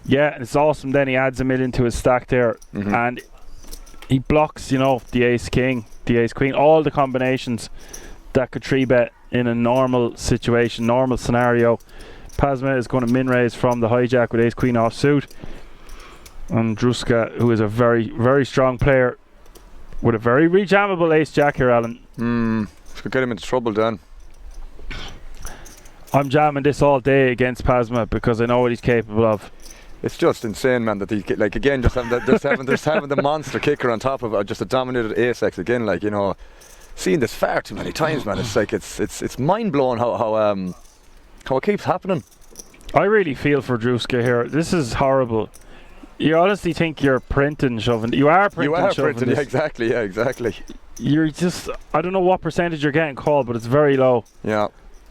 Yeah, and it's awesome. Then he adds a million to his stack there, and he blocks, you know, the ace king, the ace queen, all the combinations that could 3-bet in a normal situation, normal scenario. Pasma is going to min raise from the hijack with ace queen offsuit, and Druska, who is a very, very strong player with a very rejammable ace jack here, Alan. Could get him into trouble then. I'm jamming this all day against Pasma because I know what he's capable of. It's just insane, man, that he, like, again, just having the monster kicker on top of just a dominated ace-x again, like, you know, seeing this far too many times, man. It's like it's mind-blowing how it keeps happening. I really feel for Druska here. This is horrible. You honestly think you're printing, shoving? You are printing, yeah, exactly, yeah, exactly. You're just, I don't know what percentage you're getting called, but it's very low. Yeah,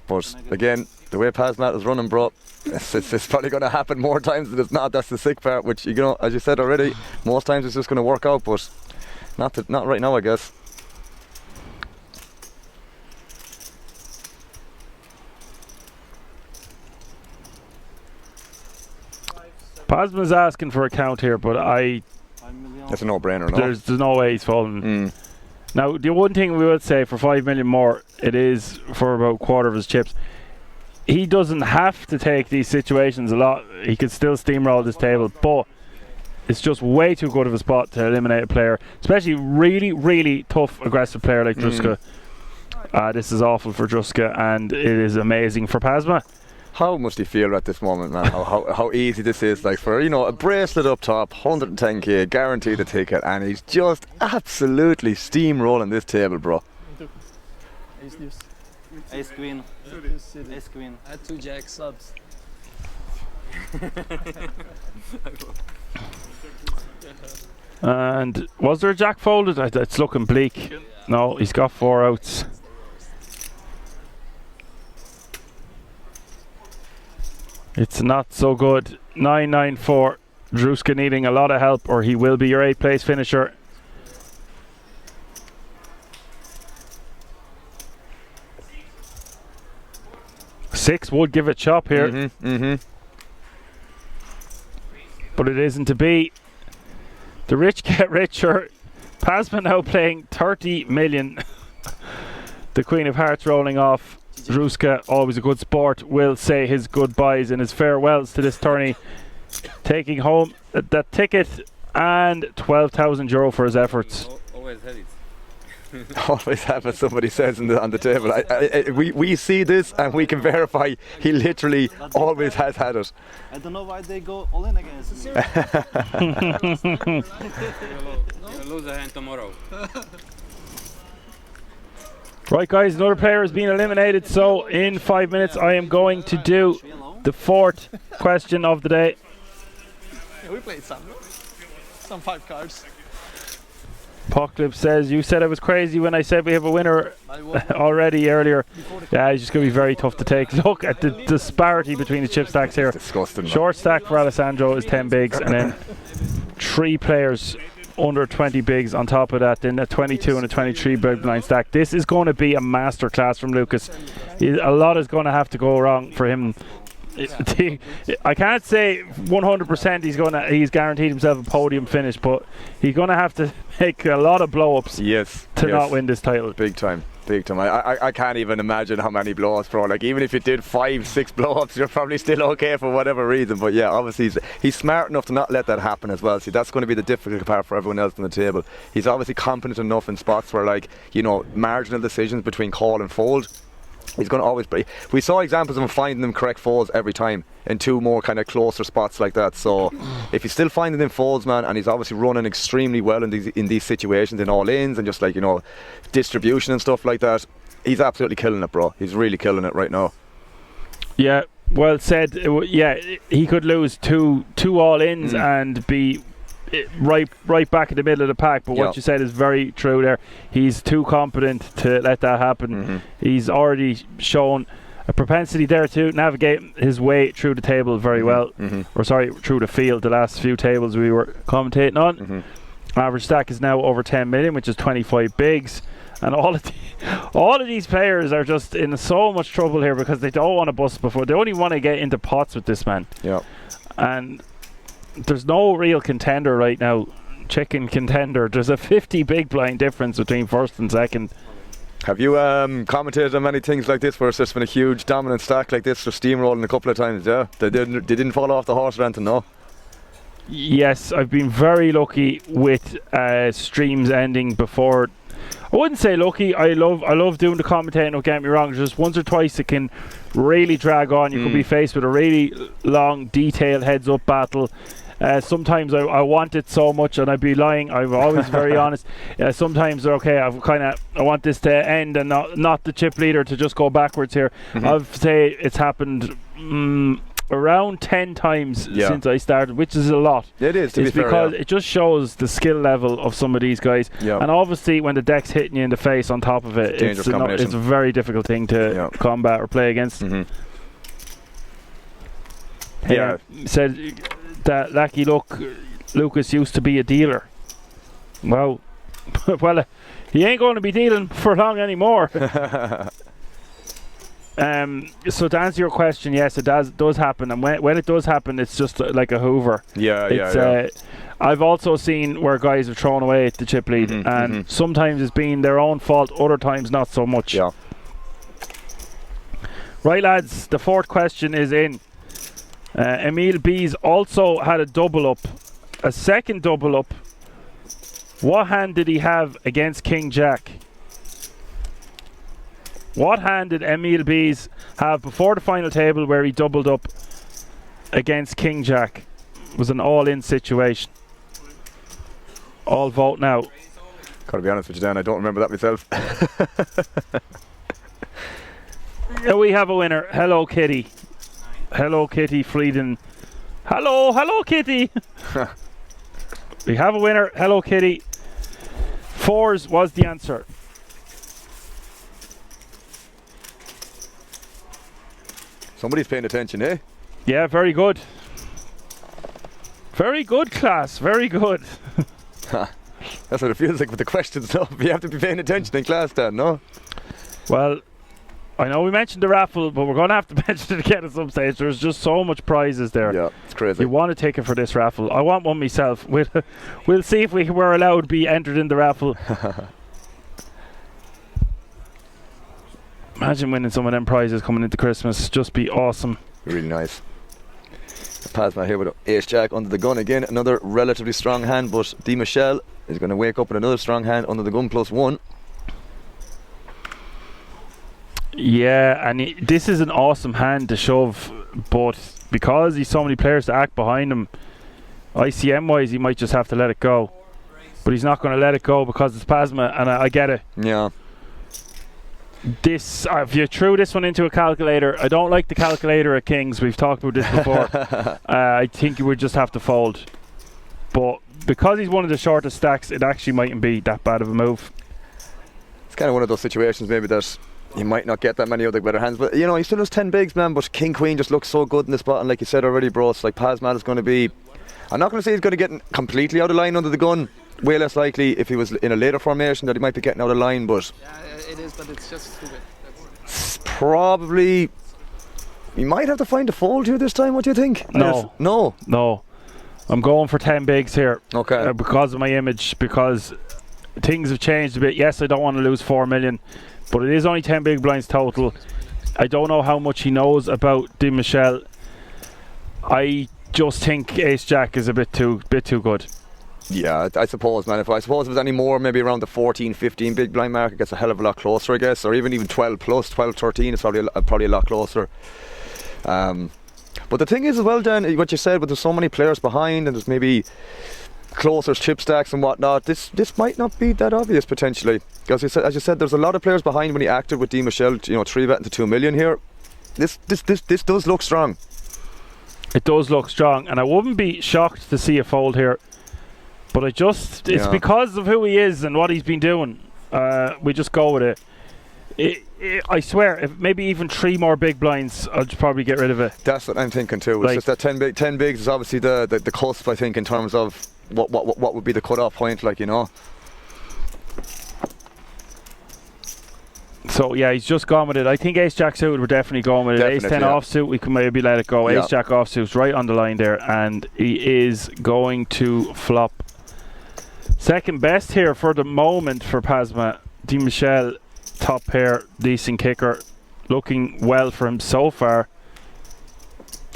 but again, the way Pasmat is running, bro, it's probably going to happen more times than it's not. That's the sick part, which, you know, as you said already, most times it's just going to work out, but not right now, I guess. Pasma's asking for a count here, but it's a no-brainer. No? There's no way he's falling. Now, the one thing we would say, for 5 million more, it is for about a quarter of his chips. He doesn't have to take these situations a lot. He could still steamroll this table, but it's just way too good of a spot to eliminate a player, especially really, really tough, aggressive player like Druska. This is awful for Druska, and it is amazing for Pasma. How must he feel at this moment, man? How easy this is, like, for, you know, a bracelet up top, 110k, guaranteed a ticket, and he's just absolutely steamrolling this table, bro. Ace queen. Ace queen. I had 2 jack subs. And was there a jack folded? It's looking bleak. No, he's got 4 outs. It's not so good. 9-9-4. Druska needing a lot of help, or he will be your 8th place finisher. Six would give it chop here. But it isn't to be. The rich get richer. Pasma now playing 30 million. The Queen of Hearts rolling off. Druska, always a good sport, will say his goodbyes and his farewells to this tourney, taking home that ticket and €12,000 for his efforts. Always had it. Always have it, somebody says on the table. We see this and we can verify he literally always has had it. I don't know why they go all in against me. You'll lose a hand tomorrow. Right, guys, another player has been eliminated, so in 5 minutes I am going to do the 4th question of the day. Yeah, we played some 5 cards. Pockclip says, you said I was crazy when I said we have a winner already earlier. Yeah, it's just going to be very tough to take. Look at the disparity between the chip stacks here. Disgusting. Short stack for Alessandro is 10 bigs, and then 3 players under 20 bigs on top of that, then a 22 and a 23 big blind stack. This is going to be a masterclass from Lucas. A lot is going to have to go wrong for him. I can't say 100% he's guaranteed himself a podium finish, but he's going to have to make a lot of blow-ups to not win this title. Big time. I can't even imagine how many blow-ups, bro. Like, even if you did 5-6 blow-ups, you're probably still okay for whatever reason. But yeah, obviously he's smart enough to not let that happen as well. See, that's going to be the difficult part for everyone else on the table. He's obviously competent enough in spots where, like, you know, marginal decisions between call and fold, he's going to always play. We saw examples of him finding them correct folds every time in 2 more kind of closer spots like that. So if he's still finding them folds, man, and he's obviously running extremely well in these situations, in all ins and just, like, you know, distribution and stuff like that, he's absolutely killing it, bro. He's really killing it right now. Yeah, well said. Yeah, he could lose two all ins and be right back in the middle of the pack, but what you said is very true there. He's too competent to let that happen. He's already shown a propensity there to navigate his way through the table very well, or sorry, through the field. The last few tables we were commentating on, average stack is now over 10 million, which is 25 bigs, and all of these players are just in so much trouble here because they don't want to bust before. They only want to get into pots with this man. And there's no real contender right now. Chicken contender. There's a 50 big blind difference between first and second. Have you commentated on many things like this where it's just been a huge dominant stack like this, just steamrolling a couple of times? Yeah, they didn't fall off the horse or anything, no? Yes, I've been very lucky with streams ending before. I wouldn't say lucky. I love doing the commentating. Don't get me wrong. Just once or twice it can really drag on. You could be faced with a really long, detailed heads-up battle. Sometimes I want it so much, and I'd be lying. I'm always very honest. Sometimes okay, I want this to end and not the chip leader to just go backwards here. I'd say it's happened around 10 times since I started, which is a lot. It is, to be fair, because it just shows the skill level of some of these guys. And obviously when the deck's hitting you in the face on top of it, it's a very difficult thing to combat or play against. Said that Lucky Lucas used to be a dealer. Well, he ain't going to be dealing for long anymore. So to answer your question, yes, it does happen, and when it does happen, it's just like a Hoover. I've also seen where guys have thrown away the chip lead, and sometimes it's been their own fault, other times not so much. Right, lads, the fourth question is in. Emil B's also had a double up, a second double up. What hand did he have against King Jack? What hand did Emil B's have before the final table where he doubled up against King Jack? It was an all-in situation. All vote now. Gotta be honest with you, Dan, I don't remember that myself. We have a winner. Hello, Kitty. Hello, Kitty Frieden. Hello, Kitty. We have a winner. Hello, Kitty. Fours was the answer. Somebody's paying attention, eh? Yeah, very good. Very good, class. Very good. That's what it feels like with the questions, no? You have to be paying attention in class, Dan, no? Well, I know we mentioned the raffle, but we're going to have to mention it again at some stage. There's just so much prizes there. Yeah, it's crazy. You want to take it for this raffle. I want one myself. We'll see if we were allowed to be entered in the raffle. Imagine winning some of them prizes coming into Christmas. Just be awesome. Really nice. Pasma here with Ace Jack under the gun again. Another relatively strong hand, but Di Michel is going to wake up with another strong hand under the gun +1. Yeah, and this is an awesome hand to shove, but because he's so many players to act behind him, ICM wise he might just have to let it go. But he's not going to let it go because it's Pasma, and I get it. Yeah. This, if you threw this one into a calculator, I don't like the calculator at Kings. We've talked about this before. I think you would just have to fold. But because he's one of the shortest stacks, it actually mightn't be that bad of a move. It's kind of one of those situations maybe that you might not get that many other better hands, but you know, he still has 10 bigs, man. But King Queen just looks so good in this spot, and like you said already, bro, it's like Pasman is going to be, I'm not going to say he's going to get completely out of line under the gun. Way less likely if he was in a later formation that he might be getting out of line, but yeah, it is, but it's just stupid. It's probably, you might have to find a fold here this time. What do you think? No, I'm going for 10 bigs here. Okay. Because of my image, because things have changed a bit. Yes, I don't want to lose 4 million, but it is only 10 big blinds total. I don't know how much he knows about Di Michel. I just think Ace Jack is a bit too good. Yeah, I suppose, man. If it was any more, maybe around the 14, 15 big blind mark, it gets a hell of a lot closer, I guess, or even 12 plus, 12, 13 is probably a lot closer. But the thing is as well, Dan, what you said, but there's so many players behind, and there's maybe closer chip stacks and whatnot. This might not be that obvious potentially, because as you said, there's a lot of players behind when he acted with Di Michel. 3-betting to 2 million here. This does look strong. It does look strong, and I wouldn't be shocked to see a fold here. But it's because of who he is and what he's been doing. We just go with it. I swear, if maybe even 3 more big blinds, I'll just probably get rid of it. That's what I'm thinking too. It's just that 10 bigs is obviously the cusp, I think, in terms of what would be the cut-off point, like, you know. So yeah, he's just gone with it. I think Ace-Jack suited, we're definitely going with it. Ace-10 offsuit, we can maybe let it go. Ace-Jack offsuit's right on the line there, and he is going to flop. Second best here for the moment for Pasma. Di Michel, top pair, decent kicker, looking well for him so far.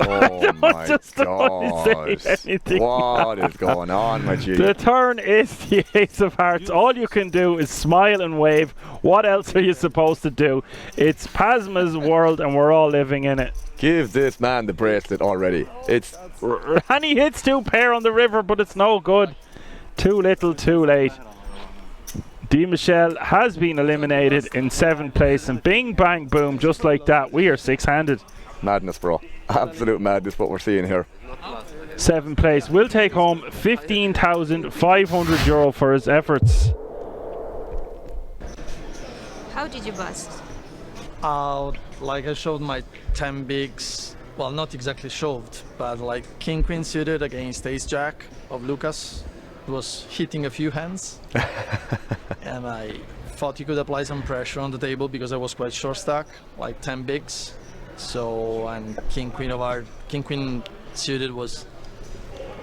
Oh my God. What is going on, my G? The turn is the Ace of Hearts. All you can do is smile and wave. What else are you supposed to do? It's Pasma's world and we're all living in it. Give this man the bracelet already. And he hits 2 pair on the river, but it's no good. Too little, too late. Di Michel has been eliminated in 7th place, and bing, bang, boom, just like that, we are 6-handed. Madness, bro. Absolute madness what we're seeing here. 7th place will take home €15,500 for his efforts. How did you bust? Like I showed my 10 bigs, well, not exactly shoved, but like King Queen suited against Ace Jack of Lucas. It was hitting a few hands. And I thought you could apply some pressure on the table because I was quite short stack, like 10 bigs. So, and King Queen suited was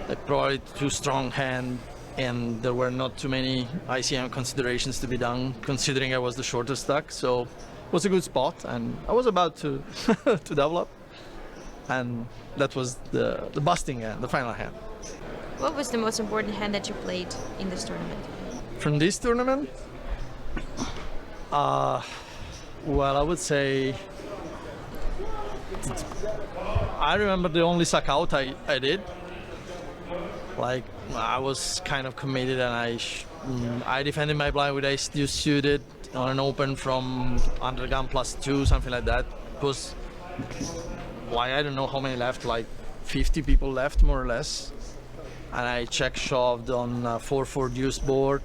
like probably too strong hand, and there were not too many ICM considerations to be done considering I was the shortest stack. So it was a good spot, and I was about to to double up, and that was the busting hand, the final hand. What was the most important hand that you played in this tournament? From this tournament? Well, I would say I remember the only suck out I did. Like, I was kind of committed, and I defended my blind with ace deuce suited on an open from undergun +2, something like that. It was, why, I don't know how many left, like 50 people left more or less. And I check shoved on 4-4 deuce board,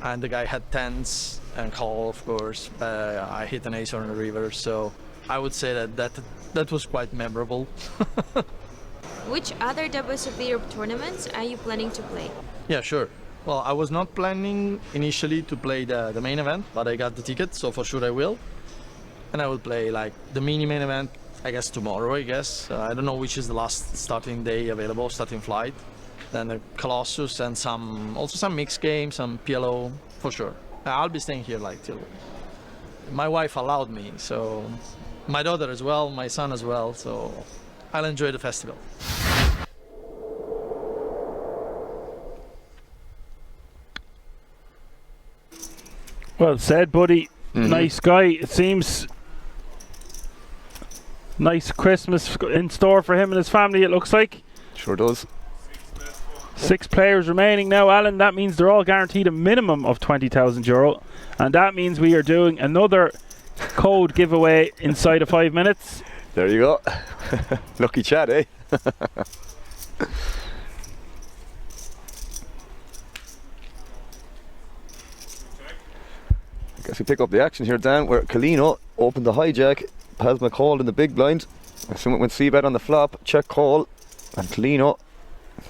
and the guy had 10s and call, of course. I hit an ace on the river, so I would say that was quite memorable. Which other WSOP Europe tournaments are you planning to play? Yeah, sure. Well, I was not planning initially to play the main event, but I got the ticket, so for sure I will. And I will play like the mini main event, I guess tomorrow, I guess. I don't know which is the last starting day available, starting flight. Then the Colossus and also some mixed games, some PLO, for sure. I'll be staying here like till my wife allowed me, so my daughter as well, my son as well, so I'll enjoy the festival. Well said, buddy. Nice guy. It seems nice Christmas in store for him and his family, it looks like. Sure does. 6 players remaining now, Alan. That means they're all guaranteed a minimum of €20,000, and that means we are doing another code giveaway inside of 5 minutes. There you go. Lucky chat, eh? I guess we pick up the action here, Dan, where Kalino opened the hijack. Pasma called in the big blind. Someone went c-bet on the flop, check call, and Kalino.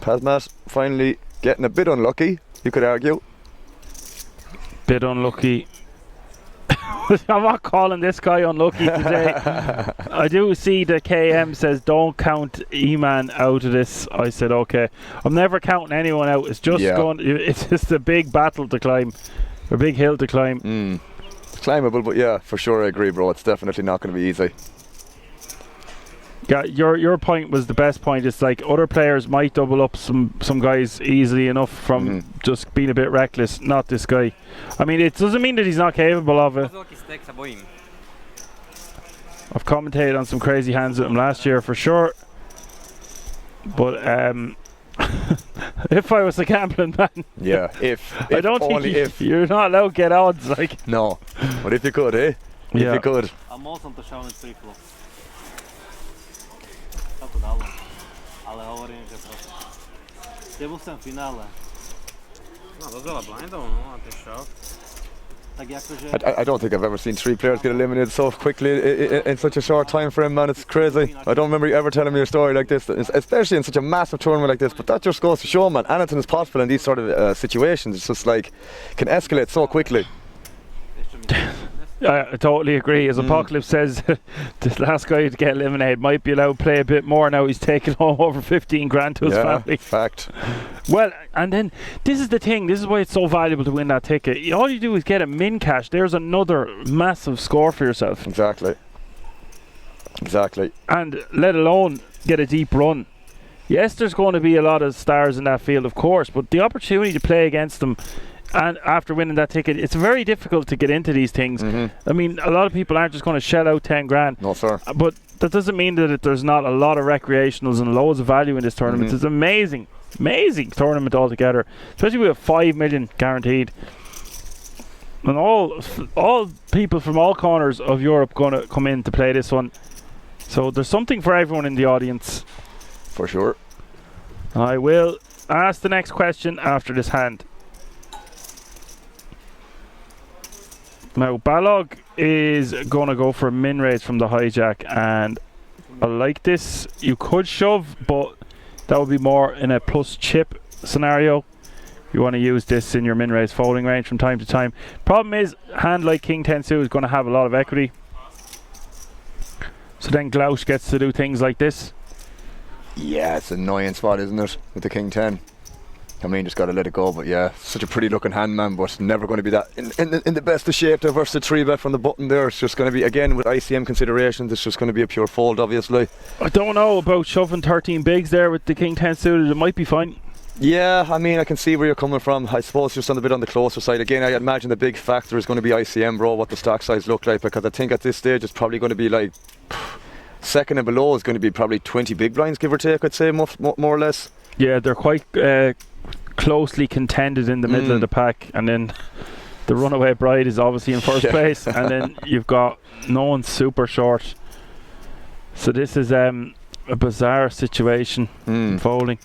Pasma's finally getting a bit unlucky, you could argue. Bit unlucky. I'm not calling this guy unlucky today. I do see the KM says don't count E-Man out of this. I said okay. I'm never counting anyone out. It's just it's just a big battle to climb, a big hill to climb. It's climbable, but yeah, for sure I agree, bro. It's definitely not going to be easy. Yeah, your point was the best point. It's like other players might double up some guys easily enough from just being a bit reckless. Not this guy. I mean, it doesn't mean that he's not capable of it. I've commentated on some crazy hands with him last year for sure. But if I was a gambling man, yeah, if I don't think you're not allowed to get odds, like. No, but if you could, eh? If you could. A mohol som to šavnúť triplo. Sa to dalo. Ale hovorím, že proste. Nebol som v finále. No, dosť veľa blindov, no, a ten šov. I don't think I've ever seen 3 players get eliminated so quickly in such a short time frame, man. It's crazy. I don't remember you ever telling me a story like this, especially in such a massive tournament like this. But that just goes to show, man, anything is possible in these sort of situations. It's just like, can escalate so quickly. I totally agree. As Apocalypse says, the last guy to get eliminated might be allowed to play a bit more now. He's taking home over 15 grand to his family. Fact. Well, and then this is the thing. This is why it's so valuable to win that ticket. All you do is get a min cash. There's another massive score for yourself. Exactly. And let alone get a deep run. Yes, there's going to be a lot of stars in that field, of course, but the opportunity to play against them, and after winning that ticket, it's very difficult to get into these things. I mean, a lot of people aren't just going to shell out 10 grand. No, sir. But that doesn't mean that there's not a lot of recreationals and loads of value in this tournament. It's amazing tournament altogether, especially with 5 million guaranteed. And all people from all corners of Europe going to come in to play this one. So there's something for everyone in the audience. For sure. I will ask the next question after this hand. Now, Balog is going to go for a min raise from the hijack, and I like this. You could shove, but that would be more in a plus chip scenario. You want to use this in your min raise folding range from time to time. Problem is, a hand like King 10 suit is going to have a lot of equity. So then Glausch gets to do things like this. Yeah, it's an annoying spot, isn't it, with the King 10. I mean, just got to let it go, but yeah, such a pretty looking hand, man, but never going to be that in the best of shape to versus the 3-bet from the button there. It's just going to be, again, with ICM considerations, it's just going to be a pure fold, obviously. I don't know about shoving 13 bigs there with the King 10 suited. It might be fine. Yeah, I mean, I can see where you're coming from. I suppose just on a bit on the closer side. Again, I imagine the big factor is going to be ICM, bro, what the stock size look like, because I think at this stage it's probably going to be like second and below is going to be probably 20 big blinds, give or take, I'd say, more or less. Yeah, they're quite closely contended in the middle of the pack, and then the runaway bride is obviously in first place, and then you've got no one super short. So this is a bizarre situation unfolding.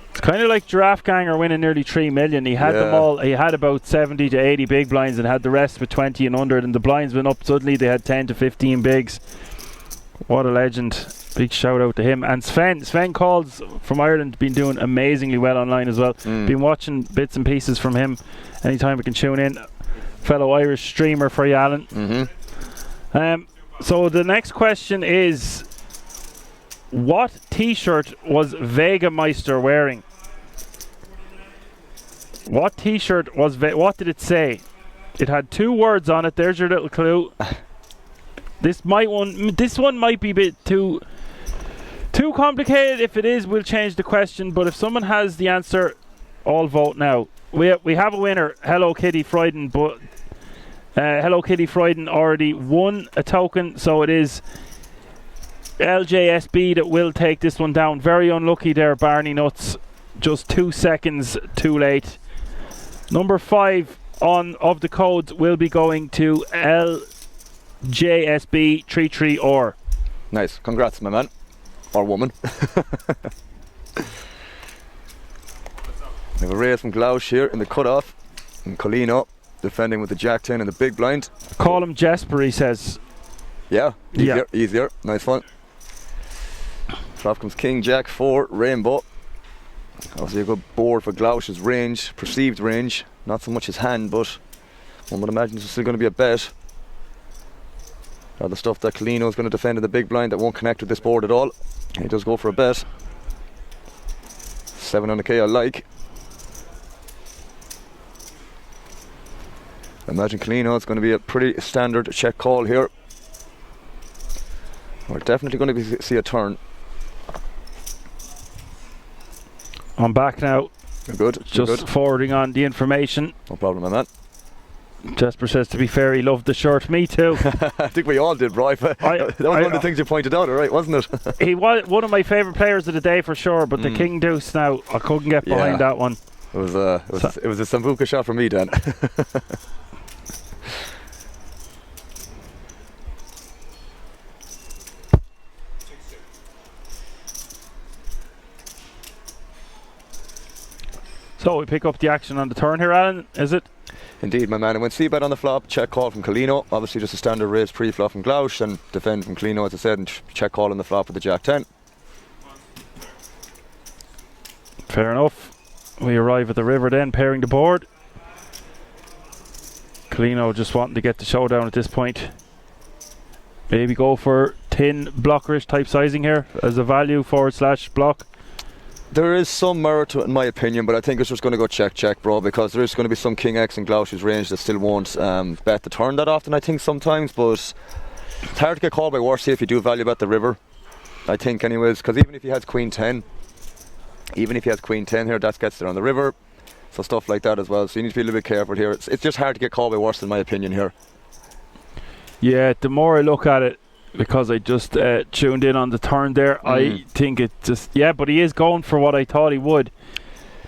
It's kind of like Giraffe Ganger winning nearly 3 million. He had them all. He had about 70 to 80 big blinds and had the rest with 20 and under, and the blinds went up suddenly. They had 10 to 15 bigs. What a legend. Big shout out to him. And Sven Calls from Ireland, been doing amazingly well online as well. Been watching bits and pieces from him anytime we can tune in. Fellow Irish streamer for you, Alan. So the next question is, what t-shirt was Vegameister wearing? What t-shirt was what did it say? It had 2 words on it. There's your little clue. This one might be a bit too complicated. If it is, we'll change the question, but if someone has the answer, all vote now. We have a winner, Hello Kitty Freuden, but Hello Kitty Freuden already won a token, so it is LJSB that will take this one down. Very unlucky there, Barney Nuts. Just 2 seconds too late. Number 5 of the codes will be going to LJSB 33R. Nice. Congrats, my man. Or woman. We have a raise from Glausch here in the cutoff. And Colino defending with the Jack 10 and the big blind. Call him Jesper, he says. Yeah, easier. Nice one. Flop comes King Jack 4, Rainbow. Obviously a good board for Glausch's range, perceived range. Not so much his hand, but one would imagine it's still going to be a bet. All the stuff that Colino is going to defend in the big blind that won't connect with this board at all. He does go for a bet. 700k I like. I imagine Colino is going to be a pretty standard check call here. We're definitely going to see a turn. I'm back now. You're good. Just forwarding on the information. No problem, my man. Jesper says, to be fair, he loved the shirt. Me too. I think we all did, right? That was one of the things you pointed out, alright, wasn't it? He was one of my favourite players of the day for sure, but the King Deuce now, I couldn't get behind that one. It was a Sambuca shot for me, Dan. So we pick up the action on the turn here, Alan, is it? Indeed, my man. And when C-bet on the flop, check call from Colino. Obviously just a standard raise pre-flop from Glausch, and defend from Colino, as I said, and check call on the flop with the Jack 10. Fair enough. We arrive at the river then, pairing the board. Colino just wanting to get the showdown at this point. Maybe go for thin blockerish type sizing here as a value / block. There is some merit to it in my opinion, but I think it's just going to go check, bro, because there is going to be some King X and Gloucesh's range that still won't bet the turn that often, I think, sometimes, but it's hard to get called by worse if you do value bet the river, I think, anyways, because even if he has Queen 10 here, that gets there on the river, so stuff like that as well, so you need to be a little bit careful here. It's just hard to get called by worse in my opinion here. Yeah, the more I look at it, because I just tuned in on the turn there, I think it just, yeah, but he is going for what I thought he would.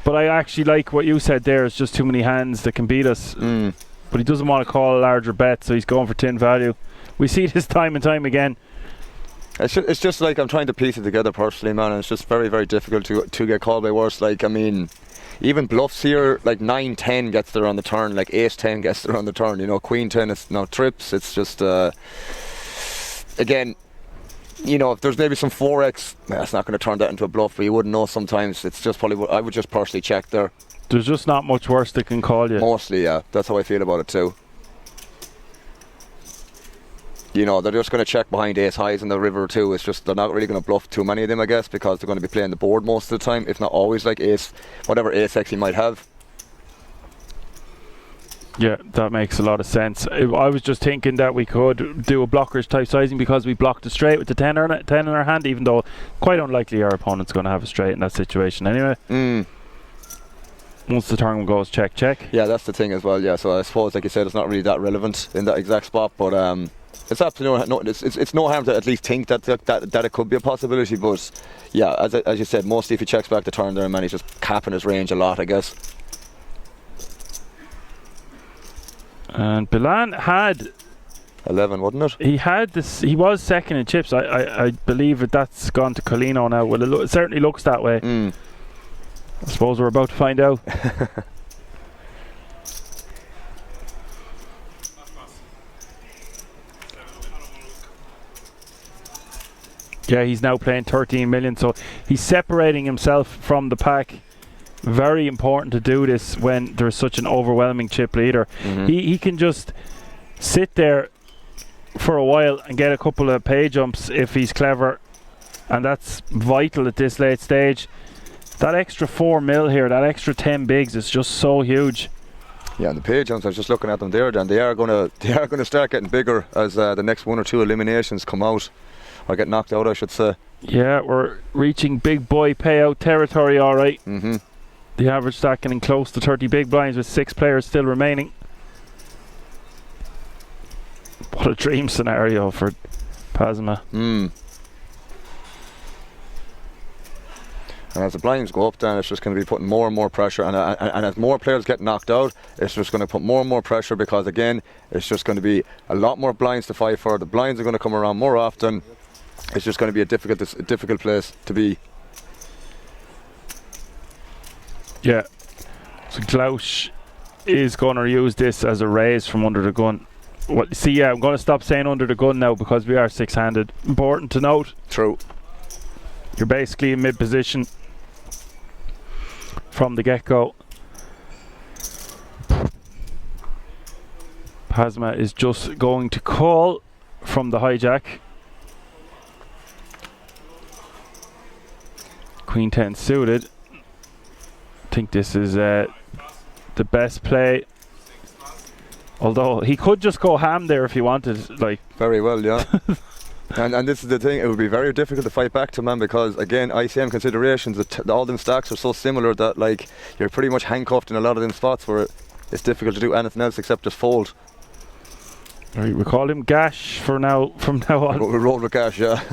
But I actually like what you said there, it's just too many hands that can beat us. But he doesn't want to call a larger bet, so he's going for tin value. We see this time and time again. It's just like I'm trying to piece it together personally, man, and it's just very, very difficult to get called by worse. Like, I mean, even bluffs here, like 9-10 gets there on the turn, like Ace-10 gets there on the turn, you know, Queen-10, it's no trips, it's just... again, you know, if there's maybe some 4x, that's not going to turn that into a bluff, but you wouldn't know sometimes. It's just probably, I would just personally check there. There's just not much worse that can call you. Mostly, yeah. That's how I feel about it too. You know, they're just going to check behind ace highs in the river too. It's just, they're not really going to bluff too many of them, I guess, because they're going to be playing the board most of the time, if not always, like ace, whatever ace X he might have. Yeah, that makes a lot of sense. I was just thinking that we could do a blockers type sizing because we blocked a straight with the 10 in our hand, even though quite unlikely our opponent's going to have a straight in that situation anyway. Once the turn goes check. Yeah, that's the thing as well, yeah. So I suppose, like you said, it's not really that relevant in that exact spot, but it's absolutely it's no harm to at least think that it could be a possibility, but yeah, as you said, mostly if he checks back the turn there, man, he's just capping his range a lot, I guess. And Bilan had 11, wasn't it? He had this. He was second in chips. I believe that's gone to Colino now. Well, it certainly looks that way. I suppose we're about to find out. Yeah, he's now playing 13 million, so he's separating himself from the pack. Very important to do this when there's such an overwhelming chip leader. He can just sit there for a while and get a couple of pay jumps if he's clever, and that's vital at this late stage. That extra 4 mil here, that extra 10 bigs is just so huge. Yeah, and the pay jumps, I was just looking at them there, Dan, they are gonna start getting bigger as the next 1 or 2 eliminations come out, or get knocked out, I should say. Yeah, we're reaching big boy payout territory, all right. The average stack getting close to 30 big blinds with 6 players still remaining. What a dream scenario for Pasma. And as the blinds go up, then it's just going to be putting more and more pressure, and as more players get knocked out, it's just going to put more and more pressure, because again, it's just going to be a lot more blinds to fight for. The blinds are going to come around more often. It's just going to be a difficult place to be. Yeah, so Glausch is going to use this as a raise from under the gun. Well, see, yeah, I'm going to stop saying under the gun now because we are six-handed. Important to note. True. You're basically in mid-position from the get-go. Pasma is just going to call from the hijack. Queen 10 suited. I think this is the best play, although he could just go ham there if he wanted, like. Very well, yeah. and this is the thing, it would be very difficult to fight back to, man, because again, ICM considerations, all them stacks are so similar that like you're pretty much handcuffed in a lot of them spots where it's difficult to do anything else except just fold. Right, we call him Gash from now on. We roll with Gash, yeah.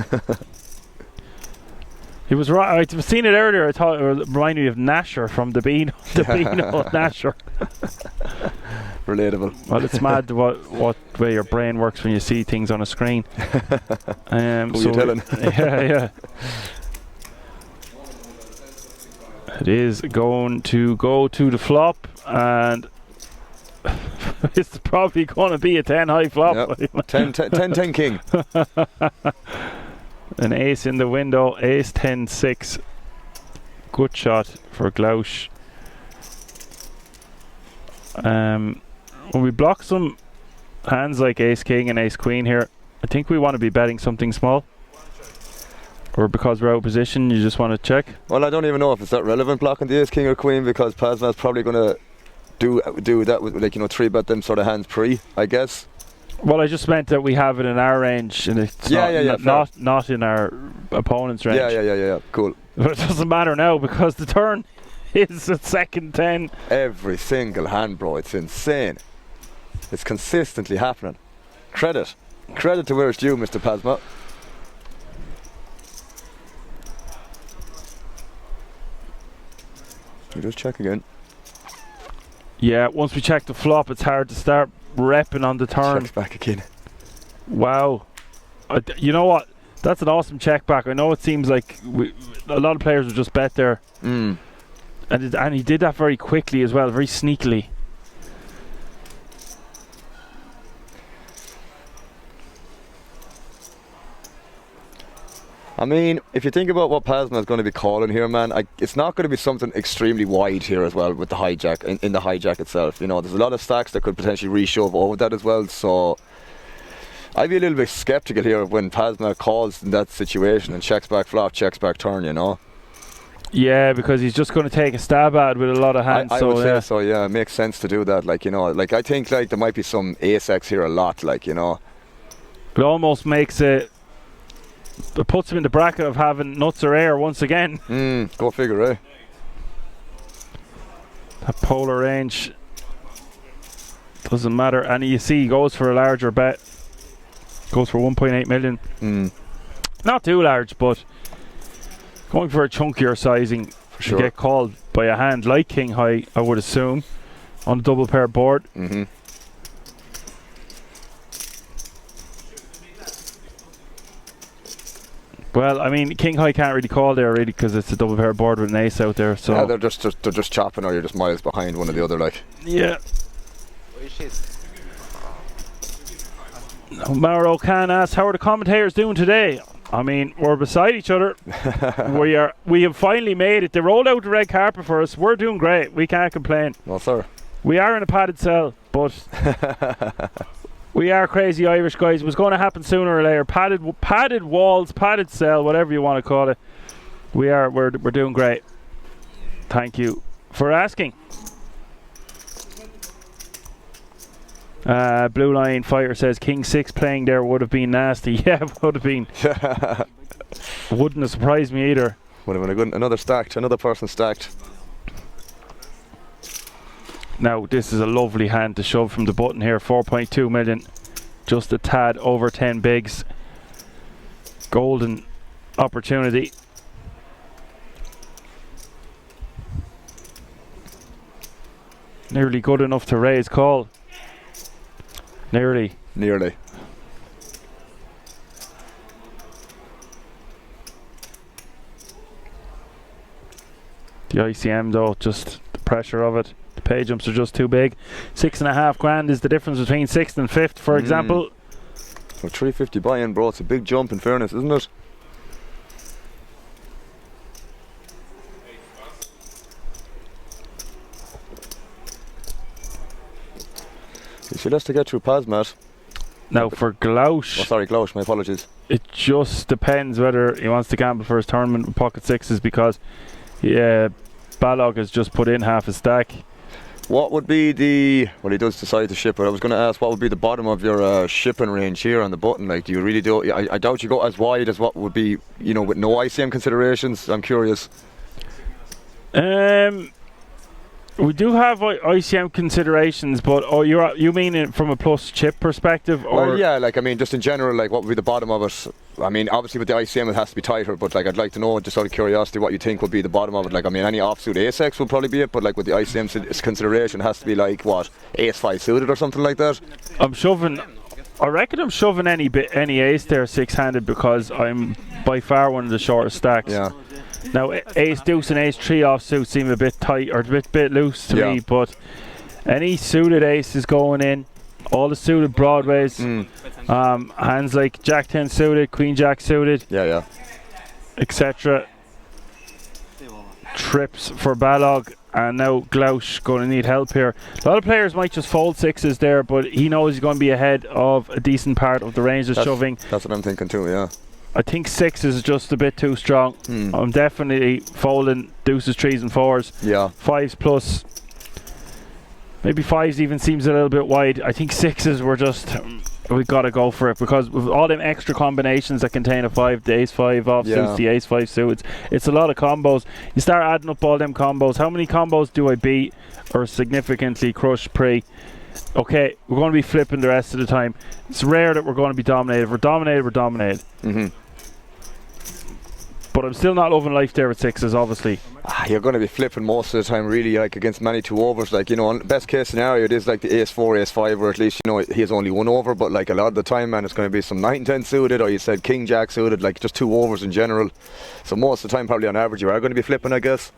He was right. I've seen it earlier. I thought it reminded me of Nasher from the Beano. The Beano Nasher. Relatable. Well, it's mad what way your brain works when you see things on a screen. Who you telling? Yeah. It is going to go to the flop, and it's probably going to be a 10 high flop. Yep. 10 king. An ace in the window, ace 10-6. Good shot for Glausch. when we block some hands like ace king and ace queen here, I think we want to be betting something small. Or because we're out of position, you just want to check? Well, I don't even know if it's that relevant blocking the ace king or queen, because Pazma's probably going to do that with, like, you know, 3-bet them sort of hands pre, I guess. Well, I just meant that we have it in our range, and it's not in our opponent's range. Yeah. Cool. But it doesn't matter now because the turn is at second 10. Every single hand, bro. It's insane. It's consistently happening. Credit to where it's due, Mr. Pazma. You just check again. Yeah, once we check the flop, it's hard to start repping on the turn. Check back again. Wow. You know what? That's an awesome check back. I know it seems like a lot of players would just bet there. And he did that very quickly as well, very sneakily. I mean, if you think about what Pazma is going to be calling here, man, it's not going to be something extremely wide here as well with the hijack, in the hijack itself. You know, there's a lot of stacks that could potentially reshove over that as well, so I'd be a little bit skeptical here when Pazma calls in that situation and checks back flop, checks back turn, you know. Yeah, because he's just going to take a stab at it with a lot of hands. I would say so, yeah. It makes sense to do that, like, you know. Like, I think, like, there might be some ace-X here a lot, like, you know. It almost makes it puts him in the bracket of having nuts or air once again. Go figure, eh? That polar range doesn't matter. And you see he goes for a larger bet. Goes for 1.8 million. Not too large, but going for a chunkier sizing to get called by a hand like king high, I would assume, on the double pair board. Well, I mean, king high can't really call there really because it's a double pair board with an ace out there. So yeah, they're just chopping, or you're just miles behind one or the other, like. Yeah. Mauro Khan asks, how are the commentators doing today? I mean, we're beside each other. We have finally made it. They rolled out the red carpet for us. We're doing great. We can't complain. Well, sir. We are in a padded cell, but we are crazy Irish guys. It was going to happen sooner or later. Padded walls, padded cell, whatever you want to call it. We're doing great. Thank you for asking. Blue Line Fighter says King 6 playing there would have been nasty. Yeah, it would have been. Wouldn't have surprised me either. Would have been another person stacked. Now this is a lovely hand to shove from the button here. 4.2 million, just a tad over 10 bigs. Golden opportunity. Nearly good enough to raise call. Nearly. The ICM though, just the pressure of it. The pay jumps are just too big. 6.5 grand is the difference between 6th and 5th, for example. Well, 350 buy-in, bro. It's a big jump in fairness, isn't it? You see, that's to get through Pazmat. Now for Glausch. Oh, sorry, Glausch, my apologies. It just depends whether he wants to gamble for his tournament with pocket sixes, because Balog has just put in half a stack. What would be the... Well, he does decide to ship it. I was going to ask, what would be the bottom of your shipping range here on the button? Like, do you really do... I doubt you go as wide as what would be, you know, with no ICM considerations. I'm curious. We do have ICM considerations, but you mean it from a plus chip perspective? Or well, yeah, like, I mean, just in general, like, what would be the bottom of it? I mean, obviously with the ICM it has to be tighter, but like, I'd like to know, just out of curiosity, what you think would be the bottom of it. Like, I mean, any offsuit ace-X would probably be it, but like with the ICM consideration, it has to be like, what, ace-5 suited or something like that? I reckon I'm shoving any ace there six-handed, because I'm by far one of the shortest stacks. Yeah. Now, ace deuce and ace 3 offsuit seem a bit tight, or a bit loose to me, but any suited ace is going in. All the suited broadways, hands like Jack 10 suited, Queen Jack suited, etc. Trips for Balog. And now Glausch going to need help here. A lot of players might just fold sixes there, but he knows he's going to be ahead of a decent part of the range of shoving. That's what I'm thinking too, yeah. I think sixes is just a bit too strong. I'm definitely folding deuces, threes and fours. Yeah. Fives plus. Maybe fives even seems a little bit wide. I think sixes were just... We've got to go for it, because with all them extra combinations that contain a 5, the ace 5 off suits, the ace 5 suits, it's a lot of combos. You start adding up all them combos. How many combos do I beat or significantly crush pre? Okay, we're going to be flipping the rest of the time. It's rare that we're going to be dominated. If we're dominated, we're dominated. But I'm still not loving life there with sixes, obviously. You're going to be flipping most of the time, really, like against many 2 overs. Like, you know, best case scenario, it is like the ace 4, ace 5, where at least, you know, he has only 1 over. But like a lot of the time, man, it's going to be some 9, 10 suited, or you said king jack suited, like just 2 overs in general. So most of the time, probably on average, you are going to be flipping, I guess.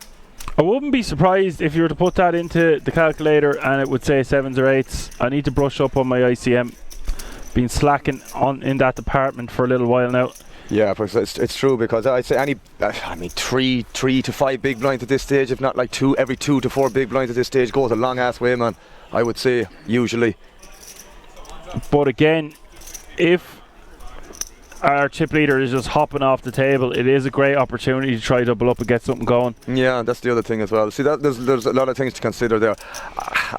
I wouldn't be surprised if you were to put that into the calculator and it would say 7s or 8s. I need to brush up on my ICM. Been slacking in that department for a little while now. Yeah, because it's true, because I'd say I mean 3 to 5 big blinds at this stage, if not like every 2 to 4 big blinds at this stage goes a long ass way, man. I would say usually. But again, if our chip leader is just hopping off the table, it is a great opportunity to try double up and get something going. Yeah, that's the other thing as well. See, there's a lot of things to consider there.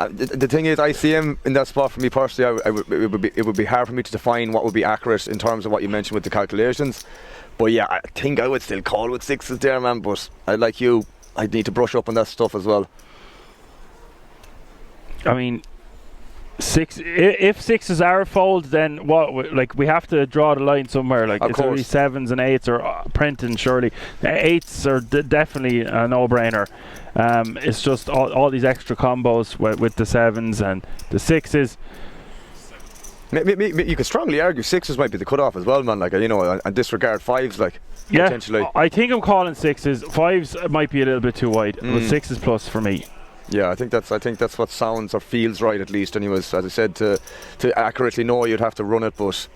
The thing is, ICM in that spot for me personally, it would be hard for me to define what would be accurate in terms of what you mentioned with the calculations. But yeah, I think I would still call with sixes there, man. But like you, I'd need to brush up on that stuff as well. I mean, if sixes are a fold, then what? Like, we have to draw the line somewhere. Like, it's only 7s and 8s are printing, surely. 8s are definitely a no-brainer. It's just all these extra combos with the 7s and the 6s. You could strongly argue 6s might be the cutoff as well, man. Like, you know, and disregard 5s, like, yeah, potentially. I think I'm calling 6s. 5s might be a little bit too wide, but 6s plus for me. Yeah, I think that's what sounds or feels right, at least. Anyways, as I said, to accurately know, you'd have to run it, but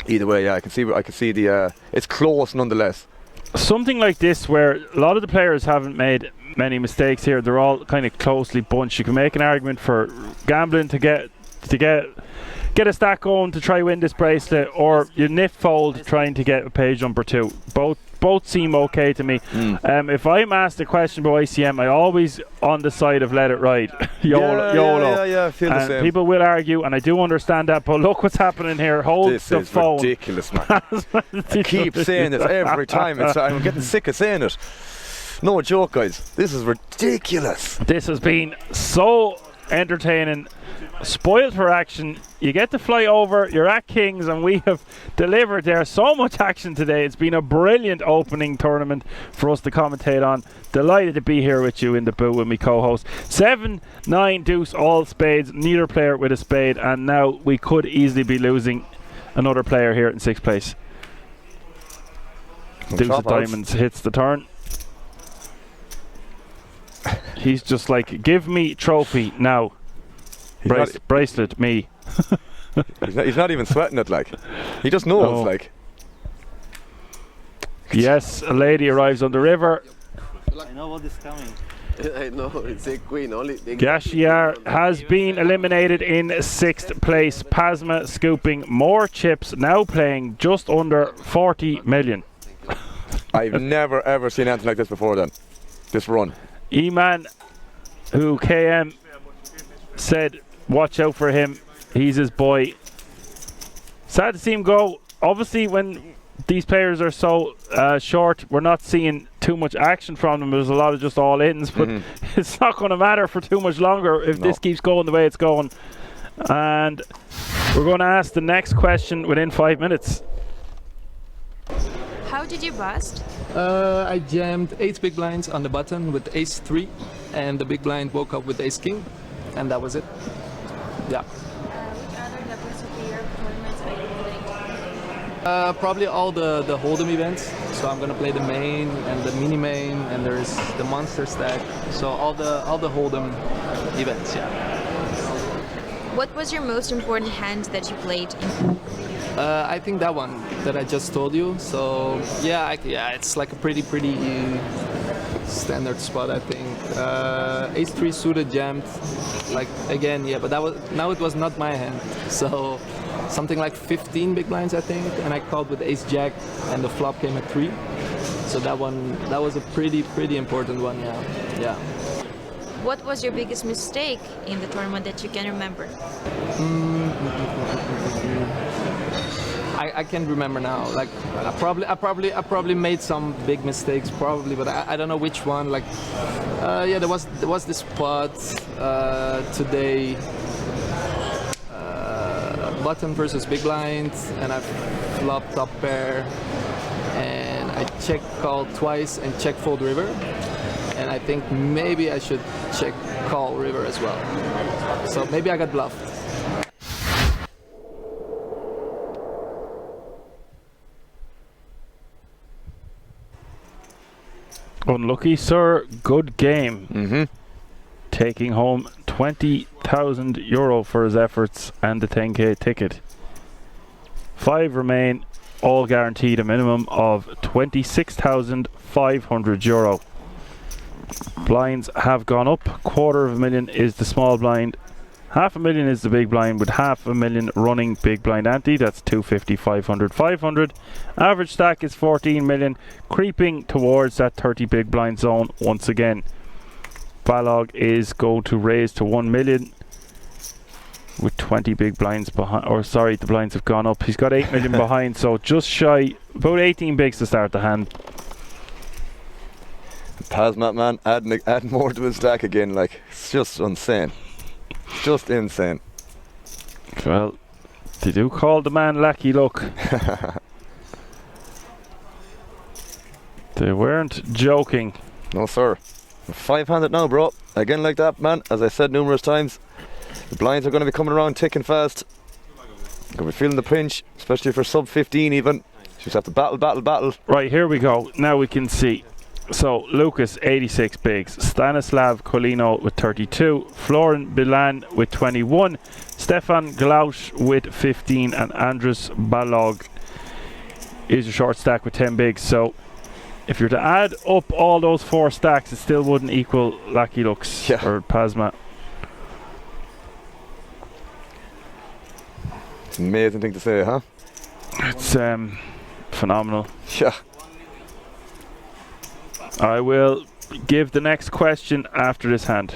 either way, yeah, I can see the it's close nonetheless. Something like this, where a lot of the players haven't made many mistakes here. They're all kind of closely bunched. You can make an argument for gambling to get a stack going to try win this bracelet, or you nip fold trying to get a page jumper too. Both seem okay to me. If I'm asked a question about ICM, I always on the side of let it ride. YOLO. Yeah, I feel the same. People will argue, and I do understand that, but look what's happening here. Hold the phone. This is ridiculous, man. I keep saying this every time. I'm getting sick of saying it. No joke, guys. This is ridiculous. This has been so entertaining. Spoiled for action. You get to fly over, you're at Kings, and we have delivered there. So much action today. It's been a brilliant opening tournament for us to commentate on. Delighted to be here with you in the booth with me co-host. 7, 9 deuce, all spades, neither player with a spade, and now we could easily be losing another player here in 6th place. Deuce of diamonds hits the turn. He's just like, give me trophy now. Bracelet, me. he's not even sweating it, like. He just knows, like. Yes, a lady arrives on the river. I know what is coming. I know, it's a queen only. Gashiar has been eliminated in 6th place. Pasma scooping more chips, now playing just under 40 million. I've never ever seen anything like this before then. This run. E-Man, who KM said watch out for him, he's his boy. Sad to see him go. Obviously, when these players are so short, we're not seeing too much action from them. There's a lot of just all-ins, but it's not going to matter for too much longer if this keeps going the way it's going. And we're going to ask the next question within 5 minutes. How did you bust? I jammed 8 big blinds on the button with ace 3, and the big blind woke up with ace king, and that was it. Yeah. Which other WSOP Europe tournaments are you playing? Probably all the Hold'em events. So I'm gonna play the main and the mini main, and there's the monster stack. So all the Hold'em events, yeah. What was your most important hand that you played in? I think that one that I just told you. So yeah, it's like a pretty standard spot, I think. Ace-3 suited jammed, like again, yeah, but now it was not my hand. So something like 15 big blinds, I think, and I called with Ace-Jack, and the flop came at 3. So that was a pretty important one, yeah. What was your biggest mistake in the tournament that you can remember? I can't remember now. Like I probably made some big mistakes, probably, but I don't know which one. Like yeah, there was this spot today, button versus big blind, and I flopped top pair, and I check call twice and check fold river, and I think maybe I should check call river as well. So maybe I got bluffed. Unlucky, sir. Good game. Taking home €20,000 for his efforts and the 10k ticket. 5 remain, all guaranteed a minimum of €26,500. Blinds have gone up. $250,000 is the small blind. $500,000 is the big blind, with $500,000 running big blind ante. That's 250, 500, 500. Average stack is 14 million, creeping towards that 30 big blind zone once again. Balog is going to raise to 1 million with 20 big blinds behind, or sorry, the blinds have gone up. He's got 8 million behind, so just shy, about 18 bigs to start the hand. Pazmat, man, adding more to his stack again, like, it's just insane. Just insane. Well, they do call the man Lucky Luck. They weren't joking. No, sir. 500 now, bro. Again, like that, man. As I said numerous times, the blinds are going to be coming around ticking fast. Going to be feeling the pinch, especially for sub 15 even. Just have to battle. Right, here we go. Now we can see. So, Lucas, 86 bigs. Stanislav Colino with 32. Florin Bilan with 21. Stefan Glausch with 15. And Andrus Balog is a short stack with 10 bigs. So, if you're to add up all those 4 stacks, it still wouldn't equal Lucky Luck's or Pazma. It's an amazing thing to say, huh? It's phenomenal. Yeah. I will give the next question after this hand.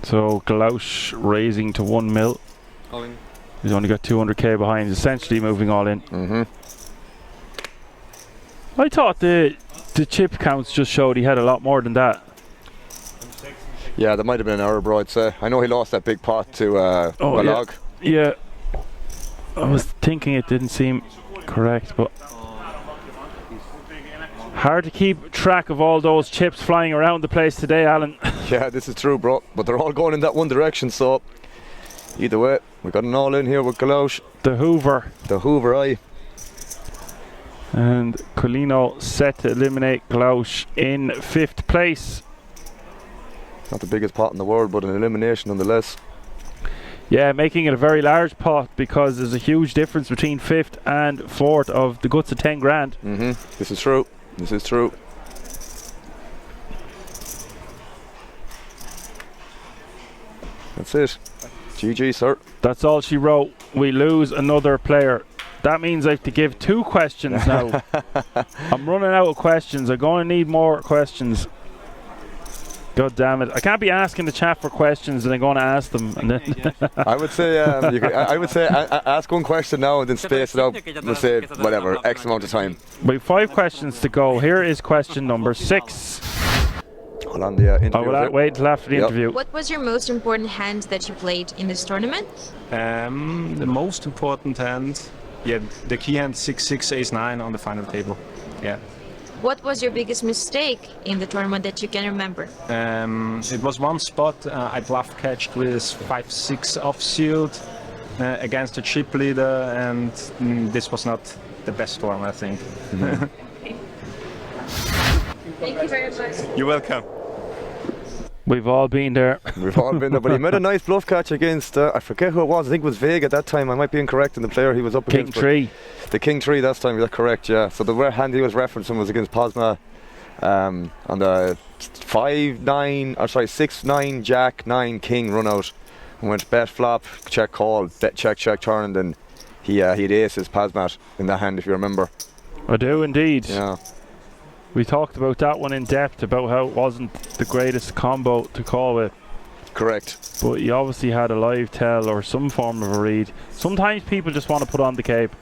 So Glausch raising to 1 mil. All in. He's only got 200k behind, essentially moving all in. I thought the chip counts just showed he had a lot more than that. Yeah, there might have been an error, bro, I'd say. I know he lost that big pot to Balog. Yeah. I was thinking it didn't seem correct, but hard to keep track of all those chips flying around the place today, Alan. Yeah, this is true, bro. But they're all going in that one direction, so either way, we got an all in here with Glausch. The Hoover. The Hoover, aye. And Colino set to eliminate Glausch in 5th place. Not the biggest pot in the world, but an elimination nonetheless. Yeah, making it a very large pot because there's a huge difference between 5th and 4th of the guts of 10 grand. This is true. This is true. That's it. GG, sir. That's all she wrote. We lose another player. That means I have to give 2 questions now. I'm running out of questions. I'm going to need more questions. God damn it! I can't be asking the chat for questions and then going to ask them. And then I would say, ask one question now and then space it out. We'll say whatever X amount of time. We've 5 questions to go. Here is question number 6. Hold on, the interview. I will wait until after the interview. What was your most important hand that you played in this tournament? The most important hand, the key hand 6-6 ace-9 on the final table. Yeah. What was your biggest mistake in the tournament that you can remember? It was one spot I bluff catched with 5-6 offsuit, against a chip leader, and this was not the best one, I think. Thank you very much. You're welcome. We've all been there. We've all been there, but he made a nice bluff catch against, I forget who it was, I think it was Vega at that time. I might be incorrect in the player he was up against. King 3. The King 3 that time, that's correct, yeah. So the hand he was referencing was against Posma on the 6-9 Jack 9 King run out. And went bet flop, check call, bet check turn, and then he had aces Pasmat in that hand, if you remember. I do indeed. Yeah. We talked about that one in depth, about how it wasn't the greatest combo to call with. Correct. But you obviously had a live tell or some form of a read. Sometimes people just want to put on the cape.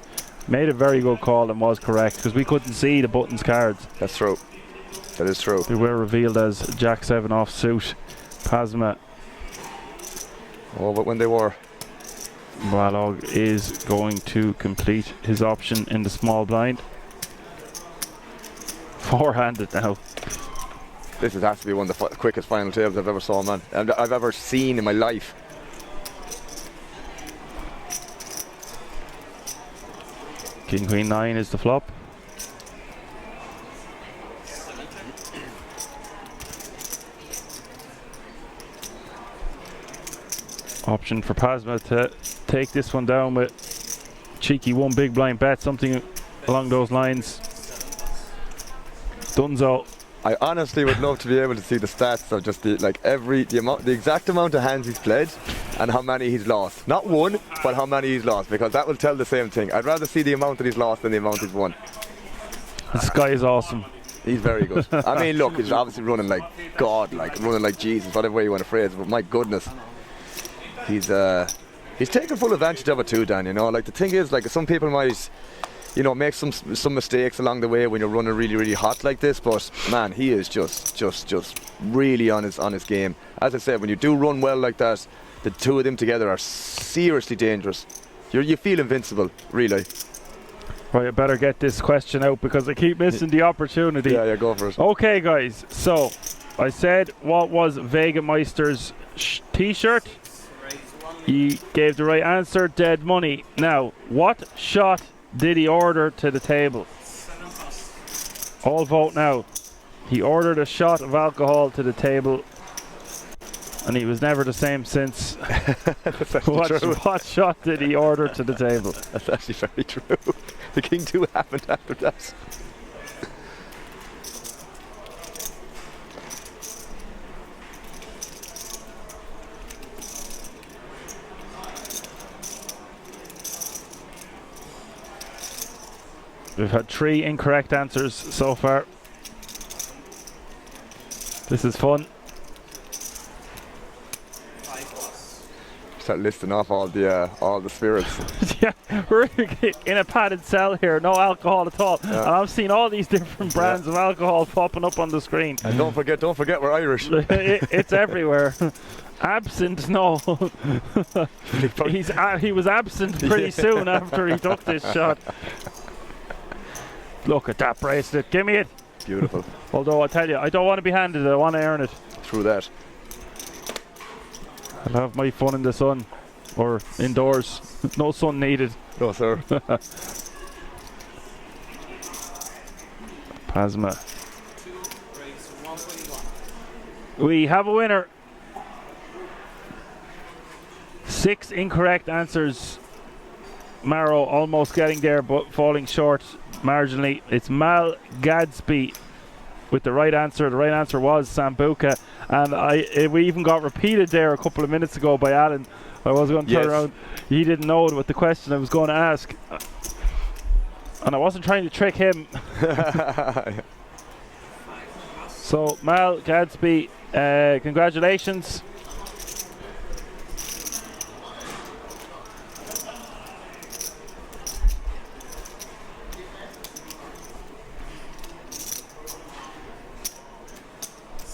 Made a very good call and was correct, because we couldn't see the buttons cards. That's true. That is true. They were revealed as Jack 7 off suit. Pasma. Oh, but when they were. Balog is going to complete his option in the small blind. Four-handed now. This has to be one of the quickest final tables I've ever saw, man. I've ever seen in my life. King Queen 9 is the flop. Option for Pasma to take this one down with cheeky one big blind bet, something along those lines. Dunzo. I honestly would love to be able to see the stats of just the exact amount of hands he's played and how many he's lost. Not one, but how many he's lost, because that will tell the same thing. I'd rather see the amount that he's lost than the amount he's won. This guy is awesome. He's very good. I mean, look, he's obviously running like God, like running like Jesus, whatever way you want to phrase it, but my goodness. He's taking full advantage of it too, Dan, you know. Like, the thing is, like, some people might, you know, make some mistakes along the way when you're running really, really hot like this, but man, he is just really on his game. As I said, when you do run well like that, the two of them together are seriously dangerous. You feel invincible, really. Right, I better get this question out because I keep missing the opportunity. Yeah, go for it. Okay, guys, so I said what was Vega Meister's t-shirt? He gave the right answer, dead money. Now, what shot did he order to the table? All vote now. He ordered a shot of alcohol to the table, and he was never the same since. What shot did he order to the table? That's actually very true. The King 2 happened after that. We've had 3 incorrect answers so far. This is fun. Start listing off all the spirits. Yeah, we're in a padded cell here, no alcohol at all. Yeah. And I'm seeing all these different brands of alcohol popping up on the screen. And don't forget we're Irish. It's everywhere. Absent, no. He was absent pretty soon after he took this shot. Look at that bracelet, give me it. Beautiful. Although I tell you, I don't want to be handed it, I want to earn it. True that. I'll have my fun in the sun, or indoors. No sun needed. No, sir. Pasma. We have a winner. 6 incorrect answers. Maro almost getting there, but falling short marginally. It's Mal Gadsby with the right answer. The right answer was Sambuca, and we even got repeated there a couple of minutes ago by Alan. I was going to turn around. He didn't know what the question I was going to ask, and I wasn't trying to trick him. So Mal Gadsby, congratulations.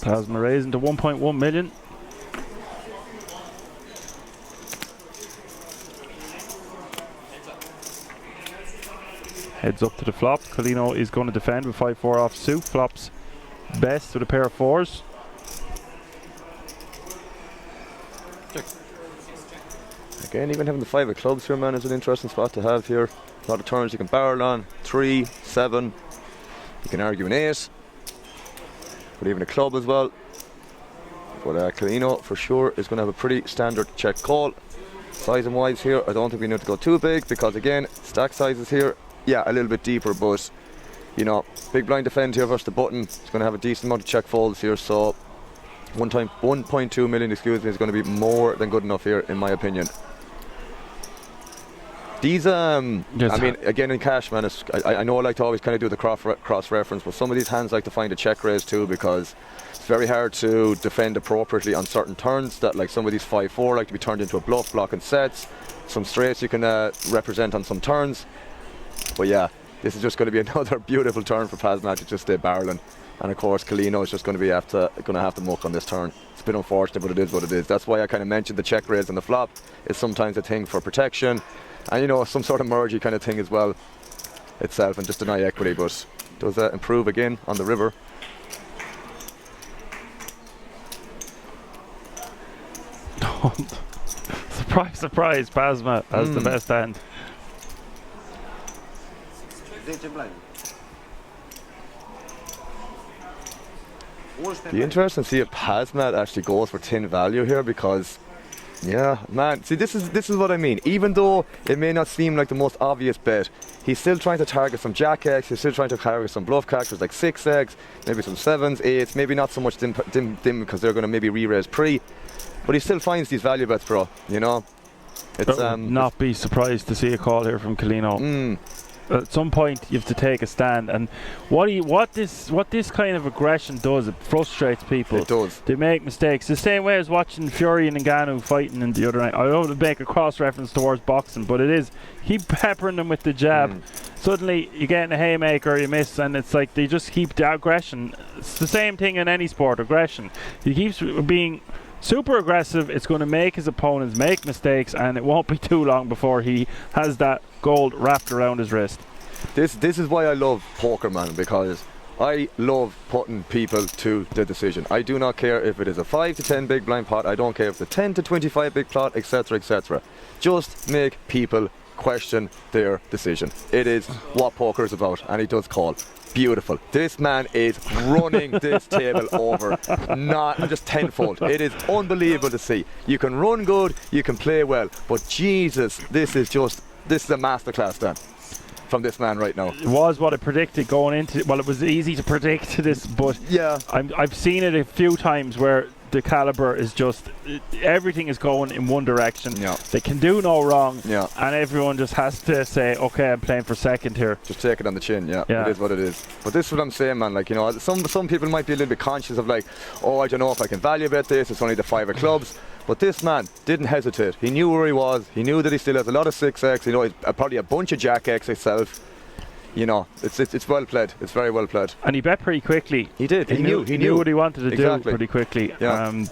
Pasma raising to 1.1 million. Heads up to the flop. Colino is going to defend with 5-4 off suit. Flops best with a pair of 4s. Again, even having the 5 of clubs here, man, is an interesting spot to have here. A lot of turns you can barrel on. 3, 7. You can argue an 8. But even a club as well. But Colino, for sure, is going to have a pretty standard check call. Sizing wise here, I don't think we need to go too big because, again, stack sizes here, yeah, a little bit deeper, but, you know, big blind defend here versus the button. It's going to have a decent amount of check folds here, so 1.2 million, excuse me, is going to be more than good enough here, in my opinion. These, I mean, again, in cash, man, I know I like to always kind of do the cross-reference, but some of these hands like to find a check raise too, because it's very hard to defend appropriately on certain turns that, like, some of these 5-4 like to be turned into a bluff, block and sets. Some straights you can represent on some turns. But yeah, this is just going to be another beautiful turn for Pazmat to just stay barreling. And of course, Colino is just going to have to muck on this turn. It's a bit unfortunate, but it is what it is. That's why I kind of mentioned the check raise on the flop is sometimes a thing for protection. And, you know, some sort of mergey kind of thing as well itself, and just deny equity, but does that improve again on the river? Surprise, surprise, Pazmat has the best hand. Be interesting to see if Pazmat actually goes for thin value here, because yeah, man, see, this is what I mean. Even though it may not seem like the most obvious bet, he's still trying to target some jack X, he's still trying to target some bluff characters like 6X, maybe some 7s, 8s, maybe not so much dim because they're going to maybe re-raise pre, but he still finds these value bets, bro, you know. It's not be surprised to see a call here from Colino. At some point you have to take a stand, and what this kind of aggression does, it frustrates people. It does. They make mistakes the same way as watching Fury and Ngannou fighting in the other night. I don't make a cross reference towards boxing, but it is, keep peppering them with the jab. Suddenly you get in a haymaker, you miss, and it's like they just keep the aggression. It's the same thing in any sport, aggression. He keeps being super aggressive. It's going to make his opponents make mistakes, and it won't be too long before he has that gold wrapped around his wrist. This is why I love poker, man, because I love putting people to the decision. I do not care if it is a 5 to 10 big blind pot. I don't care if it's a 10 to 25 big pot, etc., etc. Just make people question their decision. It is what poker is about, and he does call. Beautiful. This man is running this table over, not just tenfold. It is unbelievable to see. You can run good, you can play well, but Jesus, this is a masterclass, Dan, from this man right now. It was what I predicted going into. Well, it was easy to predict this, but yeah, I've seen it a few times where the caliber is just, everything is going in one direction. Yeah. They can do no wrong, yeah, and everyone just has to say, okay, I'm playing for second here. Just take it on the chin. Yeah, it is what it is. But this is what I'm saying, man. Like, you know, some people might be a little bit conscious of, like, oh, I don't know if I can value bet this, it's only the 5 of clubs. But this man didn't hesitate. He knew where he was. He knew that he still has a lot of 6X. You know, he's probably a bunch of jack X himself. You know, it's well played. It's very well played. And he bet pretty quickly. He did. He knew what he wanted to do pretty quickly. Yeah.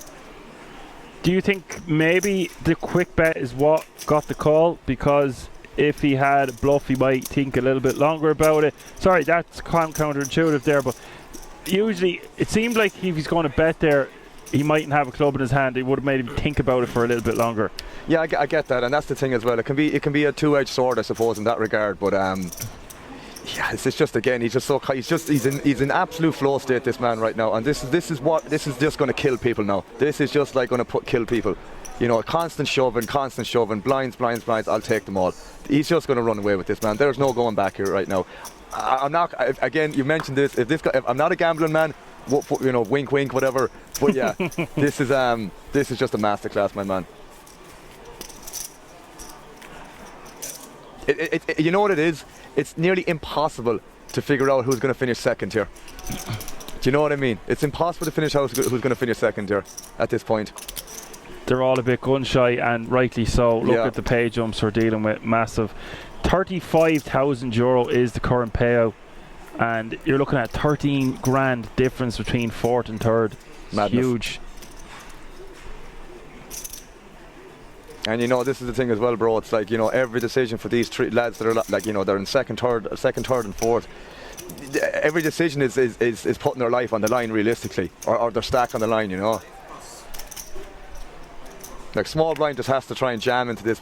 Do you think maybe the quick bet is what got the call? Because if he had a bluff, he might think a little bit longer about it. Sorry, that's counterintuitive there, but usually it seemed like if he's going to bet there, he mightn't have a club in his hand. He would have made him think about it for a little bit longer. Yeah, I get that, and that's the thing as well. It can be a two-edged sword, I suppose, in that regard. But yeah, it's just, again, he's in absolute flow state, this man right now, and this is just going to kill people now. This is just like going to kill people. You know, constant shoving, blinds. I'll take them all. He's just going to run away with this, man. There's no going back here right now. I'm not. Again, you mentioned this. If I'm not a gambling man, you know, wink, whatever. But yeah, this is just a masterclass, my man. You know what it is? It's nearly impossible to figure out who's going to finish second here. Do you know what I mean? It's impossible to finish out who's going to finish second here at this point. They're all a bit gun shy, and rightly so. Look at the pay jumps we're dealing with, massive. €35,000 is the current payout, and you're looking at 13 grand difference between fourth and third. Madness. Huge. And you know, this is the thing as well, bro. It's like, you know, every decision for these three lads that are like, you know, they're in second, third, and fourth. Every decision is putting their life on the line, realistically, or their stack on the line, you know. Like small blind just has to try and jam into this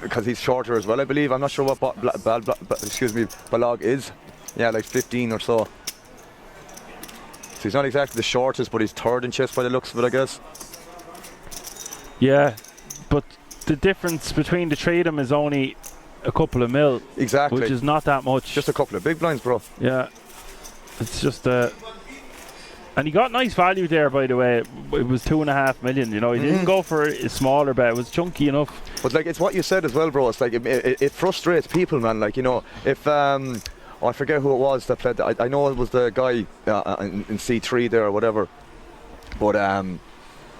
because he's shorter as well, I believe. I'm not sure what Balog is. Yeah, like 15 or so. So he's not exactly the shortest, but he's third in chess by the looks of it, I guess. Yeah, but the difference between the three of them is only a couple of mil. Exactly. Which is not that much. Just a couple of big blinds, bro. Yeah. It's just and he got nice value there, by the way. It was 2.5 million, you know. He didn't go for a smaller bet. It was chunky enough. But like, it's what you said as well, bro. It's like it frustrates people, man. Like, you know, if I forget who it was that played. I know it was the guy in C3 there or whatever. But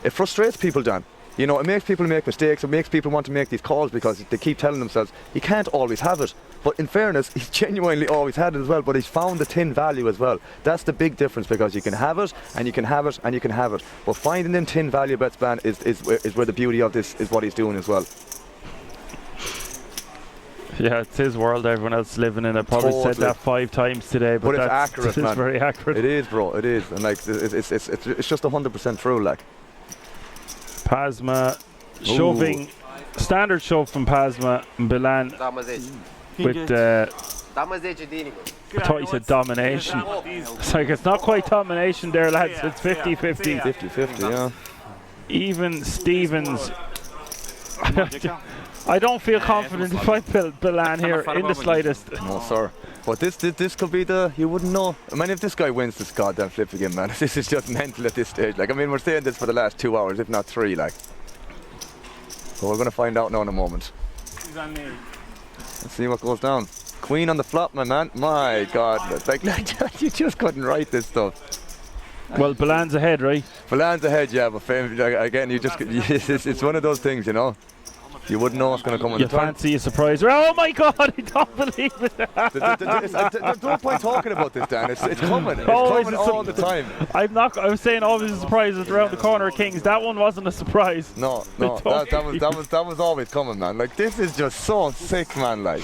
it frustrates people, Dan. You know, it makes people make mistakes. It makes people want to make these calls because they keep telling themselves he can't always have it. But in fairness, he's genuinely always had it as well. But he's found the tin value as well. That's the big difference, because you can have it and you can have it and you can have it. But finding them tin value bets, man, is where the beauty of this is, what he's doing as well. Yeah, it's his world. Everyone else living in it. Probably said that 5 times today, but it's accurate, man. It's very accurate. It is, bro. It is, and like it's just 100% true, like. Pasma shoving, standard shove from Pasma and Bilan with I thought he said domination. It's like, it's not quite domination there, lads. It's 50-50. 50-50, yeah. Even Stevens. I don't feel confident to fight Bilan here in the slightest. No, sir. But this could be the, you wouldn't know. I mean, if this guy wins this goddamn flip again, man, this is just mental at this stage. Like, I mean, we're saying this for the last 2 hours, if not 3, like. But we're going to find out now in a moment. Let's see what goes down. Queen on the flop, my man. My God, like you just couldn't write this stuff. Well, Bilan's ahead, right? Bilan's ahead, yeah. But again, it's one of those things, you know. You wouldn't know what's going to come on the turn. You fancy a surprise? Oh my God, I don't believe it. There's no point talking about this, Dan. It's coming. It's coming all the time. I was saying always a surprise is around the corner of Kings. That one wasn't a surprise. No, that was always coming, man. Like, this is just so sick, man. Like.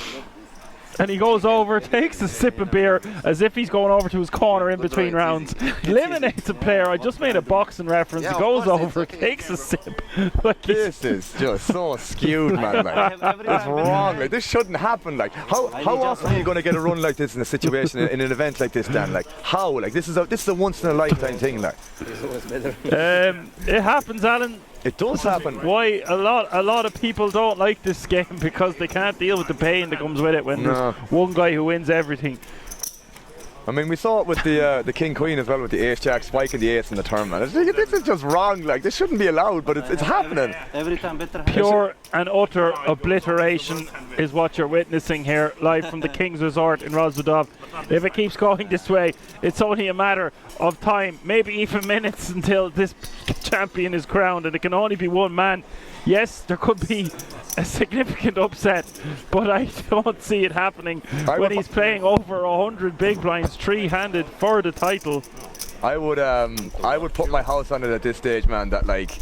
And he goes over, takes a sip of beer as if he's going over to his corner in between rounds, eliminates a player. I just made a boxing reference. He goes over, takes a sip. Like, this is just so skewed, man. Like, it's wrong. Like, this shouldn't happen. Like, how often are you going to get a run like this in a situation in an event like this, Dan? Like, how? Like, this is a once in a lifetime thing. Like, it happens, Alan. It does happen. Why a lot of people don't like this game, because they can't deal with the pain that comes with it when there's one guy who wins everything. I mean, we saw it with the King Queen as well, with the Ace Jack spiking the ace in the turn, man. This is just wrong. Like, this shouldn't be allowed, but it's happening. Pure and utter obliteration is what you're witnessing here, live from the King's Resort in Rozvadov. If it keeps going this way, it's only a matter of time, maybe even minutes, until this champion is crowned, and it can only be one man. Yes, there could be a significant upset, but I don't see it happening when he's playing over 100 big blinds, 3-handed for the title. I would put my house on it at this stage, man. That, like,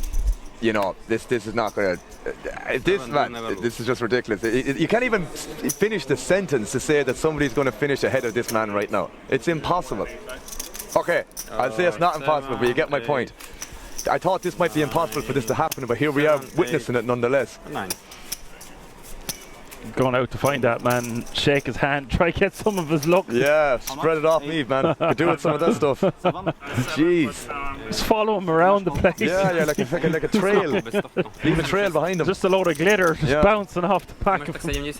you know, this is not gonna. This is just ridiculous. You can't even finish the sentence to say that somebody's going to finish ahead of this man right now. It's impossible. Okay, I'll say it's not impossible, but you get my point. I thought this might be impossible for this to happen, but here we are witnessing it nonetheless. Going out to find that man, shake his hand, try to get some of his luck. Yeah, spread it off me, man. Could do with some of that stuff. Jeez. Just follow him around the place. Yeah, like a trail. Leave a trail behind him. Just a load of glitter just bouncing off the back of him. There's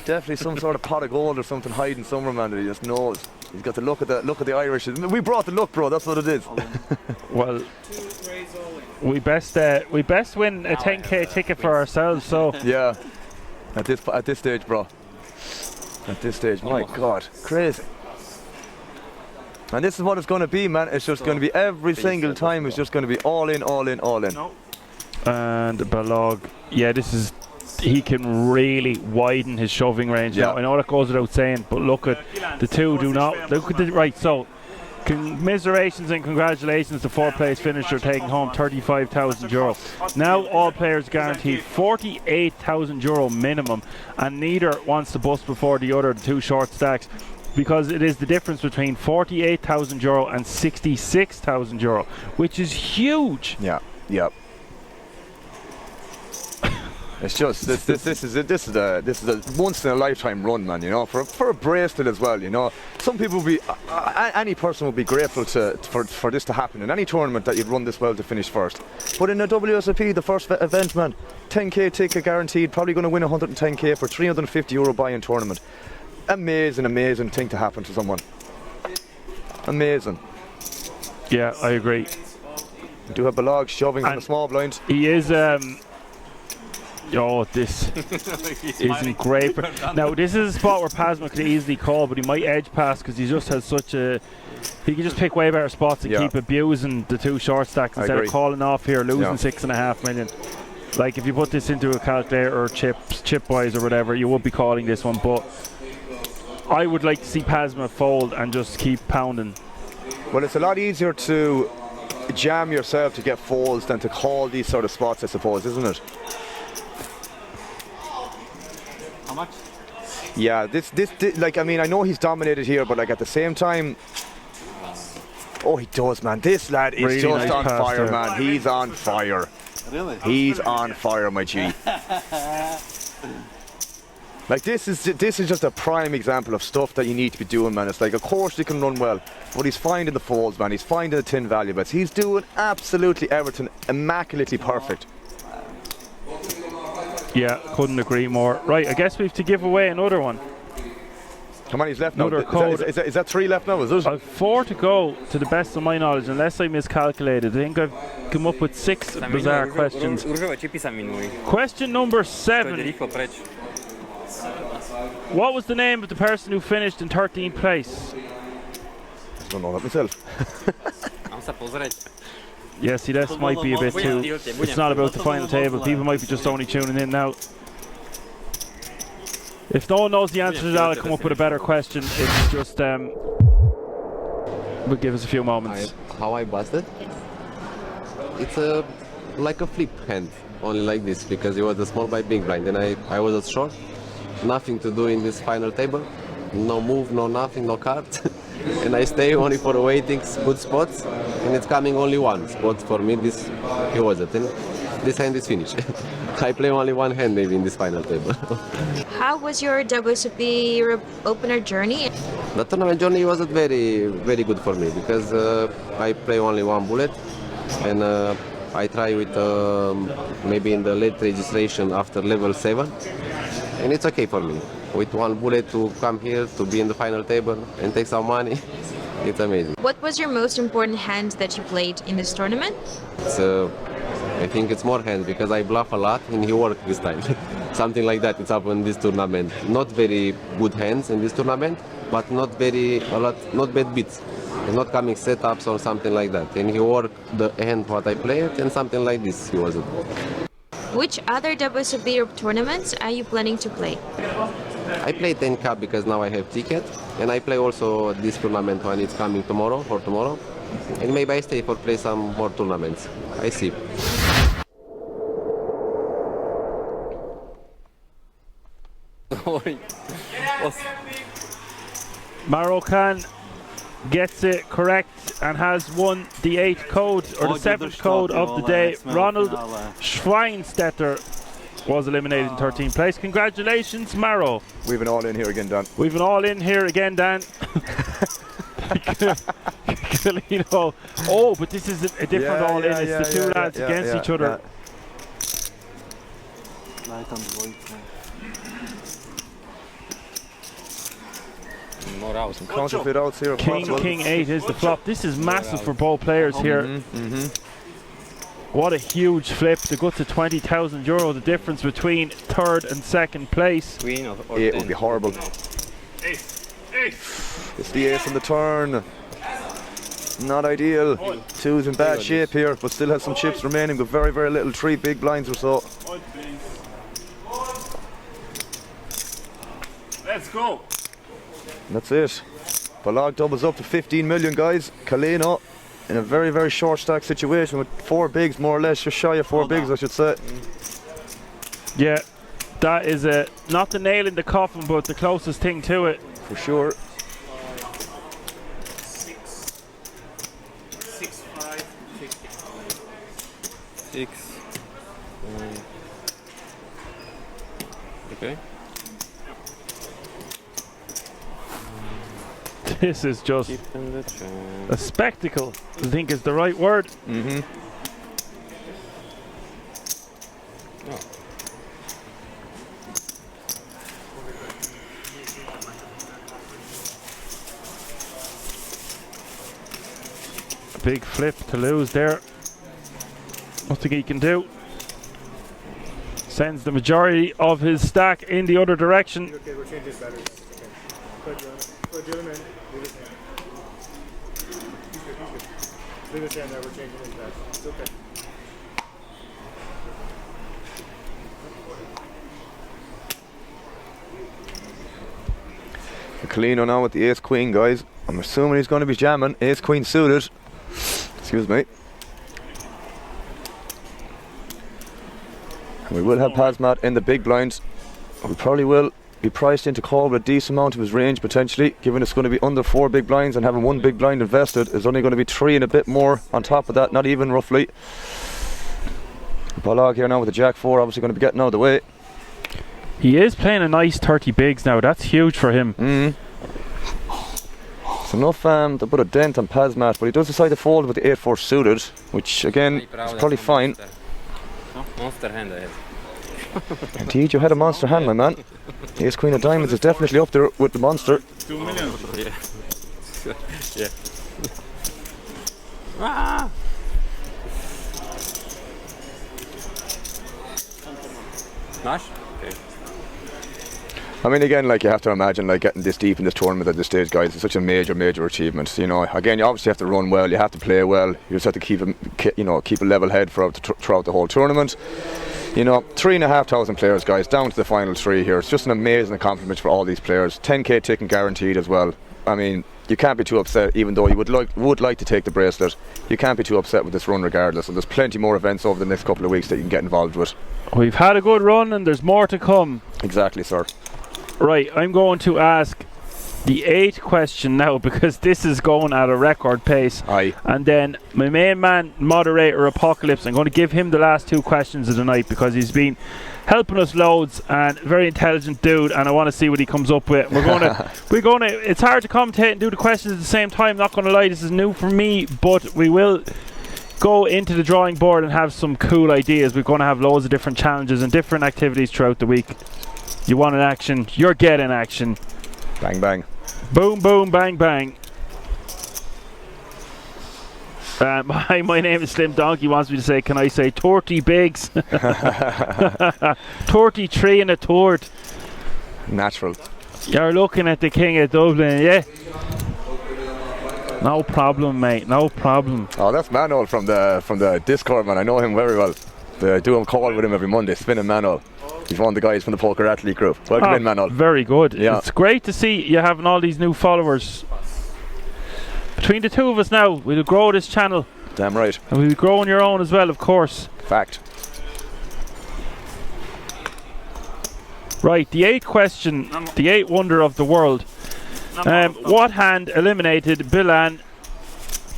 definitely some sort of pot of gold or something hiding somewhere, man, that he just knows. He's got the look of the Irish. We brought the look, bro. That's what it is. Well, we best win a 10k ticket for ourselves. So yeah, at this stage, bro. At this stage, my God, crazy. And this is what it's going to be, man. It's just going to be every single time. It's just going to be all in, all in, all in. And Balog, yeah, he can really widen his shoving range. Yeah. Now, I know that goes without saying, but look at the two. Do not look at the right. So, commiserations and congratulations to 4th place finisher taking home €35,000. Now all players guaranteed €48,000 minimum, and neither wants to bust before the other, the two short stacks, because it is the difference between €48,000 and €66,000, which is huge. Yeah. Yep. It's just this is a once in a lifetime run, man. You know, for a bracelet as well. You know, some people will be any person would be grateful for this to happen in any tournament that you'd run this well to finish first. But in a WSOP, the first event, man, 10k ticket guaranteed. Probably going to win 110k for €350 buy-in tournament. Amazing thing to happen to someone. Amazing. Yeah, I agree. We do have Balog shoving from the small blind. He is. Oh, this isn't great. Now, this is a spot where Pasma could easily call, but he might edge pass because he just has such a. He can just pick way better spots and keep abusing the two short stacks instead of calling off here, losing 6.5 million. Like, if you put this into a calculator or chip-wise or whatever, you would be calling this one. But I would like to see Pasma fold and just keep pounding. Well, it's a lot easier to jam yourself to get folds than to call these sort of spots, I suppose, isn't it? How much? Yeah, this like, I mean, I know he's dominated here, but like at the same time, oh, he does, man. This lad is really just nice on fire, there. man. He's on fire. Really? He's on fire, my G. Like, this is just a prime example of stuff that you need to be doing, man. It's like, of course he can run well, but he's finding the folds, man. He's finding the tin value bets. He's doing absolutely everything immaculately perfect. Yeah, couldn't agree more. Right, I guess we have to give away another one. How many's left Another now? code. Is that 3 left now, is it? I've 4 to go, to the best of my knowledge, unless I miscalculated. I think I've come up with 6 bizarre questions. Question number 7. What was the name of the person who finished in 13th place? I don't know that myself. Yeah, see, this might be a bit too. It's not about the final table. People might be just only tuning in now. If no one knows the answer to that, I'll come up with a better question. It's just will give us a few moments. How I busted? It's like a flip hand, only like this, because it was a small by big blind, and I was a short. Nothing to do in this final table. No move, no nothing, no cards. And I stay only for waiting good spots, and it's coming only one spot for me. This it was it. And this hand is finished. I play only one hand maybe in this final table. How was your WSOP Europe Opener journey? The tournament journey wasn't very good for me because I play only one bullet, and I try with maybe in the late registration after level 7, and it's okay for me. With one bullet to come here to be in the final table and take some money, it's amazing. What was your most important hand that you played in this tournament? It's, I think it's more hands because I bluff a lot and he worked this time. Something like that it's happened in this tournament. Not very good hands in this tournament, but not bad beats. It's not coming setups or something like that. And he worked the hand what I played and something like this he was. Which other WSOP Europe tournaments are you planning to play? I play 10 Cup because now I have ticket, and I play also this tournament when it's coming tomorrow, and maybe I stay for play some more tournaments. I see. Marokkan gets it correct and has won the 8th code, or the 7th code of the day. Ronald Schweinstetter was eliminated in 13th place. Congratulations, Maro. We've an all in here again, Dan. We've an all in here again, Dan. Oh, but this is a different all in. It's the two lads against each other. Some counterfeit outs here. King 8 is the flop. This is massive for both players here. What a huge flip to go to €20,000. The difference between 3rd and 2nd place. It would be horrible. It's the ace on the turn. Not ideal. 2's in bad shape here, but still has some chips remaining, but very, very little. 3 big blinds or so. Let's go. And that's it. Balog doubles up to 15 million, guys. Kalina in a very, very short stack situation with 4 bigs, more or less, just shy of 4 bigs, I should say. Yeah, that is not the nail in the coffin, but the closest thing to it. For sure. 6, 5, 6. Okay. This is just a spectacle, I think is the right word. Mm-hmm. Oh. A big flip to lose there. Nothing he can do. Sends the majority of his stack in the other direction. Okay, we're changing batters. Okay. Put him in. Leave his hand. He's good. Leave his hand there. We're changing his batter. It's okay. Colino now with the ace queen, guys. I'm assuming he's going to be jamming. Ace queen suited. Excuse me. And we will have Pazmat in the big blinds. We probably will be priced into call with a decent amount of his range potentially, given it's going to be under 4 big blinds, and having 1 big blind invested is only going to be 3 and a bit more on top of that, not even roughly. Bolog here now with the jack 4, obviously going to be getting out of the way. He is playing a nice 30 bigs now. That's huge for him. It's enough to put a dent on Pazmat, but he does decide to fold with the 8-4 suited, which again is probably fine. Monster hand I had. Indeed, you had a monster hand, my man. Ace queen of diamonds is definitely up there with the monster. 2 million. Yeah. Yeah. Ah! Smash? Okay. I mean, again, like, you have to imagine, like, getting this deep in this tournament at this stage, guys, it's such a major achievement. You know, again, you obviously have to run well, you have to play well, you just have to keep a level head throughout the whole tournament. You know, 3,500 players, guys, down to the final 3 here. It's just an amazing accomplishment for all these players. 10k ticket guaranteed as well. I mean, you can't be too upset, even though you would like to take the bracelet. You can't be too upset with this run regardless, and there's plenty more events over the next couple of weeks that you can get involved with. We've had a good run and there's more to come. Exactly, sir. Right, I'm going to ask the 8th question now, because this is going at a record pace. Aye. And then my main man, moderator Apocalypse, I'm going to give him the last 2 questions of the night, because he's been helping us loads and very intelligent dude, and I want to see what he comes up with. We're going to it's hard to commentate and do the questions at the same time, not going to lie, this is new for me, but we will go into the drawing board and have some cool ideas. We're going to have loads of different challenges and different activities throughout the week. You want an action, you're getting action. Bang bang. Boom boom bang bang. Hi, my name is Slim Donkey. Wants me to say, can I say 30 bigs? 33 and a third. Natural. You're looking at the King of Dublin, yeah? No problem, mate. No problem. Oh, that's Manuel from the Discord, man. I know him very well. I do a call with him every Monday. Spinning Manuel. He's one of the guys from the Poker Athlete group. Welcome in, Manuel. Very good. Yeah. It's great to see you having all these new followers. Between the 2 of us now, we'll grow this channel. Damn right. And we'll grow on your own as well, of course. Fact. Right, the 8th question, the 8th wonder of the world. What hand eliminated Bilan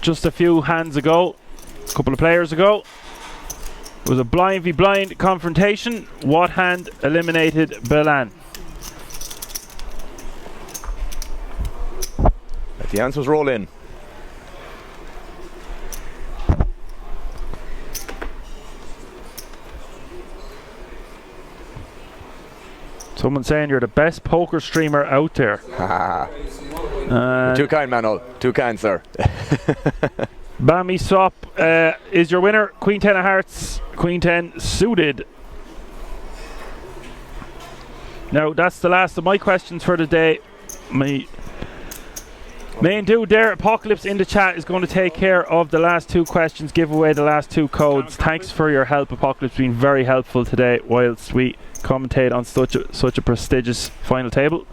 just a few hands ago, a couple of players ago? It was a blind v blind confrontation. What hand eliminated Bilan? Let the answers roll in. Someone saying you're the best poker streamer out there. Too kind, Manuel. Too kind, sir. Bammy Swap is your winner. Queen 10 of hearts, Queen 10 suited. Now that's the last of my questions for the day. My main dude there, Apocalypse, in the chat is going to take care of the last 2 questions, give away the last 2 codes. Thanks for your help, Apocalypse, been very helpful today whilst we commentate on such a prestigious final table.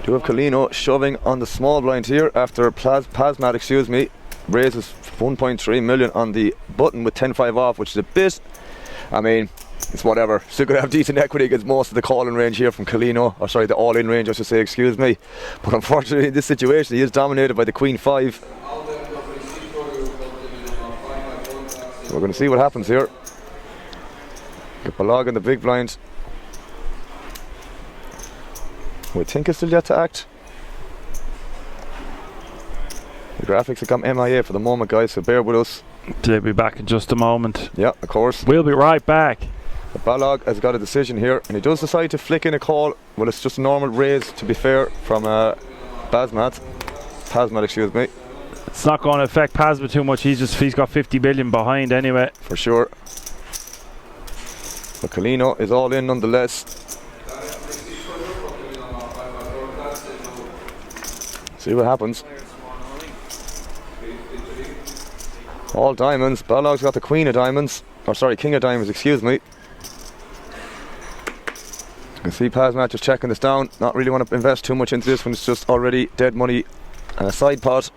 Do have Colino shoving on the small blind here after Pazmat, excuse me, raises 1.3 million on the button with 10-5 off, which is a bit, I mean, it's whatever. Still going to have decent equity against most of the calling range here from Colino, or sorry, the all-in range I should say, excuse me. But unfortunately in this situation he is dominated by the Queen 5. So we're going to see what happens here. Get Balog in the big blind. We think it's still yet to act. The graphics have gone MIA for the moment, guys, so bear with us. They'll be back in just a moment. Yeah, of course. We'll be right back. The Balog has got a decision here, and he does decide to flick in a call. Well, it's just a normal raise, to be fair, from Pasmat, excuse me. It's not going to affect Pasma too much. He's got 50 billion behind anyway. For sure. But Colino is all in nonetheless. See what happens. All diamonds. Balog's got the queen of diamonds. Or sorry, king of diamonds, excuse me. You can see Pasmat just checking this down. Not really want to invest too much into this when it's just already dead money and a side pot.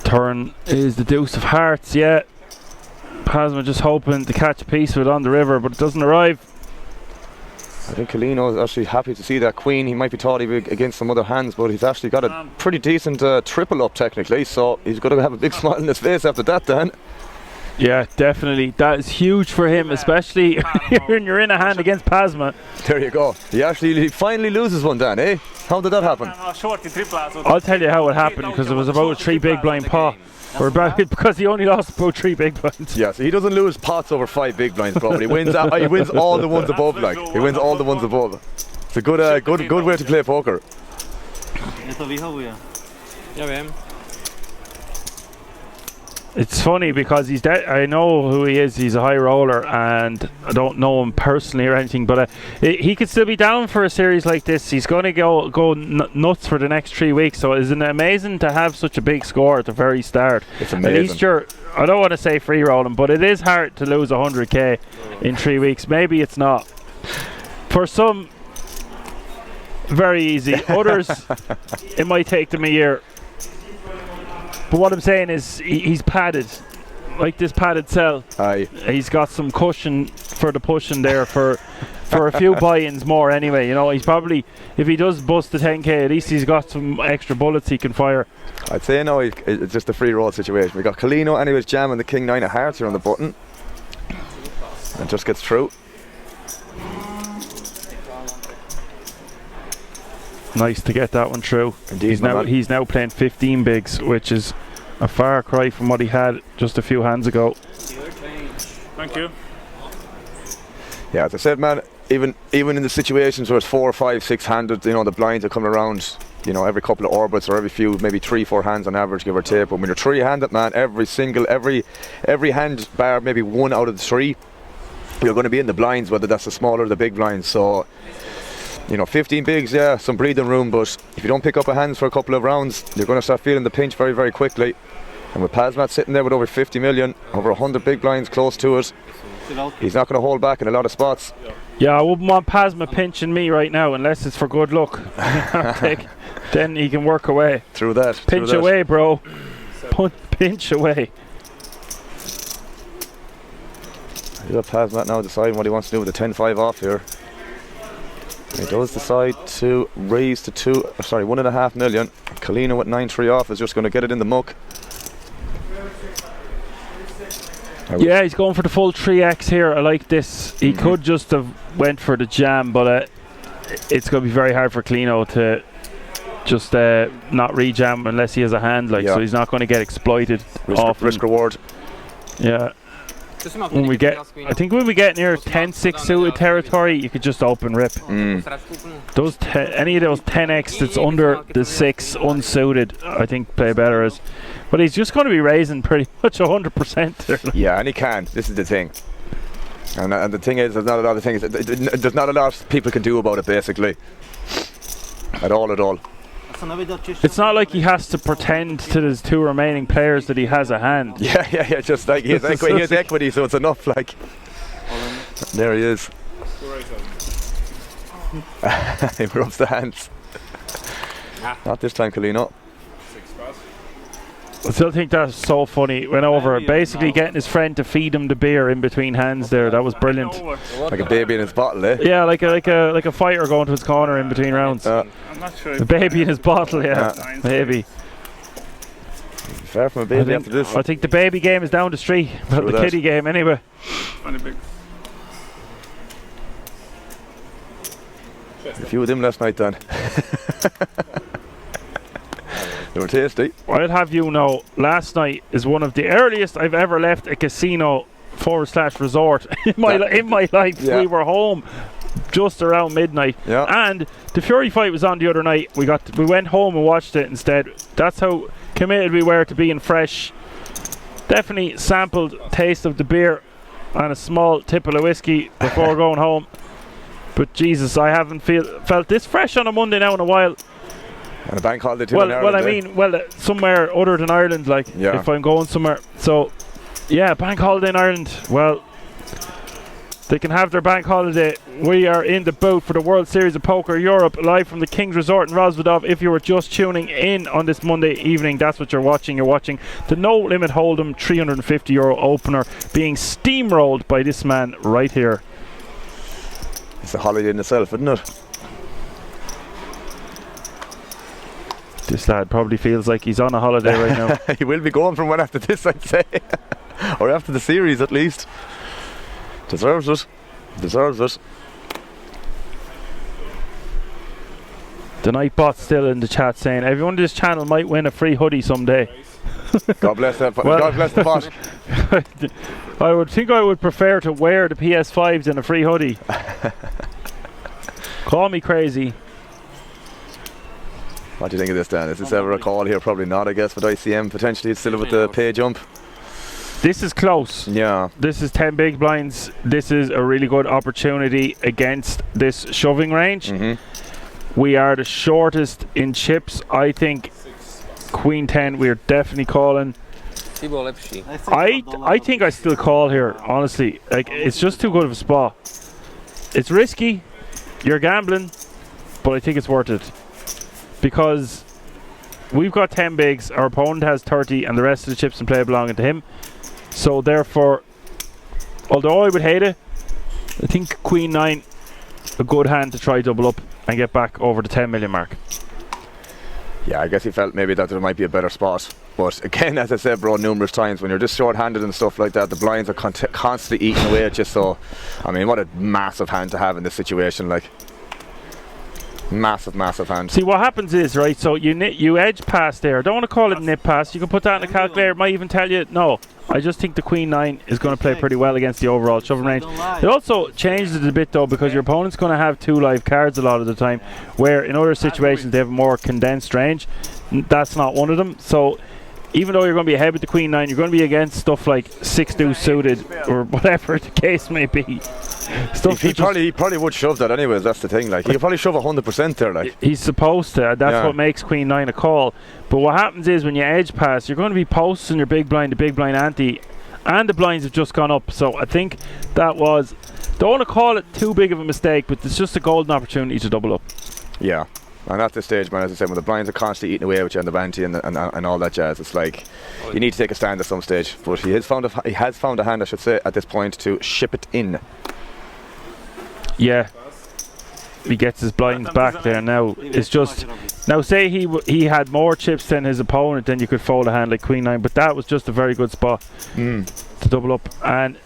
Turn is the deuce of hearts, yeah. Pasma just hoping to catch a piece of it on the river, but it doesn't arrive. I think Colino is actually happy to see that queen. He might be thought he'd be against some other hands, but he's actually got a pretty decent triple up technically, so he's going to have a big smile on his face after that then. Yeah, definitely. That is huge for him, especially when you're in a hand against Pasma. There you go. He finally loses one, Dan, eh? How did that happen? I'll tell you how it happened, because it was about a 3 big blind pot. Or because he only lost about 3 big blinds. Yeah, so he doesn't lose pots over 5 big blinds, bro. But he wins. He wins all the ones above. Like he wins all the ones above. It's a good way to play poker. It's funny because I know who he is. He's a high roller, and I don't know him personally or anything. But he could still be down for a series like this. He's going to go nuts for the next 3 weeks. So isn't it amazing to have such a big score at the very start? It's amazing. At least I don't want to say free rolling, but it is hard to lose 100k in 3 weeks. Maybe it's not. For some, very easy. Others, it might take them a year. But what I'm saying is he's padded, like this padded cell. Aye. He's got some cushion for the pushing there for a few buy-ins more anyway. You know, he's probably, if he does bust the 10k, at least he's got some extra bullets he can fire. I'd say no, it's just a free roll situation. We got Colino anyways jamming the king 9 of hearts here on the button. And just gets through. Nice to get that one through. Indeed, he's now playing 15 bigs, which is a far cry from what he had just a few hands ago. Thank you. Yeah, as I said, man, even in the situations where it's 4, 5, 6 handed, you know, the blinds are coming around, you know, every couple of orbits or every few, maybe 3, 4 hands on average, give or take. But when you're 3-handed, man, every hand bar, maybe 1 out of the 3, you're going to be in the blinds, whether that's the small or the big blinds. So, you know, 15 bigs, yeah, some breathing room, but if you don't pick up a hands for a couple of rounds, you're going to start feeling the pinch very, very quickly. And with Pasmat sitting there with over 50 million, over 100 big blinds close to it, he's not going to hold back in a lot of spots. Yeah, I wouldn't want Pasma pinching me right now unless it's for good luck. Then he can work away. Through that. Pinch away, bro. Pinch away. You got Pasmat now deciding what he wants to do with the 10-5 off here. He does decide to raise to 1.5 million. Colino with 9-3 off is just going to get it in the muck. Yeah, he's going for the full 3x here. I like this. He could just have went for the jam, but it's going to be very hard for Colino to just not re-jam unless he has a hand. So he's not going to get exploited. Risk reward. Yeah. When we get near 10-6 suited territory, you could just open rip. Those any of those 10x that's under the 6 unsuited, I think play better as. But he's just going to be raising pretty much 100% there. Yeah, and he can. This is the thing. And the thing is, there's not a lot of things. There's not a lot people can do about it, basically. At all. It's not like he has to pretend to his 2 remaining players that he has a hand. Yeah. Just like he has equity, so it's enough. Like, there he is. He rubs the hands. Not this time, Colino. I still think that's so funny. Went over, basically getting his friend to feed him the beer in between hands there. That was brilliant. Like a baby in his bottle, eh? Yeah, like a fighter going to his corner in between rounds. I'm not sure. The baby in his bottle, yeah. Baby. Fair from a baby after this. I think the baby game is down the street. But the kiddie game, anyway. A few of them last night, then. They were tasty. I'll have you know, last night is one of the earliest I've ever left a casino / resort in my life. Yeah. We were home just around midnight, and the Fury fight was on the other night. We went home and watched it instead. That's how committed we were to being fresh. Definitely sampled taste of the beer and a small tipple of whiskey before going home. But Jesus, I haven't felt this fresh on a Monday now in a while. And a bank holiday too. Somewhere other than Ireland, if I'm going somewhere. So, yeah, bank holiday in Ireland. Well, they can have their bank holiday. We are in the boat for the World Series of Poker Europe, live from the King's Resort in Rosvedov. If you were just tuning in on this Monday evening, that's what you're watching. You're watching the No Limit Hold'em €350 opener being steamrolled by this man right here. It's a holiday in itself, isn't it? This lad probably feels like he's on a holiday right now. He will be going from one after this, I'd say. Or after the series, at least. Deserves it. Deserves it. The Nightbot's still in the chat saying everyone on this channel might win a free hoodie someday. God bless that. God bless the bot. I would prefer to wear the PS5s than a free hoodie. Call me crazy. What do you think of this, Dan? Is this ever a call here? Probably not, I guess, with ICM. Potentially it's still with the pay jump. This is close. Yeah. This is 10 big blinds. This is a really good opportunity against this shoving range. We are the shortest in chips. I think Queen 10 we're definitely calling. I think I still call here, honestly. Like, it's just too good of a spot. It's risky. You're gambling, but I think it's worth it. Because we've got 10 bigs, our opponent has 30, and the rest of the chips in play belonging to him. So therefore, although I would hate it, I think Queen 9 a good hand to try double up and get back over the 10 million mark. Yeah, I guess he felt maybe that there might be a better spot. But again, as I said, bro, numerous times, when you're just short-handed and stuff like that, the blinds are constantly eating away at you. So, I mean, what a massive hand to have in this situation, like. Massive hand. See, what happens is, right, so you edge pass there. I don't want to call it nip pass. You can put that in a calculator. It might even tell you, no. I just think the Queen 9 is going to play pretty well against the overall shoving range. It also changes it a bit, though, because your opponent's going to have 2 live cards a lot of the time, where in other situations they have a more condensed range. That's not one of them. So even though you're going to be ahead with the Queen 9, you're going to be against stuff like 6-2 suited or whatever the case may be. He probably would shove that anyways, that's the thing. Like, he'll probably shove 100% there. Like, he's supposed to. That's what makes Queen 9 a call. But what happens is when you edge pass, you're going to be posting your big blind, the big blind ante, and the blinds have just gone up. So I think that was, don't want to call it too big of a mistake, but it's just a golden opportunity to double up. Yeah. And at this stage, man, as I said, when the blinds are constantly eating away with you and the ante and all that jazz, it's like you need to take a stand at some stage. But he has found a hand, I should say, at this point to ship it in. Yeah, he gets his blinds back there now. It's just now, say he had more chips than his opponent, then you could fold a hand like Queen 9. But that was just a very good spot to double up. And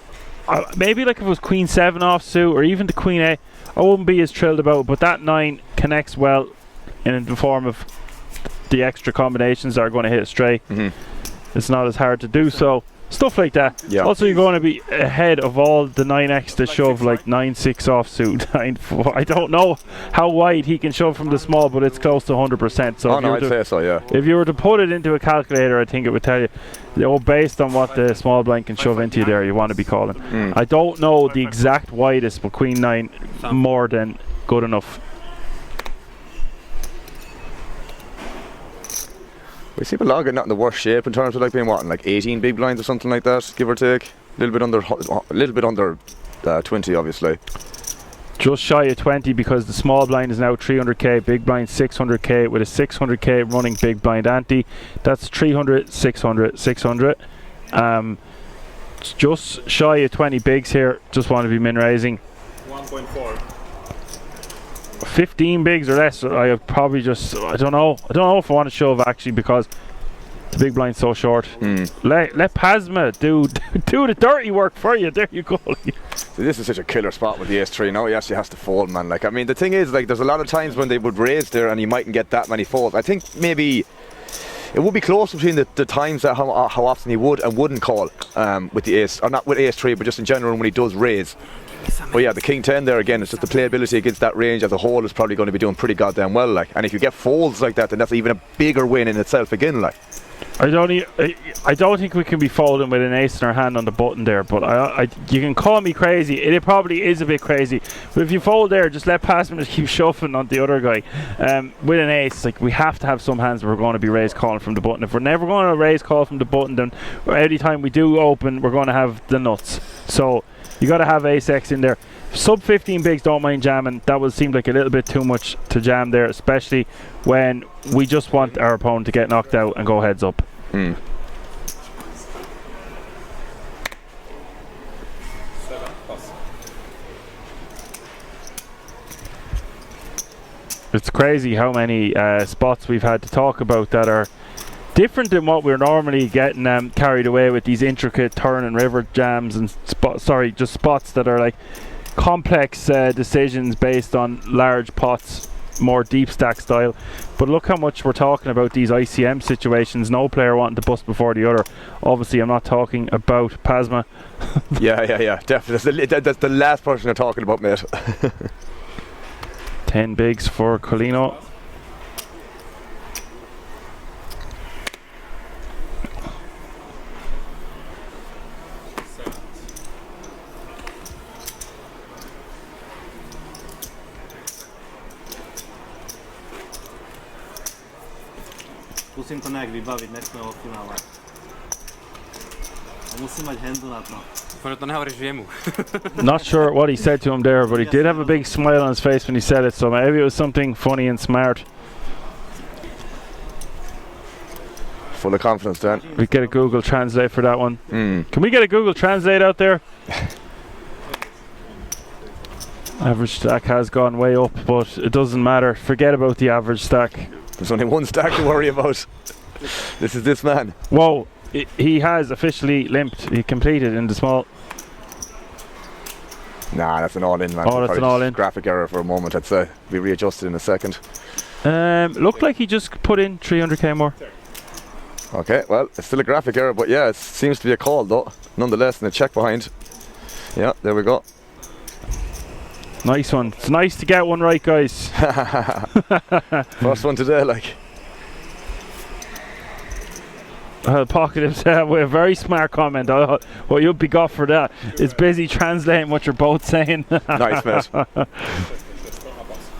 maybe like if it was Queen 7 offsuit or even the Queen 8, I wouldn't be as thrilled about it. But that 9 connects well in the form of the extra combinations that are going to hit straight. It's not as hard to do so. Stuff like that. Yeah. Also, you're going to be ahead of all the 9x to shove, like 9-6 offsuit, 9-4. I don't know how wide he can shove from the small, but it's close to 100%. So I'd say so, yeah. If you were to put it into a calculator, I think it would tell you, based on what the small blind can shove into you there, you want to be calling. I don't know the exact widest, but Queen 9 more than good enough. We see Balaga not in the worst shape in terms of like being what, like 18 big blinds or something like that, give or take. A little bit under 20, obviously. Just shy of 20 because the small blind is now 300k, big blind 600k with a 600k running big blind ante. That's 300, 600, 600. It's just shy of 20 bigs here. Just want to be min raising. 1.4. 15 bigs or less, I probably just, I don't know if I want to shove actually, because the big blind's so short. Let Pasma do the dirty work for you. There you go. This is such a killer spot with the ace-3. Now he actually has to fold, man. Like, I mean, the thing is, like, there's a lot of times when they would raise there and he mightn't get that many folds. I think maybe it would be close between the times that how often he would and wouldn't call with the ace, or not with ace-3, but just in general when he does raise. But yeah, the king 10 there again, it's just the playability against that range as a whole is probably going to be doing pretty goddamn well. Like, and if you get folds like that, then that's even a bigger win in itself again. Like. I don't think we can be folding with an ace in our hand on the button there, but you can call me crazy. It probably is a bit crazy, but if you fold there, just let Passman keep shuffling on the other guy. With an ace, like, we have to have some hands where we're going to be raise calling from the button. If we're never going to raise call from the button, then every time we do open, we're going to have the nuts. So you got to have ace X in there. Sub 15 bigs, don't mind jamming. That would seem like a little bit too much to jam there, especially when we just want our opponent to get knocked out and go heads up. It's crazy how many spots we've had to talk about that are different than what we're normally getting carried away with, these intricate turn and river jams and just spots that are like complex decisions based on large pots, more deep stack style. But look how much we're talking about these ICM situations, no player wanting to bust before the other. Obviously I'm not talking about Pasma. yeah, definitely. That's the last person you're talking about, mate. 10 bigs for Colino. Musím to nejak vybaviť, nechme ho v finále. A musím mať handle na to. Not sure what he said to him there, but he did have a big smile on his face when he said it, so maybe it was something funny and smart. Full of confidence, Dan. We get a Google Translate for that one. Can we get a Google Translate out there? Average stack has gone way up, but it doesn't matter. Forget about the average stack. There's only one stack to worry about. This is this man. Whoa, he has officially limped. He completed in the small. Nah, that's an all-in, man. Oh, that's an all-in. Graphic error for a moment. I'd say be readjusted in a second. Looked like he just put in 300k more. Okay, well, it's still a graphic error, but yeah, it seems to be a call though. Nonetheless, and a check behind. Yeah, there we go. Nice one. It's nice to get one right, guys. First one today, like. Pocket himself with a very smart comment. Well, you'll be got for that. It's busy translating what you're both saying. Nice, mate.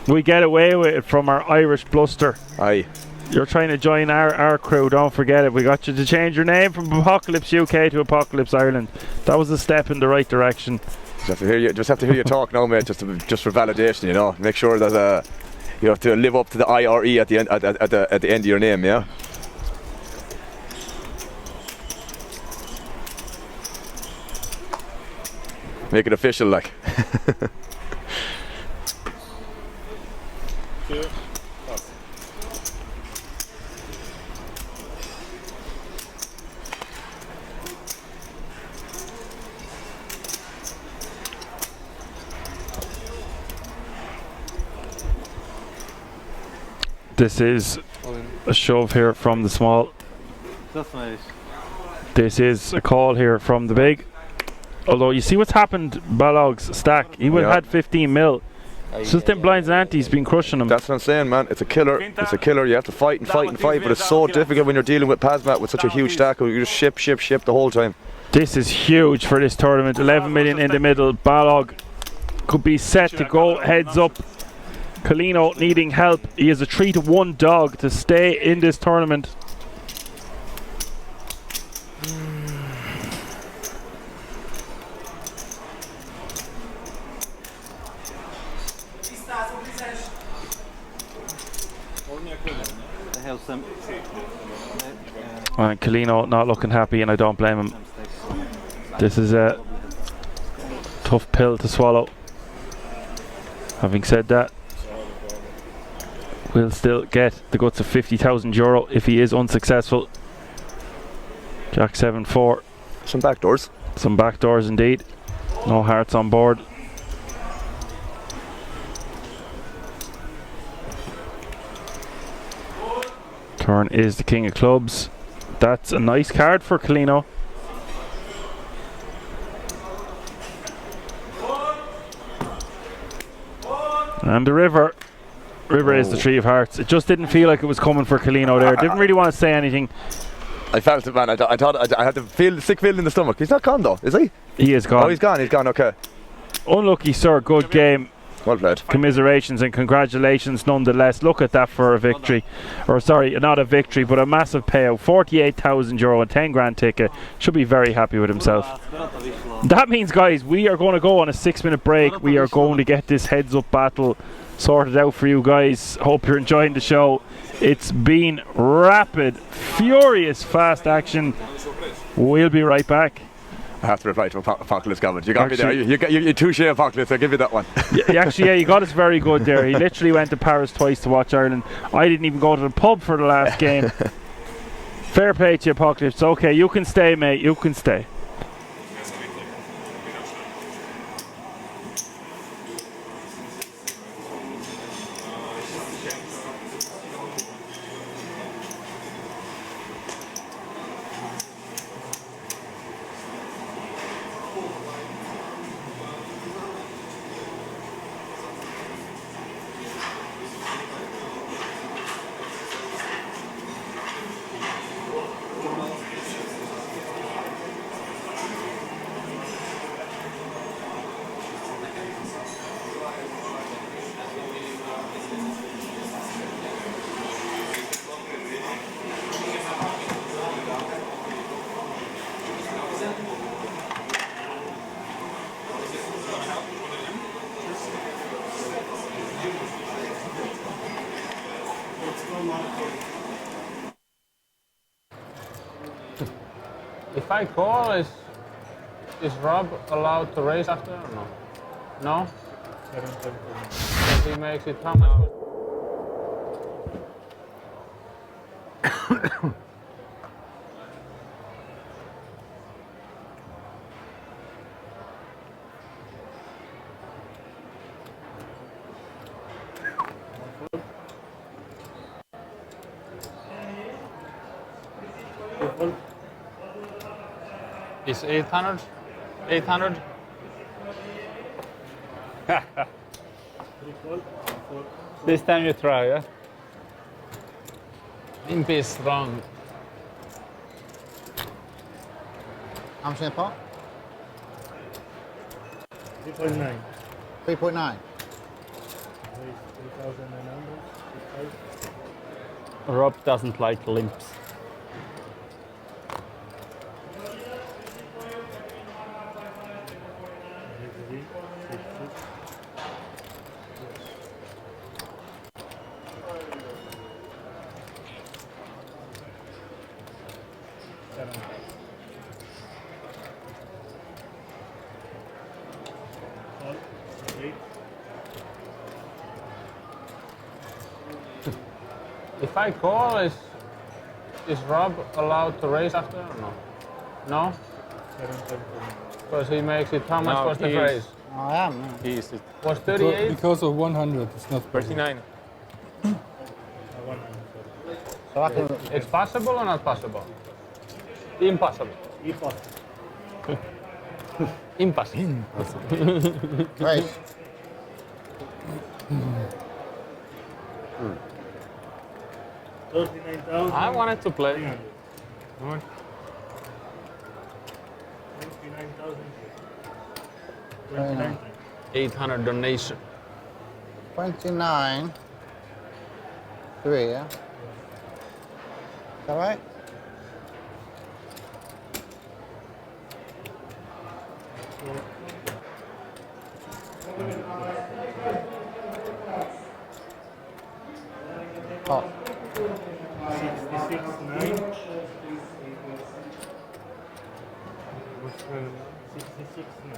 We get away with it from our Irish bluster. Aye. You're trying to join our crew, don't forget it. We got you to change your name from Apocalypse UK to Apocalypse Ireland. That was a step in the right direction. Just have to hear you talk now, mate, just for validation, you know. Make sure that you have to live up to the IRE at the end at the end of your name, yeah. Make it official, like. This is a shove here from the small. That's nice. This is a call here from the big. Although you see what's happened, Balog's stack. He would have had 15 mil. Just them blinds and antes been crushing him. That's what I'm saying, man. It's a killer. It's a killer. You have to fight and fight and fight, but it's so difficult when you're dealing with Pasmat with such a huge stack. You just ship the whole time. This is huge for this tournament. 11 million in the middle. Balog could be set to go heads up. Colino needing help. He is a 3-to-1 dog to stay in this tournament. And Colino not looking happy, and I don't blame him. This is a tough pill to swallow. Having said that, we'll still get the guts of €50,000 if he is unsuccessful. Jack 7-4. Some backdoors. Some backdoors indeed. No hearts on board. Turn is the king of clubs. That's a nice card for Kalino. And the river. River is the three of hearts. It just didn't feel like it was coming for Kalino there. Didn't really want to say anything. I felt it, man. I thought I had the sick feeling in the stomach. He's not gone though, is he? He is gone. Oh, he's gone. He's gone. Okay. Unlucky, sir. Good game. Well played. Commiserations and congratulations nonetheless. Look at that for a victory. Or sorry, not a victory, but a massive payout. €48,000 and 10 grand ticket. Should be very happy with himself. That means, guys, we are going to go on a 6-minute break. We are going to get this heads-up battle sorted out for you guys. Hope you're enjoying the show. It's been rapid, furious, fast action. We'll be right back. I have to reply to Apocalypse comment. You got me there. You touche Apocalypse. I'll give you that one. Actually, you got us very good there. He literally went to Paris twice to watch Ireland. I didn't even go to the pub for the last game. Fair play to you, Apocalypse. Okay, you can stay, mate. You can stay. If I call, is Rob allowed to raise after or no? No? If he makes it how much? Is 800? 800? This time you try, yeah? Imp is strong. How much in the pot? 3.9. 3.9. Rob doesn't like limps. If I call, is Rob allowed to raise after or no? No? Because he makes it, how much was the raise? I am. He is it. Was 38? Because of 100, it's not 39. So I can... It's possible or not possible? Impossible. Impossible. Impossible. Right. I wanted to play. 29. 800 donation. 29. 3, yeah? Is that right? Oh. 66.9. 66.9.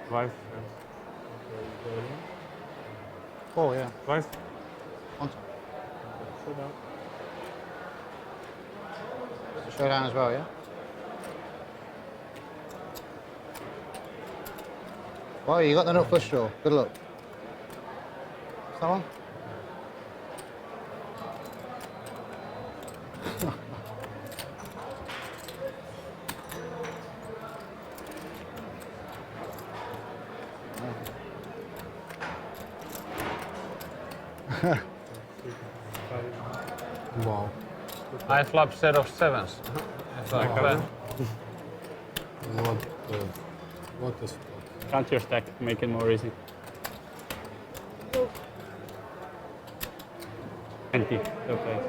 Twice. Oh, yeah. Twice. One time. Showdown as well, yeah? Oh, you got the nut flush draw. Good luck. Someone? Wow. I flop set of sevens. It's like that. What is Count your stack, make it more easy. 20, okay.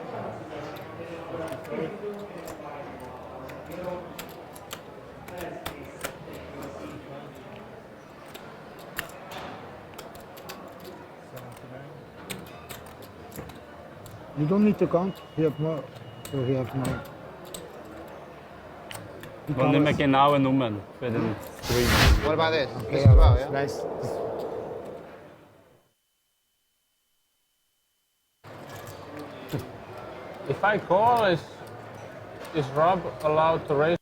You don't need to count. You have more. So you have more. Only make it now and nummer for the stream. What about this? Okay, This as well, yeah? nice. If I call, is Rob allowed to raise?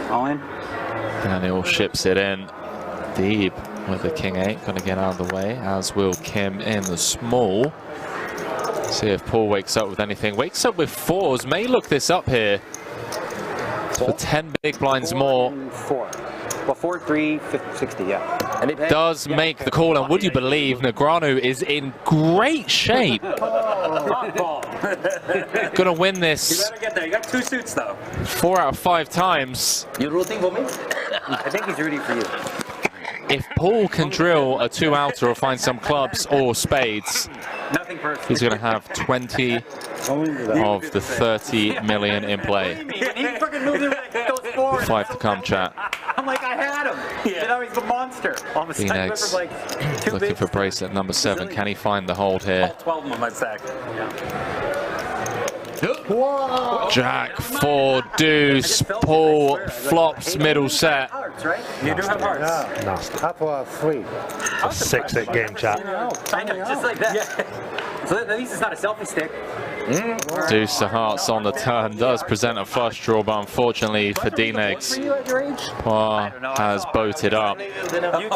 All in. Daniel ships it in deep with the king 8. Going to get out of the way, as will Kim in the small. See if Paul wakes up with anything. Wakes up with 4s. May look this up here. For 10 big blinds more. 4. Well, 4, 3, 50, 60, yeah. And it Does make the call, and would you believe Negreanu is in great shape. Gonna win this. You better get there. You got 2 suits though. 4 out of 5 times. You rooting for me? I think he's rooting for you. If Paul can drill a 2-outer or find some clubs or spades, Nothing personal. he's going to have 20 of the 30 million in play. He fucking moved it like goes forward. 5 to come, chat. I'm like, I had him. You know, he's the monster. All of a sudden, Phoenix like looking for bracelet number 7. Can he find the hold here? 12 of them on my sack. Jack 4 deuce. Paul flops middle set. You do have hearts. Yeah. Nasty. Up for 3. It's a 6-8 game, chat. I know, just like that. Yeah. So at least it's not a selfie stick. Deuce of hearts on the turn does present a flush draw, but unfortunately for D-Negs, Paul has boated up. You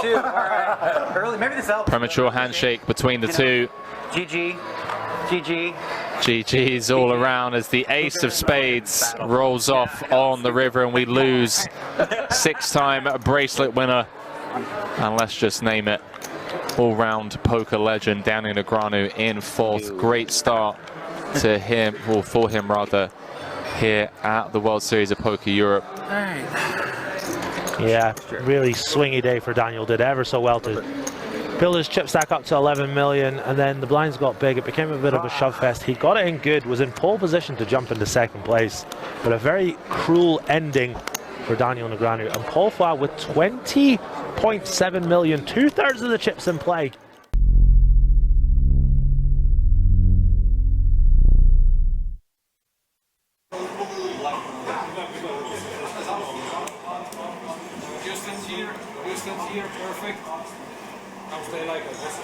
too. All right. Early, maybe this helps. Premature handshake between the two. GG. GG. GG's all around as the ace of spades rolls off on the river, and we lose 6-time bracelet winner. And let's just name it, all-round poker legend Daniel Negreanu in 4th. Great start to him, or for him rather, here at the World Series of Poker Europe. Yeah, really swingy day for Daniel. Did ever so well to build his chip stack up to 11 million, and then the blinds got big. It became a bit of a shove fest. He got it in good, was in pole position to jump into 2nd place, but a very cruel ending for Daniel Negreanu. And Paul Flat with 20.7 million, 2/3 of the chips in play. Houston's here, perfect. Now stay like this.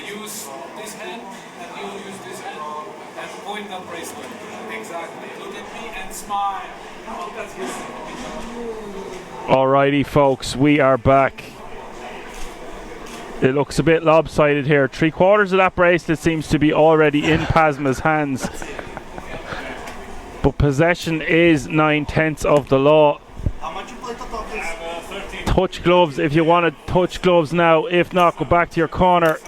Use this hand and you use this hand and point that bracelet. Exactly. Look at me and smile. Oh, that's good. Alrighty, folks, we are back. It looks a bit lopsided here. 3/4 of that bracelet seems to be already in Pasma's hands. But possession is 9/10 of the law. Touch gloves if you want to touch gloves now. If not, go back to your corner.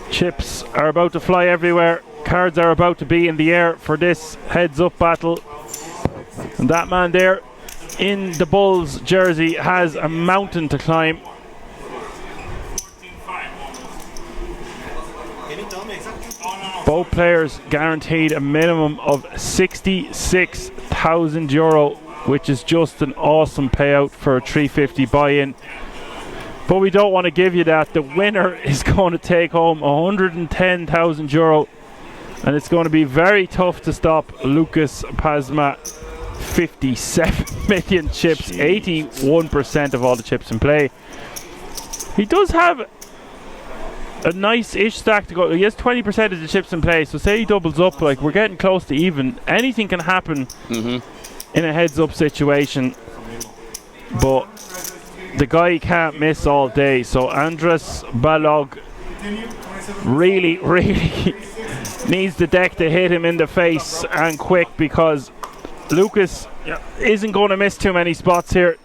Chips are about to fly everywhere. Cards are about to be in the air for this heads-up battle. And that man there in the Bulls jersey has a mountain to climb. Both players guaranteed a minimum of €66,000, which is just an awesome payout for a 350 buy-in. But we don't want to give you that. The winner is going to take home €110,000, and it's going to be very tough to stop Lucas Pazma. 57 million chips, 81% of all the chips in play. He does have a nice-ish stack to go. He has 20% of the chips in play, so say he doubles up, like we're getting close to even. Anything can happen in a heads-up situation, but the guy can't miss all day. So Andres Balog really needs the deck to hit him in the face and quick, because Lucas isn't going to miss too many spots here.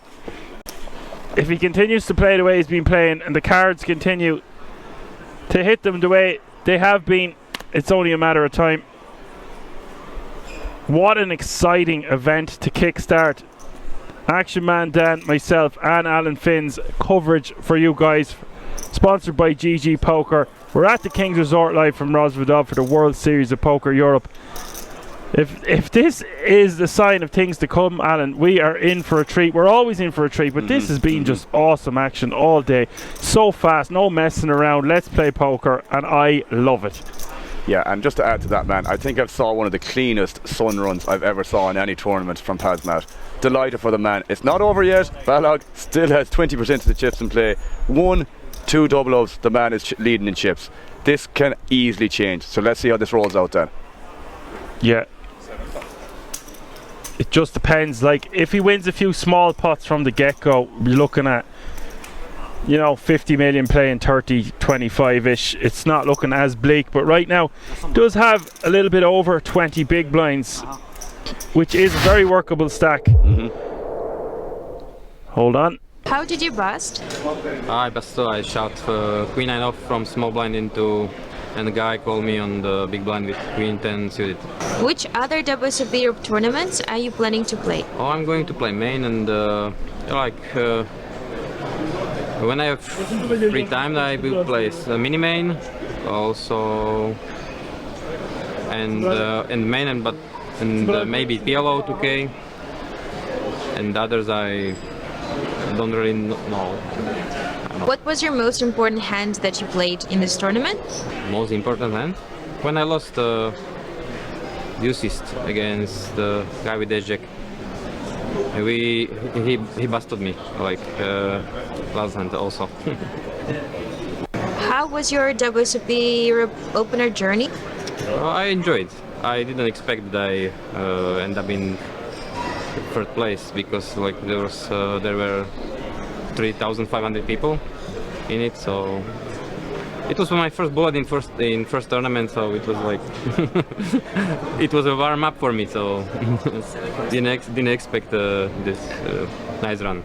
If he continues to play the way he's been playing and the cards continue to hit them the way they have been, it's only a matter of time. What an exciting event to kickstart Action Man Dan, myself and Alan Finn's coverage for you guys, sponsored by GG Poker. We're at the King's Resort live from Rosvedov for the World Series of Poker Europe. If this is the sign of things to come, Alan, we are in for a treat. We're always in for a treat, but this has been just awesome action all day. So fast, no messing around. Let's play poker, and I love it. Yeah, and just to add to that, man, I think I've saw one of the cleanest sun runs I've ever saw in any tournament from Pazmat. Delighted for the man. It's not over yet. Balog still has 20% of the chips in play. 1, 2 double ups. The man is leading in chips. This can easily change. So let's see how this rolls out then. Yeah. It just depends. Like, if he wins a few small pots from the get-go, we're looking at, 50 million playing 30, 25-ish. It's not looking as bleak, but right now does have a little bit over 20 big blinds, which is a very workable stack. Hold on. How did you bust? I busted. I shot queen 9 off from small blind into, and the guy called me on the big blind with queen 10 suited. Which other WSOP Europe tournaments are you planning to play? Oh, I'm going to play main, and when I have free time, I will play mini main also, and main, and maybe PLO 2K, and others I don't really know. What was your most important hand that you played in this tournament? Most important hand? When I lost deucist against the guy with ace jack. He busted me last hand also. How was your WSOP Europe Opener journey? I enjoyed. I didn't expect that I end up in third place, because there were 3,500 people in it, so it was my first bullet in first tournament, so it was it was a warm up for me, so didn't expect this nice run.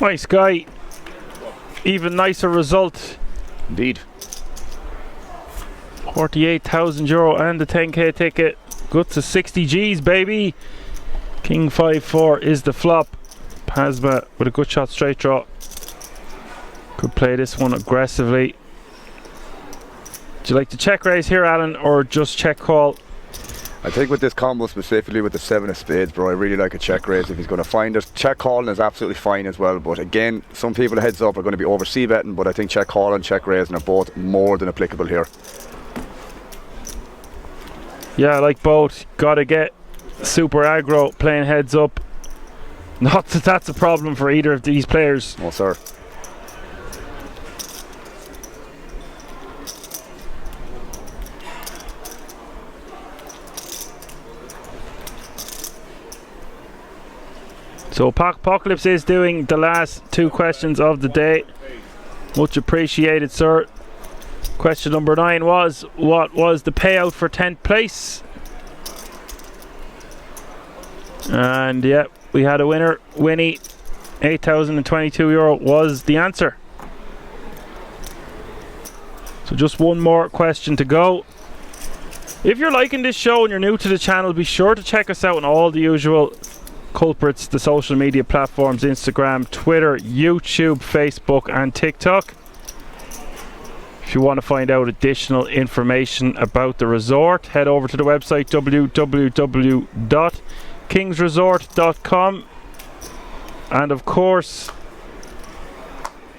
Nice guy. Even nicer result. Indeed. €48,000 and the 10k ticket. Good to 60 G's, baby. King 5-4 is the flop. Pazma with a good shot straight draw. Could play this one aggressively. Do you like to check raise here, Alan, or just check call? I think with this combo specifically with the 7 of spades, bro, I really like a check raise if he's going to find it. Check calling is absolutely fine as well, but again, some people heads up are going to be over c-betting, but I think check call and check raising are both more than applicable here. Yeah, I like both. Gotta get super aggro playing heads up. Not that that's a problem for either of these players. Oh, sir. So Apocalypse is doing the last 2 questions of the day. Much appreciated, sir. Question number 9 was, what was the payout for 10th place? And yeah, we had a winner. Winnie, €8,022 was the answer. So So just one more question to go. If you're liking this show and you're new to the channel, be sure to check us out on all the usual culprits, the social media platforms: Instagram, Twitter, YouTube, Facebook and TikTok. If you want to find out additional information about the resort, head over to the website www.kingsresort.com. And of course,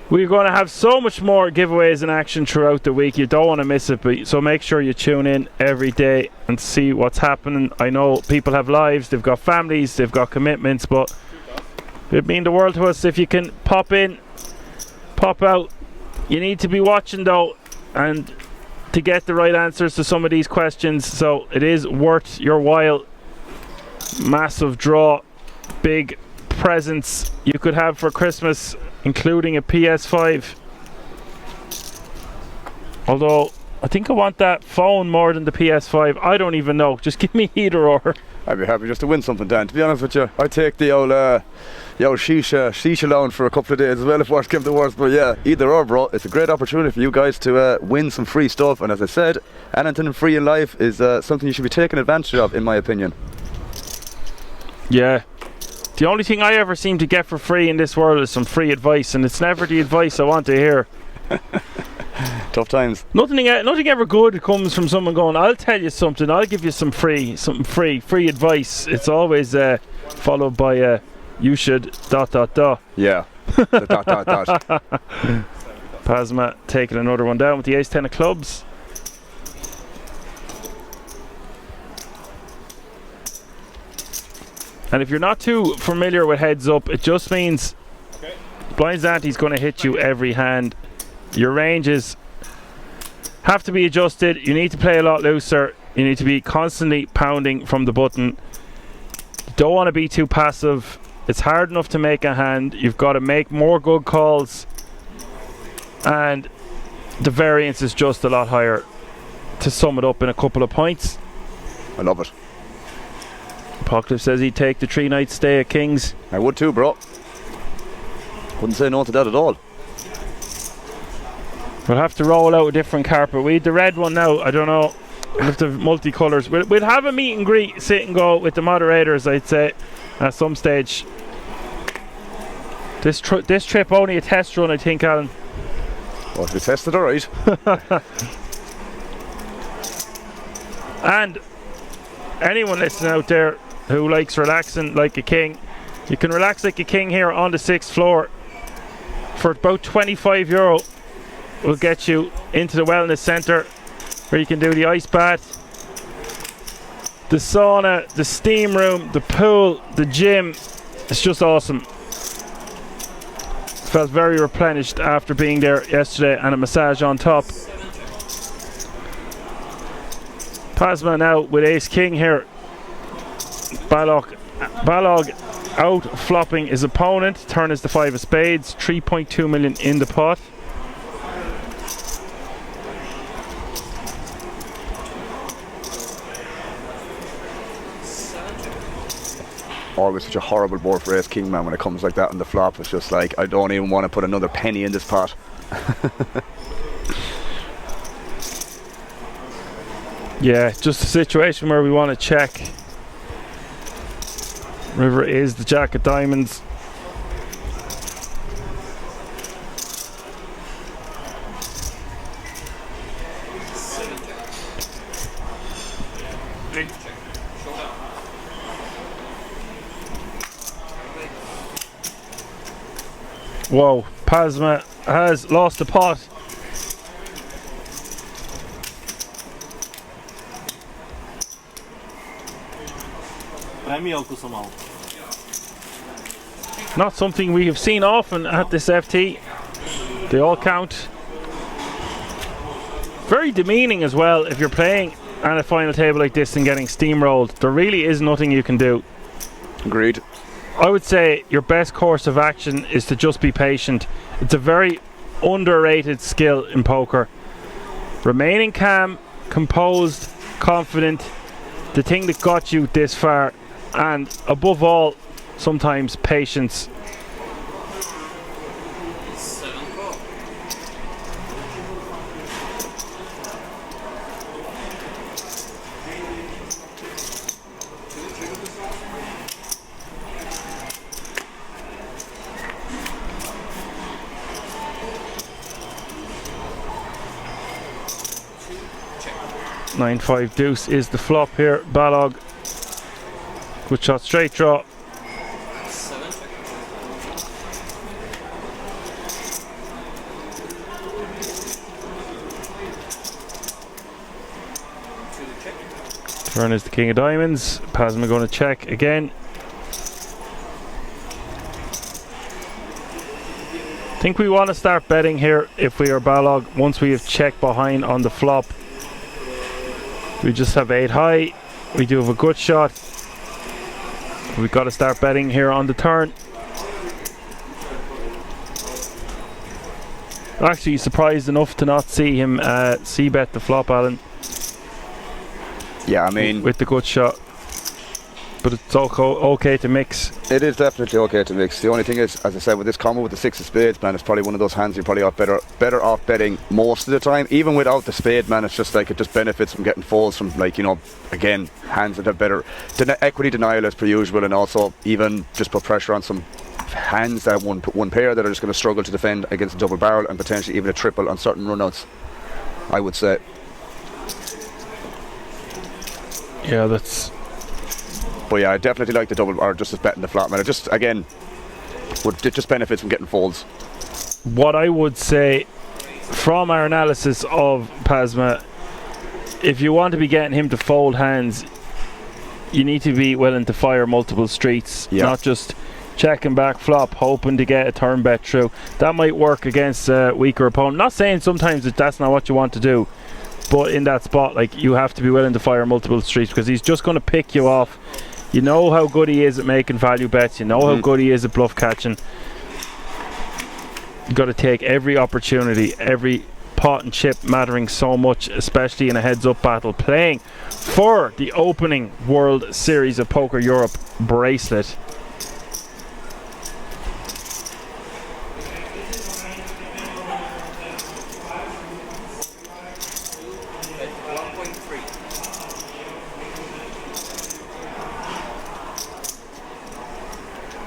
we're going to have so much more giveaways in action throughout the week. You don't want to miss it, so make sure you tune in every day and see what's happening. I know people have lives, they've got families, they've got commitments, but it'd mean the world to us if you can pop in, pop out. You need to be watching though, and to get the right answers to some of these questions, so it is worth your while. Massive draw, big presents you could have for Christmas, including a PS5. Although I think I want that phone more than the PS5. I don't even know, just give me either or. I'd be happy just to win something, Dan. To be honest with you, I'd take the old shisha lounge for a couple of days as well if worst came to worst. But yeah, either or, bro. It's a great opportunity for you guys to win some free stuff. And as I said, anything free in life is something you should be taking advantage of, in my opinion. Yeah. The only thing I ever seem to get for free in this world is some free advice, and it's never the advice I want to hear. Tough times. Nothing ever good comes from someone going, I'll tell you something, I'll give you something free advice. It's always followed by you should ... Yeah. The ... Pasma taking another one down with the ace 10 of clubs. And if you're not too familiar with heads up, it just means blinds ante's going to hit you every hand. Your ranges have to be adjusted. You need to play a lot looser. You need to be constantly pounding from the button. You don't want to be too passive. It's hard enough to make a hand. You've got to make more good calls, and the variance is just a lot higher. To sum it up in a couple of points, I love it. Apocalypse says he'd take the 3-night stay at Kings. I would too, bro. Wouldn't say no to that at all. We'll have to roll out a different carpet. We had the red one now. I don't know. We'll have to multicolours. We'll have a meet and greet, sit and go with the moderators, I'd say, at some stage. This trip only a test run, I think, Alan. Well, we tested alright. And anyone listening out there who likes relaxing like a king, you can relax like a king here on the 6th floor for about €25. We'll get you into the wellness centre where you can do the ice bath, the sauna, the steam room, the pool, the gym. It's just awesome. Felt very replenished after being there yesterday, and a massage on top. Pasma now with ace king here. Balog out flopping his opponent. Turn is the 5 of spades. 3.2 million in the pot. Always such a horrible board for ace king, man, when it comes like that on the flop. It's just like, I don't even want to put another penny in this pot. Yeah, just a situation where we want to check. River is the jack of diamonds. Whoa, Pasma has lost the pot. Not something we have seen often at this FT. They all count. Very demeaning as well if you're playing at a final table like this and getting steamrolled. There really is nothing you can do. Agreed. I would say your best course of action is to just be patient. It's a very underrated skill in poker. Remaining calm, composed, confident, the thing that got you this far, and above all, sometimes patience. 9-5 deuce is the flop here. Balog. Good shot, straight draw. Turn is the king of diamonds. Pasma going to check again. I think we want to start betting here if we are Balog. Once we have checked behind on the flop, we just have 8 high. We do have a good shot. We've got to start betting here on the turn. Actually, surprised enough to not see him c-bet the flop, Alan. Yeah, I mean, with the good shot, but it's okay to mix. It is definitely okay to mix. The only thing is, as I said, with this combo with the 6 of spades, man, it's probably one of those hands you're probably better off betting most of the time. Even without the spade, man, it's just like it just benefits from getting folds from, like, you know, again, hands that have better equity denial as per usual, and also even just put pressure on some hands that have one pair that are just going to struggle to defend against a double barrel and potentially even a triple on certain runouts, I would say. Yeah, that's. But yeah, I definitely like the double, or just as betting the flat, man. It just, again, it just benefits from getting folds. What I would say from our analysis of Pasma, if you want to be getting him to fold hands, you need to be willing to fire multiple streets, not just checking back flop, hoping to get a turn bet through. That might work against a weaker opponent. Not saying sometimes that that's not what you want to do, but in that spot, like, you have to be willing to fire multiple streets, because he's just going to pick you off. You know how good he is at making value bets. You know how good he is at bluff catching. You've got to take every opportunity, every pot and chip mattering so much, especially in a heads-up battle, playing for the opening World Series of Poker Europe bracelet.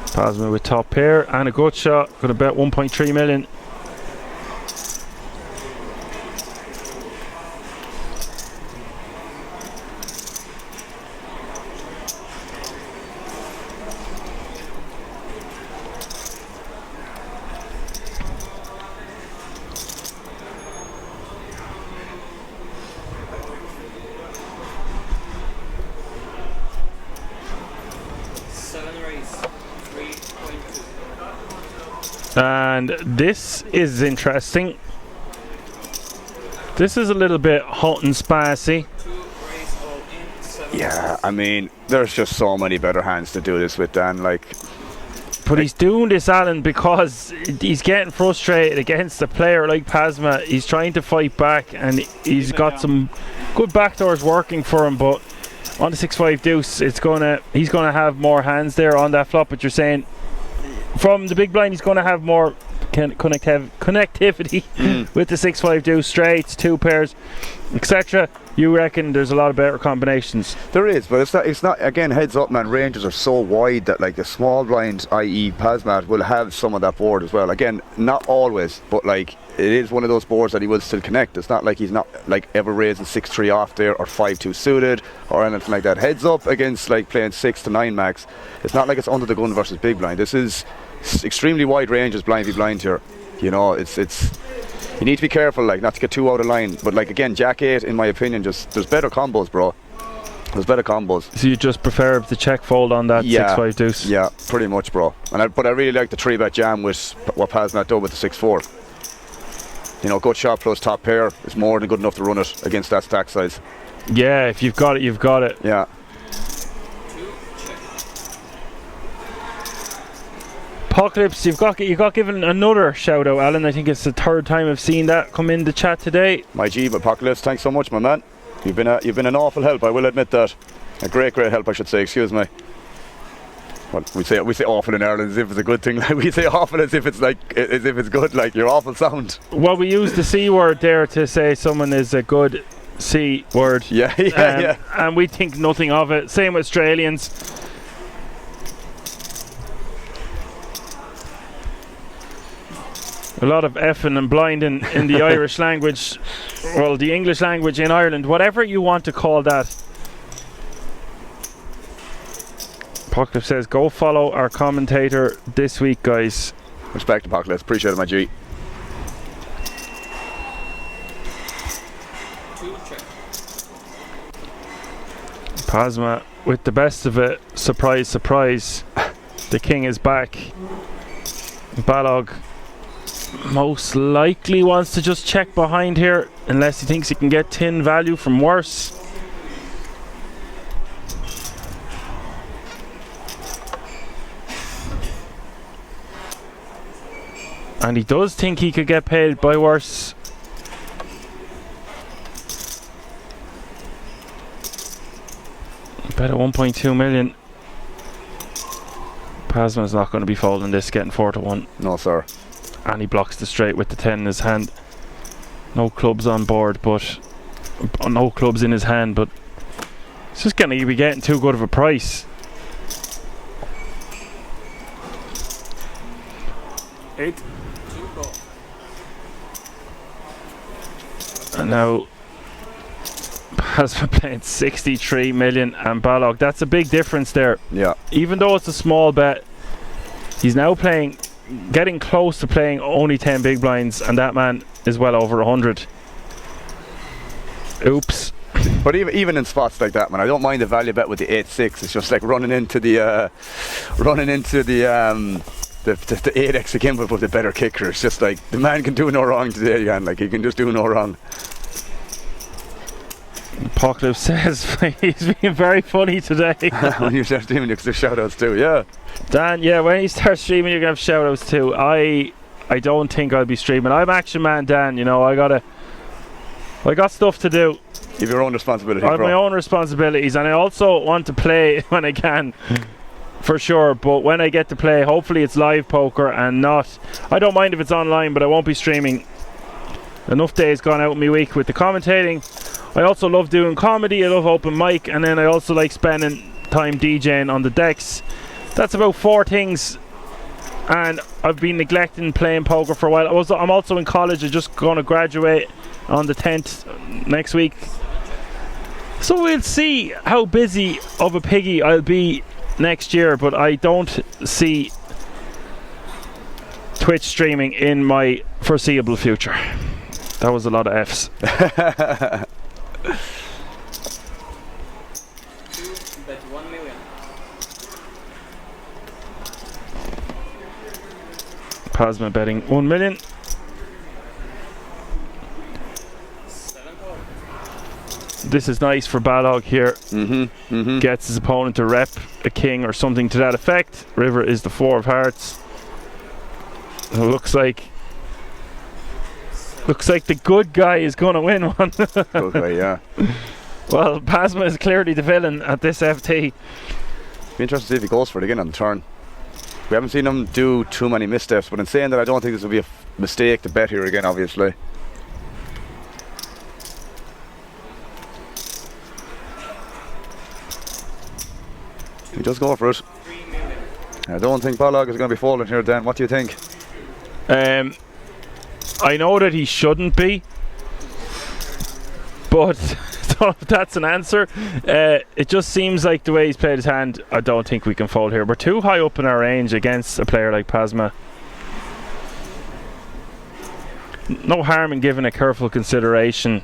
Pasma with top pair and a good shot. Going to bet 1.3 million. And this is interesting. This is a little bit hot and spicy. Yeah, I mean, there's just so many better hands to do this with, Dan. Like, but he's doing this, Alan, because he's getting frustrated against a player like Pasma. He's trying to fight back, and he's got some good backdoors working for him. But on the 6-5 deuce, he's gonna have more hands there on that flop. But you're saying, from the big blind, he's going to have more connectivity with the 6-5 deuce, straights, 2 pairs, etc. You reckon there's a lot of better combinations? There is, but it's not. Again, heads up, man. Ranges are so wide that, like, the small blind, i.e. Pasmat, will have some of that board as well. Again, not always, but like, it is one of those boards that he will still connect. It's not like he's not, like, ever raising 6-3 off there or 5-2 suited or anything like that. Heads up against, like, playing 6 to 9 max. It's not like it's under the gun versus big blind. This is extremely wide ranges, blind v blind here. You know, it's you need to be careful, like, not to get too out of line. But, like, again, Jack 8, in my opinion, just there's better combos, bro. There's better combos. So you just prefer the check fold on that 6-5 deuce? Yeah, pretty much, bro. But I really like the 3-bet jam with what Pasmat done with the 6-4. You know, good shot plus top pair is more than good enough to run it against that stack size. Yeah, if you've got it, you've got it. Yeah. Apocalypse, you got given another shout out, Alan. I think it's the 3rd time I've seen that come in the chat today. My G, Apocalypse, thanks so much, my man. You've been an awful help, I will admit that. A great help, I should say. Excuse me. Well, we say awful in Ireland as if it's a good thing. Like, we say awful as if it's good. Like, you're awful sound. Well, we use the C word there to say someone is a good C word. Yeah. And we think nothing of it. Same with Australians. A lot of effing and blinding in the Irish language. well, the English language in Ireland, whatever you want to call that. Apocalypse says, go follow our commentator this week, guys. Respect, Apocalypse. Appreciate it, my G. Pasma with the best of it. Surprise, surprise. The king is back. Balog most likely wants to just check behind here, unless he thinks he can get tin value from worse. And he does think he could get paid by worse. Bet at 1.2 million. Pasma's not going to be folding this, getting 4-1. No, sir. And he blocks the straight with the 10 in his hand. No clubs on board, but no clubs in his hand, but it's just going to be getting too good of a price. Eight. And now Pasma playing 63 million and Balog. That's a big difference there. Yeah. Even though it's a small bet, he's now playing, getting close to playing only 10 big blinds, and that man is well over 100. Oops. But even in spots like that, man, I don't mind the value bet with the 8-6. It's just like running into the 8x again, but with a better kicker. It's just like the man can do no wrong today, again. Like he can just do no wrong. Apocalypse says he's being very funny today. When you start streaming, there's shout outs too, yeah. Dan, yeah, when you start streaming, you're gonna have shout outs too. I don't think I'll be streaming. I'm Action Man Dan, you know, I got stuff to do. You have your own responsibilities. I have my own responsibilities, and I also want to play when I can. For sure, but when I get to play, hopefully it's live poker and not. I don't mind if it's online, but I won't be streaming. Enough days gone out in my week with the commentating. I also love doing comedy, I love open mic, and then I also like spending time DJing on the decks. That's about 4 things, and I've been neglecting playing poker for a while. I'm also in college. I'm just going to graduate on the 10th next week. So we'll see how busy of a piggy I'll be next year, but I don't see Twitch streaming in my foreseeable future. That was a lot of F's. Bet 1 million. Pasma betting 1 million. This is nice for Balog here. Gets his opponent to rep a king or something to that effect. River is the 4 of hearts. It looks like the good guy is going to win one. Good guy, yeah. Well, Pasma is clearly the villain at this FT. Be interested to see if he goes for it again on the turn. We haven't seen him do too many missteps, but in saying that, I don't think this will be a mistake to bet here again, obviously. He does go for it. I don't think Balog is going to be folding here, Dan. What do you think? I know that he shouldn't be, but that's an answer. It just seems like the way he's played his hand, I don't think we can fold here. We're too high up in our range against a player like Pasma. No harm in giving a careful consideration.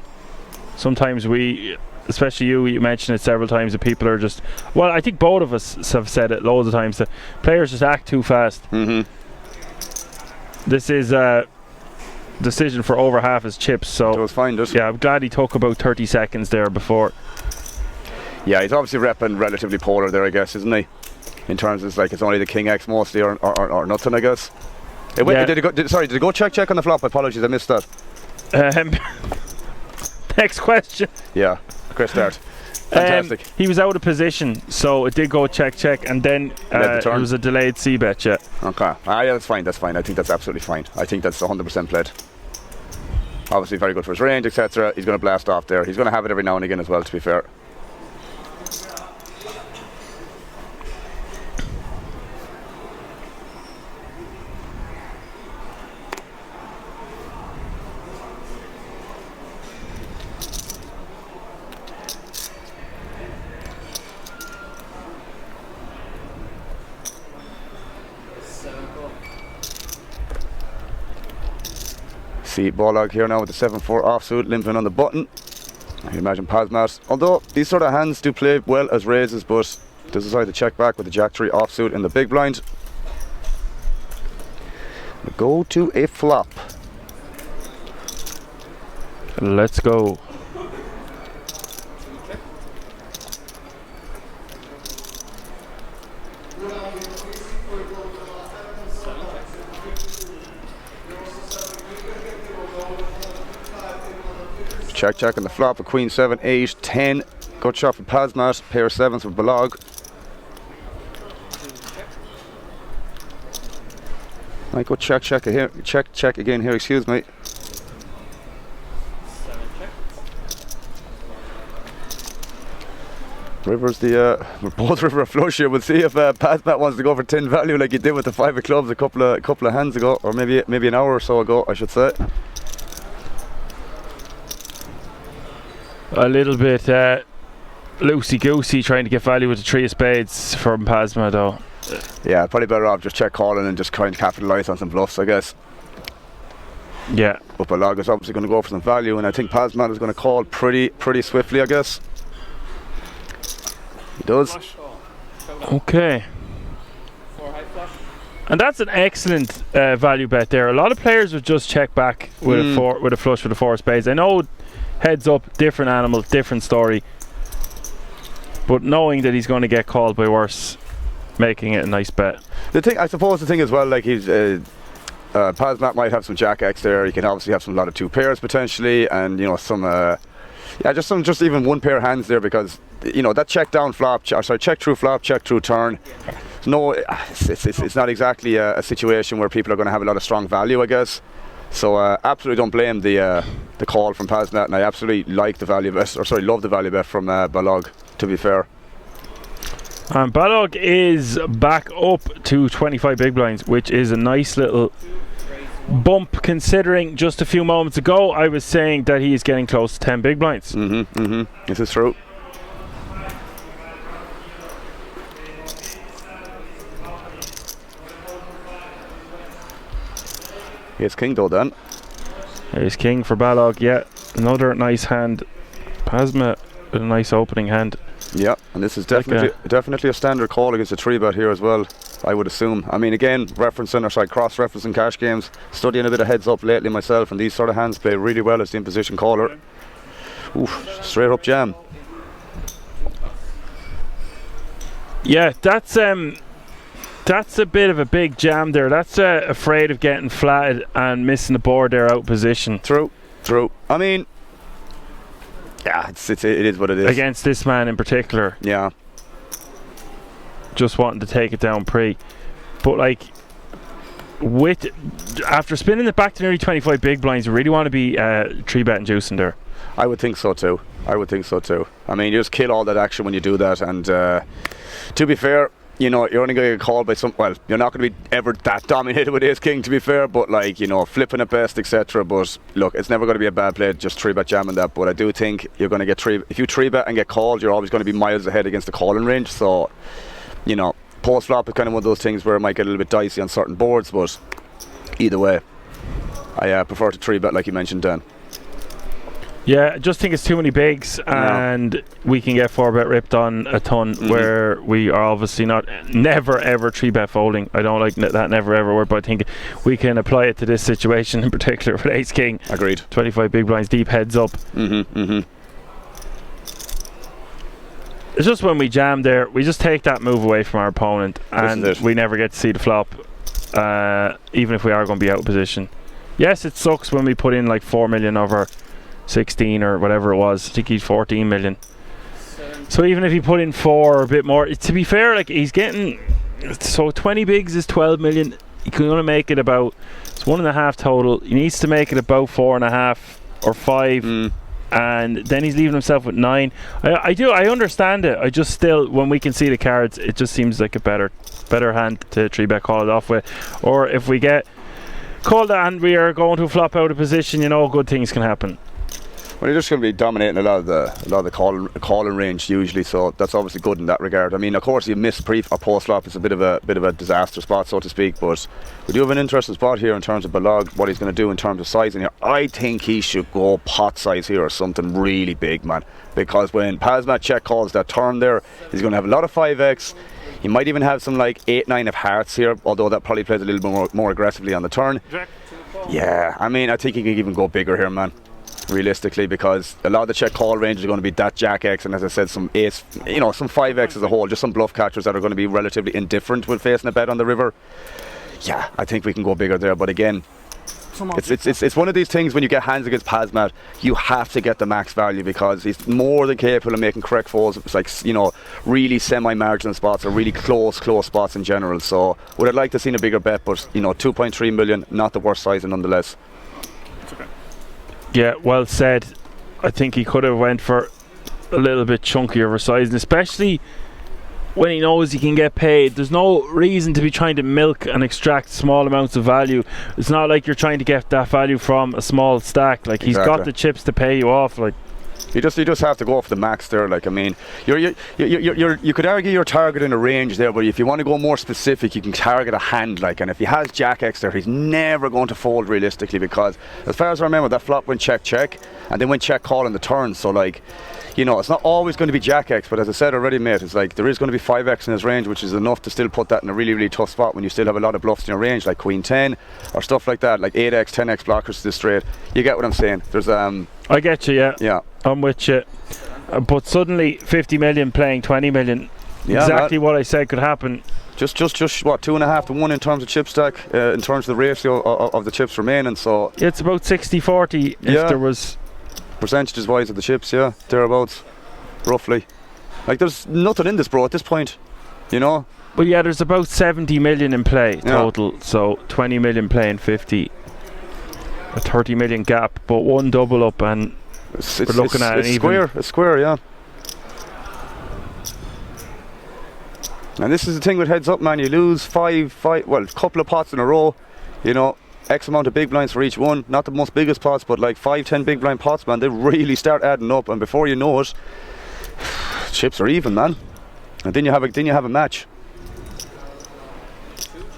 Sometimes we, especially you mentioned it several times, that people are just, well, I think both of us have said it loads of times, that players just act too fast. This is a decision for over half his chips, so it was fine, yeah, I'm glad he took about 30 seconds there before. Yeah, he's obviously repping relatively polar there, I guess, isn't he? In terms of, like, it's only the King X mostly or nothing, I guess. Yeah. Did it go check on the flop? Apologies, I missed that. Next question. Yeah, great start. Fantastic. He was out of position, so it did go check, and then it was a delayed c-bet, yeah. Okay. Yeah, that's fine. I think that's absolutely fine. I think that's 100% played. Obviously very good for his range, etc. He's going to blast off there. He's going to have it every now and again as well, to be fair. See Bolog here now with the 7-4 offsuit, limping on the button. I imagine Pazmat, although these sort of hands do play well as raises, but does decide to check back with the Jack-3 offsuit in the big blind. We go to a flop. Let's go. Check on the flop, a queen 7, 8, 10. Good shot for Pazmat, pair of 7s for Bolog. Might go check here, check again here, excuse me. River's the we're both river a flush here. We'll see if Pazmat wants to go for 10 value like he did with the 5 of clubs a couple of hands ago, or maybe an hour or so ago, I should say. A little bit loosey-goosey trying to get value with the 3 of spades from Pazmat though. Yeah, probably better off just check calling and just trying to capitalise on some bluffs, I guess. Yeah. But Bolog is obviously going to go for some value, and I think Pazmat is going to call pretty swiftly, I guess. He does. Okay. And that's an excellent value bet there. A lot of players would just check back with a flush with a 4 of spades. I know heads up, different animal, different story. But knowing that he's going to get called by worse, making it a nice bet. I suppose the thing as well, like he's Pazmat might have some Jack X there. He can obviously have some lot of 2 pairs potentially, and you know some just even 1 pair hands there, because you know that check down flop, check through flop, check through turn. No, it's not exactly a situation where people are going to have a lot of strong value, I guess. So absolutely don't blame the call from Pazmat, and I absolutely like the value bet, love the value bet from Bolog, to be fair. And Bolog is back up to 25 big blinds, which is a nice little bump, considering just a few moments ago I was saying that he is getting close to 10 big blinds. This is true. Here's king though then. Here's king for Bolog, yeah. Another nice hand. Pazmat with a nice opening hand. Yeah, and this is definitely a standard call against a 3-bet here as well, I would assume. I mean, again, cross-referencing cash games, studying a bit of heads up lately myself, and these sort of hands play really well as the in-position caller. Oof, straight up jam. Yeah, that's a bit of a big jam there. That's afraid of getting flatted and missing the board there out of position. True. I mean, yeah, it is what it is. Against this man in particular. Yeah. Just wanting to take it down pre. But like, after spinning it back to nearly 25 big blinds, you really want to be 3-betting juicing there. I would think so too. I mean, you just kill all that action when you do that, and to be fair, you know, you're only going to get called by well, you're not going to be ever that dominated with ace king, to be fair, but like, you know, flipping at best, etc. But look, it's never going to be a bad play just 3-bet jamming that. But I do think you're going to get if you 3-bet and get called, you're always going to be miles ahead against the calling range. So, you know, post flop is kind of one of those things where it might get a little bit dicey on certain boards, but either way, I prefer to 3-bet like you mentioned, Dan. Yeah, I just think it's too many bigs, and we can get 4-bet ripped on a ton, where we are obviously never ever 3-bet folding. I don't like that never ever word, but I think we can apply it to this situation in particular with ace king. Agreed. 25 big blinds deep, heads up. It's just when we jam there, we just take that move away from our opponent, and we never get to see the flop, even if we are going to be out of position. Yes, it sucks when we put in like 4 million over 16 or whatever it was. I think he's 14 million. So even if he put in 4 or a bit more, to be fair, like he's getting, so 20 bigs is 12 million. He can only make it about, it's 1.5 total. He needs to make it about 4.5 or 5, and then he's leaving himself with 9. I understand it. I just still, when we can see the cards, it just seems like a better hand to 3-bet call it off with. Or if we get called and we are going to flop out of position, you know, good things can happen. Well, you're just going to be dominating a lot of the calling range usually, so that's obviously good in that regard. I mean, of course, you miss pre or post flop. It's a bit of a disaster spot, so to speak. But we do have an interesting spot here in terms of Balog, what he's going to do in terms of sizing here. I think he should go pot size here or something really big, man. Because when Pazmat check calls that turn there, he's going to have a lot of 5x. He might even have some like 8-9 of hearts here, although that probably plays a little bit more aggressively on the turn. Yeah, I mean, I think he can even go bigger here, man. Realistically, because a lot of the check call range is going to be that Jack X, and as I said, some ace, you know, some 5x as a whole, just some bluff catchers that are going to be relatively indifferent with facing a bet on the river. Yeah, I think we can go bigger there, but again, it's one of these things when you get hands against Pazmat, you have to get the max value because he's more than capable of making correct folds. It's like, you know, really semi-marginal spots or really close spots in general. So would I like to see a bigger bet, but you know, 2.3 million, not the worst sizing nonetheless. Yeah, well said. I think he could have went for a little bit chunkier for sizing, especially when he knows he can get paid. There's no reason to be trying to milk and extract small amounts of value. It's not like you're trying to get that value from a small stack. Like, he's got the chips to pay you off. Like, you just have to go for the max there. Like, I mean, you could argue you're targeting a range there, but if you want to go more specific, you can target a hand. Like, and if he has Jack X there, he's never going to fold realistically, because as far as I remember, that flop went check, and then went check call in the turn. So like, you know, it's not always going to be Jack X, but as I said already, mate, it's like there is going to be 5x in his range, which is enough to still put that in a really, really tough spot when you still have a lot of bluffs in your range, like Queen 10 or stuff like that, like 8x, 10x blockers to the straight. You get what I'm saying? There's I get you, yeah. I'm with you. But suddenly 50 million playing 20 million. Yeah, exactly what I said could happen. Just what, 2.5 to 1 in terms of chip stack, in terms of the ratio of the chips remaining. So it's about 60-40 if there was percentages wise of the chips, yeah, thereabouts, roughly. Like, there's nothing in this, bro, at this point, you know. Well, yeah, there's about 70 million in play total, so 20 million playing 50, a 30 million gap, but one double up, and we're looking at an even. It's square, yeah. And this is the thing with heads up, man. You lose a couple of pots in a row, you know. X amount of big blinds for each one, not the most biggest pots, but like 5-10 big blind pots, man, they really start adding up, and before you know it, chips are even, man, and then you have a match,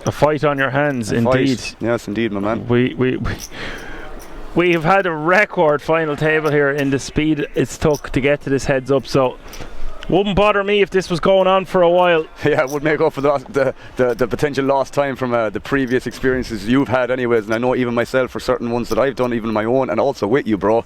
a fight on your hands. Indeed. Yes, indeed, my man. We have had a record final table here in the speed it's took to get to this heads up, so wouldn't bother me if this was going on for a while. Yeah, it would make up for the potential lost time from the previous experiences you've had anyways, and I know even myself for certain ones that I've done, even my own, and also with you, bro.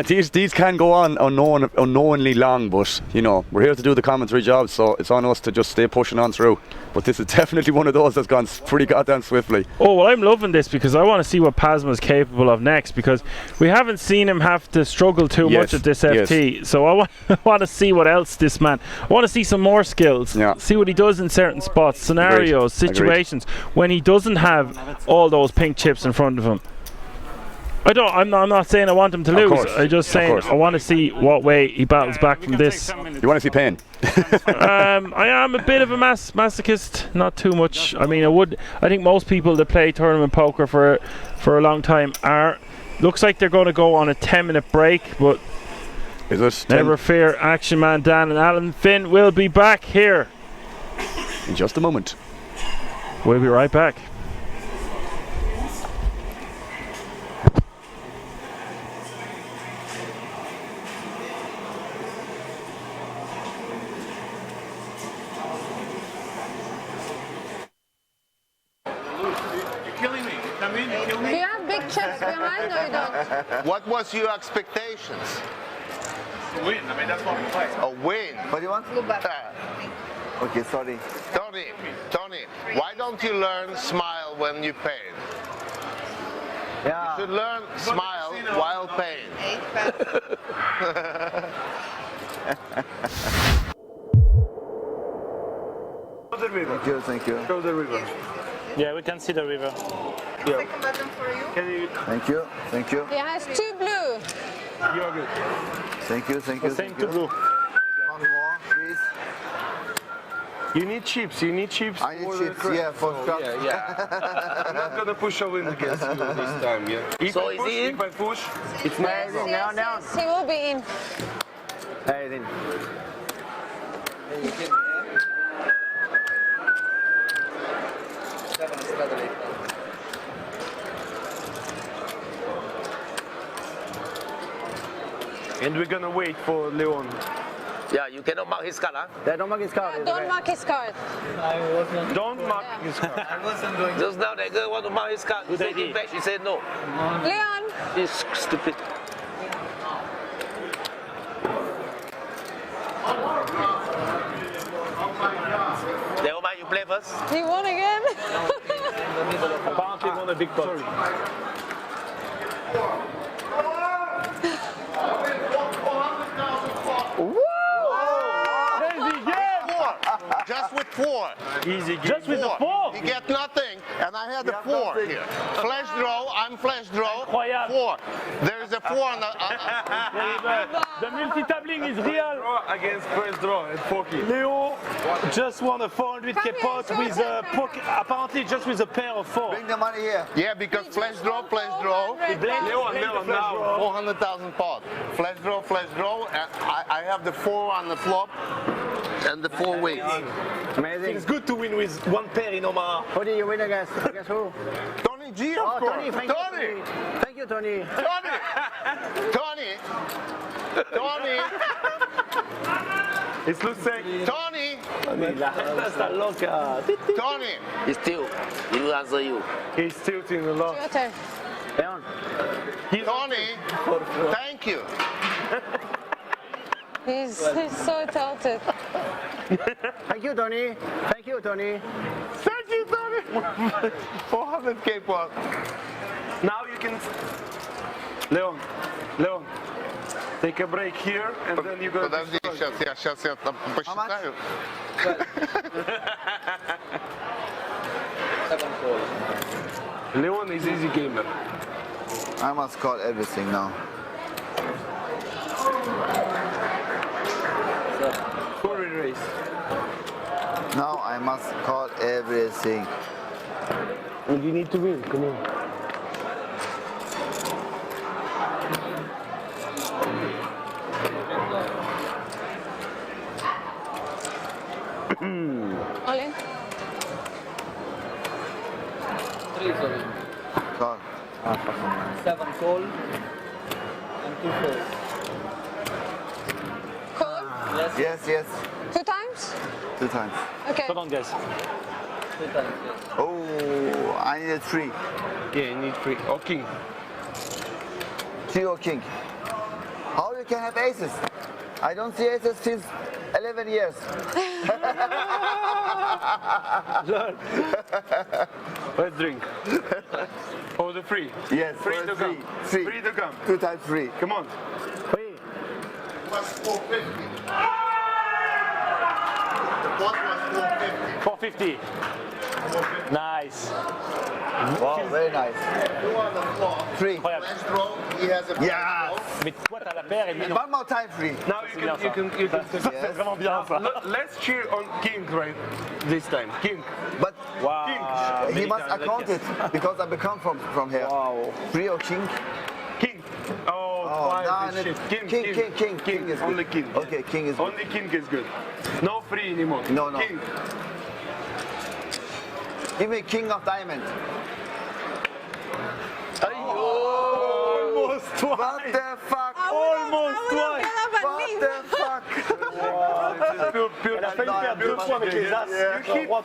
These can go on unknowingly long, but you know, we're here to do the commentary job, so it's on us to just stay pushing on through. But this is definitely one of those that's gone pretty goddamn swiftly. Oh, well, I'm loving this because I want to see what Pazma's capable of next, because we haven't seen him have to struggle too much at this FT. So I want to see what else this man. I want to see some more skills. Yeah. See what he does in certain spots, scenarios, situations when he doesn't have all those pink chips in front of him. I'm not saying I want him to lose. I'm just saying I want to see what way he battles back from this. You want to see pain? I am a bit of a masochist, not too much. I mean, I think most people that play tournament poker for a long time are. Looks like they're going to go on a 10-minute break, but is it? Never fear, Action Man Dan and Alan Finn will be back here in just a moment. We'll be right back. What was your expectations? To win. I mean, that's what we play. A win. What do you want? Okay, sorry. Tony, why don't you learn smile when you pay? Yeah. You should learn smile while paying. Show the river. Thank you. Show the river. Yeah, we can see the river. Yeah. Second button for you. Can you? Thank you. He has 2 blue. You're good. Thank you. Same to blue. One more, please. You need chips. You need chips. I need chips. Yeah, for sure. I'm not gonna push a win against you this time. Yeah. If I push, It's amazing. Yes, yes, he will be in. Hey, then. And we're gonna wait for Leon. Yeah, you cannot mark his card, huh? Yeah, don't mark his card. Don't mark his card. Don't mark his card. I wasn't going Just now that girl want to mark his card. He said in fact, she said no. Leon. He's stupid. Never mind, you play first. He won again. Apparently won a big pot. Just with 4. Easy game. Just with the 4. You get nothing, and I had the 4 here. Flash draw, I'm flash draw. 4. There is a 4 on the. The multi-tabling is real. Against first draw at 4K. Leo just won a 400k pot with a apparently just with a pair of 4. Bring the money here. Yeah, because flash draw. Leon, now 400,000 pot. Flash draw, and I have the 4 on the flop and the 4 wins. Amazing. It's good to win with one pair in Omaha. Who did you win against? Against who? Tony G, of course. Tony, thank you. Thank you, Tony. Tony. It's Lucek. Tony. Tony. He's still. He will answer you. He's tilting a lot. Your turn. Leon. Tony. Thank you. He's so tilted. Thank you, Tony. Thank you, Tony. Thank you, Tony. 400k pot. Now you can. Leon. Take a break here and then you go. Подожди, сейчас я там посчитаю. Leon is easy gamer. I must call everything now. Full race. Now I must call everything. And you need to win. Come on. All in. 3 is all in. Call. 7 call and 2 fold. Call. Yes. 2 times? 2 times. Okay. Come on, guys. 2 times, yes. Oh, I need a 3. Yeah, you need 3. Or king. 3 or king. How you can have aces? I don't see aces since 11 years. Let's drink. Oh, the free. Yes, free to come. Free. Free to come. 2 times free. Come on. Free. Was 450. The pot was 450. 450. Nice. Wow, very nice. 2 on the floor. 3. Flash draw. He has a flash draw. Mais toi t'as la paire et One more time free. Now you can. C'est vraiment bien ça. Let's cheer on king right this time. King. But wow. He must account it because I become from here. Wow. 3 or king? King. Oh, five is shit. King. King is only good. king. Okay, king is good. Only king is good. No free anymore. No. King. Give me king of diamond. Almost twice. What the fuck? Almost twice. What the fuck? Elle a failli perdre 2 fois avec les as. On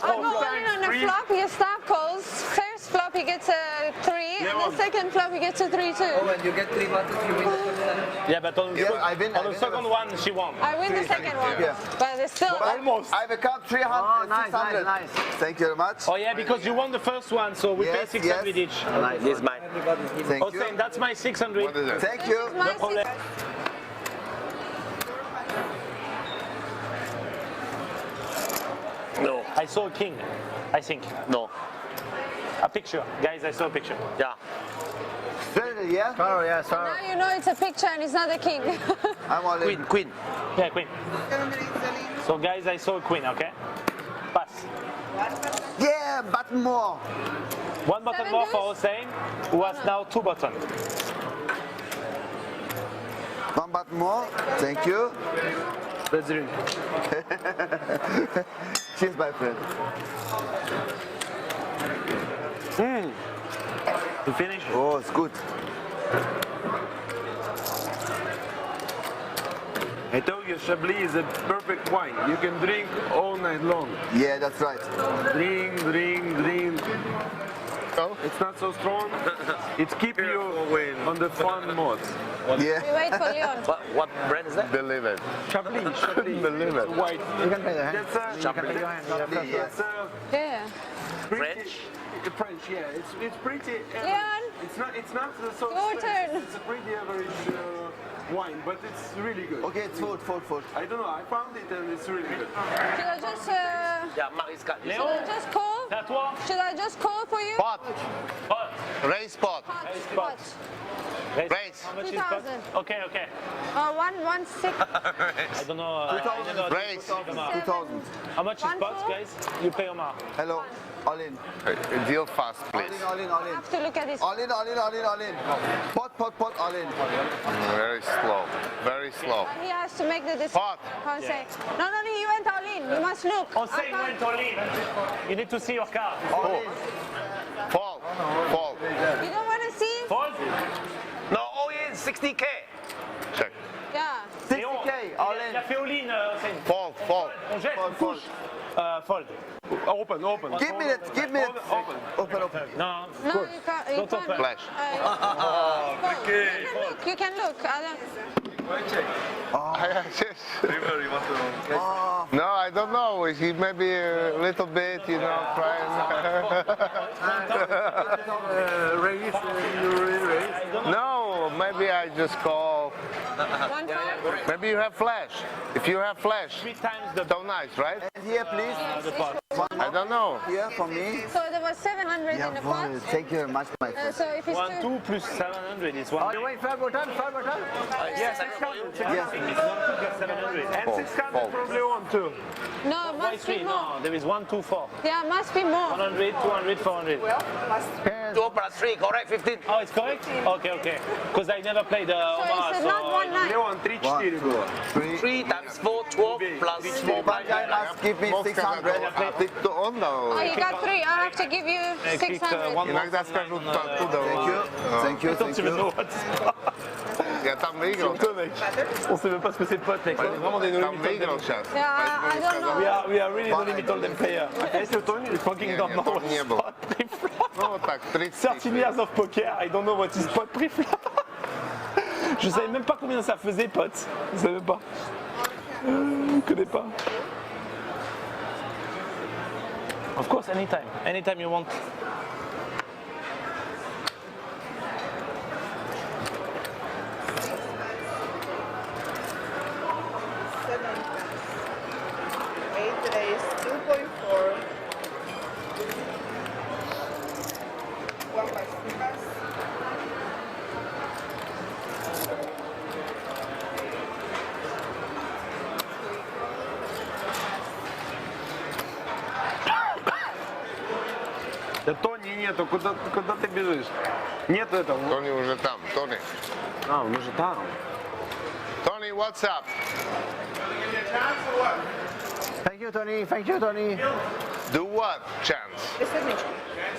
the flop, you stop calls. First flop, he gets a 3, and the second flop, he gets a 3 too. Oh, and you get 3 buttons, you win the Yeah, but on the second one, she won. I win the second one, but it's still almost. I become 300, 600. Nice. Thank you very much. Oh yeah, because you won the first one, so we pay 600 each. Nice. This is mine. Thank you. Hossein, that's my 600. Thank you. No problem. No. I saw a king, I think. No. A picture. Guys, I saw a picture. Yeah. Really, yeah? Sorry, yeah, sorry. now you know it's a picture and it's not a king. I'm all in. Queen. Yeah, queen. So guys, I saw a queen, okay? Pass. Yeah, button more. One button more for Hossein, who has now 2 buttons. One button more. Thank you. Cheers, my friend. You finish? Oh, it's good. I told you, Chablis is a perfect wine. You can drink all night long. Yeah, that's right. Drink, drink, drink. Oh? It's not so strong. It keeps you on the fun mode. Yeah. We wait for Leon. What brand is that? Believe it. Chablis. Believe it. White. You can play the hand. That's a, You can play your hand. that's a Yeah. French? French, yeah. It's pretty. Leon. It's not so. Your turn. It's a pretty average wine, but it's really good. Okay, it's food. I don't know. I found it and it's really good. Should I just Yeah, Marc is got should I just call? C'est à toi. Should I just call for you? Pot. Pot. Raise pot. What? Raise. How much is pot? 2,000. Okay, okay. 116. I don't know. I never Raise. 2,000. How much is pot, guys? You pay Omar. Hello. All in. Deal fast, All please. in, all in, all I in. have to look at this. All in, all in, all in, all in. Pot, pot, pot, all in. Very slow. Very slow. He has to make the decision. Pot. Can't say. No, you went all in. You must look. Hossein went all in. You need to see your card. All in. Fall. Fall. You don't want to see? Fold. No, all in 60K. Check. Yeah. 60K, all Il in. a fait all in, Hossein. Fall. Fall. On jette, on push. Fold. Open. Give me it. Open. No, No, you can't. You Don't can't. open. Flash. You can look. I don't. No, I don't know. He may be a little bit, crying. Raise. No, maybe I just call. Maybe you have flash. If you have flash, 3 times the so nice, right? And here, please. I don't know. Here for me. So there was 700 in the pot. Thank you very much, my friend. So if it's 1, 2 plus 700 is 1. Oh, you wait, 5 button. Yes, 600. Yes. It's 1, 2 plus 700. And 600 probably one too. no, it Why must be 3? more. No, there is 1, 2, 4. Yeah, must be more. 100, 200, 400. 2 plus 3, correct? 15. Oh, it's correct? Okay. Because I never played So Omar, it's not 1 night. Leon 3-4 было. 3 times 4, 12 plus 4 One guy must give me 600. Oh, you got 3. I have to give you 600. Иногда скажут оттуда. Thank you. Я там выиграл. On sait même pas ce que c'est le pote, mec. On est vraiment des Там выиграл сейчас. Yeah, I don't know. We are really no limit hold'em player. Если Tony is fucking don't know what Не is было. spot pre-flop. Ну вот так, 30. 13 years of poker, I don't know what is spot pre-flop. Je savais même pas combien ça faisait, pote. Je savais pas. Je connais pas. Of course, anytime you want. Today is 2.4. 1 by 3 Да Тони нету, куда ты бежишь? Нету этого. Тони уже там. Тони. А, он уже там. Tony, what's up? Thank you, Tony. Do what, chance? Chance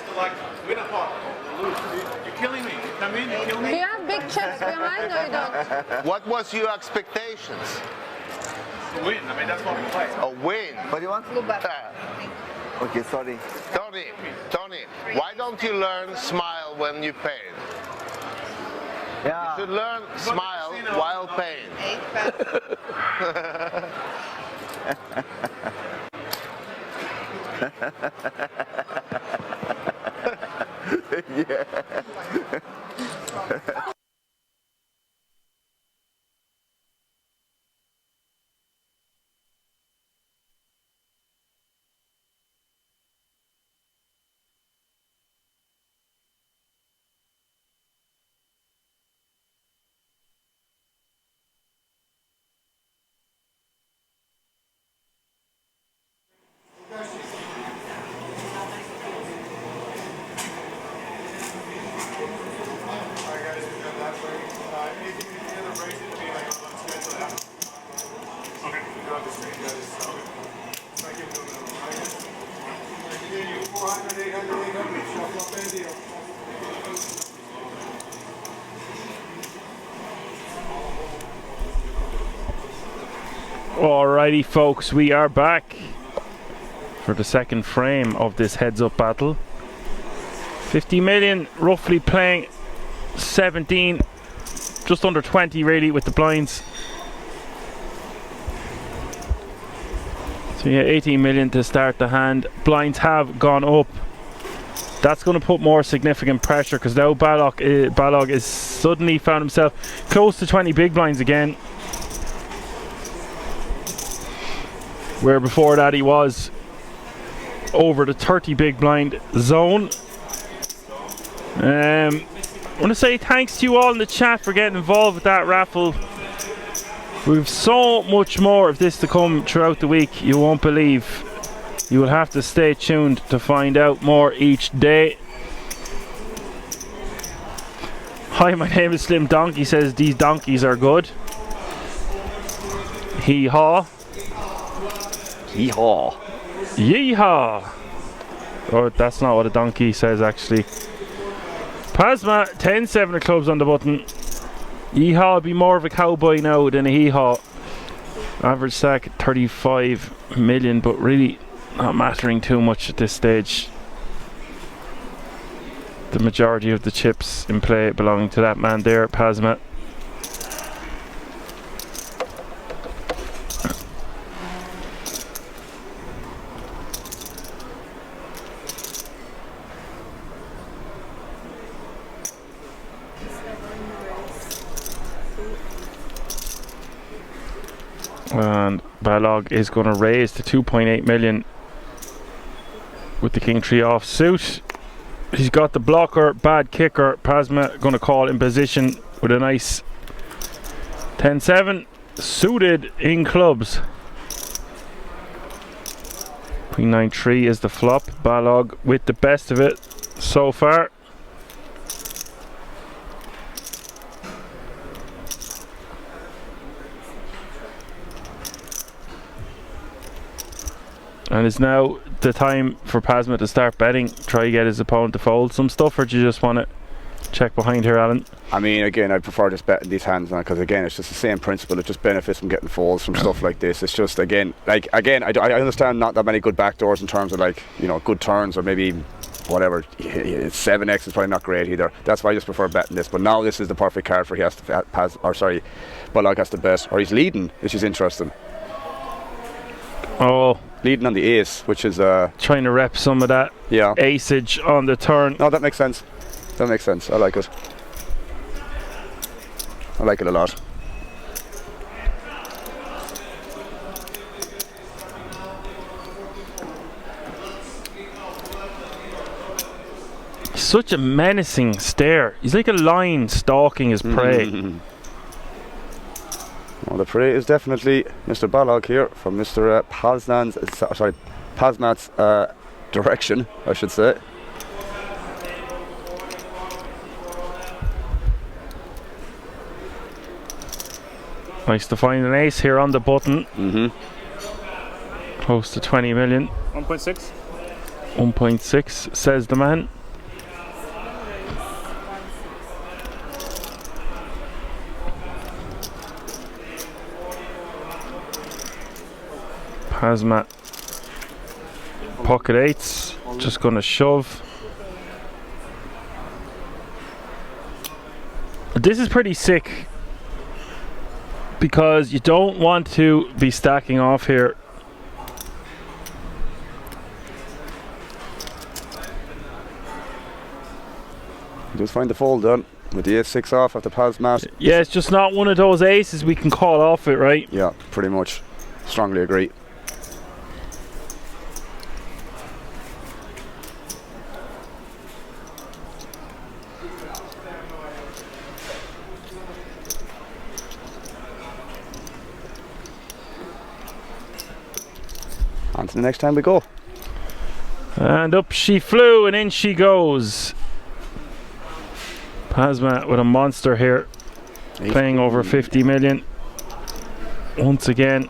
to like win a pot or lose. You're killing me. You come in, you kill Do me. you have big chips behind or you don't? What was your expectations? To win. I mean, that's what we play. A win. What do you want? Okay, sorry. Tony, why don't you learn smile when you paint? Yeah. You should learn smile while paying. Yeah. 400, 800, 800. Shuffle up and deal. Alrighty, folks, we are back for the second frame of this heads-up battle. 50 million, roughly playing 17, just under 20 really with the blinds. So yeah, 18 million to start the hand. Blinds have gone up. That's going to put more significant pressure because now Balog is suddenly found himself close to 20 big blinds again. Where before that he was over the 30 big blind zone. I want to say thanks to you all in the chat for getting involved with that raffle. We've so much more of this to come throughout the week, you won't believe. You will have to stay tuned to find out more each day. Hi, my name is Slim Donkey, says these donkeys are good. Hee-haw. Yeehaw. Yeehaw. Oh, that's not what a donkey says actually. Pasma, 10-7 of clubs on the button. Yeehaw would be more of a cowboy now than a hee-haw. Average stack 35 million, but really not mattering too much at this stage. The majority of the chips in play belonging to that man there, Pasma. And Balog is going to raise to 2.8 million with the king tree off suit. He's got the blocker, bad kicker. Pasma going to call in position with a nice 10-7 suited in clubs. Queen 9-3 is the flop. Balog with the best of it so far. And it's now the time for Pasma to start betting, try to get his opponent to fold some stuff, or do you just want to check behind here, Alan? I mean, again, I prefer just betting these hands now because, again, it's just the same principle. It just benefits from getting folds from stuff like this. It's just, again, I understand not that many good backdoors in terms of, like, you know, good turns or maybe whatever. 7x is probably not great either. That's why I just prefer betting this. But now this is the perfect card for he has to pass, or sorry, Balog has to bet, or he's leading, which is interesting. Oh. Leading on the ace, which is trying to rep some of that aceage on the turn. No, that makes sense. That makes sense. I like it. I like it a lot. Such a menacing stare. He's like a lion stalking his prey. Well, the prey is definitely Mr. Balog here from Mr. Pasmat's direction, I should say. Nice to find an ace here on the button. Close to 20 million. 1.6. 1.6 says the man. Pasma pocket eights, just gonna shove. This is pretty sick because you don't want to be stacking off here. Just find the fold done with the ace-6 off at the Pasmat. Yeah, it's just not one of those aces we can call off it, right? Yeah, pretty much. Strongly agree. On to the next time we go. And up she flew and in she goes. Pasma with a monster here, playing over 50 million. Once again,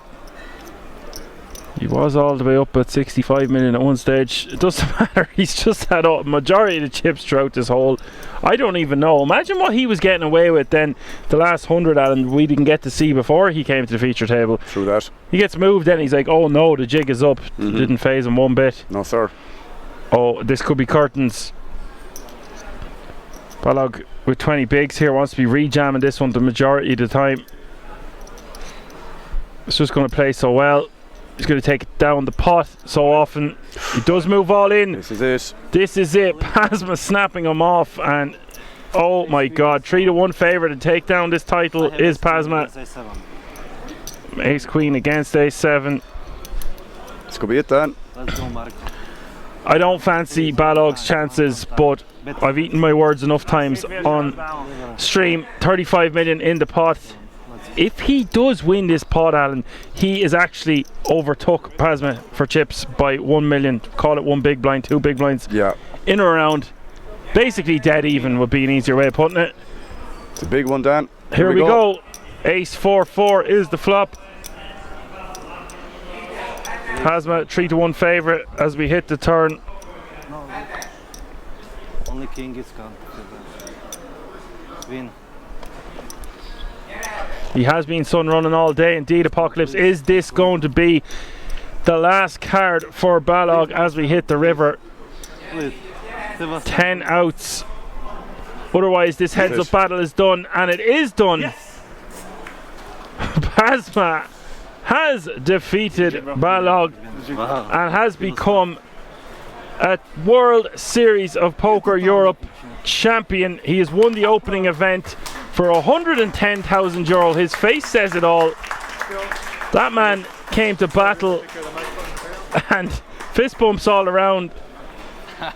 He was all the way up at 65 million at one stage. It doesn't matter. He's just had a majority of the chips throughout this hole. I don't even know. Imagine what he was getting away with then the last 100 at him we didn't get to see before he came to the feature table. True that. He gets moved then he's like, oh no, the jig is up. Didn't phase him one bit. No sir. Oh, this could be curtains. Balog with 20 bigs here wants to be rejamming this one the majority of the time. It's just going to play so well. He's going to take it down the pot so often. He does move all in. This is it. This is it. Pasma snapping him off, and oh my god, 3-1 favourite to take down this title is Pasma. Ace Queen against Ace 7. This could be it then. I don't fancy Balog's chances, but I've eaten my words enough times on stream. 35 million in the pot. If he does win this pot, Alan, he is actually overtook Pasma for chips by 1 million. Call it one big blind, two big blinds. Yeah. In or around. Basically dead even would be an easier way of putting it. It's a big one, Dan. Here we go. Ace 4-4 is the flop. Pasma 3-1 favourite as we hit the turn. Only king is gone. Win. He has been sun running all day. Indeed, Apocalypse. Is this going to be the last card for Balog as we hit the river? 10 outs. Otherwise, this heads-up battle is done, and it is done. Yes. Pasma has defeated Balog and has become a World Series of Poker Europe champion. He has won the opening event for €110,000. His face says it all. That man came to battle and fist bumps all around.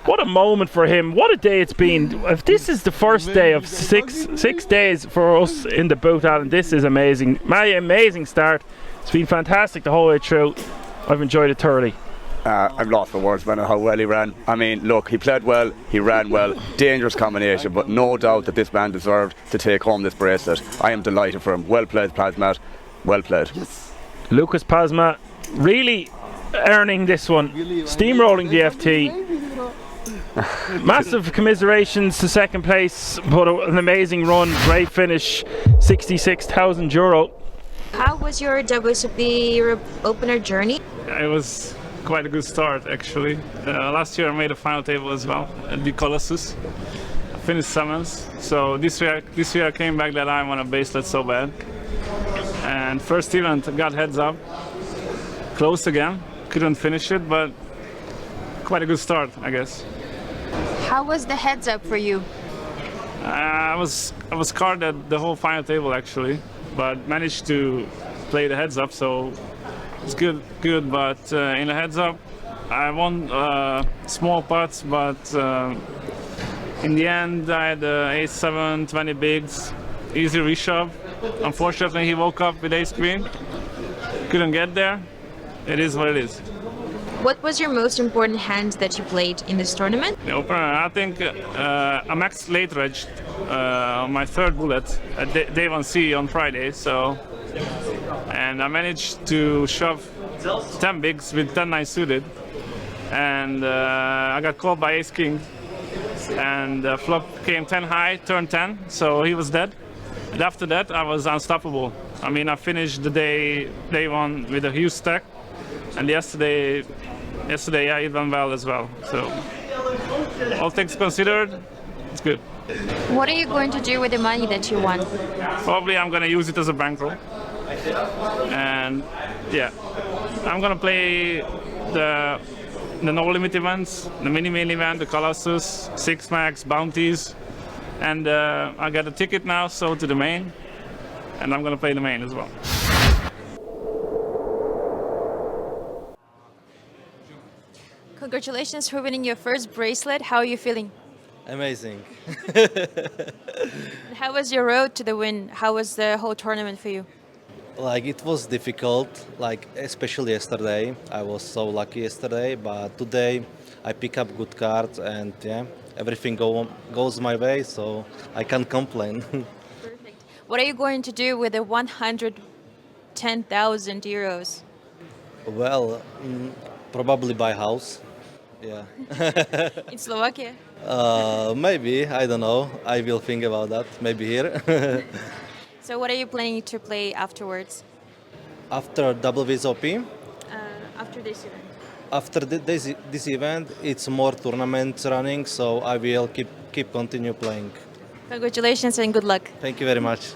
What a moment for him. What a day it's been. If this is the first day of six days for us in the boot, Alan, this is amazing. My amazing start. It's been fantastic the whole way through. I've enjoyed it thoroughly. I'm lost for words, man, how well he ran. I mean, look, he played well, he ran well, dangerous combination, but no doubt that this man deserved to take home this bracelet. I am delighted for him. Well played, Pasma. Well played. Yes. Lucas Pasma really earning this one, steamrolling the FT. Massive commiserations to second place, but an amazing run, great finish, €66,000. How was your WSOP Europe Opener journey? It was quite a good start actually. Last year I made a final table as well at the Colossus. I finished 7th, so this year I came back that I want a bracelet so bad. And first event I got heads up, close again, couldn't finish it, but quite a good start I guess. How was the heads up for you? I was carded the whole final table actually, but managed to play the heads up, so it's good, but in the heads up, I won small pots, but in the end I had Ace 7, 20 bigs, easy reshove. Unfortunately, he woke up with Ace Queen, couldn't get there. It is what it is. What was your most important hand that you played in this tournament? The opener, I think I maxed late edged on my third bullet at day 1C on Friday, so. And I managed to shove 10 bigs with 10-9 suited, and I got called by Ace King, and flop came 10 high, turn 10, so he was dead. And after that I was unstoppable. I mean, I finished the day one with a huge stack, and yesterday yeah, it went well as well. So all things considered, it's good. What are you going to do with the money that you won? Probably I'm going to use it as a bankroll. And yeah, I'm gonna play the no limit events, the mini main event, the Colossus, 6 max, bounties, and I got a ticket now, so to the main, and I'm gonna play the main as well. Congratulations for winning your first bracelet. How are you feeling? Amazing. How was your road to the win? How was the whole tournament for you? Like, it was difficult, like especially yesterday. I was so lucky yesterday, but today I pick up good cards, and yeah, everything goes my way, so I can't complain. Perfect. What are you going to do with the €110,000? Well, probably buy house. Yeah. In Slovakia? Maybe, I don't know. I will think about that. Maybe here. So what are you planning to play afterwards? After WSOP, After this event? after this event, it's more tournaments running, so I will keep continue playing. Congratulations and good luck. Thank you very much.